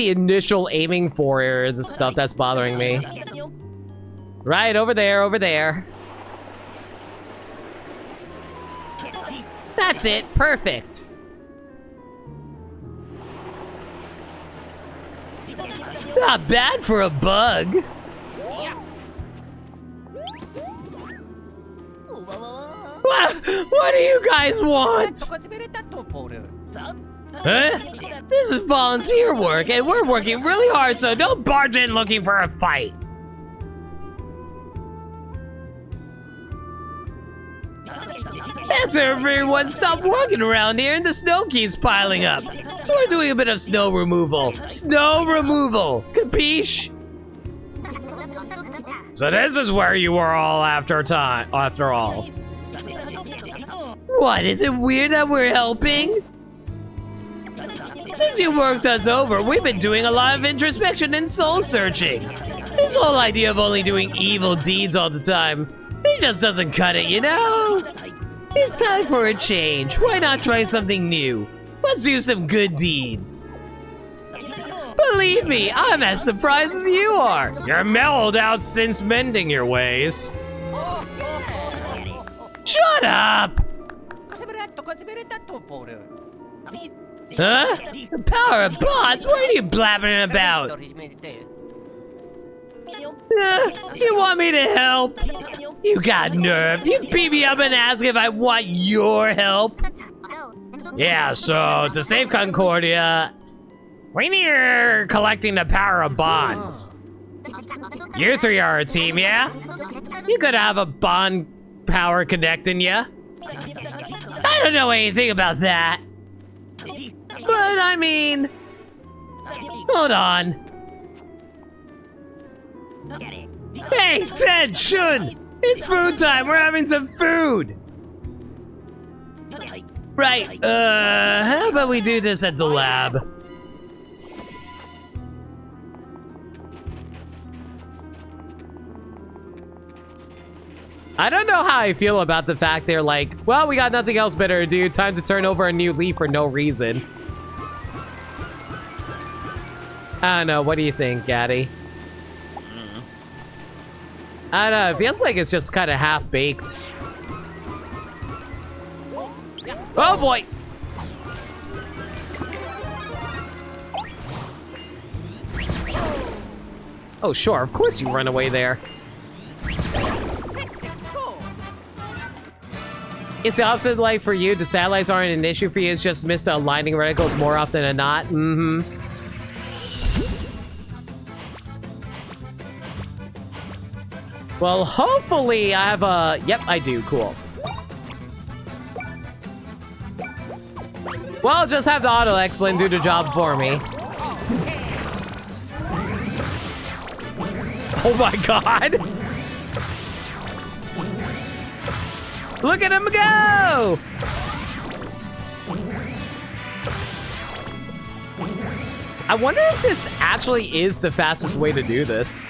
initial aiming for the stuff that's bothering me. Right, over there, over there. That's it, perfect. Not bad for a bug. What do you guys want? Huh? This is volunteer work, and we're working really hard, so don't barge in looking for a fight. That's everyone stop working around here, and the snow keeps piling up. So we're doing a bit of snow removal. Snow removal, capiche? So this is where you were all after all. What, is it weird that we're helping? Since you worked us over, we've been doing a lot of introspection and soul searching. This whole idea of only doing evil deeds all the time, it just doesn't cut it, you know? It's time for a change. Why not try something new? Let's do some good deeds. Believe me, I'm as surprised as you are. You're mellowed out since mending your ways. Shut up! Huh? The power of bonds? What are you blabbering about? You want me to help? You got nerve. You beat me up and ask if I want your help. Yeah, so to save Concordia, we're collecting the power of bonds. You three are a team, yeah? You could have a bond power connecting ya. I don't know anything about that. But I mean, hold on. Hey, Ted, Shun! It's food time, we're having some food! Right, how about we do this at the lab? I don't know how I feel about the fact they're like, well, we got nothing else better to do. Time to turn over a new leaf for no reason. I don't know. What do you think, Gaddy? I don't know. It feels like it's just kind of half-baked. Oh, boy. Oh, sure. Of course you run away there. It's the opposite like for you. The satellites aren't an issue for you. It's just missed the aligning reticles more often than not. Mm-hmm. Well, hopefully I have a... Yep, I do. Cool. Well, I'll just have the auto excellent do the job for me. Oh my god! Look at him go! I wonder if this actually is the fastest way to do this.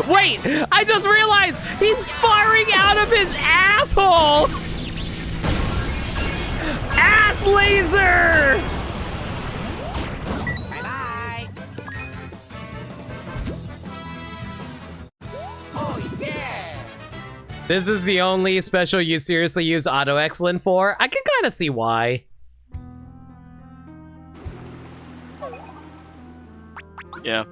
Wait! I just realized he's firing out of his asshole! Ass laser! Bye-bye. Oh, yeah. This is the only special you seriously use auto excellent for? I can kind of see why. Yeah.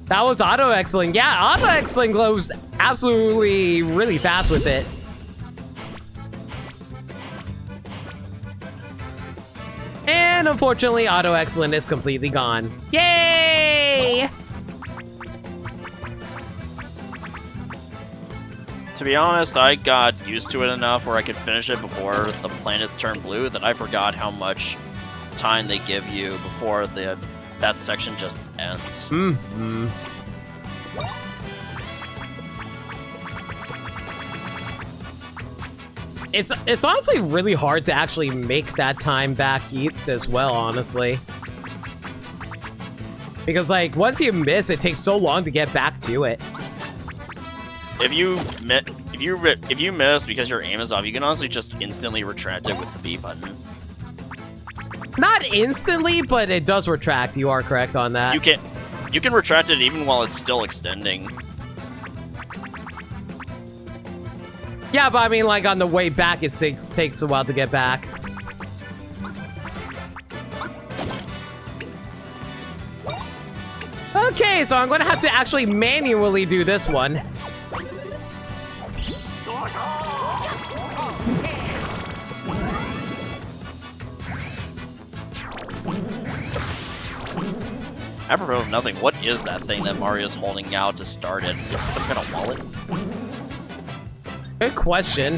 That was auto excellent. Yeah, auto excellent goes absolutely really fast with it. And unfortunately, auto excellent is completely gone. Yay! To be honest, I got used to it enough where I could finish it before the planets turn blue that I forgot how much time they give you before that section just ends. Mm-hmm. It's honestly really hard to actually make that time back as well, honestly. Because like once you miss, it takes so long to get back to it. If you miss because your aim is off, you can honestly just instantly retract it with the B button. Not instantly, but it does retract. You are correct on that. You can retract it even while it's still extending. Yeah, but I mean, like on the way back, it takes a while to get back. Okay, so I'm gonna have to actually manually do this one. Apropos of nothing, what is that thing that Mario's holding out to start it? Is it some kind of wallet? Good question.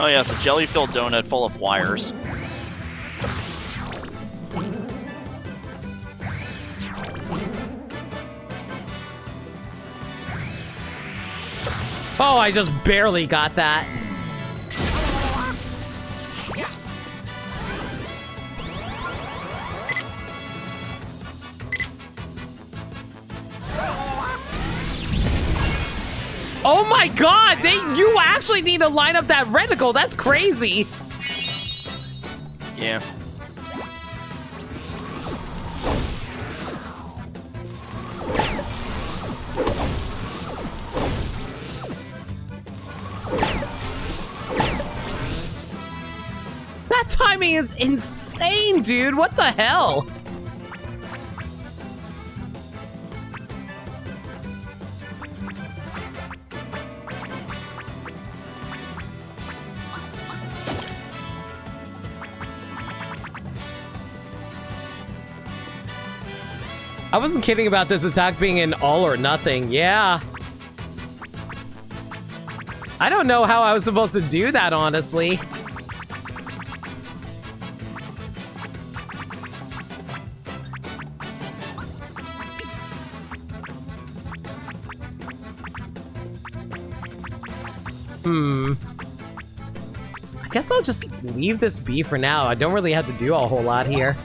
Oh yeah, it's a jelly-filled donut full of wires. Oh, I just barely got that. Oh my god, you actually need to line up that reticle. That's crazy. Yeah. That timing is insane, dude. What the hell? I wasn't kidding about this attack being an all or nothing. Yeah. I don't know how I was supposed to do that, honestly. I guess I'll just leave this be for now. I don't really have to do a whole lot here.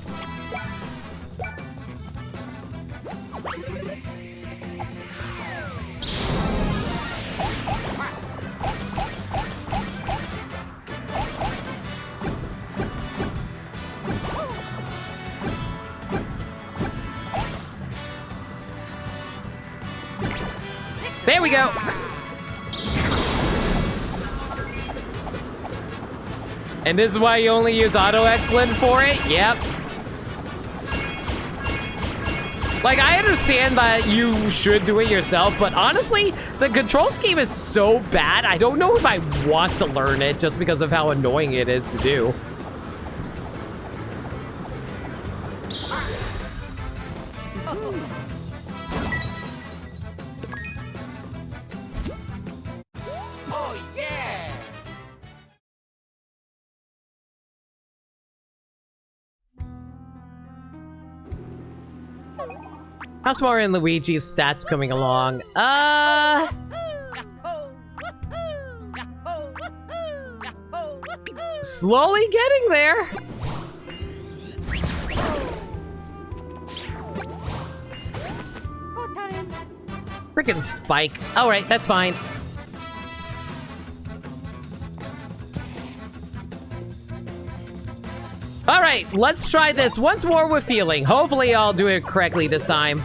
There we go. And this is why you only use Auto Excellent for it? Yep. Like, I understand that you should do it yourself, but honestly, the control scheme is so bad, I don't know if I want to learn it just because of how annoying it is to do. Oh, yeah! How's Mario and Luigi's stats coming along? Slowly getting there. Frickin' Spike. All right, that's fine. All right, let's try this once more with feeling. Hopefully I'll do it correctly this time.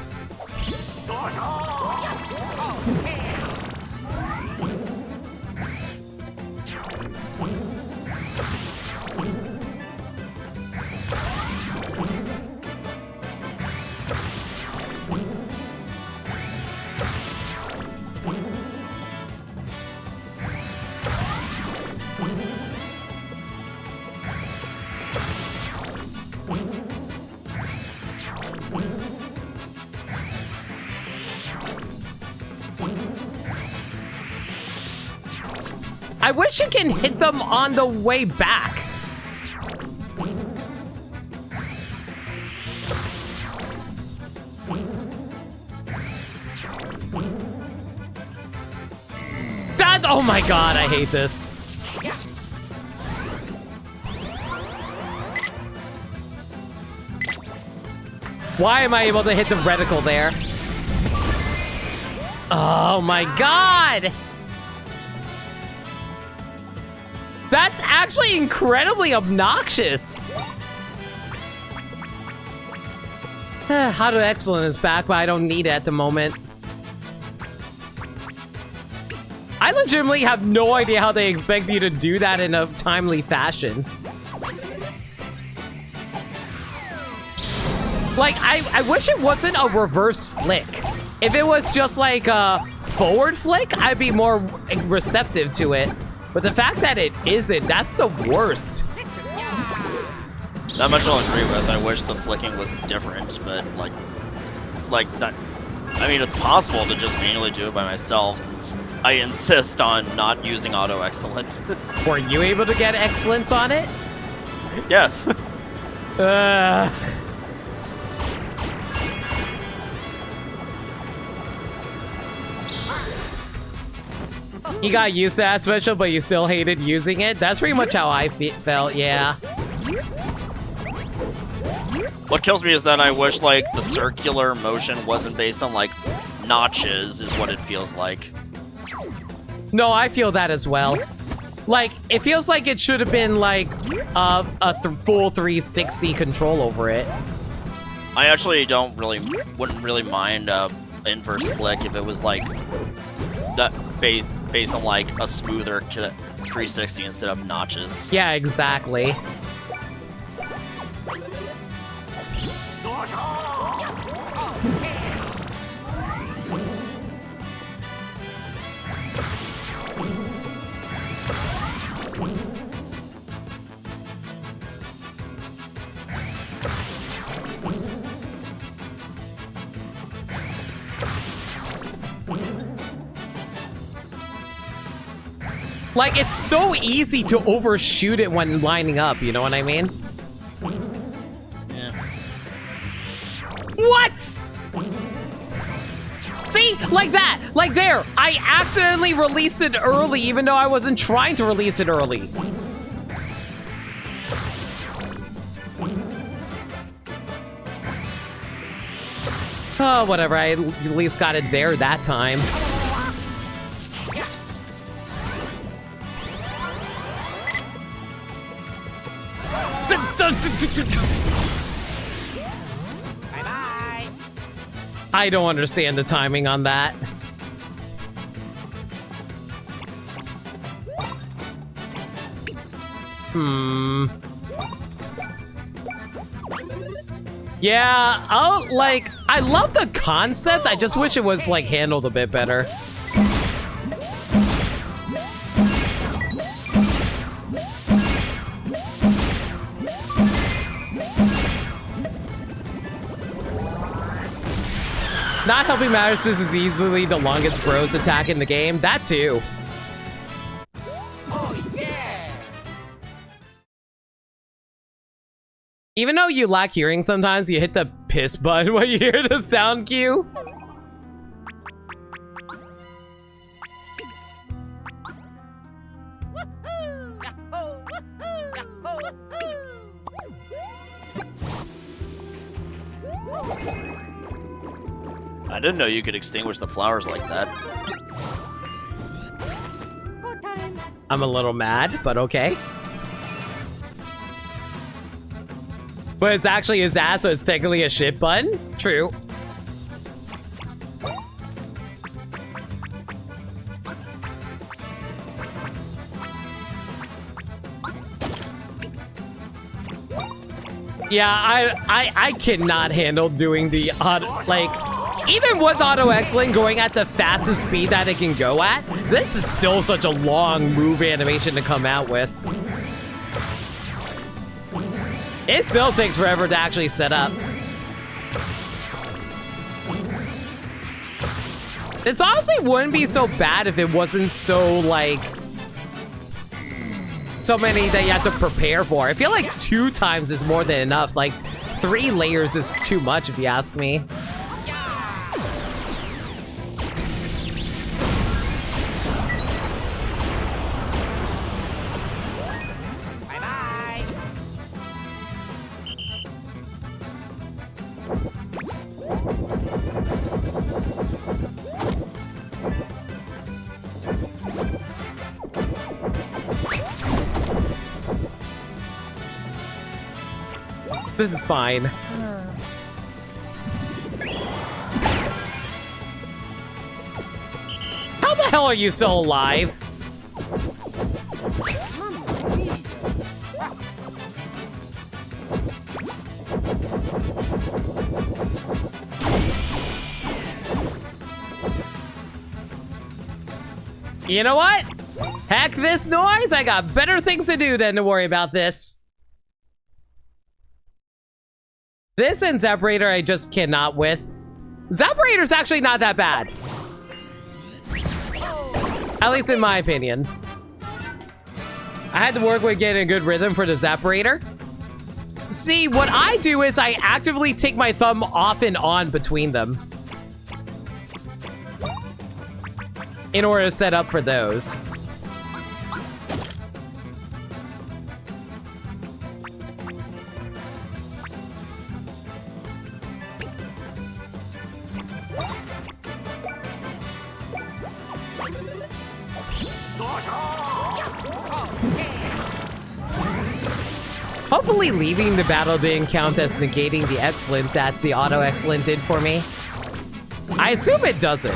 I wish it can hit them on the way back. Dad, oh my god, I hate this. Why am I able to hit the reticle there? Oh my god! That's actually incredibly obnoxious. Auto Excellent is back, but I don't need it at the moment. I legitimately have no idea how they expect you to do that in a timely fashion. Like, I wish it wasn't a reverse flick. If it was just like a forward flick, I'd be more receptive to it. But the fact that it isn't, that's the worst. That much I'll agree with. I wish the flicking was different, but like that. I mean, it's possible to just manually do it by myself since I insist on not using Auto Excellence. Were you able to get excellence on it? Yes. You got used to that special, but you still hated using it? That's pretty much how I felt, yeah. What kills me is that I wish, like, the circular motion wasn't based on, like, notches, is what it feels like. No, I feel that as well. Like, it feels like it should have been, like, a full 360 control over it. I actually wouldn't really mind inverse flick if it was, like, that based on, like, a smoother 360 instead of notches. Yeah, exactly. Like, it's so easy to overshoot it when lining up, you know what I mean? Yeah. What? See? Like that. Like there. I accidentally released it early, even though I wasn't trying to release it early. Oh, whatever. I at least got it there that time. Bye-bye. I don't understand the timing on that. Yeah, I love the concept. I just wish it was, like, handled a bit better. Not helping matters, this is easily the longest bros attack in the game. That too. Oh yeah. Even though you lack hearing sometimes, you hit the piss button when you hear the sound cue. I didn't know you could extinguish the flowers like that. I'm a little mad, but okay. But it's actually his ass, so it's technically a shit button? True. Yeah, I cannot handle doing the like, even with auto X-Link going at the fastest speed that it can go at, this is still such a long move animation to come out with. It still takes forever to actually set up. This honestly wouldn't be so bad if it wasn't so, like, so many that you have to prepare for. I feel like 2 times is more than enough. Like, 3 layers is too much if you ask me. Bye-bye. This is fine. How the hell are you still alive? You know what? Heck this noise! I got better things to do than to worry about this. This and Zaprator I just cannot with. Zaprator's actually not that bad. At least in my opinion. I had to work with getting a good rhythm for the Zaprator. See, what I do is I actively take my thumb off and on between them in order to set up for those. Hopefully leaving the battle didn't count as negating the excellent that the auto excellent did for me. I assume it doesn't.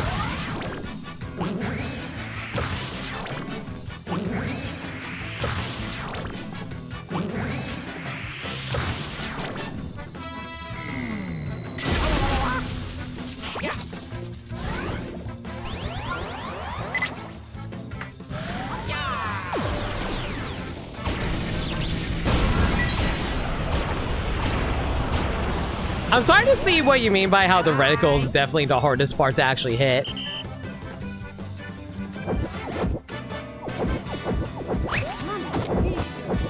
I'm starting to see what you mean by how the reticle is definitely the hardest part to actually hit.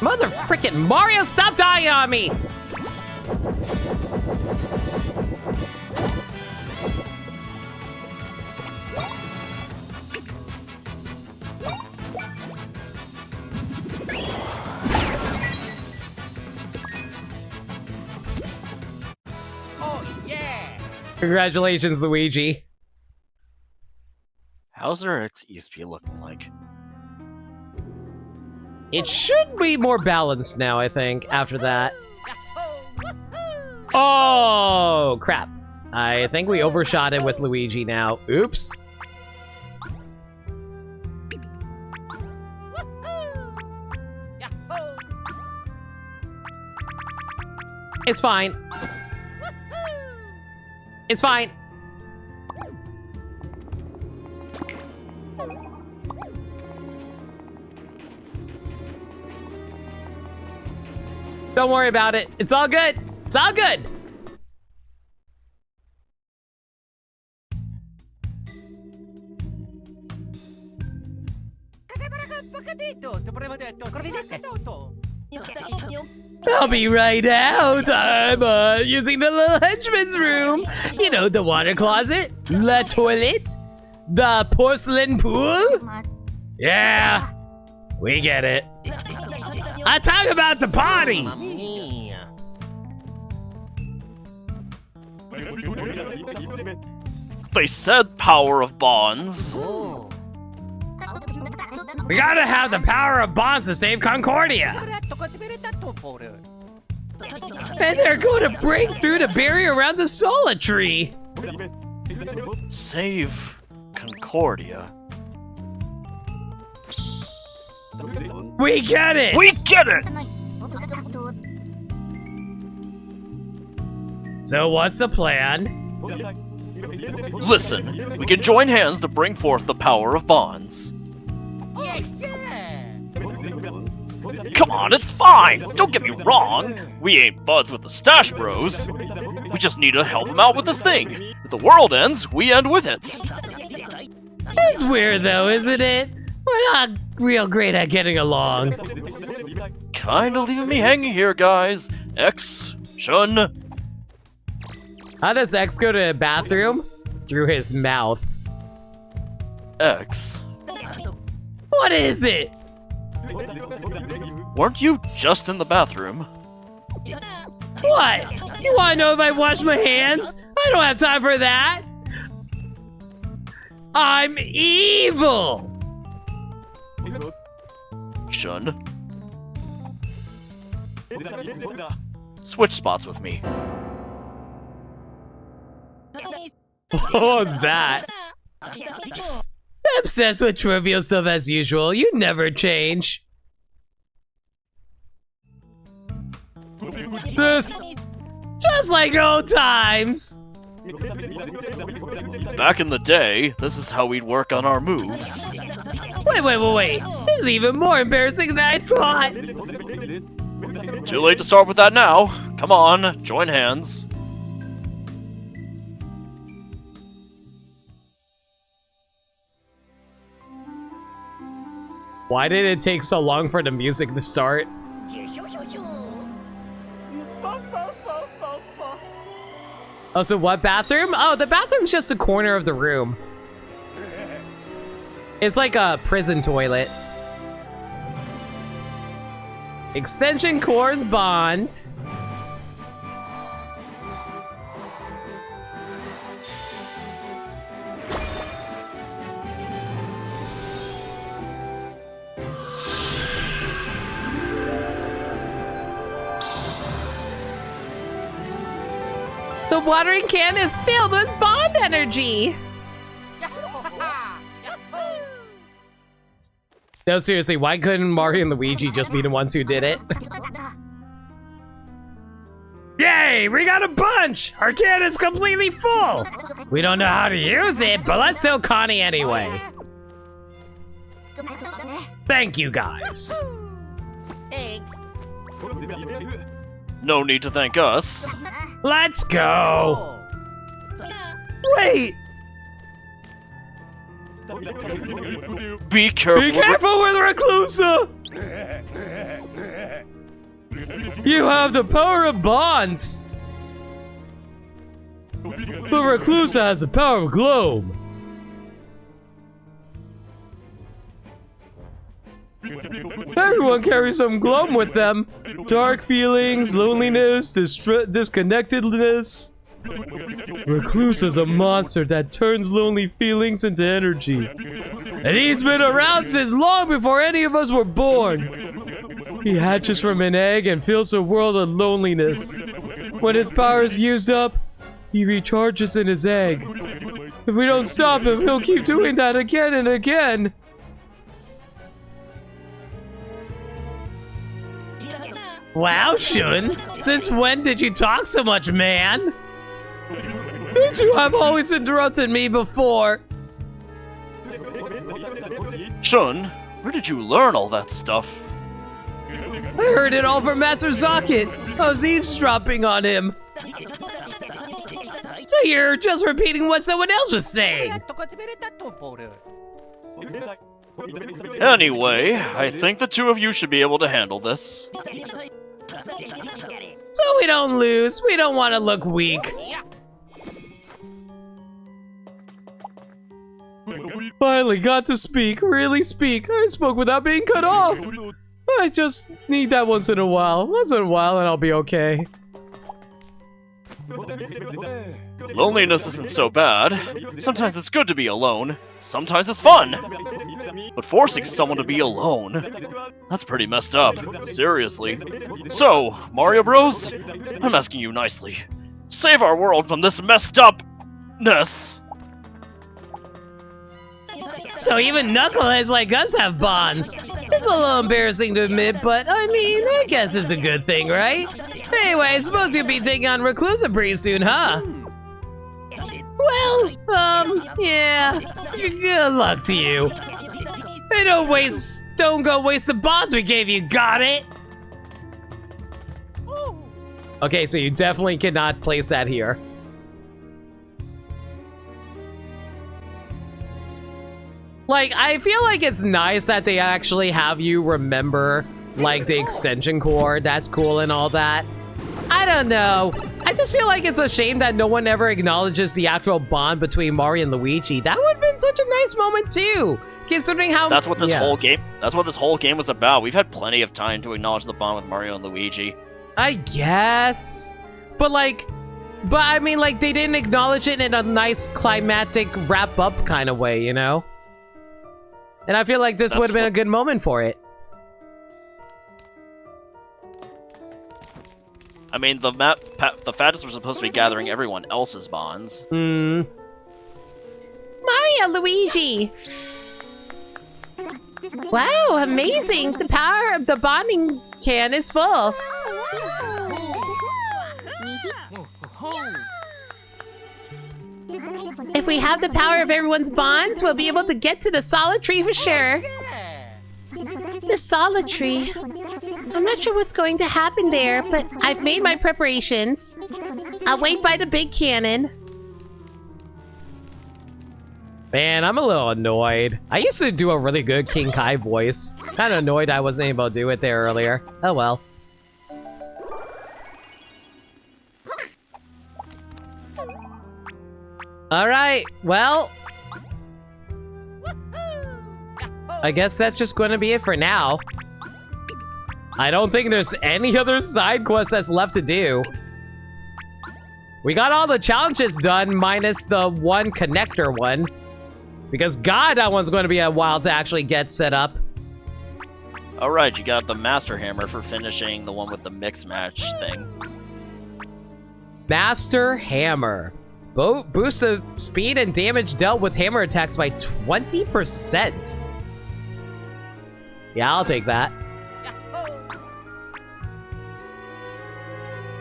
Mother frickin' Mario, stop dying on me! Oh, yeah! Congratulations, Luigi. How's their EXP looking like? It should be more balanced now, I think, after that. Oh, crap. I think we overshot it with Luigi now. Oops. It's fine. It's fine. Don't worry about it. It's all good. It's all good. I'll be right out. I'm using the little henchman's room. You know, the water closet, the toilet, the porcelain pool. Yeah, we get it. I talk about the party. They said power of bonds. We gotta have the power of bonds to save Concordia. And they're going to break through the barrier around the Solar Tree. Save Concordia. We get it. We get it! So what's the plan? Listen, we can join hands to bring forth the power of bonds. Yes, yeah! Come on, it's fine! Don't get me wrong! We ain't buds with the Stash Bros. We just need to help them out with this thing. If the world ends, we end with it. It's weird though, isn't it? We're not real great at getting along. Kinda leaving me hanging here, guys. X, Shun. How does X go to the bathroom? Through his mouth. X. What is it? Weren't you just in the bathroom? What? You wanna know if I wash my hands? I don't have time for that. I'm evil. Shun. Switch spots with me. What was that? Psst. Obsessed with trivial stuff as usual. You never change. This, just like old times. Back in the day, this is how we'd work on our moves. Wait. This is even more embarrassing than I thought. Too late to start with that now. Come on, join hands. Why did it take so long for the music to start? Oh, so what bathroom? Oh, the bathroom's just a corner of the room. It's like a prison toilet. Extension cores bond. The watering can is filled with bond energy. No, seriously, why couldn't Mario and Luigi just be the ones who did it? Yay, we got a bunch! Our can is completely full! We don't know how to use it, but let's tell Connie anyway. Thank you, guys. Thanks. No need to thank us. Let's go! Wait! Be careful. Be careful with Reclusa! You have the power of bonds! But Reclusa has the power of globe. Everyone carries some gloom with them. Dark feelings, loneliness, disconnectedness. Recluse is a monster that turns lonely feelings into energy. And he's been around since long before any of us were born. He hatches from an egg and fills the world with loneliness. When his power is used up, he recharges in his egg. If we don't stop him, he'll keep doing that again and again. Wow, Shun! Since when did you talk so much, man? You two have always interrupted me before. Shun, where did you learn all that stuff? I heard it all from Master Socket. I was eavesdropping on him. So you're just repeating what someone else was saying. Anyway, I think the two of you should be able to handle this. So we don't lose. We don't want to look weak. Finally got to speak. Really speak. I spoke without being cut off. I just need that once in a while. Once in a while and I'll be okay. Loneliness isn't so bad. Sometimes it's good to be alone. Sometimes it's fun. But forcing someone to be alone, that's pretty messed up. Seriously. So, Mario Bros, I'm asking you nicely. Save our world from this messed upness. So even knuckleheads like us have bonds. It's a little embarrassing to admit, but I mean, I guess it's a good thing, right? Anyway, I suppose you'll be taking on Reclusa pretty soon, huh? Well, yeah. Good luck to you. Hey, don't go waste the bonds we gave you, got it? Okay, so you definitely cannot place that here. Like, I feel like it's nice that they actually have you remember, like, the extension cord. That's cool and all that. I don't know. I just feel like it's a shame that no one ever acknowledges the actual bond between Mario and Luigi. That would have been such a nice moment, too. Considering how— That's what this whole game was about. We've had plenty of time to acknowledge the bond with Mario and Luigi. I guess. But I mean, like, they didn't acknowledge it in a nice climactic wrap-up kind of way, you know? And I feel like this would have been a good moment for it. I mean, the Fattest were supposed to be gathering everyone else's bonds. Mario, Luigi! Wow, amazing! The power of the bonding can is full. If we have the power of everyone's bonds, we'll be able to get to the solid tree for sure. The solid tree. I'm not sure what's going to happen there, but I've made my preparations. I'll wait by the big cannon. Man, I'm a little annoyed. I used to do a really good King Kai voice. Kind of annoyed I wasn't able to do it there earlier. Oh well. Alright, well, I guess that's just going to be it for now. I don't think there's any other side quests that's left to do. We got all the challenges done, minus the one connector one. Because God, that one's going to be a while to actually get set up. Alright, you got the Master Hammer for finishing the one with the mix match thing. Master Hammer. Boost the speed and damage dealt with hammer attacks by 20%. Yeah, I'll take that.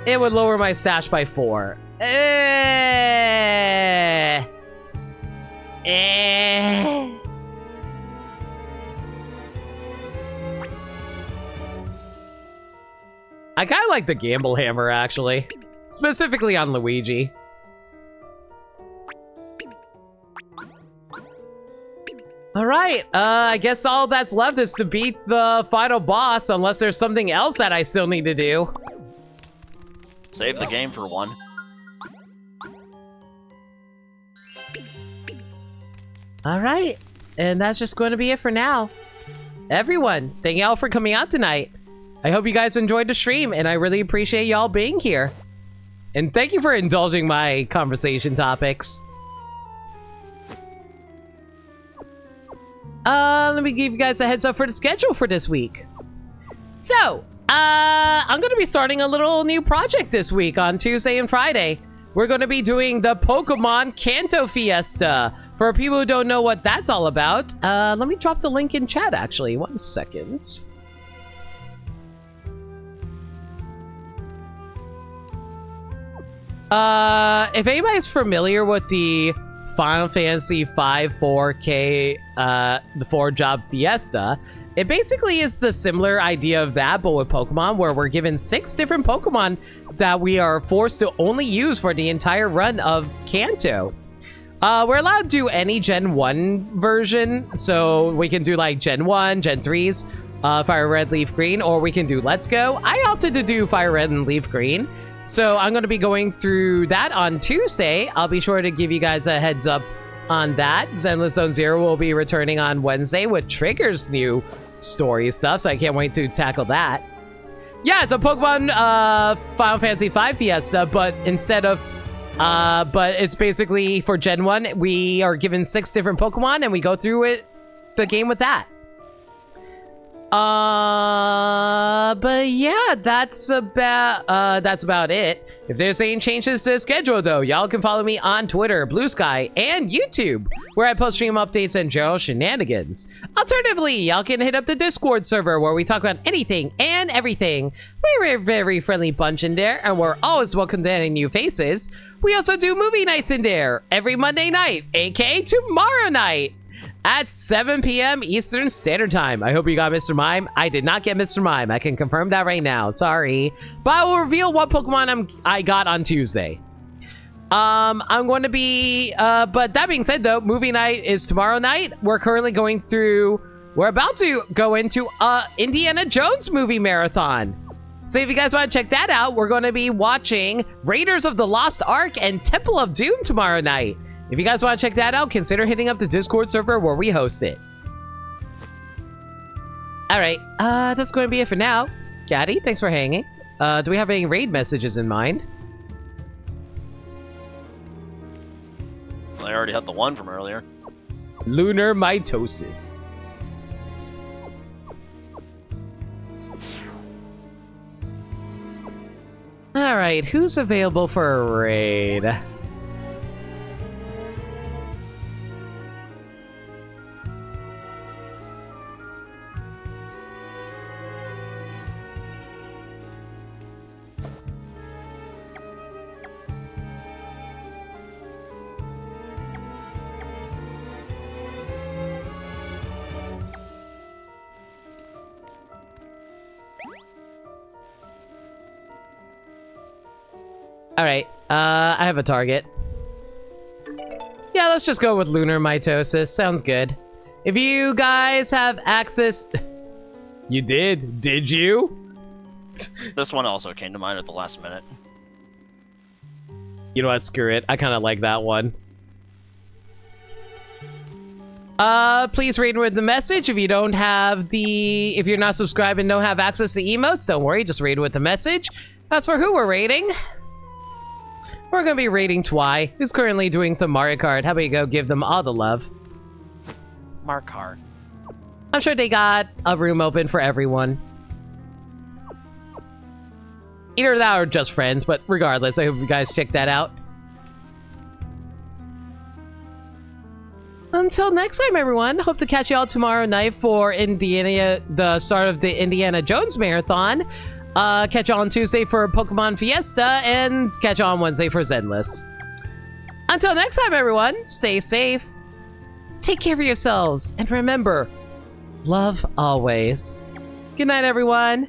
It would lower my stash by 4. I kind of like the Gamble Hammer, actually. Specifically on Luigi. All right, I guess all that's left is to beat the final boss, unless there's something else that I still need to do. Save the game for one. All right, and that's just going to be it for now. Everyone, thank y'all for coming out tonight. I hope you guys enjoyed the stream, and I really appreciate y'all being here. And thank you for indulging my conversation topics. Let me give you guys a heads up for the schedule for this week. So, I'm going to be starting a little new project this week on Tuesday and Friday. We're going to be doing the Pokemon Kanto Fiesta. For people who don't know what that's all about, let me drop the link in chat, actually. 1 second. If anybody's familiar with the Final Fantasy V 4K, the 4-job Fiesta, it basically is the similar idea of that, but with Pokemon, where we're given 6 different Pokemon that we are forced to only use for the entire run of Kanto. We're allowed to do any Gen 1 version, so we can do like Gen 1, Gen 3s, Fire Red, Leaf Green, or we can do Let's Go. I opted to do Fire Red and Leaf Green, so I'm going to be going through that on Tuesday. I'll be sure to give you guys a heads up on that. Zenless Zone Zero will be returning on Wednesday with Trigger's new story stuff, so I can't wait to tackle that. Yeah, it's a Pokemon Final Fantasy V Fiesta, but instead of but it's basically for Gen 1, we are given 6 different Pokemon and we go through the game with that. But yeah, that's about it. If there's any changes to the schedule though, y'all can follow me on Twitter, Blue Sky, and YouTube, where I post stream updates and general shenanigans. Alternatively, y'all can hit up the Discord server where we talk about anything and everything. We're a very friendly bunch in there, and we're always welcome to any new faces. We also do movie nights in there every Monday night, aka tomorrow night, at 7 p.m. Eastern Standard Time. I hope you got Mr. Mime. I did not get Mr. Mime. I can confirm that right now. Sorry. But I will reveal what Pokemon I got on Tuesday. I'm going to be... but that being said, though, movie night is tomorrow night. We're about to go into Indiana Jones movie marathon. So if you guys want to check that out, we're going to be watching Raiders of the Lost Ark and Temple of Doom tomorrow night. If you guys want to check that out, consider hitting up the Discord server where we host it. Alright, that's going to be it for now. Gaddy, thanks for hanging. Do we have any raid messages in mind? I already had the one from earlier. Lunar mitosis. Alright, who's available for a raid? Alright, I have a target. Yeah, let's just go with lunar mitosis. Sounds good. If you guys have access... You did? Did you? This one also came to mind at the last minute. You know what? Screw it. I kind of like that one. Please read with the message. If you don't have if you're not subscribed and don't have access to emotes, don't worry. Just read with the message. As for who we're rating... We're gonna be rating Twy, who's currently doing some Mario Kart. How about you go give them all the love? Mark Hart. I'm sure they got a room open for everyone. Either that or just friends, but regardless, I hope you guys check that out. Until next time, everyone. Hope to catch y'all tomorrow night for the start of the Indiana Jones Marathon. Catch y'all on Tuesday for Pokemon Fiesta, and catch y'all on Wednesday for Zenless. Until next time, everyone, stay safe, take care of yourselves, and remember, love always. Good night, everyone.